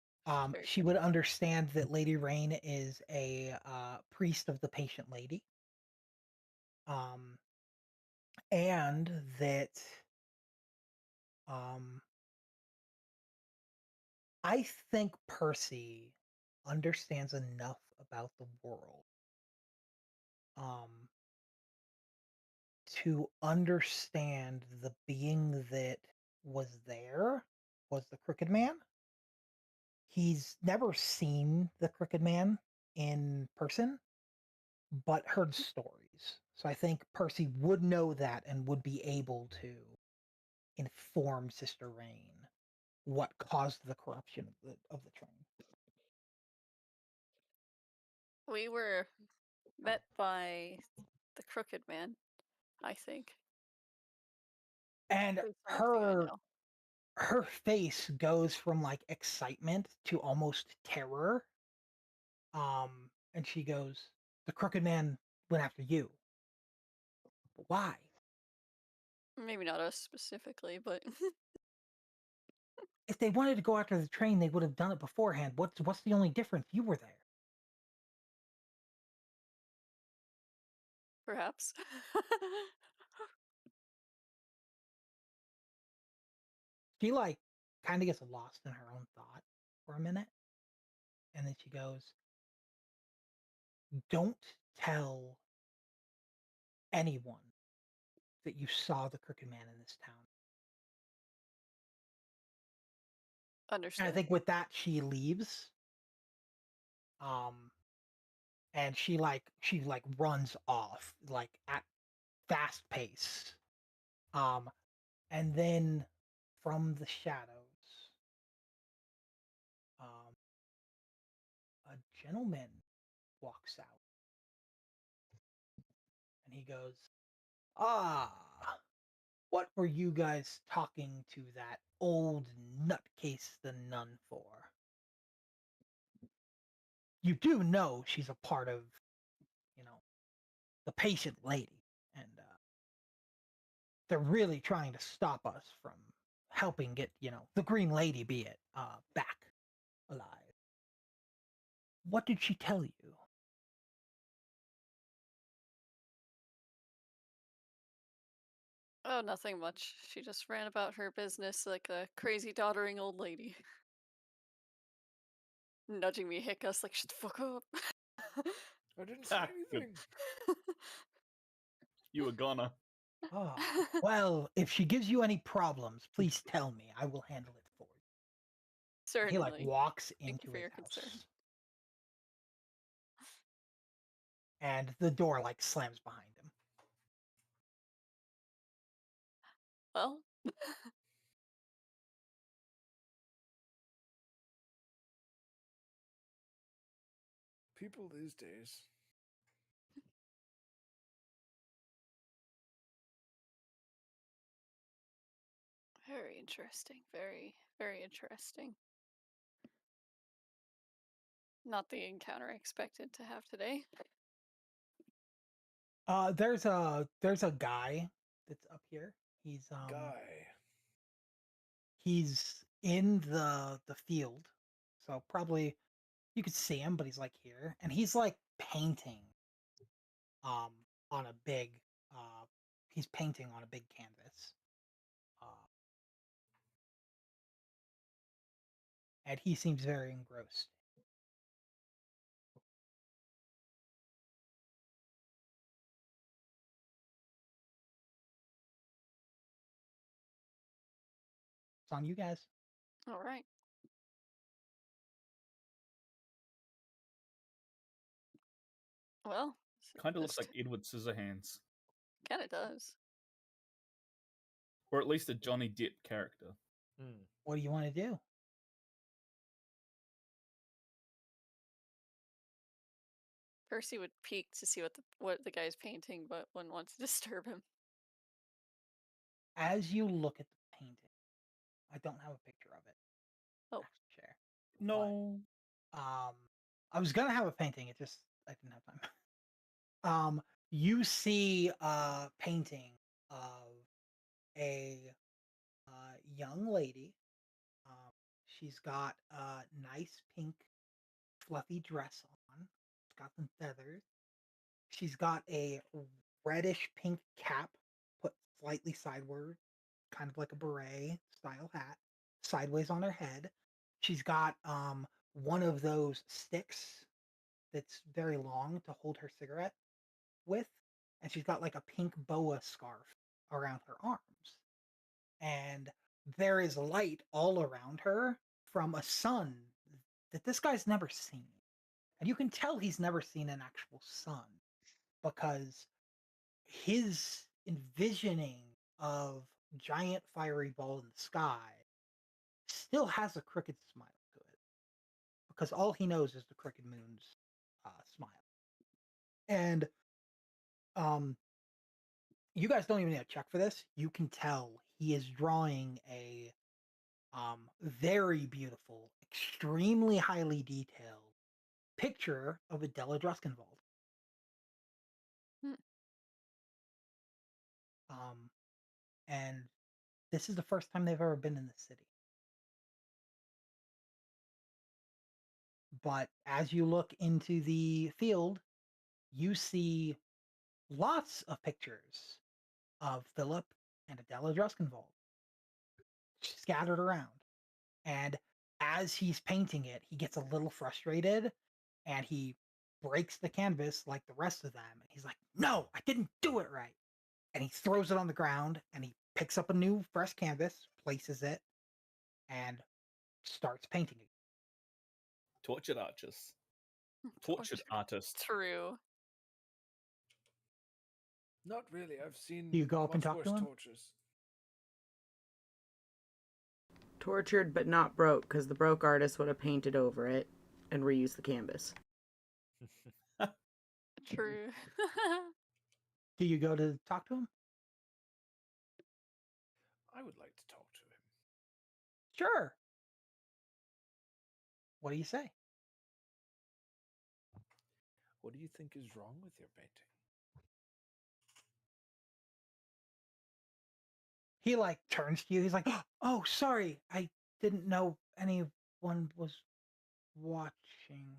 [SPEAKER 2] She would understand that Lady Rain is a priest of the Patient Lady. And that I think Percy understands enough about the world to understand the being that was there was the Crooked Man. He's never seen the Crooked Man in person, but heard stories. So I think Percy would know that and would be able to inform Sister Rain what caused the corruption of the train.
[SPEAKER 14] We were met by the Crooked Man, I think.
[SPEAKER 2] And
[SPEAKER 14] Based on everything I know.
[SPEAKER 2] her face goes from like excitement to almost terror. And she goes, "The Crooked Man went after you. Why?"
[SPEAKER 14] Maybe not us specifically, but
[SPEAKER 2] If they wanted to go after the train, they would have done it beforehand. What's the only difference? You were there.
[SPEAKER 14] Perhaps.
[SPEAKER 2] She like kind of gets lost in her own thought for a minute, and then she goes, "Don't tell anyone that you saw the Crooked Man in this town." And
[SPEAKER 14] Understood.
[SPEAKER 2] I think with that she leaves. And she runs off like at fast pace. And then from the shadows, a gentleman walks out, and he goes, "Ah, what were you guys talking to that old nutcase the nun for? You do know she's a part of, the patient lady, and they're really trying to stop us from helping get, the Green Lady, be it, back alive. What did she tell you?"
[SPEAKER 14] Oh, nothing much. She just ran about her business like a crazy doddering old lady. Nudging me hiccups like, shut the fuck up.
[SPEAKER 16] I didn't say anything.
[SPEAKER 13] You were gonna.
[SPEAKER 2] Oh, well, if she gives you any problems, please tell me. I will handle it for you.
[SPEAKER 14] Certainly.
[SPEAKER 2] He like walks
[SPEAKER 14] Thank you
[SPEAKER 2] into
[SPEAKER 14] for
[SPEAKER 2] his
[SPEAKER 14] your
[SPEAKER 2] house,
[SPEAKER 14] concern.
[SPEAKER 2] and the door like slams behind him.
[SPEAKER 14] Well,
[SPEAKER 16] People these days.
[SPEAKER 14] very interesting. Very, very interesting. Not the encounter I expected to have today.
[SPEAKER 2] There's a guy that's up here. He's in the field, so probably you could see him, but he's like here, and he's like painting on a big he's painting on a big canvas. And he seems very engrossed. It's on you guys.
[SPEAKER 14] All right. Well,
[SPEAKER 13] Kind of looks like Edward Scissorhands,
[SPEAKER 14] kind of does.
[SPEAKER 13] or at least a Johnny Depp character.
[SPEAKER 2] What do you want to do?
[SPEAKER 14] Percy would peek to see what the guy's painting, but wouldn't want to disturb him.
[SPEAKER 2] As you look at the painting, I don't have a picture of it.
[SPEAKER 14] Oh,
[SPEAKER 2] share.
[SPEAKER 13] No.
[SPEAKER 2] But, I was gonna have a painting. It just I didn't have time. You see a painting of a young lady. She's got a nice pink fluffy dress on. It's got some feathers. She's got a reddish pink cap put slightly sideward, kind of like a beret style hat, sideways on her head. She's got one of those sticks that's very long to hold her cigarette with, and she's got like a pink boa scarf around her arms. And there is light all around her from a sun that this guy's never seen. And you can tell he's never seen an actual sun because his envisioning of giant fiery ball in the sky still has a crooked smile to it because all he knows is the crooked moon's smile. And you guys don't even need to check for this. You can tell he is drawing a very beautiful, extremely highly detailed picture of Adela Druskenwald. And this is the first time they've ever been in the city. But as you look into the field, you see lots of pictures of Philip and Adela Druskenvold scattered around. And as he's painting it, he gets a little frustrated and he breaks the canvas like the rest of them. And he's like, no, I didn't do it right. And he throws it on the ground and he picks up a new fresh canvas, places it, and starts painting it.
[SPEAKER 13] Tortured archers. Tortured artist.
[SPEAKER 14] True.
[SPEAKER 16] Not really. I've seen
[SPEAKER 2] Do you go up and
[SPEAKER 16] much
[SPEAKER 2] talk
[SPEAKER 16] worse
[SPEAKER 2] to him?
[SPEAKER 16] tortures.
[SPEAKER 1] Tortured but not broke, because the broke artist would have painted over it and reused the canvas.
[SPEAKER 14] True.
[SPEAKER 2] Do you go to talk to him?
[SPEAKER 16] I would like to talk to him.
[SPEAKER 2] Sure. What do you say?
[SPEAKER 16] What do you think is wrong with your painting?
[SPEAKER 2] He like turns to you. He's like, oh, sorry. I didn't know anyone was watching.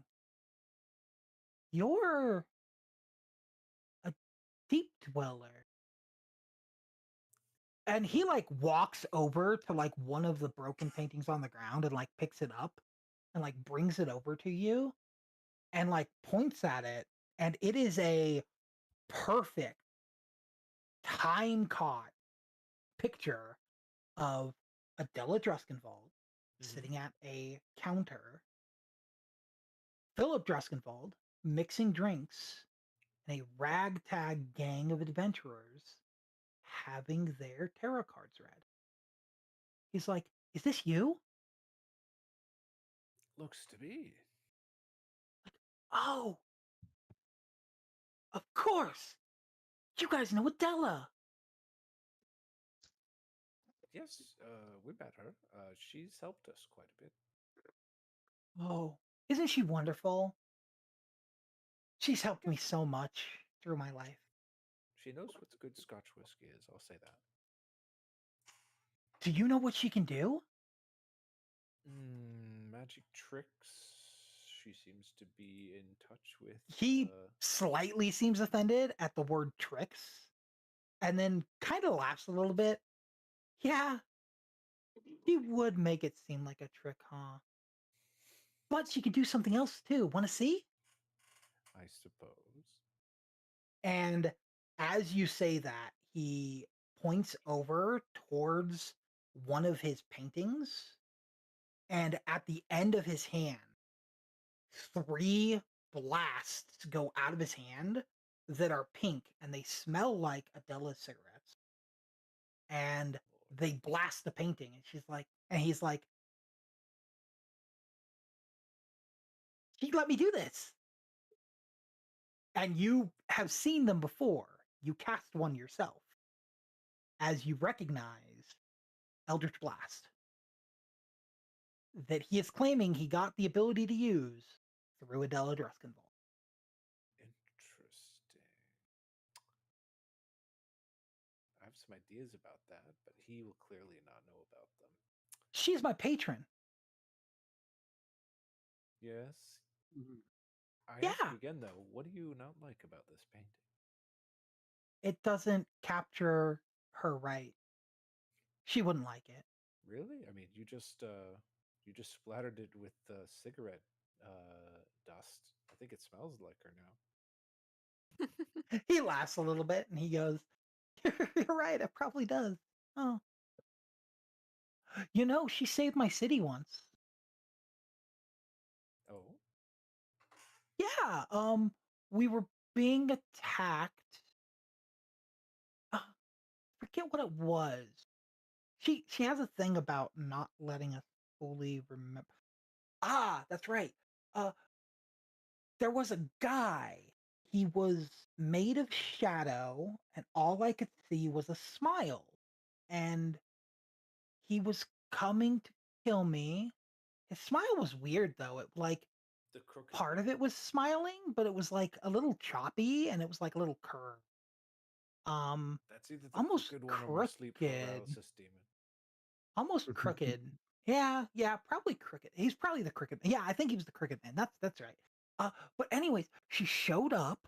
[SPEAKER 2] You're a deep dweller. And he like walks over to like one of the broken paintings on the ground and like picks it up and like brings it over to you and like points at it. And it is a perfect time caught picture of Adela Druskenvold sitting at a counter, Philip Druskenvold mixing drinks, and a ragtag gang of adventurers having their tarot cards read. He's like, is this you?
[SPEAKER 16] Looks to be.
[SPEAKER 2] Oh, of course. You guys know Adela.
[SPEAKER 16] Yes, we met her. She's helped us quite a bit.
[SPEAKER 2] Oh, isn't she wonderful? She's helped me so much through my life.
[SPEAKER 16] She knows what good Scotch whiskey is, I'll say that.
[SPEAKER 2] Do you know what she can do?
[SPEAKER 16] Magic tricks. She seems to be in touch with.
[SPEAKER 2] He slightly seems offended at the word tricks and then kind of laughs a little bit. Yeah, he would make it seem like a trick, huh? But she could do something else too. Want to see?
[SPEAKER 16] I suppose.
[SPEAKER 2] And as you say that, he points over towards one of his paintings. And at the end of his hand, 3 blasts go out of his hand that are pink and they smell like Adela's cigarettes. And they blast the painting. And he's like, she let me do this. And you have seen them before. You cast one yourself as you recognize Eldritch Blast that he is claiming he got the ability to use through Adela Druskenvold.
[SPEAKER 16] Interesting. I have some ideas about that, but he will clearly not know about them.
[SPEAKER 2] She's my patron.
[SPEAKER 16] Yes. I
[SPEAKER 2] Yeah.
[SPEAKER 16] ask you again, though, what do you not like about this painting?
[SPEAKER 2] It doesn't capture her right. She wouldn't like it.
[SPEAKER 16] Really? I mean, you just splattered it with cigarette dust. I think it smells like her now.
[SPEAKER 2] He laughs a little bit and he goes, you're right, it probably does. Oh. You know, she saved my city once.
[SPEAKER 16] Oh?
[SPEAKER 2] Yeah, we were being attacked. Forget what it was. She has a thing about not letting us fully remember. Ah, that's right. There was a guy. He was made of shadow, and all I could see was a smile. And he was coming to kill me. His smile was weird, though. It like
[SPEAKER 16] the crooked
[SPEAKER 2] part of it was smiling, but it was like a little choppy, and it was like a little curved.
[SPEAKER 16] That's either the
[SPEAKER 2] almost
[SPEAKER 16] crooked one or my sleep
[SPEAKER 2] crooked.
[SPEAKER 16] paralysis demon.
[SPEAKER 2] Almost crooked Yeah, probably Cricket. He's probably the Cricket. Yeah, I think he was the Cricket Man. That's right. But anyways, she showed up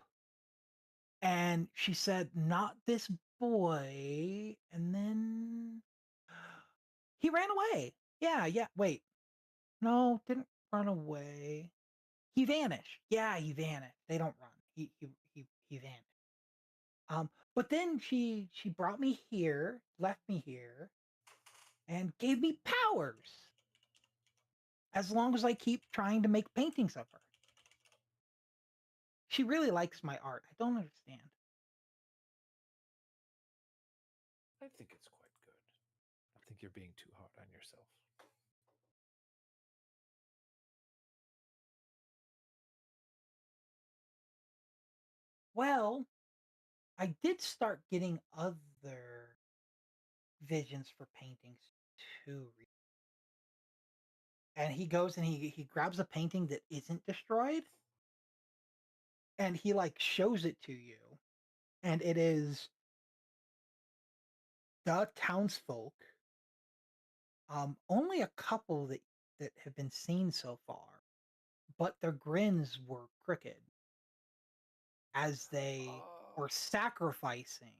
[SPEAKER 2] and she said, "Not this boy," and then he ran away. Yeah. Wait, no, didn't run away. He vanished. Yeah, he vanished. They don't run. He vanished. But then she brought me here, left me here, and gave me powers. As long as I keep trying to make paintings of her. She really likes my art. I don't understand.
[SPEAKER 16] I think it's quite good. I think you're being too hard on yourself.
[SPEAKER 2] Well, I did start getting other visions for paintings too. And he goes and he grabs a painting that isn't destroyed and he like shows it to you. And it is the townsfolk. Only a couple that have been seen so far, but their grins were crooked as they were sacrificing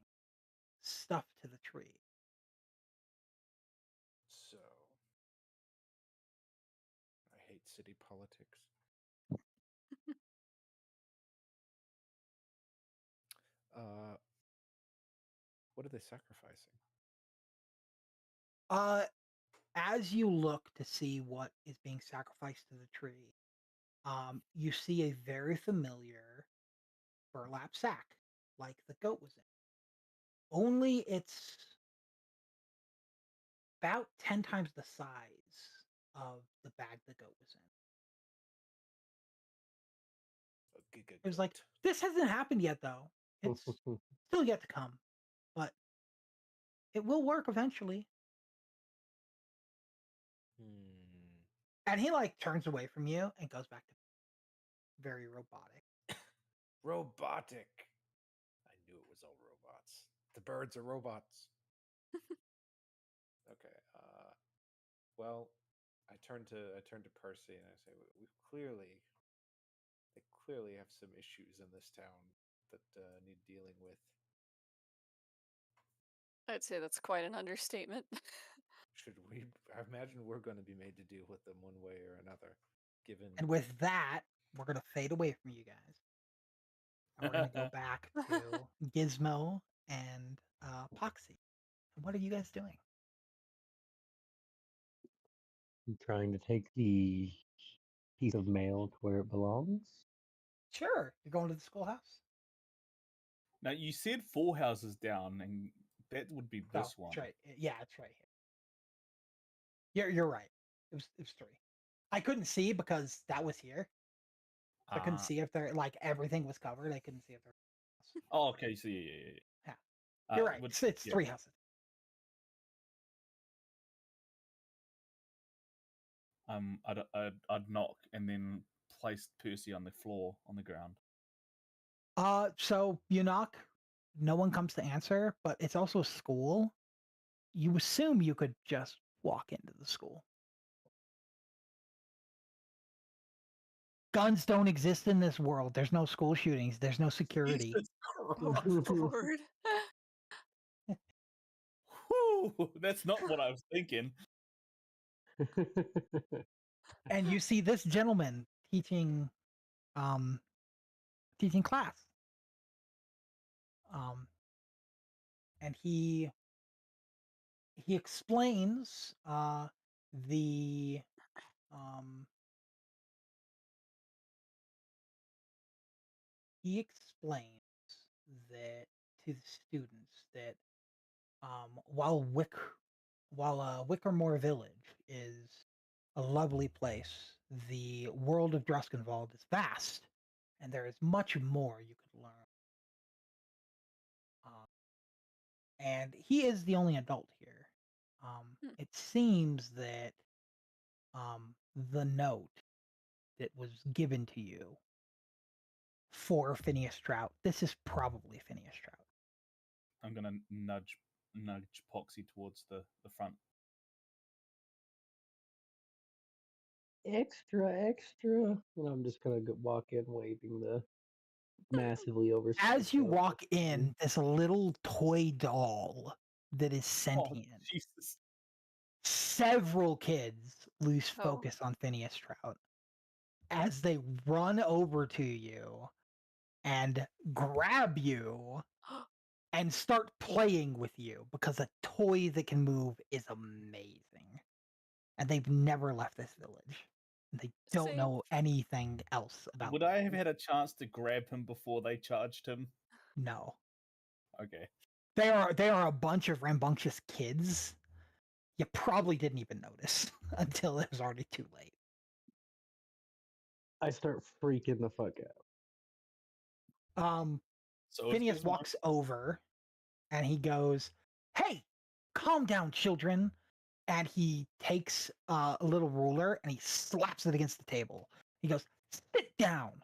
[SPEAKER 2] stuff to the tree.
[SPEAKER 16] So, I hate city politics. What are they sacrificing?
[SPEAKER 2] As you look to see what is being sacrificed to the tree, you see a very familiar burlap sack, like the goat was in. Only it's about 10 times the size of the bag the goat was in. It was like, this hasn't happened yet, though. It's still yet to come, but it will work eventually. And he like turns away from you and goes back to very robotic.
[SPEAKER 16] Robotic. I knew it was all robots. The birds are robots. Okay. Well, I turn to Percy and I say, they clearly have some issues in this town that need dealing with.
[SPEAKER 14] I'd say that's quite an understatement.
[SPEAKER 16] Should we? I imagine we're going to be made to deal with them one way or another, given.
[SPEAKER 2] And with that, we're gonna fade away from you guys. And we're gonna go back to Gizmo and Poxy. What are you guys doing?
[SPEAKER 15] I'm trying to take the piece of mail to where it belongs.
[SPEAKER 2] Sure, you're going to the schoolhouse.
[SPEAKER 13] Now you said 4 houses down, and that would be this one.
[SPEAKER 2] That's right. Yeah, it's right here. You're right. It was 3. I couldn't see because that was here. So I couldn't see if there like everything was covered. I couldn't see if there.
[SPEAKER 13] Oh, okay. So yeah.
[SPEAKER 2] You're right. It's 3 houses.
[SPEAKER 13] I'd knock and then place Percy on the floor on the ground.
[SPEAKER 2] So you knock, no one comes to answer, but it's also a school. You assume you could just walk into the school. Guns don't exist in this world. There's no school shootings. There's no security.
[SPEAKER 14] Oh, Lord.
[SPEAKER 13] Whew, that's not what I was thinking.
[SPEAKER 2] And you see this gentleman teaching class. And he explains he explains that to the students that while Wickermore Village is a lovely place, the world of Druskenwald is vast, and there is much more you could learn. And he is the only adult here. It seems that the note that was given to you for Phineas Trout, this is probably Phineas Trout.
[SPEAKER 13] I'm gonna nudge Poxy towards the front.
[SPEAKER 15] extra, extra. And I'm just gonna walk in waving the massively oversized.
[SPEAKER 2] As you
[SPEAKER 15] belt.
[SPEAKER 2] walk in, this little toy doll that is
[SPEAKER 13] Oh,
[SPEAKER 2] sentient.
[SPEAKER 13] Jesus.
[SPEAKER 2] Several kids lose
[SPEAKER 14] Oh.
[SPEAKER 2] focus on Phineas Trout as they run over to you and grab you and start playing with you because a toy that can move is amazing. And they've never left this village. They don't
[SPEAKER 14] See?
[SPEAKER 2] know anything else about
[SPEAKER 13] Would
[SPEAKER 2] the
[SPEAKER 13] I have
[SPEAKER 2] village.
[SPEAKER 13] had a chance to grab him before they charged him?
[SPEAKER 2] No.
[SPEAKER 13] Okay.
[SPEAKER 2] They are a bunch of rambunctious kids. You probably didn't even notice until it was already too late.
[SPEAKER 15] I start freaking the fuck out.
[SPEAKER 13] So it's
[SPEAKER 2] Phineas
[SPEAKER 13] Gizmo.
[SPEAKER 2] walks over and he goes, "Hey, calm down, children." And he takes a little ruler and he slaps it against the table. He goes, "Sit down."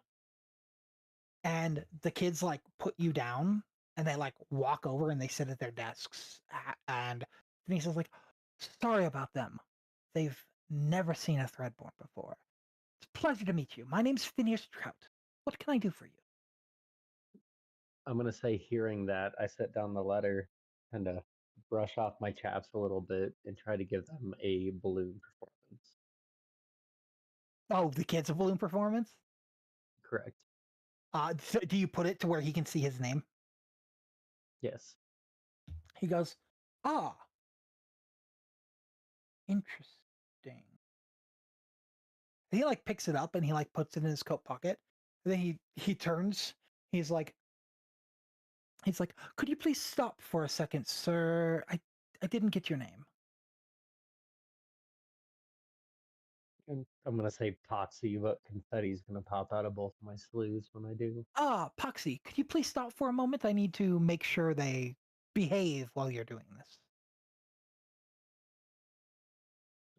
[SPEAKER 2] And the kids like put you down and they like walk over and they sit at their desks. And Phineas is like, "Sorry about them. They've never seen a Threadborn before. It's a pleasure to meet you. My name's Phineas Trout. What can I do for you?"
[SPEAKER 15] I'm gonna say, hearing that, I set down the letter and brush off my chaps a little bit and try to give them a balloon performance.
[SPEAKER 2] Oh, the kids' balloon performance?
[SPEAKER 15] Correct.
[SPEAKER 2] So do you put it to where he can see his name?
[SPEAKER 15] Yes.
[SPEAKER 2] He goes, "Ah, interesting." And he like picks it up and he like puts it in his coat pocket. And then he turns. He's like, "Could you please stop for a second, sir? I didn't get your name."
[SPEAKER 15] And I'm gonna say Poxy, but confetti's gonna pop out of both of my sleeves when I do.
[SPEAKER 2] "Ah, Poxy, could you please stop for a moment? I need to make sure they behave while you're doing this."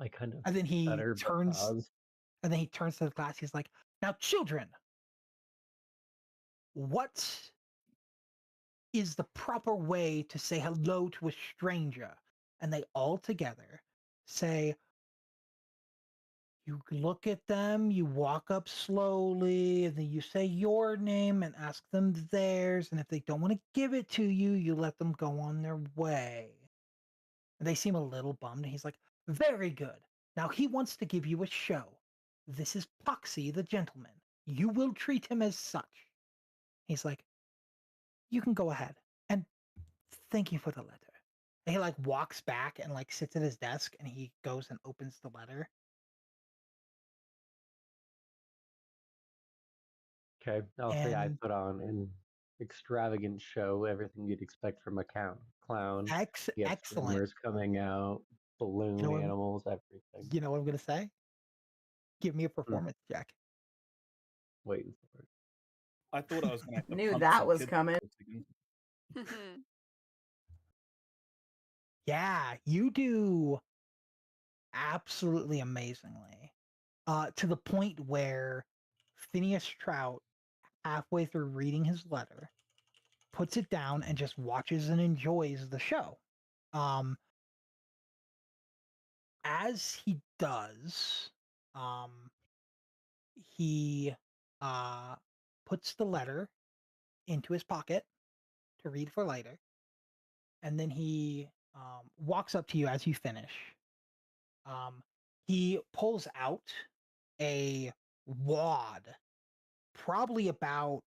[SPEAKER 15] I kind of
[SPEAKER 2] And then he
[SPEAKER 15] stutter, but
[SPEAKER 2] turns.
[SPEAKER 15] pause.
[SPEAKER 2] And then he turns to the class. He's like, "Now, children, what is the proper way to say hello to a stranger?" And they all together say, you look at them, you walk up slowly, and then you say your name and ask them theirs. And if they don't want to give it to you, you let them go on their way. And they seem a little bummed. And he's like, "Very good. Now he wants to give you a show. This is Poxy the gentleman. You will treat him as such." He's like, "You can go ahead. And thank you for the letter." And he like walks back and like sits at his desk and he goes and opens the letter.
[SPEAKER 15] Okay, I'll say I
[SPEAKER 2] And
[SPEAKER 15] put on an extravagant show, everything you'd expect from a clown. You have
[SPEAKER 2] excellent.
[SPEAKER 15] streamers coming out, balloon
[SPEAKER 2] know what I'm-
[SPEAKER 15] animals, everything.
[SPEAKER 2] You know what I'm gonna say? Give me a performance check.
[SPEAKER 15] Waiting for it.
[SPEAKER 13] I thought I was going to have to
[SPEAKER 1] Knew
[SPEAKER 13] punch
[SPEAKER 1] that
[SPEAKER 13] some
[SPEAKER 1] was
[SPEAKER 13] kids
[SPEAKER 1] coming.
[SPEAKER 13] again.
[SPEAKER 2] Yeah, you do absolutely amazingly. To the point where Phineas Trout, halfway through reading his letter, puts it down and just watches and enjoys the show. As he does, he puts the letter into his pocket to read for later, and then he walks up to you as you finish. He pulls out a wad, probably about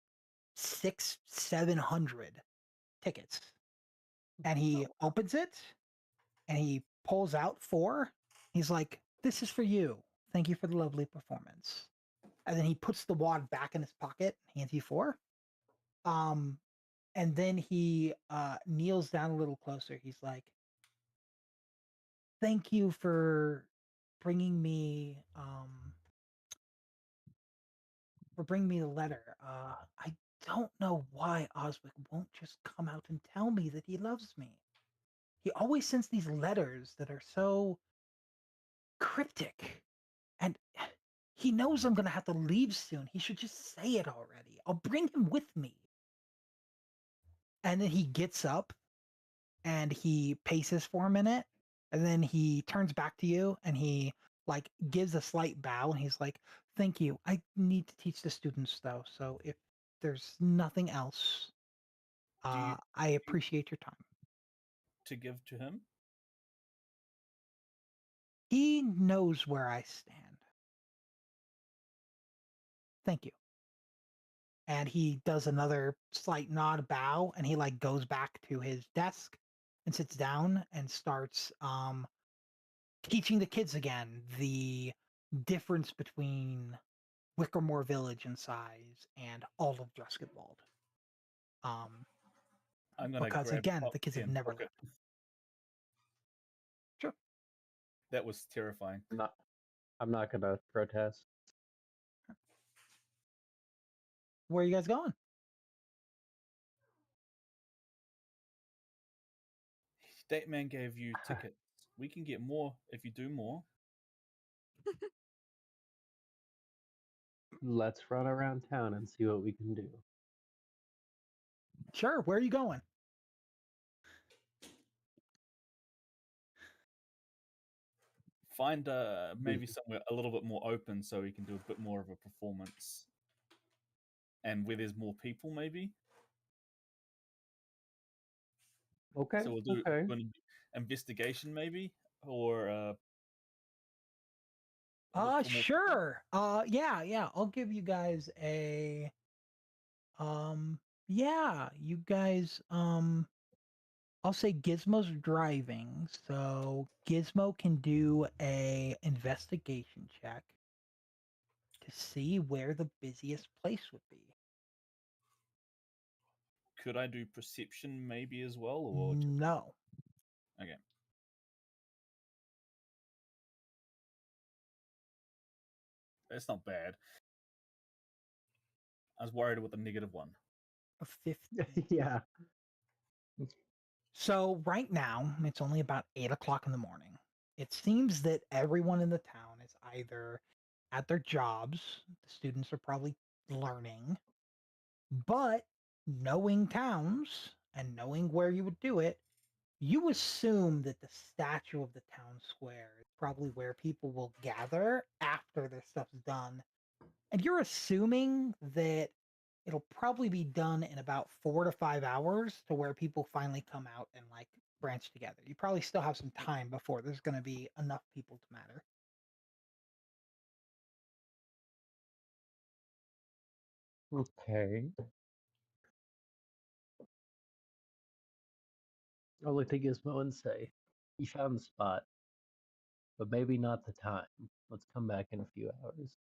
[SPEAKER 2] 700 tickets, and he opens it and he pulls out 4. He's like, "This is for you. Thank you for the lovely performance." And then he puts the wad back in his pocket, hands you 4. And then he kneels down a little closer. He's like, "Thank you for bringing me the letter. I don't know why Oswick won't just come out and tell me that he loves me. He always sends these letters that are so cryptic, and he knows I'm gonna have to leave soon. He should just say it already. I'll bring him with me." And then he gets up and he paces for a minute, and then he turns back to you and he like gives a slight bow, and he's like, "Thank you. I need to teach the students though, so if there's nothing else, I appreciate your time."
[SPEAKER 13] To give to him?
[SPEAKER 2] He knows where I stand. Thank you. And he does another slight nod bow, and he like goes back to his desk and sits down and starts teaching the kids again the difference between Wickermore Village in size and all of Drusketwald.
[SPEAKER 13] I'm gonna
[SPEAKER 2] Because
[SPEAKER 13] grab
[SPEAKER 2] again,
[SPEAKER 13] Pop
[SPEAKER 2] the kids have
[SPEAKER 13] and
[SPEAKER 2] never
[SPEAKER 13] pocket.
[SPEAKER 2] left. Sure.
[SPEAKER 13] That was terrifying.
[SPEAKER 15] I'm not gonna protest.
[SPEAKER 2] Where are you guys going?
[SPEAKER 13] That man gave you tickets. We can get more if you do more.
[SPEAKER 15] Let's run around town and see what we can do.
[SPEAKER 2] Sure. Where are you going?
[SPEAKER 13] Find maybe somewhere a little bit more open so we can do a bit more of a performance. And where there's more people, maybe.
[SPEAKER 15] Okay.
[SPEAKER 13] So we'll do
[SPEAKER 15] okay.
[SPEAKER 13] investigation, maybe, or
[SPEAKER 2] Sure. Yeah. I'll give you guys a yeah, you guys I'll say Gizmo's driving, so Gizmo can do a investigation check to see where the busiest place would be.
[SPEAKER 13] could I do perception maybe as well, or
[SPEAKER 2] No.
[SPEAKER 13] okay? That's not bad. I was worried with the -1.
[SPEAKER 2] A 50.
[SPEAKER 15] Yeah.
[SPEAKER 2] So right now, it's only about 8 o'clock in the morning. It seems that everyone in the town is either at their jobs, the students are probably learning, but knowing towns and knowing where you would do it, you assume that the statue of the town square is probably where people will gather after their stuff's done. And you're assuming that it'll probably be done in about 4 to 5 hours to where people finally come out and like branch together. You probably still have some time before there's going to be enough people to matter.
[SPEAKER 15] Okay. I'll look at Gizmo and say, "You found the spot, but maybe not the time. Let's come back in a few hours."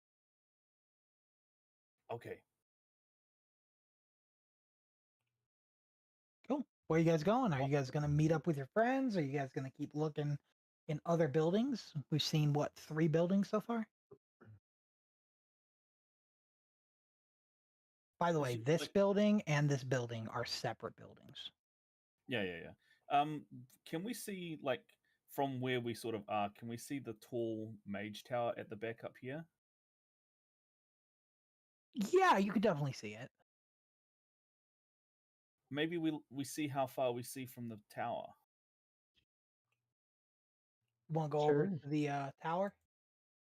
[SPEAKER 13] Okay.
[SPEAKER 2] Cool. Where are you guys going? Are you guys going to meet up with your friends? Are you guys going to keep looking in other buildings? We've seen what, 3 buildings so far? By the way, this building and this building are separate buildings.
[SPEAKER 13] Yeah. Can we see, like, from where we sort of are, can we see the tall mage tower at the back up here?
[SPEAKER 2] Yeah, you could definitely see it.
[SPEAKER 13] Maybe we see how far we see from the tower.
[SPEAKER 2] Want to go over to the tower?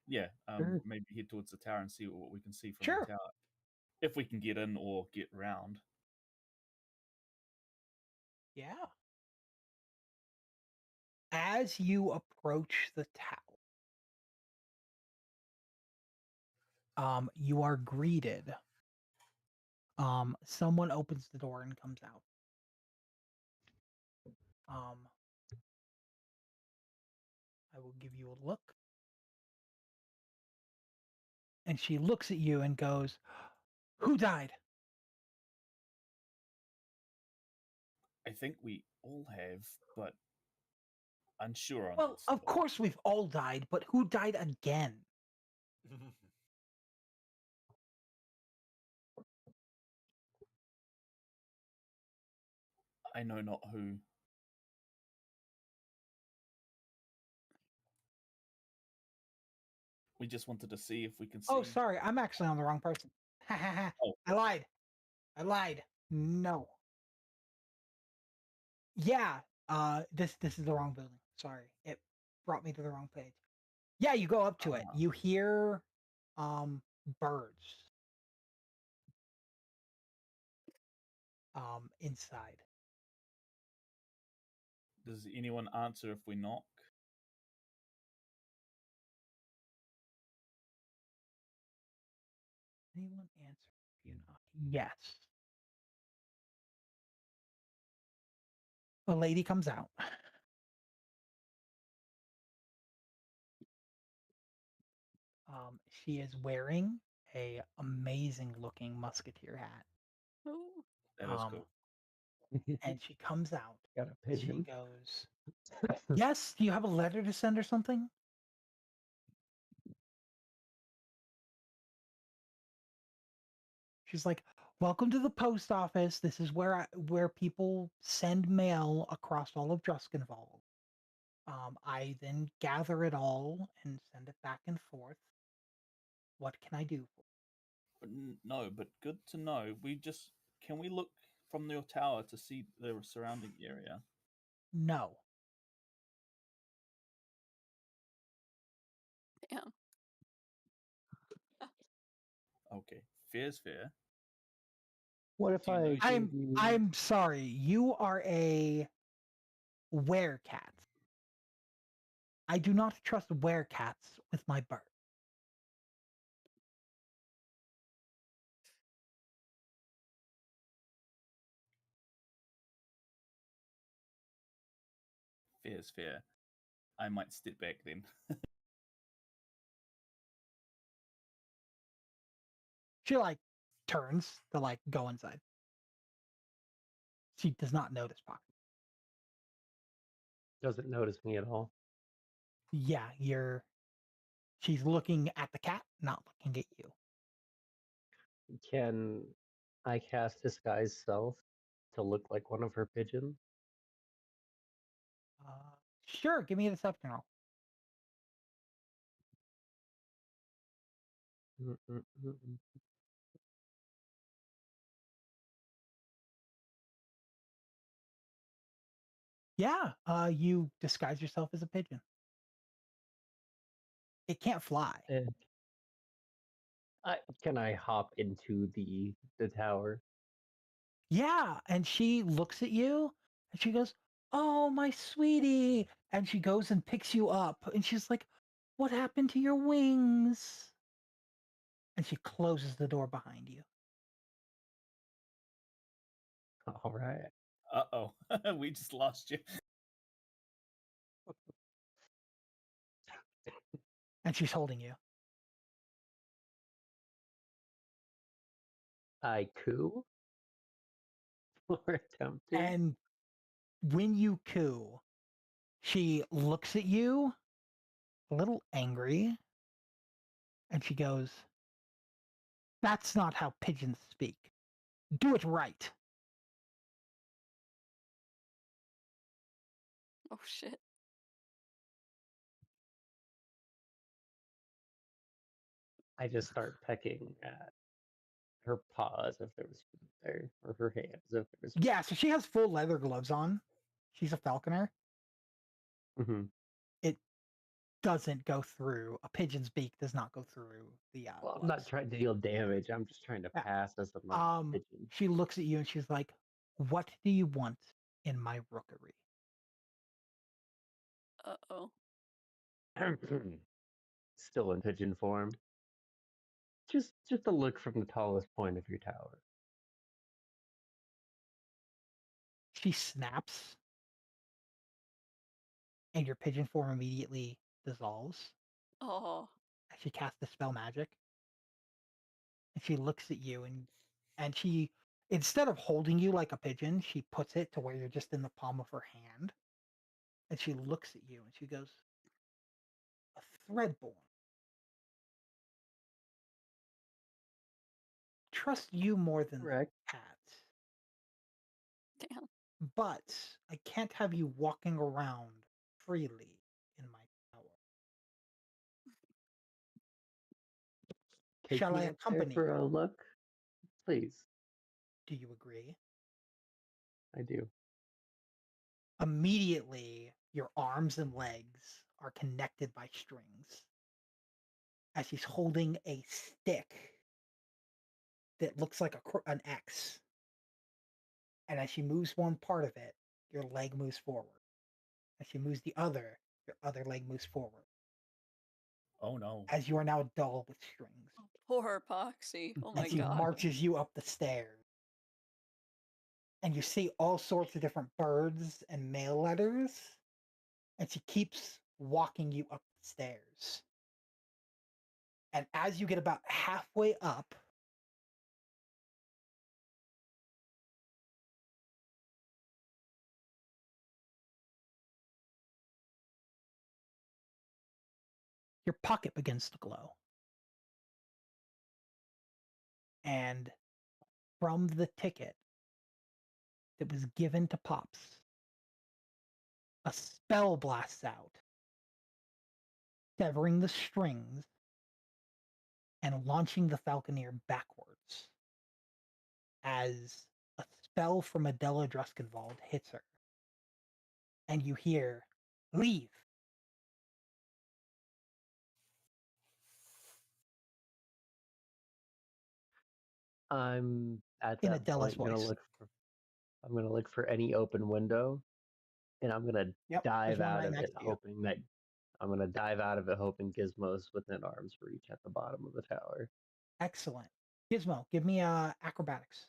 [SPEAKER 13] Yeah,
[SPEAKER 2] Sure.
[SPEAKER 13] maybe head towards the tower and see what we can see from
[SPEAKER 2] Sure.
[SPEAKER 13] the tower. If we can get in or get round.
[SPEAKER 2] Yeah. As you approach the tower, you are greeted. Someone opens the door and comes out. I will give you a look. And she looks at you and goes, "Who died?"
[SPEAKER 13] I think we all have, but unsure on
[SPEAKER 2] Well,
[SPEAKER 13] this.
[SPEAKER 2] of course we've all died, but who died again?
[SPEAKER 13] I know not who. We just wanted to see if we can see.
[SPEAKER 2] Oh, sorry, I'm actually on the wrong person.
[SPEAKER 13] Oh.
[SPEAKER 2] I lied. No. Yeah, this is the wrong building. Sorry, it brought me to the wrong page. Yeah, you go up to it. You hear birds inside.
[SPEAKER 13] Does anyone answer if we knock?
[SPEAKER 2] Anyone answer if you knock? Yes. A lady comes out. She is wearing a amazing looking musketeer hat.
[SPEAKER 14] Ooh.
[SPEAKER 13] That is cool.
[SPEAKER 2] And she comes out.
[SPEAKER 15] Got a
[SPEAKER 2] She
[SPEAKER 15] pigeon.
[SPEAKER 2] goes, "Yes, do you have a letter to send or something?" She's like, "Welcome to the post office. This is where people send mail across all of Druskenwald. I then gather it all and send it back and forth. What can I do for you?"
[SPEAKER 13] No, but good to know. Can we look from your tower to see the surrounding area?
[SPEAKER 2] No.
[SPEAKER 14] Damn.
[SPEAKER 13] Okay, fair's fair.
[SPEAKER 15] What if I gave you...
[SPEAKER 2] I'm sorry. You are a werecat. I do not trust werecats with my bird.
[SPEAKER 13] Fair's fair. I might step back then.
[SPEAKER 2] She like turns to like go inside. She does not notice Pocket.
[SPEAKER 15] Doesn't notice me at all.
[SPEAKER 2] Yeah, she's looking at the cat, not looking at you.
[SPEAKER 15] Can I cast Disguise Self to look like one of her pigeons?
[SPEAKER 2] Sure, give me a deception roll. Yeah, you disguise yourself as a pigeon. It can't fly.
[SPEAKER 15] Can I hop into the tower?
[SPEAKER 2] Yeah, and she looks at you and she goes, "Oh, my sweetie." And she goes and picks you up and she's like, "What happened to your wings?" And she closes the door behind you.
[SPEAKER 15] All right.
[SPEAKER 13] Uh-oh. We just lost you.
[SPEAKER 2] And she's holding you.
[SPEAKER 15] I coo? Or attempt to?
[SPEAKER 2] And when you coo, she looks at you a little angry and she goes, "That's not how pigeons speak. Do it right."
[SPEAKER 14] Oh shit.
[SPEAKER 15] I just start pecking at her paws if there was food there, or her hands if there was.
[SPEAKER 2] Yeah, so she has full leather gloves on. She's a falconer.
[SPEAKER 15] Mm-hmm.
[SPEAKER 2] It doesn't go through. A pigeon's beak does not go through the
[SPEAKER 15] Well, I'm
[SPEAKER 2] gloves.
[SPEAKER 15] not trying to deal damage. I'm just trying to pass as a pigeon.
[SPEAKER 2] She looks at you and she's like, "What do you want in my rookery?"
[SPEAKER 14] Uh-oh.
[SPEAKER 15] Still in pigeon form. Just a look from the tallest point of your tower.
[SPEAKER 2] She snaps, and your pigeon form immediately dissolves.
[SPEAKER 14] Oh.
[SPEAKER 2] And she casts Dispel Magic. And she looks at you and she, instead of holding you like a pigeon, she puts it to where you're just in the palm of her hand. And she looks at you and she goes, "A Threadborn. Trust you more than the cat.
[SPEAKER 14] Damn.
[SPEAKER 2] But I can't have you walking around freely in my tower.
[SPEAKER 15] Take
[SPEAKER 2] Shall
[SPEAKER 15] me
[SPEAKER 2] I
[SPEAKER 15] up there
[SPEAKER 2] accompany
[SPEAKER 15] for
[SPEAKER 2] you?
[SPEAKER 15] a look, please?"
[SPEAKER 2] Do you agree?"
[SPEAKER 15] I do.
[SPEAKER 2] Immediately, your arms and legs are connected by strings. as she's holding a stick that looks like an X. And as she moves one part of it, your leg moves forward. As she moves the other, your other leg moves forward.
[SPEAKER 13] Oh no.
[SPEAKER 2] As you are now dull with strings.
[SPEAKER 14] Poor Epoxy. Oh my
[SPEAKER 2] As she
[SPEAKER 14] god.
[SPEAKER 2] marches you up the stairs. And you see all sorts of different birds and mail letters. And she keeps walking you up the stairs. And as you get about halfway up, your pocket begins to glow. And from the ticket that was given to Pops, a spell blasts out, severing the strings and launching the Falconeer backwards as a spell from Adela Druskenwald hits her. And you hear, "Leave."
[SPEAKER 15] I'm at
[SPEAKER 2] In
[SPEAKER 15] that
[SPEAKER 2] Adela's
[SPEAKER 15] point
[SPEAKER 2] voice.
[SPEAKER 15] I'm gonna look for any open window, and I'm gonna
[SPEAKER 2] Yep,
[SPEAKER 15] dive
[SPEAKER 2] there's one
[SPEAKER 15] out
[SPEAKER 2] right
[SPEAKER 15] of
[SPEAKER 2] next
[SPEAKER 15] it,
[SPEAKER 2] to you.
[SPEAKER 15] hoping that Gizmo's within arm's reach at the bottom of the tower.
[SPEAKER 2] Excellent. Gizmo, give me acrobatics.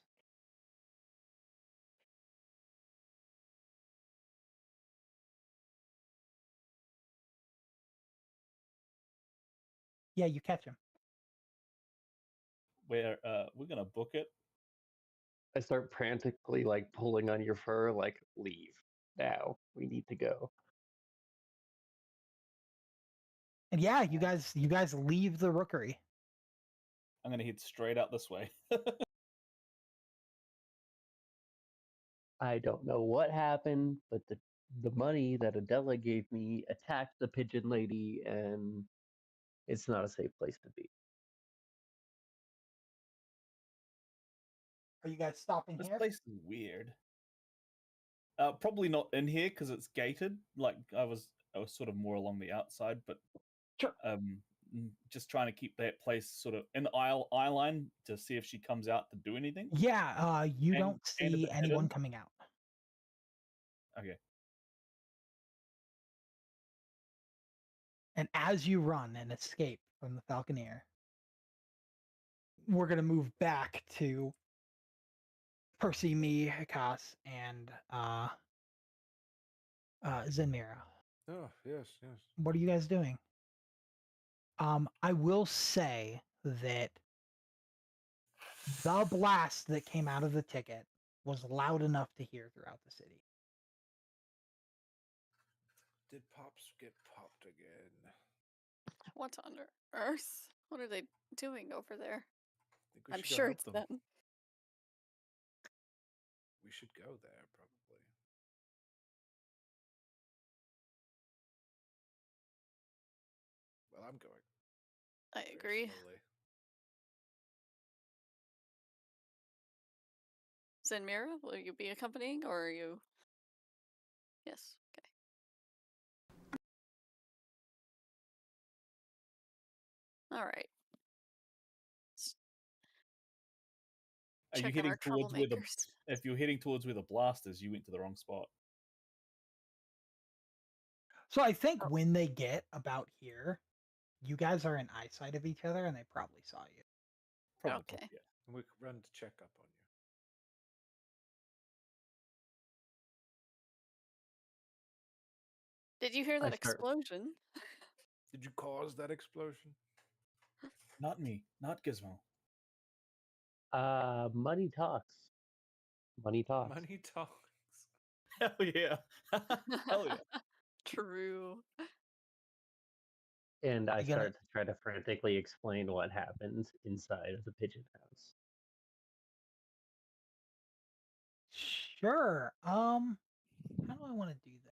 [SPEAKER 2] Yeah, you catch him.
[SPEAKER 13] We're gonna book it.
[SPEAKER 15] I start frantically like pulling on your fur, like, leave now. We need to go.
[SPEAKER 2] And yeah, you guys leave the rookery.
[SPEAKER 13] I'm gonna head straight out this way.
[SPEAKER 15] I don't know what happened, but the money that Adela gave me attacked the pigeon lady, and it's not a safe place to be.
[SPEAKER 2] Are you guys stopping
[SPEAKER 13] This
[SPEAKER 2] here?
[SPEAKER 13] place is weird. Probably not in here because it's gated. Like I was sort of more along the outside, but
[SPEAKER 2] sure.
[SPEAKER 13] Just trying to keep that place sort of in the eye line to see if she comes out to do anything.
[SPEAKER 2] Yeah, you
[SPEAKER 13] And-
[SPEAKER 2] don't
[SPEAKER 13] and a
[SPEAKER 2] see
[SPEAKER 13] bit
[SPEAKER 2] anyone
[SPEAKER 13] hidden.
[SPEAKER 2] coming out.
[SPEAKER 13] Okay.
[SPEAKER 2] And as you run and escape from the Falconeer, we're going to move back to Percy, me, Hakas, and Zenmira.
[SPEAKER 16] Oh, yes, yes.
[SPEAKER 2] What are you guys doing? I will say that the blast that came out of the ticket was loud enough to hear throughout the city.
[SPEAKER 16] Did Pops get popped again?
[SPEAKER 14] What on earth? What are they doing over there?
[SPEAKER 16] Think we
[SPEAKER 14] I'm
[SPEAKER 16] should go
[SPEAKER 14] sure
[SPEAKER 16] help
[SPEAKER 14] it's
[SPEAKER 16] them.
[SPEAKER 14] them.
[SPEAKER 16] We should go there, probably. Well, I'm going.
[SPEAKER 14] I
[SPEAKER 16] very
[SPEAKER 14] agree.
[SPEAKER 16] slowly.
[SPEAKER 14] Zenmira, will you be accompanying or are you? Yes, okay. All right.
[SPEAKER 13] Are you
[SPEAKER 14] Check on
[SPEAKER 13] heading
[SPEAKER 14] our
[SPEAKER 13] towards where the
[SPEAKER 14] troublemakers.
[SPEAKER 13] if you're heading towards where the blast is, you went to the wrong spot.
[SPEAKER 2] So I think when they get about here, you guys are in eyesight of each other and they probably saw you.
[SPEAKER 13] Probably.
[SPEAKER 14] Okay.
[SPEAKER 13] Yeah.
[SPEAKER 16] And we could run to check up on you.
[SPEAKER 14] Did you hear
[SPEAKER 15] I
[SPEAKER 14] that
[SPEAKER 15] start-
[SPEAKER 14] explosion?
[SPEAKER 16] Did you cause that explosion?
[SPEAKER 13] Not me. Not Gizmo.
[SPEAKER 15] Money talks. Money talks.
[SPEAKER 16] Money talks.
[SPEAKER 13] Hell yeah. Hell yeah.
[SPEAKER 14] True.
[SPEAKER 15] And I
[SPEAKER 2] You gonna-
[SPEAKER 15] start to try to frantically explain what happens inside of the pigeon house.
[SPEAKER 2] Sure. How do I want to do this?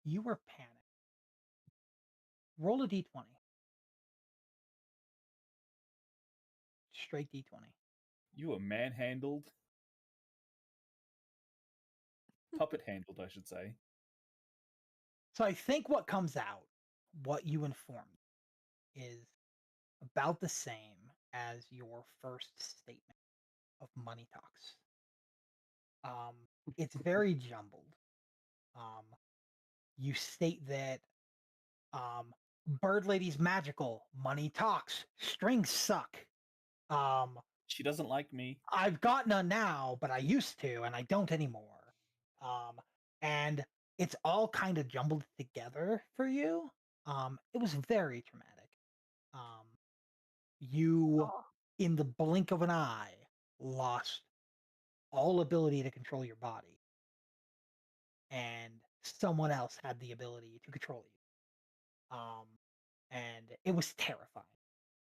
[SPEAKER 2] You were panicked. Roll a d20. Straight d20.
[SPEAKER 13] You were manhandled. Puppet handled, I should say.
[SPEAKER 2] So I think what comes out, what you informed, is about the same as your first statement of money talks. It's very jumbled. You state that Bird Lady's magical, money talks, strings suck.
[SPEAKER 13] She doesn't like me.
[SPEAKER 2] I've got none now, but I used to, and I don't anymore. And it's all kind of jumbled together for you. It was very traumatic. You, in the blink of an eye, lost all ability to control your body, and someone else had the ability to control you. And it was terrifying.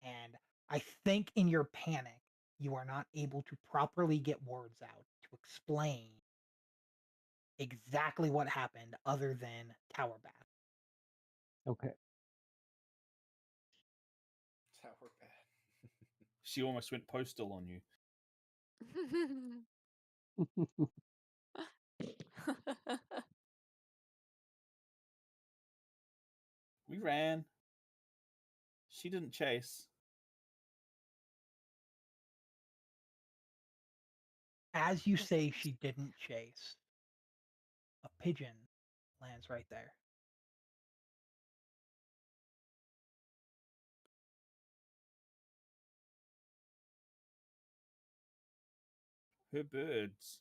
[SPEAKER 2] And I think in your panic, you are not able to properly get words out to explain exactly what happened other than tower bath.
[SPEAKER 15] Okay.
[SPEAKER 17] Tower bad.
[SPEAKER 13] She almost went postal on you. We ran. She didn't chase.
[SPEAKER 2] As you say she didn't chase, a pigeon lands right there.
[SPEAKER 13] Her birds.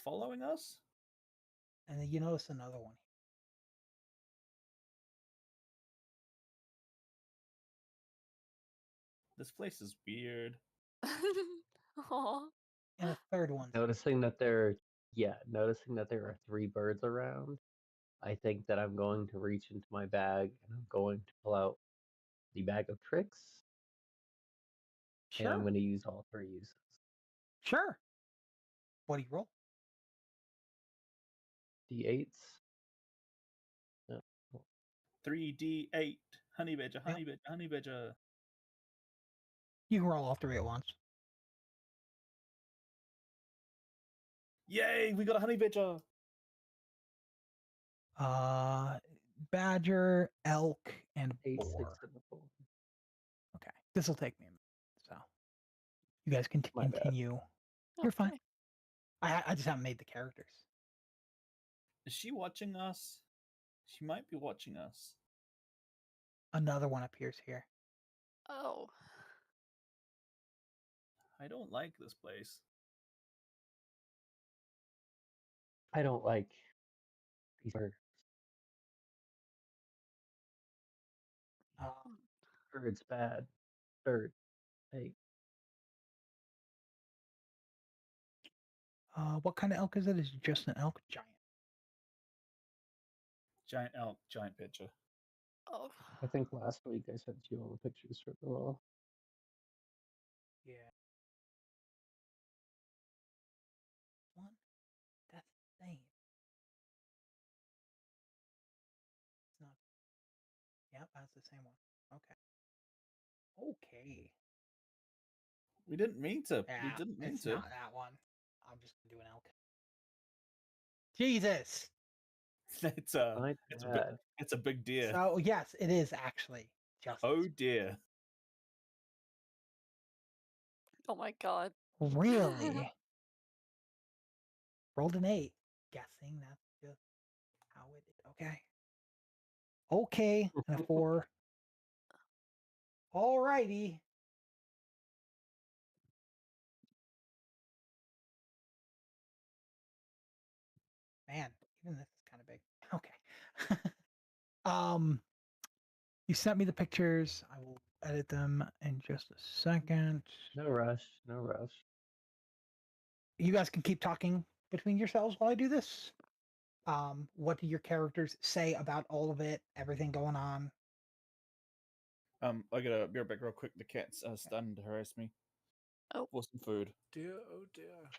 [SPEAKER 13] Following us?
[SPEAKER 2] And then you notice another one.
[SPEAKER 13] This place is weird.
[SPEAKER 14] Aw.
[SPEAKER 2] And a third one.
[SPEAKER 15] Noticing that there are 3 birds around, I think that I'm going to reach into my bag and I'm going to pull out the bag of tricks. And I'm
[SPEAKER 2] Sure.
[SPEAKER 15] going to use all 3 uses.
[SPEAKER 2] Sure. What do you roll?
[SPEAKER 15] D8s.
[SPEAKER 13] 3D8. Honey badger, honey badger, honey badger.
[SPEAKER 2] You can roll all 3 at once.
[SPEAKER 13] Yay, we got a honey badger.
[SPEAKER 2] Badger, elk, and
[SPEAKER 15] 8, 6,
[SPEAKER 2] boar.
[SPEAKER 15] and a 4.
[SPEAKER 2] Okay. This will take me a minute. So you guys can
[SPEAKER 15] My bad.
[SPEAKER 2] continue. You're fine. I just haven't made the characters.
[SPEAKER 13] Is she watching us? She might be watching us.
[SPEAKER 2] Another one appears here.
[SPEAKER 14] Oh.
[SPEAKER 13] I don't like this place.
[SPEAKER 15] I don't like these birds. Birds bad. Bird. Hey.
[SPEAKER 2] What kind of elk is it? Is it just an elk? Giant.
[SPEAKER 13] Giant elk, giant pitcher.
[SPEAKER 14] Oh.
[SPEAKER 15] I think last week I sent you all the pictures for the little.
[SPEAKER 2] Yeah. One. That's the same. It's not. Yep, that's the same one. Okay. Okay.
[SPEAKER 13] We didn't mean to.
[SPEAKER 2] Yeah,
[SPEAKER 13] We didn't mean
[SPEAKER 2] it's
[SPEAKER 13] to.
[SPEAKER 2] not that one. I'm just gonna do an elk. Jesus.
[SPEAKER 13] It's a big deer.
[SPEAKER 2] So yes, it is actually just.
[SPEAKER 13] Oh dear.
[SPEAKER 14] Oh my god.
[SPEAKER 2] Really? Rolled an 8. Guessing that's just how it is. Okay. Okay, and a 4. Alrighty. Man, even this is kind of big. Okay. You sent me the pictures. I will edit them in just a second.
[SPEAKER 15] No rush. No rush.
[SPEAKER 2] You guys can keep talking between yourselves while I do this. What do your characters say about all of it? Everything going on?
[SPEAKER 13] I gotta be right back real quick. The cat's starting to harass me.
[SPEAKER 14] Oh.
[SPEAKER 13] For some food.
[SPEAKER 16] Dear, oh dear.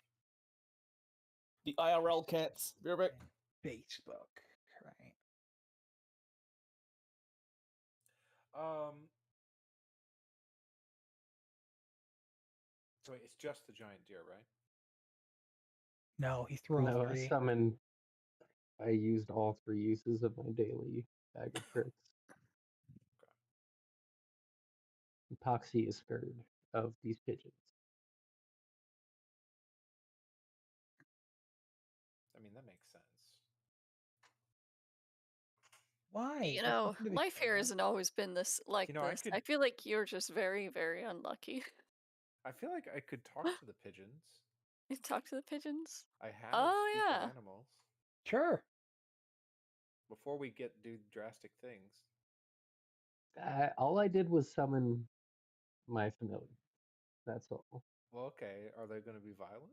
[SPEAKER 13] The IRL cats. Be right back.
[SPEAKER 2] Facebook, right?
[SPEAKER 17] So wait, it's just the giant deer, right?
[SPEAKER 2] No, he threw all
[SPEAKER 15] No, I
[SPEAKER 2] 3.
[SPEAKER 15] summoned. I used all 3 uses of my daily bag of tricks. Poxy is scared of these pigeons.
[SPEAKER 17] I mean, that makes sense.
[SPEAKER 2] Why?
[SPEAKER 14] You
[SPEAKER 2] There's
[SPEAKER 14] know,
[SPEAKER 2] nothing to be
[SPEAKER 14] life
[SPEAKER 2] scared
[SPEAKER 14] here
[SPEAKER 2] of.
[SPEAKER 14] hasn't always been this like
[SPEAKER 17] You know, I
[SPEAKER 14] this.
[SPEAKER 17] could.
[SPEAKER 14] I feel like you're just very, very unlucky.
[SPEAKER 17] I feel like I could talk to the pigeons.
[SPEAKER 14] You talk to the pigeons?
[SPEAKER 17] I have
[SPEAKER 14] Oh
[SPEAKER 17] speak
[SPEAKER 14] yeah.
[SPEAKER 17] with animals.
[SPEAKER 2] Sure.
[SPEAKER 17] Before we do drastic things.
[SPEAKER 15] All I did was summon my familiar. That's all.
[SPEAKER 17] Well, okay. Are they going to be violent?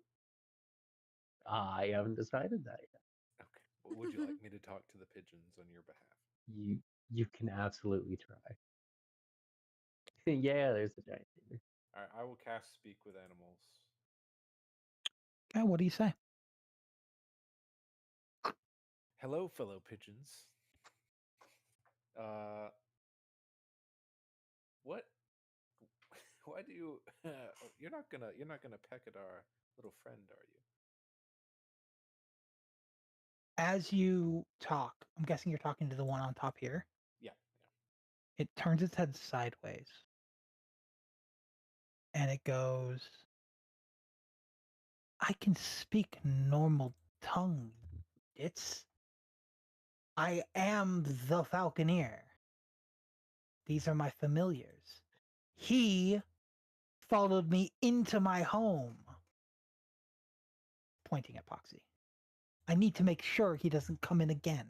[SPEAKER 15] I haven't decided that yet.
[SPEAKER 17] Okay. Well, would you like me to talk to the pigeons on your behalf?
[SPEAKER 15] You can absolutely try. Yeah, there's a giant deer.
[SPEAKER 17] All right, I will cast Speak with Animals.
[SPEAKER 2] Okay, what do you say?
[SPEAKER 17] Hello, fellow pigeons. What? Why do you? You're not gonna peck at our little friend, are you?
[SPEAKER 2] As you talk, I'm guessing you're talking to the one on top here.
[SPEAKER 17] Yeah.
[SPEAKER 2] It turns its head sideways. And it goes, I can speak normal tongue. I am the Falconeer. These are my familiars. He followed me into my home. Pointing at Poxy. I need to make sure he doesn't come in again.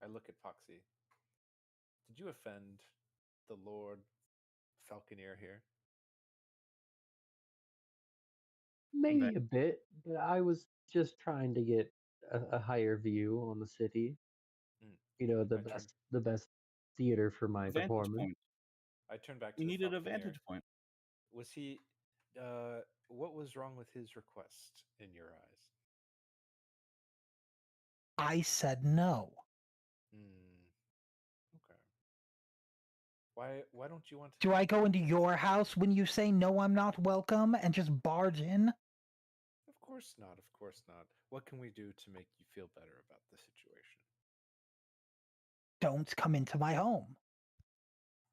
[SPEAKER 17] I look at Poxy. Did you offend the Lord Falconeer here?
[SPEAKER 15] Maybe a bit, but I was just trying to get a higher view on the city. You know, the best theater for my
[SPEAKER 13] Vantage
[SPEAKER 15] performance.
[SPEAKER 13] point.
[SPEAKER 17] I turn back to
[SPEAKER 13] You
[SPEAKER 17] the
[SPEAKER 13] needed a
[SPEAKER 17] Falconeer.
[SPEAKER 13] vantage point.
[SPEAKER 17] Was he? What was wrong with his request in your eyes?
[SPEAKER 2] I said no.
[SPEAKER 17] Okay. Why don't you want to?
[SPEAKER 2] Do I go into your house when you say no, I'm not welcome, and just barge in?
[SPEAKER 17] Of course not. Of course not. What can we do to make you feel better about the situation?
[SPEAKER 2] Don't come into my home.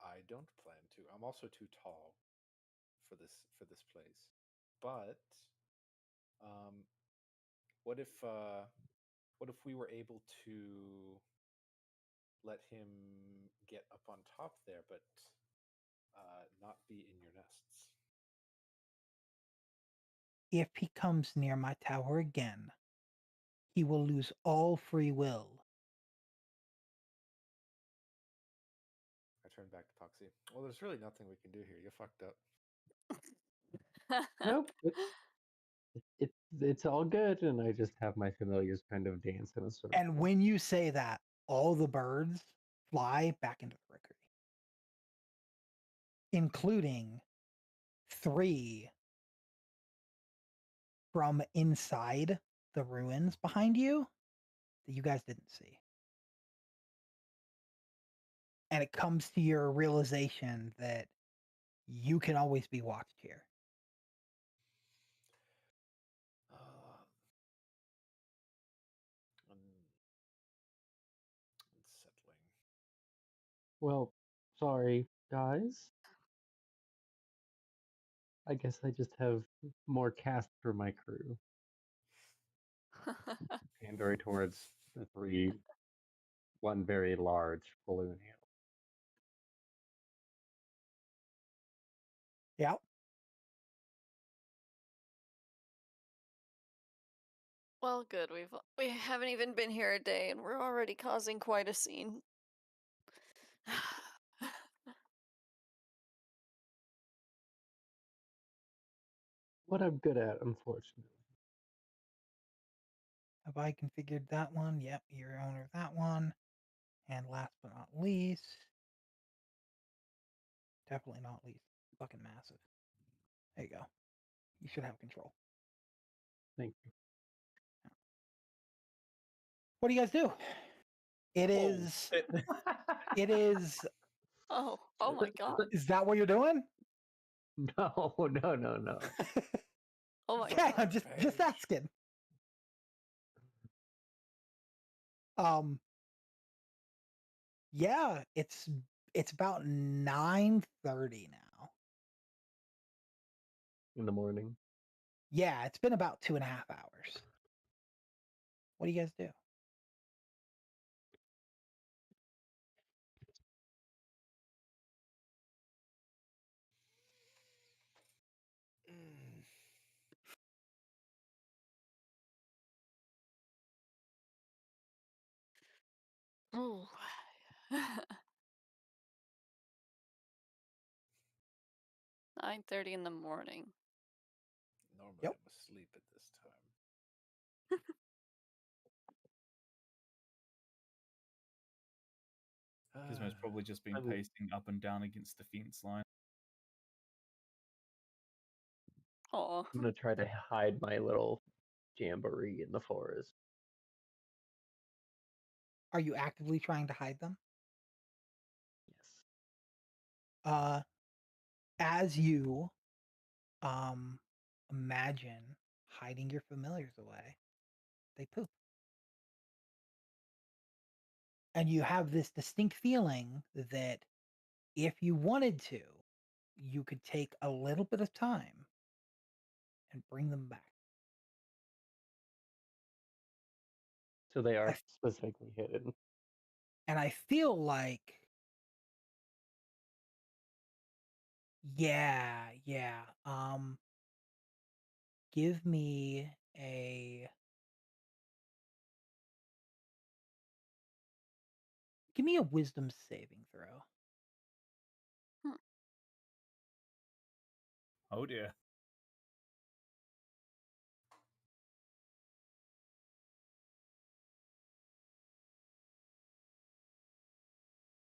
[SPEAKER 17] I don't plan to. I'm also too tall for this place. But what if we were able to let him get up on top there, but not be in your nests?
[SPEAKER 2] If he comes near my tower again, he will lose all free will.
[SPEAKER 17] I turn back to Poxy. Well, there's really nothing we can do here. You fucked up.
[SPEAKER 15] Nope. It's all good, and I just have my familiars kind of dance in a circle.
[SPEAKER 2] And when you say that, all the birds fly back into the rookery, including 3 from inside the ruins behind you that you guys didn't see. And it comes to your realization that you can always be watched here.
[SPEAKER 17] Unsettling.
[SPEAKER 15] Well, sorry, guys. I guess I just have more cast for my crew. Pandering towards the 3, one very large balloon animal.
[SPEAKER 2] Yeah.
[SPEAKER 14] Well, good. We haven't even been here a day, and we're already causing quite a scene.
[SPEAKER 15] What I'm good at, unfortunately.
[SPEAKER 2] Have I configured that one? Yep, you're owner of that one. And last but not least, definitely not least, fucking massive. There you go. You should have control.
[SPEAKER 15] Thank you.
[SPEAKER 2] What do you guys do? It is. It is.
[SPEAKER 14] Oh my god.
[SPEAKER 2] Is that what you're doing?
[SPEAKER 15] No.
[SPEAKER 14] Oh my
[SPEAKER 2] Okay,
[SPEAKER 14] god.
[SPEAKER 2] I'm just asking. Yeah, it's about 9:30 now.
[SPEAKER 15] in the morning.
[SPEAKER 2] Yeah, it's been about 2.5 hours. What do you guys do?
[SPEAKER 14] Ooh. 9:30 in the morning.
[SPEAKER 16] Normally
[SPEAKER 2] Yep.
[SPEAKER 16] I'm asleep at this time.
[SPEAKER 13] Gizmo's probably just been
[SPEAKER 15] I'm-
[SPEAKER 13] pacing up and down against the fence line.
[SPEAKER 14] Aw.
[SPEAKER 15] I'm gonna try to hide my little jamboree in the forest.
[SPEAKER 2] Are you actively trying to hide them?
[SPEAKER 15] Yes.
[SPEAKER 2] As you imagine hiding your familiars away, they poop. And you have this distinct feeling that if you wanted to, you could take a little bit of time and bring them back.
[SPEAKER 15] So they are specifically hidden.
[SPEAKER 2] And I feel like, yeah. Give me a wisdom saving throw.
[SPEAKER 13] Oh dear.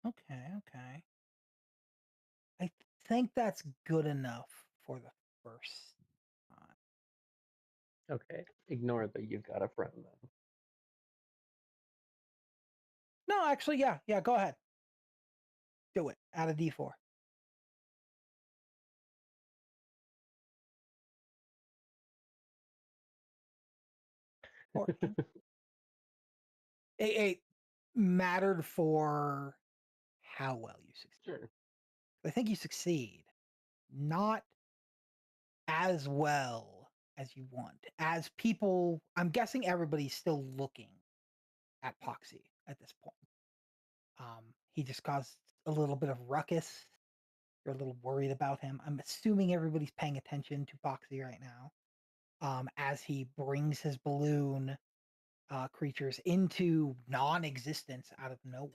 [SPEAKER 2] Okay. I think that's good enough for the first time.
[SPEAKER 15] Okay. Ignore that you've got a friend then.
[SPEAKER 2] No, actually, yeah, go ahead. Do it. Add a D4. It mattered for how well you succeed.
[SPEAKER 15] Sure.
[SPEAKER 2] I think you succeed. Not as well as you want. As people, I'm guessing everybody's still looking at Poxy at this point. He just caused a little bit of ruckus. You're a little worried about him. I'm assuming everybody's paying attention to Poxy right now. As he brings his balloon creatures into non-existence out of nowhere.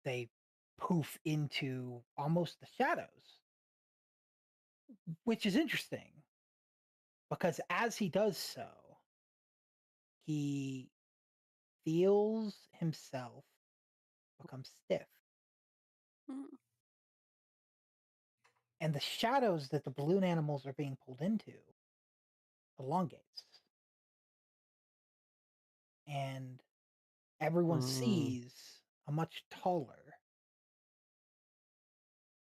[SPEAKER 2] They poof into almost the shadows, which is interesting because as he does so, he feels himself become stiff. And the shadows that the balloon animals are being pulled into elongates. And everyone sees a much taller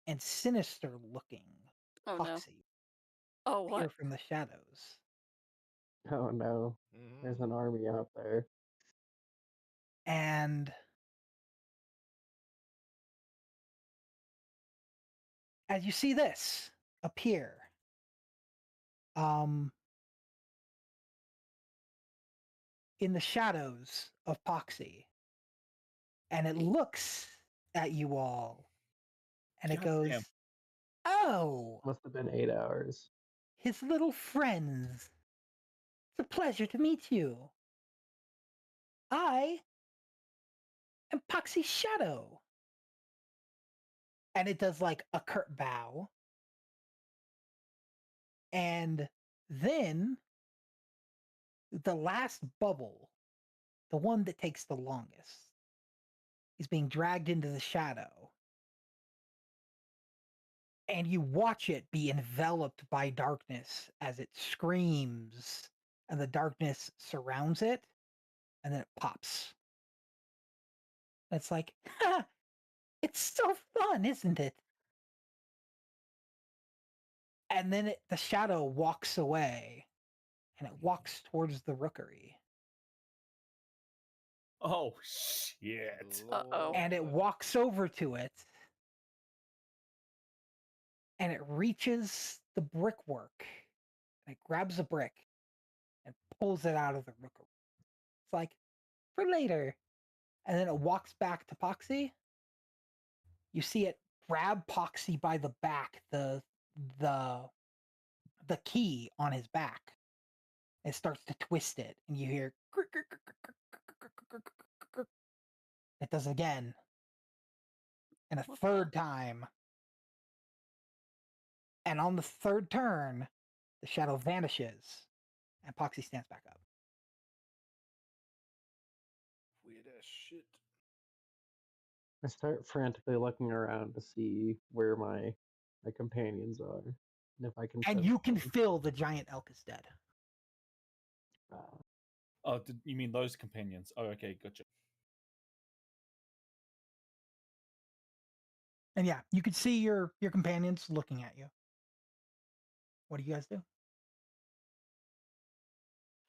[SPEAKER 2] and sinister looking
[SPEAKER 14] Oh, no.
[SPEAKER 2] Poxy
[SPEAKER 14] Oh,
[SPEAKER 2] appear
[SPEAKER 14] what?
[SPEAKER 2] from the shadows.
[SPEAKER 15] Oh no. There's an army out there.
[SPEAKER 2] And as you see this appear, in the shadows of Poxy, and it looks at you all, and it goes,
[SPEAKER 13] Goddamn.
[SPEAKER 2] "Oh,
[SPEAKER 15] Must have been 8 hours.
[SPEAKER 2] his little friends. It's a pleasure to meet you. I am Poxy's shadow." And it does like a curt bow. And then the last bubble, the one that takes the longest, is being dragged into the shadow. And you watch it be enveloped by darkness as it screams, and the darkness surrounds it, and then it pops. And it's like, ha! It's so fun, isn't it? And then the shadow walks away, and it walks towards the rookery.
[SPEAKER 13] Oh shit.
[SPEAKER 14] Uh-oh.
[SPEAKER 2] And it walks over to it, and it reaches the brickwork, and it grabs a brick and pulls it out of the rookery. It's like, for later. And then it walks back to Poxy. You see it grab Poxy by the back, the key on his back. It starts to twist it, and you hear it does again. And a third time. And on the third turn, the shadow vanishes, and Poxy stands back up.
[SPEAKER 16] Weird ass shit.
[SPEAKER 15] I start frantically looking around to see where my companions are, and if I can.
[SPEAKER 2] And
[SPEAKER 15] sense
[SPEAKER 2] you can
[SPEAKER 15] them.
[SPEAKER 2] feel the giant elk is dead.
[SPEAKER 13] Oh, you mean those companions? Oh, okay, gotcha.
[SPEAKER 2] And yeah, you could see your companions looking at you. What do you guys do?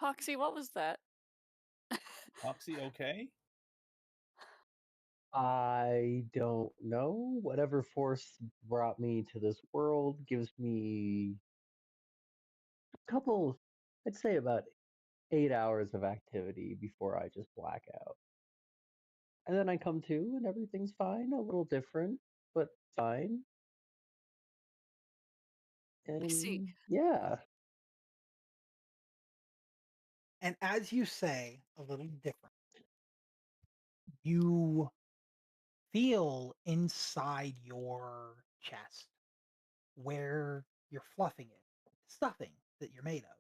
[SPEAKER 14] Poxy, what was that?
[SPEAKER 13] Poxy, okay?
[SPEAKER 15] I don't know. Whatever force brought me to this world gives me a couple, I'd say about 8 hours of activity before I just black out. And then I come to and everything's fine, a little different, but fine.
[SPEAKER 14] I see.
[SPEAKER 15] And yeah.
[SPEAKER 2] And as you say, a little different, you feel inside your chest where you're fluffing it, stuffing that you're made of.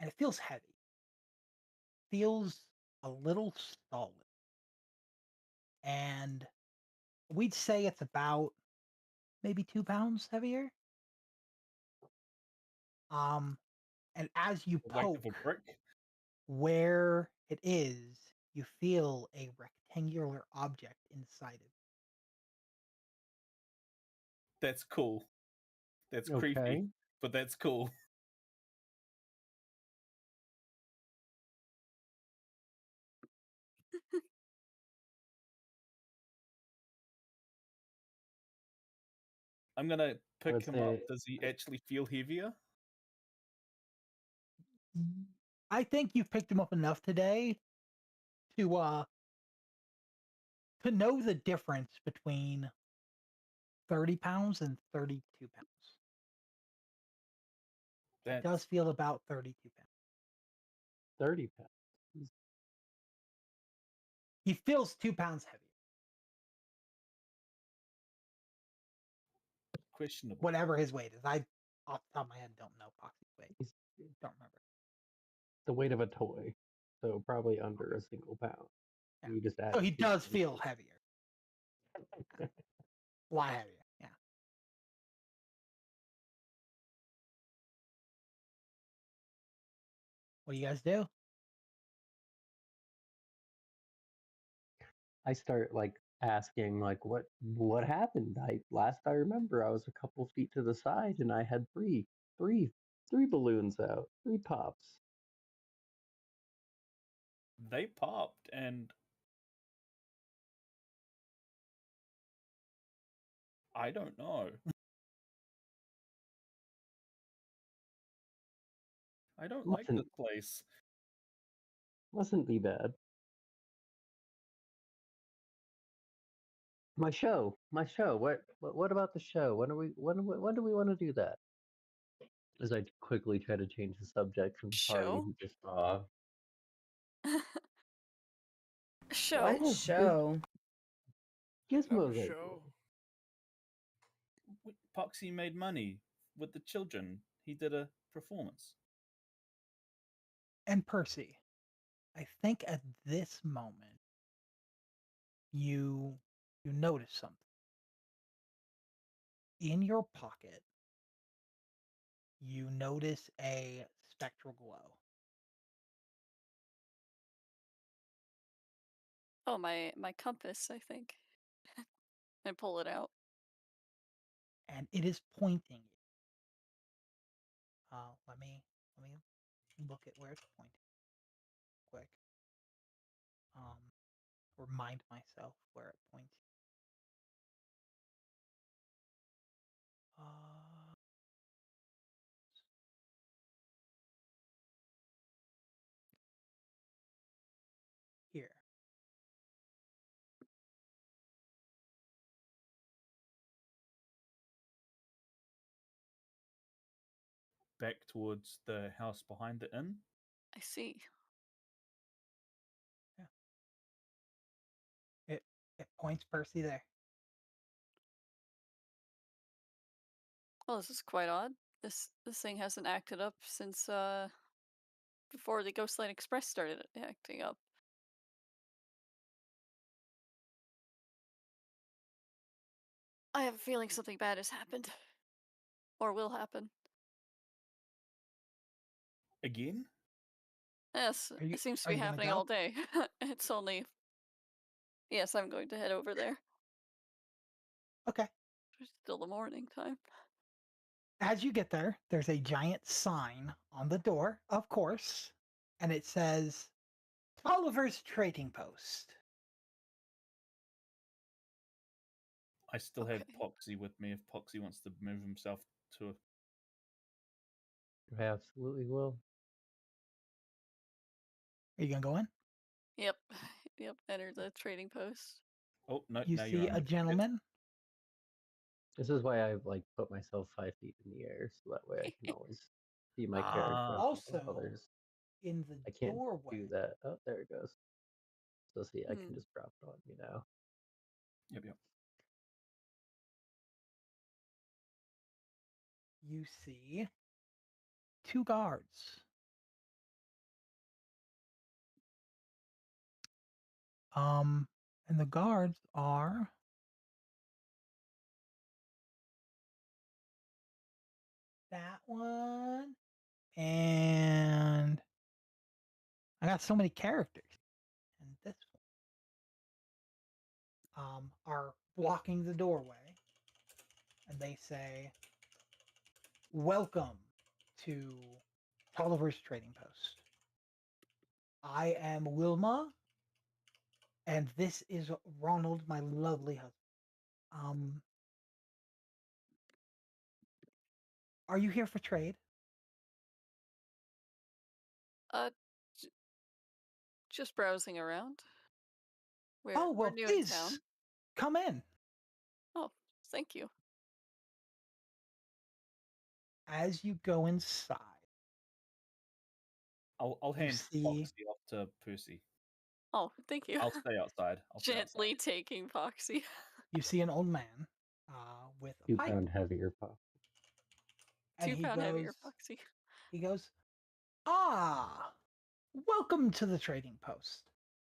[SPEAKER 2] And it feels heavy. Feels a little solid. And we'd say it's about maybe 2 pounds heavier. And as you
[SPEAKER 13] The weight
[SPEAKER 2] poke
[SPEAKER 13] of a brick?
[SPEAKER 2] where it is, you feel a rectangular object inside it.
[SPEAKER 13] That's cool. That's
[SPEAKER 15] Okay.
[SPEAKER 13] creepy, but that's cool. I'm gonna pick
[SPEAKER 15] Let's
[SPEAKER 13] him up.
[SPEAKER 15] say
[SPEAKER 13] Does he actually feel heavier?
[SPEAKER 2] I think you've picked him up enough today to know the difference between 30 pounds and 32 pounds. It does feel about 32 pounds.
[SPEAKER 15] 30 pounds.
[SPEAKER 2] He feels 2 pounds heavier.
[SPEAKER 13] Questionable.
[SPEAKER 2] Whatever his weight is. I, off the top of my head, don't know Poxy's weight. Don't remember.
[SPEAKER 15] The weight of a toy, so probably under a single pound.
[SPEAKER 2] Yeah.
[SPEAKER 15] You just add.
[SPEAKER 2] So he does feel heavier. A lot heavier, yeah. What do you guys do?
[SPEAKER 15] I start like asking like what happened. Last I remember I was a couple feet to the side and I had three balloons out, 3 pops.
[SPEAKER 13] They popped, and I don't know. I don't like this place.
[SPEAKER 15] Mustn't be bad. My show. What about the show? When do we want to do that? As I quickly try to change the subject from the party
[SPEAKER 14] Show?
[SPEAKER 15] who just saw.
[SPEAKER 14] Show?
[SPEAKER 15] What show? Gizmo's idea.
[SPEAKER 13] Poxy made money with the children. He did a performance.
[SPEAKER 2] And Percy, I think at this moment you notice something. In your pocket, you notice a spectral glow.
[SPEAKER 14] Oh, my compass, I think. I pull it out.
[SPEAKER 2] And it is pointing you. Let me look at where it's pointing. Quick. Remind myself where it points.
[SPEAKER 13] back towards the house behind the inn.
[SPEAKER 14] I see.
[SPEAKER 2] It points Percy there.
[SPEAKER 14] Well, this is quite odd. This thing hasn't acted up since before the Ghostline Express started acting up. I have a feeling something bad has happened. Or will happen.
[SPEAKER 13] Again?
[SPEAKER 14] Yes, it seems to be happening all day. It's only... Yes, I'm going to head over there.
[SPEAKER 2] Okay.
[SPEAKER 14] It's still the morning time.
[SPEAKER 2] As you get there, there's a giant sign on the door, of course, and it says Oliver's Trading Post.
[SPEAKER 13] I still have Poxy with me if Poxy wants to move himself to.
[SPEAKER 15] I absolutely will.
[SPEAKER 2] Are you gonna go in?
[SPEAKER 14] Yep. Yep. Enter the trading post.
[SPEAKER 13] Oh no!
[SPEAKER 2] You
[SPEAKER 13] now
[SPEAKER 2] see
[SPEAKER 13] you're
[SPEAKER 2] a gentleman.
[SPEAKER 15] This is why I like put myself 5 feet in the air, so that way I can always see my character.
[SPEAKER 2] Also,
[SPEAKER 15] others.
[SPEAKER 2] in the
[SPEAKER 15] I can't
[SPEAKER 2] doorway.
[SPEAKER 15] do that. Oh, there it goes. So see, I
[SPEAKER 14] Hmm.
[SPEAKER 15] can just drop it on you now.
[SPEAKER 13] Yep.
[SPEAKER 2] You see 2 guards. And the guards are that one, and I got so many characters, and this one are blocking the doorway, and they say, "Welcome to Tolliver's Trading Post. I am Wilma, and this is Ronald, my lovely husband. Are you here for trade?"
[SPEAKER 14] J- just browsing around. We're new in
[SPEAKER 2] please
[SPEAKER 14] town.
[SPEAKER 2] come in.
[SPEAKER 14] Oh, thank you.
[SPEAKER 2] As you go inside,
[SPEAKER 13] I'll hand
[SPEAKER 2] see-
[SPEAKER 13] Foxy off to Percy.
[SPEAKER 14] Oh, thank you.
[SPEAKER 13] I'll stay outside.
[SPEAKER 14] Gently taking Foxy.
[SPEAKER 2] you see an old man with a
[SPEAKER 15] 2
[SPEAKER 2] pipe.
[SPEAKER 15] pound heavier pop.
[SPEAKER 2] And
[SPEAKER 14] 2 pound heavier Foxy.
[SPEAKER 2] He goes, welcome to the Trading Post.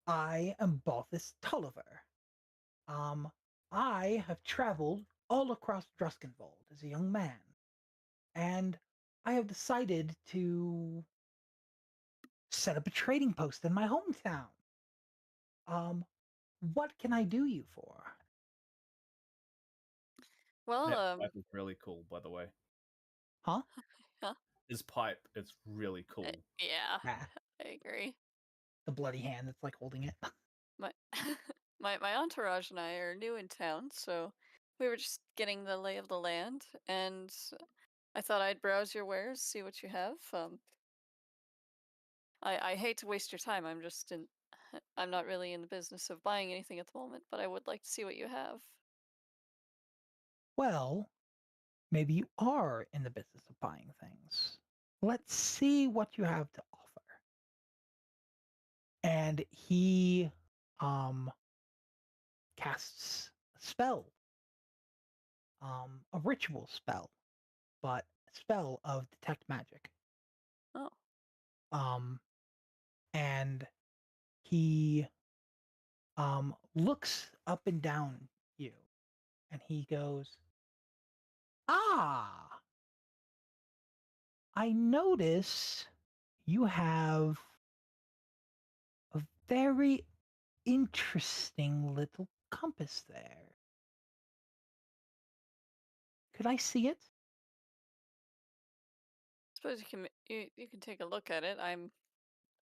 [SPEAKER 2] I am Balthus Tolliver. I have traveled all across Druskenvold as a young man, and I have decided to set up a trading post in my hometown. What can I do you for?
[SPEAKER 14] Well,
[SPEAKER 13] that pipe is really cool, by the way.
[SPEAKER 2] Huh?
[SPEAKER 14] Huh?
[SPEAKER 13] His pipe is really cool.
[SPEAKER 14] Yeah,
[SPEAKER 2] Ah,
[SPEAKER 14] I agree.
[SPEAKER 2] the bloody hand that's like holding it.
[SPEAKER 14] My my entourage and I are new in town, so we were just getting the lay of the land, and I thought I'd browse your wares, see what you have. I hate to waste your time. I'm not really in the business of buying anything at the moment, but I would like to see what you have.
[SPEAKER 2] Well, maybe you are in the business of buying things. Let's see what you have to offer. And he casts a spell. A ritual spell, but a spell of detect magic.
[SPEAKER 14] Oh.
[SPEAKER 2] And he looks up and down you, and he goes, I notice you have a very interesting little compass there. Could I see it?
[SPEAKER 14] Suppose you can take a look at it. I'm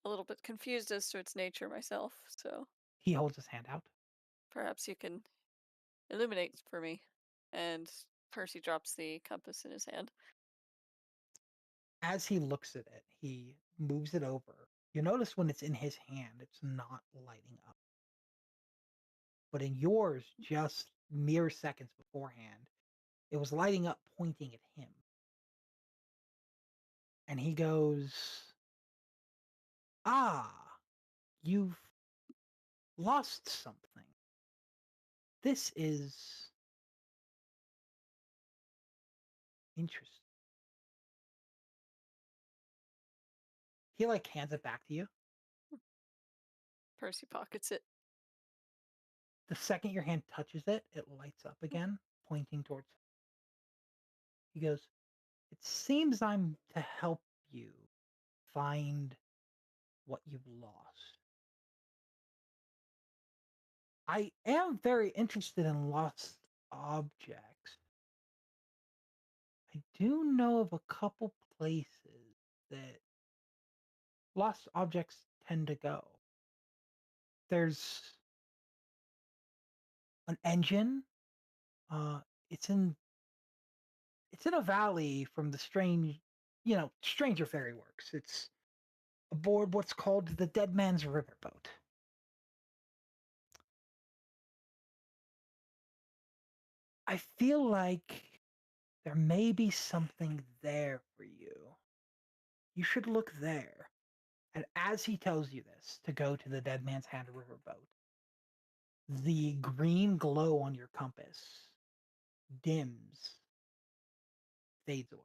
[SPEAKER 14] a little bit confused as to its nature myself, so
[SPEAKER 2] He holds his hand out.
[SPEAKER 14] perhaps you can illuminate for me. And Percy drops the compass in his hand.
[SPEAKER 2] As he looks at it, he moves it over. You notice when it's in his hand, it's not lighting up. But in yours, just mere seconds beforehand, it was lighting up, pointing at him. And he goes, "Ah, you've lost something. This is interesting." He like hands it back to you.
[SPEAKER 14] Percy pockets it.
[SPEAKER 2] The second your hand touches it, it lights up again, pointing towards. He goes, "It seems I'm to help you find what you've lost. I am very interested in lost objects. I do know of a couple places that lost objects tend to go. There's an engine. It's in a valley from the Stranger Fairy Works. It's aboard what's called the Dead Man's Riverboat. I feel like there may be something there for you. You should look there." And as he tells you this, to go to the Dead Man's Hand Riverboat, the green glow on your compass dims, fades away.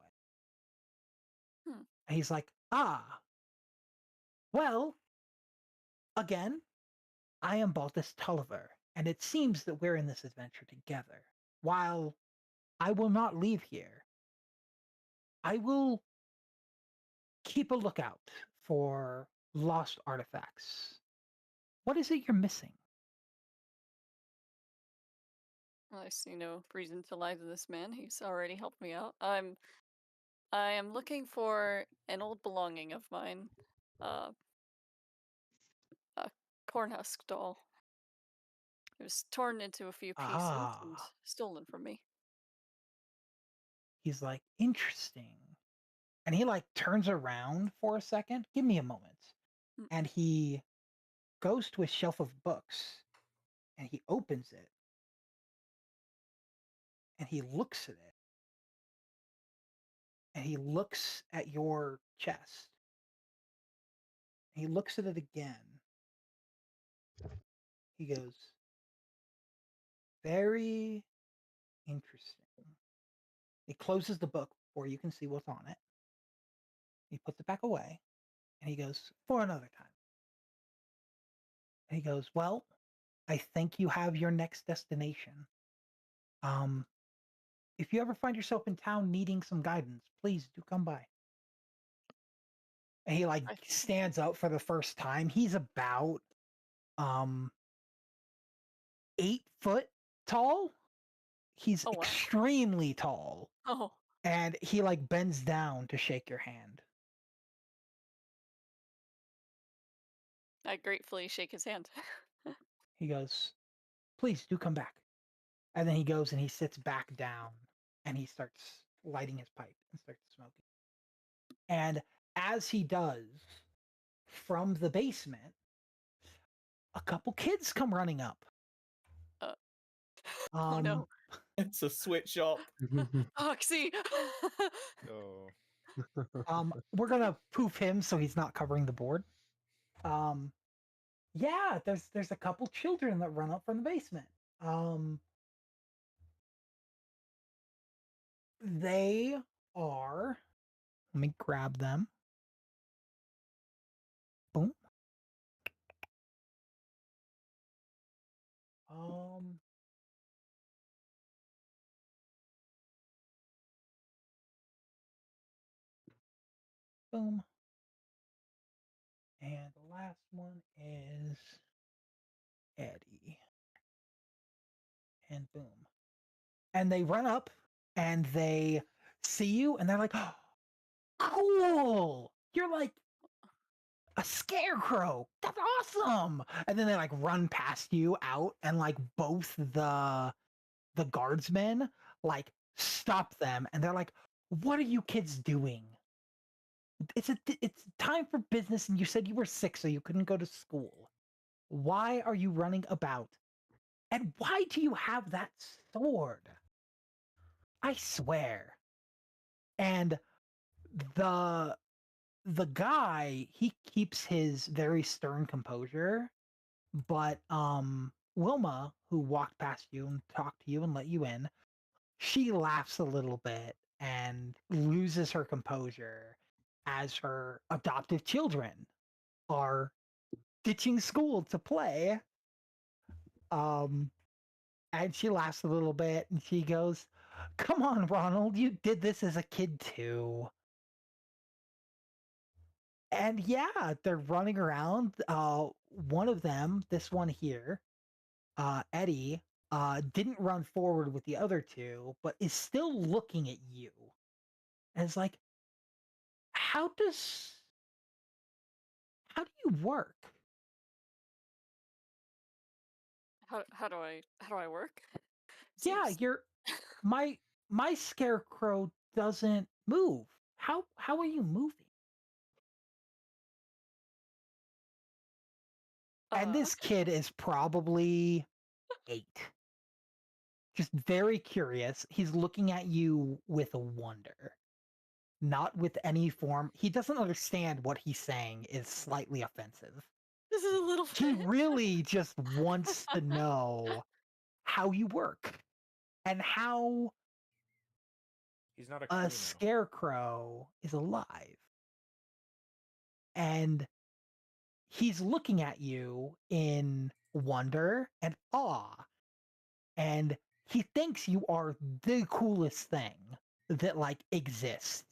[SPEAKER 2] And he's like, "Ah, well, again, I am Baltus Tulliver, and it seems that we're in this adventure together. While I will not leave here, I will keep a lookout for lost artifacts. What is it you're missing?"
[SPEAKER 14] I see no reason to lie to this man. He's already helped me out. I am looking for an old belonging of mine. A cornhusk doll. It was torn into a few pieces and stolen from me.
[SPEAKER 2] He's like, "Interesting." And he like turns around for a second. Give me a moment. And he goes to a shelf of books and he opens it. And he looks at it. And he looks at your chest. And he looks at it again. He goes, "Very interesting." He closes the book before you can see what's on it. He puts it back away. And he goes, "For another time." And he goes, "Well, I think you have your next destination. If you ever find yourself in town needing some guidance, please do come by." And he like stands up for the first time. He's about 8 foot tall. He's extremely tall.
[SPEAKER 14] Oh.
[SPEAKER 2] And he like bends down to shake your hand.
[SPEAKER 14] I gratefully shake his hand.
[SPEAKER 2] He goes, "Please do come back." And then he goes and he sits back down and he starts lighting his pipe and starts smoking. And as he does, from the basement, a couple kids come running up.
[SPEAKER 14] Oh no.
[SPEAKER 13] It's a sweat shop.
[SPEAKER 14] Oxy!
[SPEAKER 17] Oh.
[SPEAKER 2] We're gonna poof him so he's not covering the board. Yeah, there's a couple children that run up from the basement. They are. Let me grab them. Boom. Boom. And the last one is Eddie. And boom. And they run up and they see you and they're like, "Oh, cool. You're like a scarecrow. That's awesome." And then they like run past you out and like both the guardsmen like stop them and they're like, "What are you kids doing? It's time for business and you said you were sick so you couldn't go to school. Why are you running about? And why do you have that sword? I swear." And the the guy, he keeps his very stern composure, but Wilma, who walked past you and talked to you and let you in, she laughs a little bit and loses her composure as her adoptive children are ditching school to play. And she laughs a little bit and she goes, "Come on, Ronald, you did this as a kid too." And yeah, they're running around. One of them, this one here, Eddie, didn't run forward with the other two, but is still looking at you. And it's like, how do you work?
[SPEAKER 14] How do I work?
[SPEAKER 2] Yeah,
[SPEAKER 14] Seems-
[SPEAKER 2] you're my scarecrow doesn't move. How are you moving? And this kid is probably 8. Just very curious. He's looking at you with a wonder. Not with any form. He doesn't understand what he's saying is slightly offensive.
[SPEAKER 14] This is a little.
[SPEAKER 2] He really just wants to know how you work and how
[SPEAKER 17] He's not a
[SPEAKER 2] a
[SPEAKER 17] criminal.
[SPEAKER 2] scarecrow is alive. And he's looking at you in wonder and awe. And he thinks you are the coolest thing that like exists.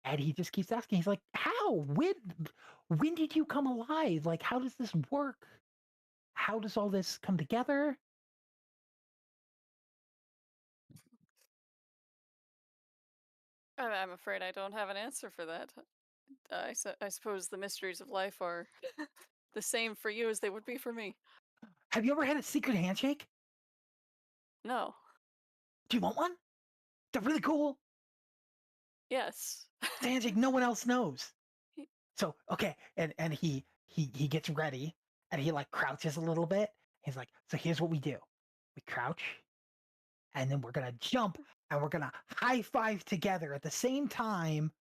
[SPEAKER 2] And he just keeps asking. He's like, "How? When did you come alive? Like, how does this work? How does all this come together?"
[SPEAKER 14] I'm afraid I don't have an answer for that. I suppose the mysteries of life are the same for you as they would be for me.
[SPEAKER 2] Have you ever had a secret handshake?
[SPEAKER 14] No.
[SPEAKER 2] Do you want one? They're really cool.
[SPEAKER 14] Yes.
[SPEAKER 2] It's a handshake no one else knows. So okay, and he gets ready and he like crouches a little bit. He's like, "So here's what we do: we crouch, and then we're gonna jump, and we're gonna high five together at the same time,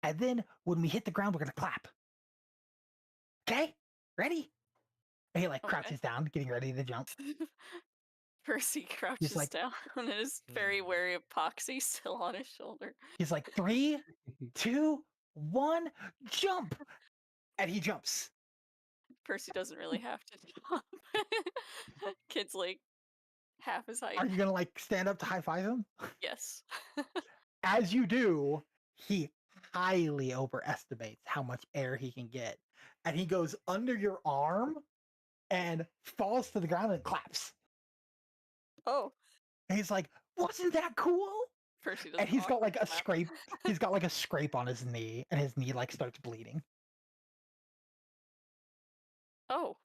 [SPEAKER 2] and then when we hit the ground, we're gonna clap. Okay, ready?" And he like crouches down, getting ready to jump.
[SPEAKER 14] Percy crouches
[SPEAKER 2] like-
[SPEAKER 14] down and is very wary of Poxy still on his shoulder.
[SPEAKER 2] He's like, 3, 2, 1, jump, and he jumps.
[SPEAKER 14] Percy doesn't really have to jump. Kid's like half his height.
[SPEAKER 2] Are you gonna like stand up to high five him?
[SPEAKER 14] Yes.
[SPEAKER 2] As you do, he highly overestimates how much air he can get. And he goes under your arm and falls to the ground and claps.
[SPEAKER 14] Oh.
[SPEAKER 2] And he's like, "Wasn't that cool?"
[SPEAKER 14] Percy doesn't
[SPEAKER 2] And he's got
[SPEAKER 14] awkwardly
[SPEAKER 2] like a
[SPEAKER 14] clap.
[SPEAKER 2] scrape. He's got like a scrape on his knee, and his knee like starts bleeding.
[SPEAKER 14] Oh.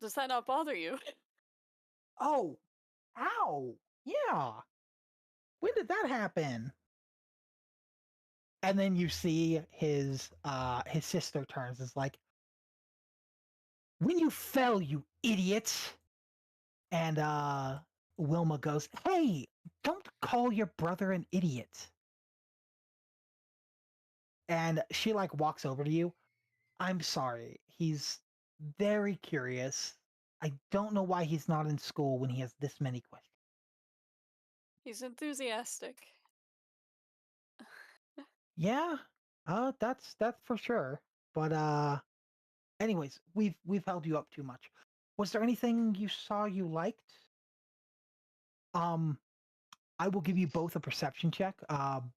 [SPEAKER 14] Does that not bother you?
[SPEAKER 2] Oh, ow. Yeah. When did that happen? And then you see his sister turns, is like, "When you fell, you idiots." And Wilma goes, "Hey, don't call your brother an idiot." And she like walks over to you. "I'm sorry. He's very curious. I don't know why he's not in school when he has this many questions."
[SPEAKER 14] He's enthusiastic.
[SPEAKER 2] Yeah, that's for sure. But anyways, we've held you up too much. Was there anything you saw you liked? I will give you both a perception check.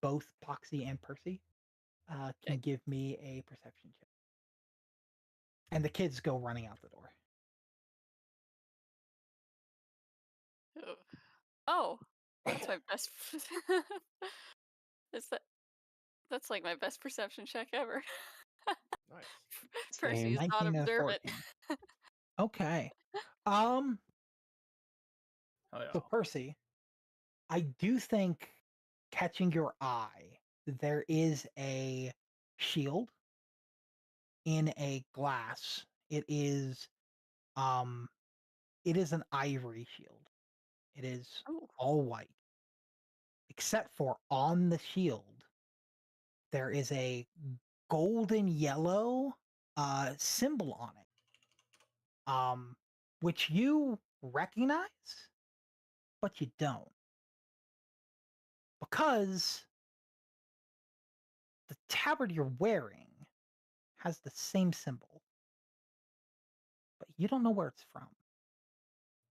[SPEAKER 2] Both Poxy and Percy can give me a perception check. And the kids go running out the door.
[SPEAKER 14] Oh, that's my best. That's like my best perception check ever.
[SPEAKER 17] Nice.
[SPEAKER 14] Percy is not
[SPEAKER 2] 19 and a
[SPEAKER 14] observant.
[SPEAKER 2] 14. Okay. So Percy, I do think catching your eye, there is a shield in a glass. It is an ivory shield. It is all white. except for on the shield, there is a golden yellow symbol on it, which you recognize, but you don't. Because the tabard you're wearing has the same symbol, but you don't know where it's from.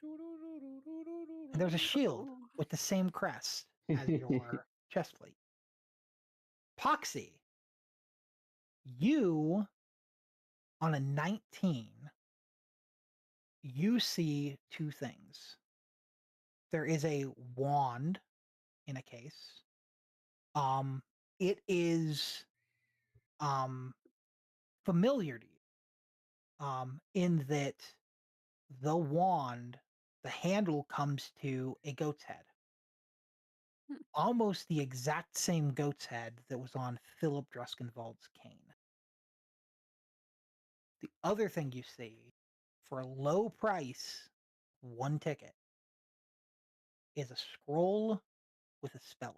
[SPEAKER 2] And there's a shield with the same crest as your chest plate. Poxy, you, on a 19, you see two things. There is a wand in a case. It is familiar to you, in that the wand, the handle comes to a goat's head. Almost the exact same goat's head that was on Philip Druskenwald's cane. The other thing you see, for a low price, 1 ticket, is a scroll with a spell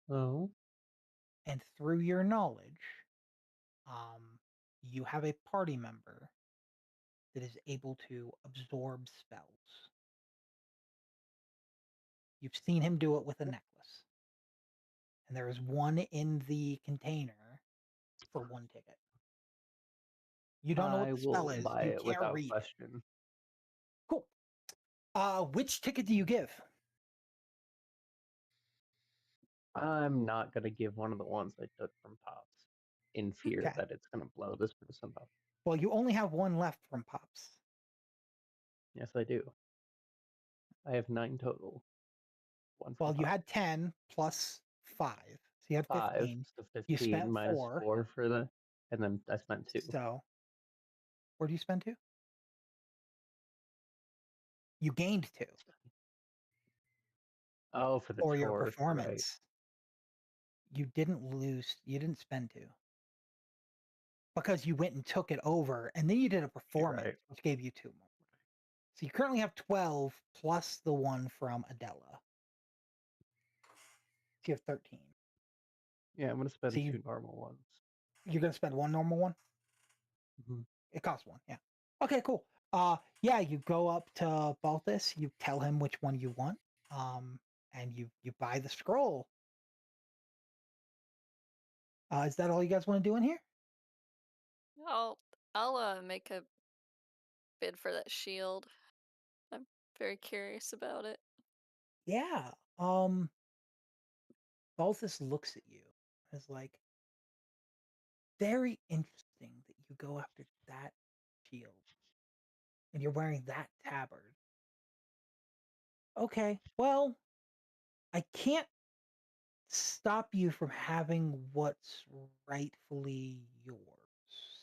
[SPEAKER 2] on it.
[SPEAKER 15] Oh.
[SPEAKER 2] And through your knowledge, you have a party member that is able to absorb spells. You've seen him do it with a necklace. And there is one in the container for 1 ticket. You don't know what
[SPEAKER 15] I
[SPEAKER 2] the spell
[SPEAKER 15] will
[SPEAKER 2] is.
[SPEAKER 15] buy
[SPEAKER 2] You
[SPEAKER 15] it
[SPEAKER 2] can't
[SPEAKER 15] without
[SPEAKER 2] read it.
[SPEAKER 15] question.
[SPEAKER 2] Cool. Which ticket do you give?
[SPEAKER 15] I'm not gonna give one of the ones I took from Pops in fear
[SPEAKER 2] Okay.
[SPEAKER 15] that it's gonna blow this person up.
[SPEAKER 2] Well, you only have 1 left from Pops.
[SPEAKER 15] Yes, I do. I have 9 total. One from
[SPEAKER 2] Well, you
[SPEAKER 15] Pops.
[SPEAKER 2] had 10 plus 5. So you had
[SPEAKER 15] 5,
[SPEAKER 2] 15.
[SPEAKER 15] so
[SPEAKER 2] You
[SPEAKER 15] 15
[SPEAKER 2] spent
[SPEAKER 15] minus
[SPEAKER 2] 4.
[SPEAKER 15] 4 for the, and then I spent 2.
[SPEAKER 2] So, where do you spend 2? You gained 2.
[SPEAKER 15] Oh, for the
[SPEAKER 2] Or your
[SPEAKER 15] tour,
[SPEAKER 2] performance.
[SPEAKER 15] right.
[SPEAKER 2] You didn't spend 2. Because you went and took it over, and then you did a performance,
[SPEAKER 15] right.
[SPEAKER 2] which gave you 2 more. So you currently have 12 plus the one from Adela. So you have 13.
[SPEAKER 15] Yeah, I'm gonna spend
[SPEAKER 2] So
[SPEAKER 15] 2 normal ones.
[SPEAKER 2] You're gonna spend 1 normal one?
[SPEAKER 15] Mhm.
[SPEAKER 2] It costs 1, yeah. Okay, cool. Yeah, you go up to Balthus, you tell him which one you want, and you buy the scroll. Is that all you guys want to do in here?
[SPEAKER 14] I'll make a bid for that shield. I'm very curious about it.
[SPEAKER 2] Yeah. Balthus looks at you as like, very interesting that you go after that shield. And you're wearing that tabard. Okay, well, I can't stop you from having what's rightfully yours.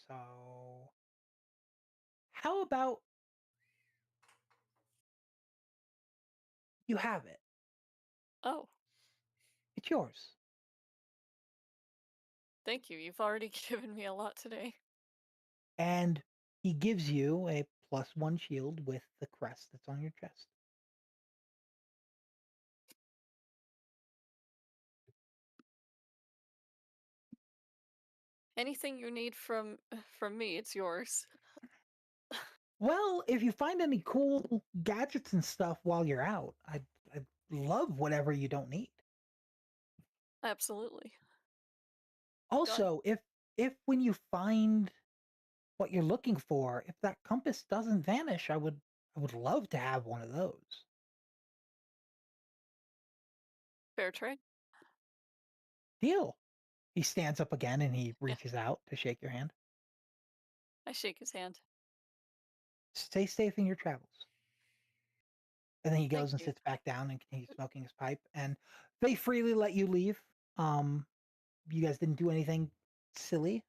[SPEAKER 2] So, how about you have it?
[SPEAKER 14] Oh,
[SPEAKER 2] It's yours.
[SPEAKER 14] thank you. You've already given me a lot today.
[SPEAKER 2] And he gives you a +1 shield with the crest that's on your chest.
[SPEAKER 14] Anything you need from me, it's yours.
[SPEAKER 2] Well, if you find any cool gadgets and stuff while you're out, I'd love whatever you don't need.
[SPEAKER 14] Absolutely.
[SPEAKER 2] Also, if when you find what you're looking for, if that compass doesn't vanish, I would love to have one of those.
[SPEAKER 14] Fair trade.
[SPEAKER 2] Deal. He stands up again and he reaches out to shake your hand.
[SPEAKER 14] I shake his hand.
[SPEAKER 2] Stay safe in your travels. And then he goes
[SPEAKER 14] Thank
[SPEAKER 2] and
[SPEAKER 14] you.
[SPEAKER 2] sits back down and continues smoking his pipe. And they freely let you leave. You guys didn't do anything silly.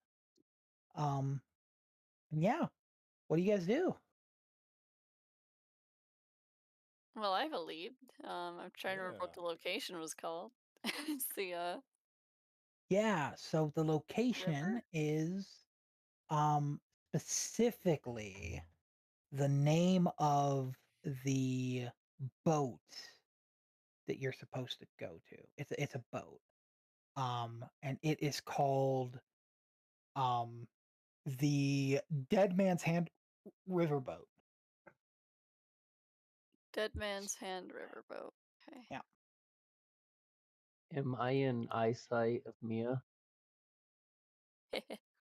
[SPEAKER 2] And yeah, what do you guys do?
[SPEAKER 14] Well, I have a lead. I'm trying to remember what the location was called. It's the
[SPEAKER 2] Yeah, so the location is specifically the name of the boat that you're supposed to go to. It's a boat. And it is called the Dead Man's Hand Riverboat.
[SPEAKER 14] Dead Man's Hand Riverboat. Okay.
[SPEAKER 2] Yeah.
[SPEAKER 15] Am I in eyesight of Mia?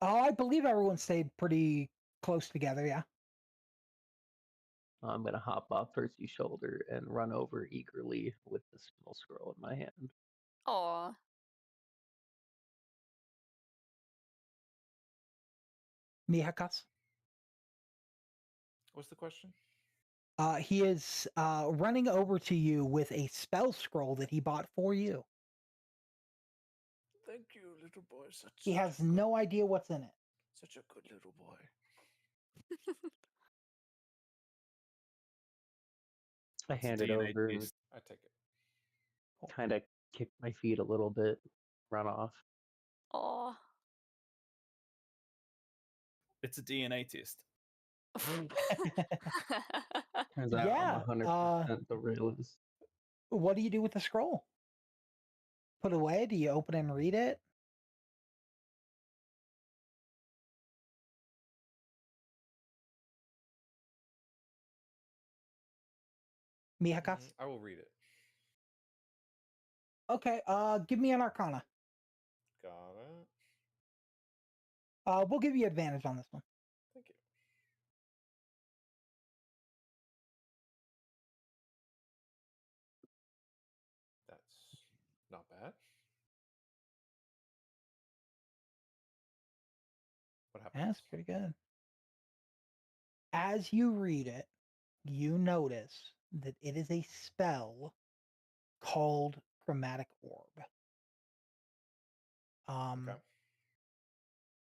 [SPEAKER 2] Oh, I believe everyone stayed pretty close together, yeah.
[SPEAKER 15] I'm gonna hop off Percy's shoulder and run over eagerly with the spell scroll in my hand.
[SPEAKER 14] Aw.
[SPEAKER 2] Mihakas.
[SPEAKER 17] What's the question?
[SPEAKER 2] He is running over to you with a spell scroll that he bought for you.
[SPEAKER 16] Thank you, little boy.
[SPEAKER 2] He has no idea what's in it.
[SPEAKER 16] Such a good little boy.
[SPEAKER 15] I hand it over and
[SPEAKER 17] I take it.
[SPEAKER 15] kind of kick my feet a little bit, run off.
[SPEAKER 14] Aw.
[SPEAKER 13] It's a DNA test.
[SPEAKER 15] Turns out
[SPEAKER 2] Yeah,
[SPEAKER 15] I'm 100% the realist.
[SPEAKER 2] What do you do with the scroll? Put it away? Do you open and read it? Mihakas?
[SPEAKER 17] I will read it.
[SPEAKER 2] Okay, give me an Arcana.
[SPEAKER 17] Got it.
[SPEAKER 2] We'll give you advantage on this one.
[SPEAKER 17] Thank you. That's not bad. What happens?
[SPEAKER 2] That's pretty good. As you read it, you notice that it is a spell called Chromatic Orb.
[SPEAKER 17] Okay.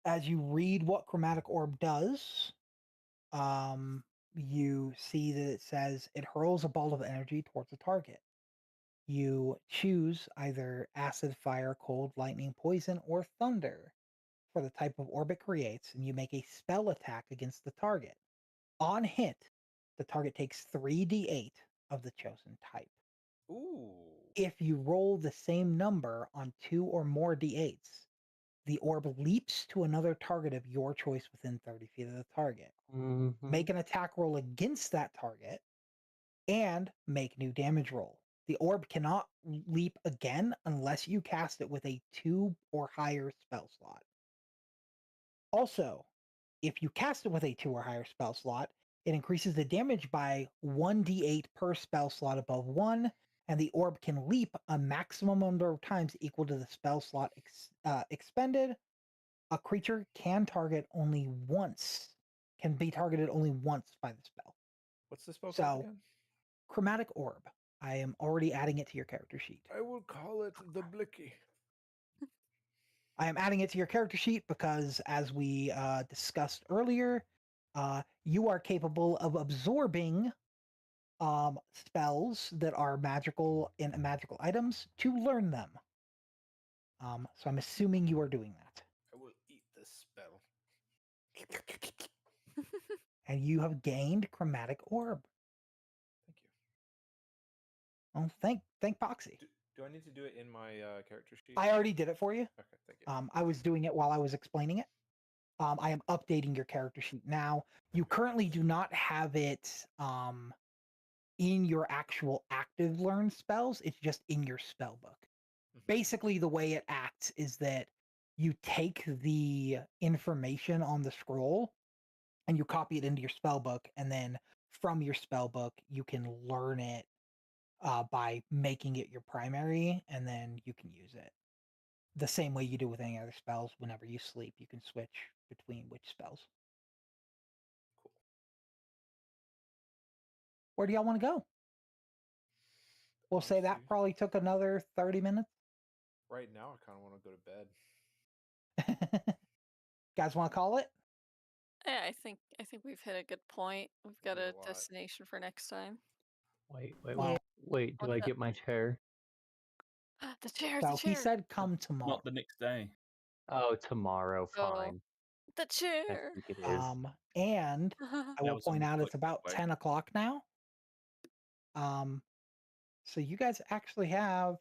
[SPEAKER 2] As you read what Chromatic Orb does, you see that it says it hurls a ball of energy towards a target. You choose either acid, fire, cold, lightning, poison, or thunder for the type of orb it creates, and you make a spell attack against the target. On hit, the target takes 3d8 of the chosen type.
[SPEAKER 17] Ooh.
[SPEAKER 2] If you roll the same number on 2 or more d8s, the orb leaps to another target of your choice within 30 feet of the target. Make an attack roll against that target and make new damage roll. The orb cannot leap again unless you cast it with a 2 or higher spell slot. Also, if you cast it with a 2 or higher spell slot, it increases the damage by 1d8 per spell slot above 1, and the orb can leap a maximum number of times equal to the spell slot expended. A creature can be targeted only once by the spell.
[SPEAKER 17] What's the spell
[SPEAKER 2] So,
[SPEAKER 17] called again?
[SPEAKER 2] Chromatic Orb. I am already adding it to your character sheet.
[SPEAKER 16] I will call it the Blicky.
[SPEAKER 2] I am adding it to your character sheet because, as we discussed earlier, you are capable of absorbing spells that are magical in magical items to learn them. So I'm assuming you are doing that.
[SPEAKER 16] I will eat this spell.
[SPEAKER 2] And you have gained Chromatic Orb.
[SPEAKER 17] Thank you.
[SPEAKER 2] Oh, thank Poxy.
[SPEAKER 17] Do I need to do it in my character sheet?
[SPEAKER 2] I already did it for you.
[SPEAKER 17] Okay, thank you.
[SPEAKER 2] I was doing it while I was explaining it. I am updating your character sheet now. You currently do not have it in your actual active learn spells. It's just in your spell book. Basically, the way it acts is that you take the information on the scroll and you copy it into your spell book, and then from your spell book, you can learn it by making it your primary, and then you can use it. The same way you do with any other spells. Whenever you sleep, you can switch between which spells.
[SPEAKER 17] Cool.
[SPEAKER 2] Where do y'all want to go? We'll say that probably took another 30 minutes.
[SPEAKER 17] Right now, I kind of want to go to bed.
[SPEAKER 2] Guys want to call it?
[SPEAKER 14] Yeah, I think we've hit a good point. We've got a destination for next time.
[SPEAKER 15] Wait, do I get my chair?
[SPEAKER 14] The chair,
[SPEAKER 2] So
[SPEAKER 14] the chair.
[SPEAKER 2] he said come tomorrow.
[SPEAKER 13] Not the next day.
[SPEAKER 15] Oh, tomorrow, fine.
[SPEAKER 14] The
[SPEAKER 15] I
[SPEAKER 14] chair.
[SPEAKER 15] think it is.
[SPEAKER 2] And I will point out it's about 10 o'clock now. So you guys actually have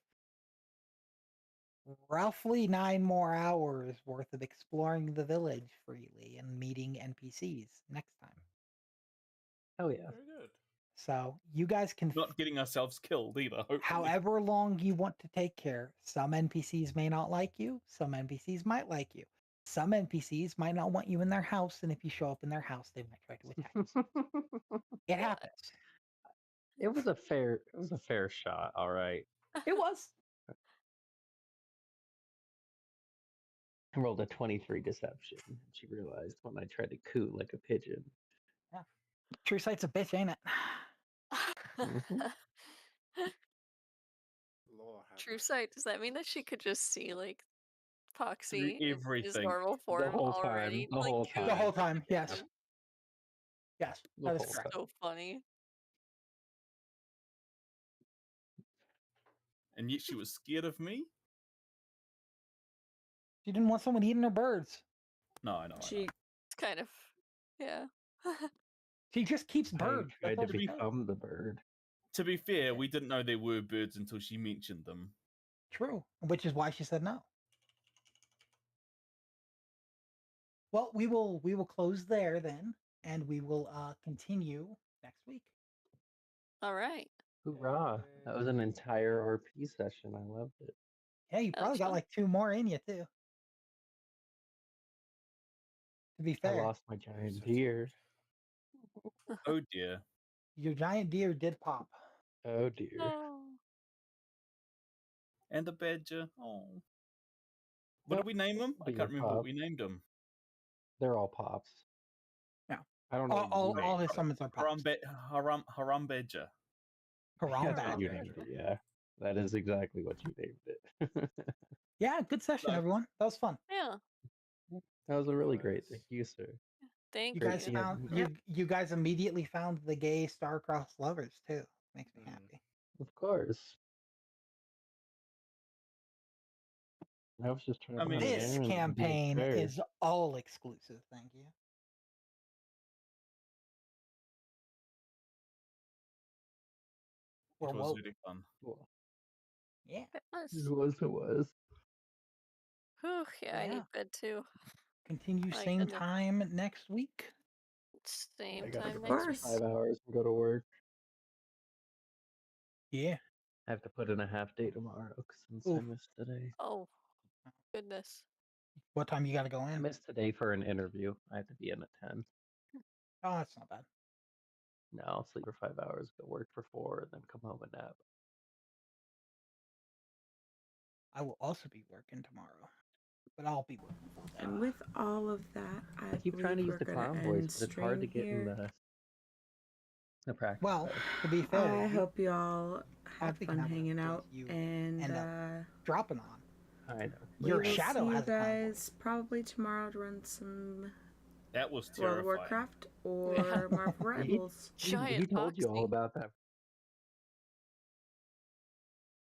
[SPEAKER 2] roughly 9 more hours worth of exploring the village freely and meeting NPCs next time.
[SPEAKER 15] Oh yeah.
[SPEAKER 17] Very good.
[SPEAKER 2] So you guys can,
[SPEAKER 13] Not getting ourselves killed either, hopefully.
[SPEAKER 2] however long you want to take care. Some NPCs may not like you. Some NPCs might like you. Some NPCs might not want you in their house, and if you show up in their house, they might try to attack you. It happens.
[SPEAKER 15] It was a fair shot, all right.
[SPEAKER 2] It was.
[SPEAKER 15] I rolled a 23 deception. And she realized when I tried to coo like a pigeon.
[SPEAKER 2] Yeah. True Sight's a bitch, ain't it?
[SPEAKER 15] Mhm.
[SPEAKER 7] Lord have
[SPEAKER 14] True
[SPEAKER 7] mercy.
[SPEAKER 14] Sight, does that mean that she could just see like Foxy in his
[SPEAKER 13] everything.
[SPEAKER 14] normal
[SPEAKER 15] The
[SPEAKER 14] form
[SPEAKER 15] whole time.
[SPEAKER 14] already?
[SPEAKER 15] The
[SPEAKER 14] like,
[SPEAKER 15] whole
[SPEAKER 14] cooing
[SPEAKER 2] The whole
[SPEAKER 15] time.
[SPEAKER 2] time, yes.
[SPEAKER 14] him?
[SPEAKER 2] Yes,
[SPEAKER 15] The
[SPEAKER 2] that is
[SPEAKER 15] whole
[SPEAKER 2] correct.
[SPEAKER 14] So funny.
[SPEAKER 13] And yet she was scared of me?
[SPEAKER 2] She didn't want someone eating her birds.
[SPEAKER 13] No, I know.
[SPEAKER 1] She
[SPEAKER 14] It's kind of, yeah.
[SPEAKER 2] She just keeps
[SPEAKER 15] I
[SPEAKER 2] birds. That's
[SPEAKER 15] tried
[SPEAKER 2] all
[SPEAKER 15] to
[SPEAKER 2] she does.
[SPEAKER 15] become the bird.
[SPEAKER 13] To be fair, we didn't know they were birds until she mentioned them.
[SPEAKER 2] True, which is why she said no. Well, we will close there then, and we will continue next week.
[SPEAKER 14] All right.
[SPEAKER 15] Hoorah. That was an entire RP session. I loved it.
[SPEAKER 2] Yeah, you
[SPEAKER 14] That
[SPEAKER 2] probably
[SPEAKER 14] was
[SPEAKER 2] got
[SPEAKER 14] fun.
[SPEAKER 2] like 2 more in you too. To be
[SPEAKER 15] I
[SPEAKER 2] fair,
[SPEAKER 15] lost my giant deer.
[SPEAKER 13] Oh dear.
[SPEAKER 2] your giant deer did pop.
[SPEAKER 15] Oh dear.
[SPEAKER 14] Oh.
[SPEAKER 13] And the badger. Oh. What
[SPEAKER 15] Nope,
[SPEAKER 13] did we name them? I
[SPEAKER 15] deer
[SPEAKER 13] can't remember what
[SPEAKER 15] pop.
[SPEAKER 13] we named them.
[SPEAKER 15] They're all pops.
[SPEAKER 2] Yeah.
[SPEAKER 15] I don't know.
[SPEAKER 2] All his summons are pops.
[SPEAKER 13] Haram badger.
[SPEAKER 2] Haram
[SPEAKER 15] That's what you
[SPEAKER 2] badger.
[SPEAKER 15] named it, yeah. That is exactly what you named it.
[SPEAKER 2] Yeah, good session, everyone. That was fun.
[SPEAKER 14] Yeah.
[SPEAKER 15] That was a really great. Thank you, sir.
[SPEAKER 14] Thank
[SPEAKER 2] You
[SPEAKER 14] you.
[SPEAKER 2] guys found you guys immediately found the gay star-crossed lovers too. Makes me happy.
[SPEAKER 15] Of course. I was just trying to run
[SPEAKER 2] This
[SPEAKER 15] errands and be
[SPEAKER 2] campaign
[SPEAKER 15] fair.
[SPEAKER 2] is all exclusive. Thank you.
[SPEAKER 13] It
[SPEAKER 2] We're
[SPEAKER 13] was
[SPEAKER 2] woke.
[SPEAKER 13] really fun.
[SPEAKER 15] Cool.
[SPEAKER 2] Yeah.
[SPEAKER 15] It was.
[SPEAKER 14] Whew, yeah, I
[SPEAKER 2] Yeah.
[SPEAKER 14] need bed too.
[SPEAKER 2] Continue
[SPEAKER 14] My
[SPEAKER 2] same
[SPEAKER 14] goodness.
[SPEAKER 2] time next week.
[SPEAKER 14] Same
[SPEAKER 15] I gotta
[SPEAKER 14] time
[SPEAKER 15] go
[SPEAKER 14] next
[SPEAKER 15] for
[SPEAKER 14] week.
[SPEAKER 15] 5 hours and go to work.
[SPEAKER 2] Yeah.
[SPEAKER 15] I have to put in a half day tomorrow since I
[SPEAKER 2] Oof.
[SPEAKER 15] missed today.
[SPEAKER 14] Oh, goodness.
[SPEAKER 2] What time you got to go
[SPEAKER 15] I
[SPEAKER 2] in?
[SPEAKER 15] missed today for an interview. I have to be in at 10.
[SPEAKER 2] Oh, that's not bad.
[SPEAKER 15] No, I'll sleep for 5 hours, go work for 4, and then come home and nap.
[SPEAKER 2] I will also be working tomorrow, but I'll be working full time.
[SPEAKER 1] And with all of that, I
[SPEAKER 15] keep trying to
[SPEAKER 1] believe
[SPEAKER 15] use the
[SPEAKER 1] we're gonna
[SPEAKER 15] clown voice,
[SPEAKER 1] end
[SPEAKER 15] but it's hard to
[SPEAKER 1] stream
[SPEAKER 15] get in
[SPEAKER 1] here.
[SPEAKER 15] the practice.
[SPEAKER 2] Well,
[SPEAKER 15] side.
[SPEAKER 2] to be fair,
[SPEAKER 1] I hope you all had
[SPEAKER 2] Patrick
[SPEAKER 1] fun
[SPEAKER 2] and I
[SPEAKER 1] hanging
[SPEAKER 2] will
[SPEAKER 1] out,
[SPEAKER 2] you
[SPEAKER 1] and
[SPEAKER 2] end up dropping on.
[SPEAKER 15] I know.
[SPEAKER 1] we
[SPEAKER 2] Your
[SPEAKER 1] will
[SPEAKER 2] shadow
[SPEAKER 1] see you
[SPEAKER 2] has a clown voice.
[SPEAKER 1] guys probably tomorrow to run some
[SPEAKER 13] That was
[SPEAKER 1] World of
[SPEAKER 13] terrifying.
[SPEAKER 1] Warcraft or Marvel Rivals.
[SPEAKER 15] He told you all about that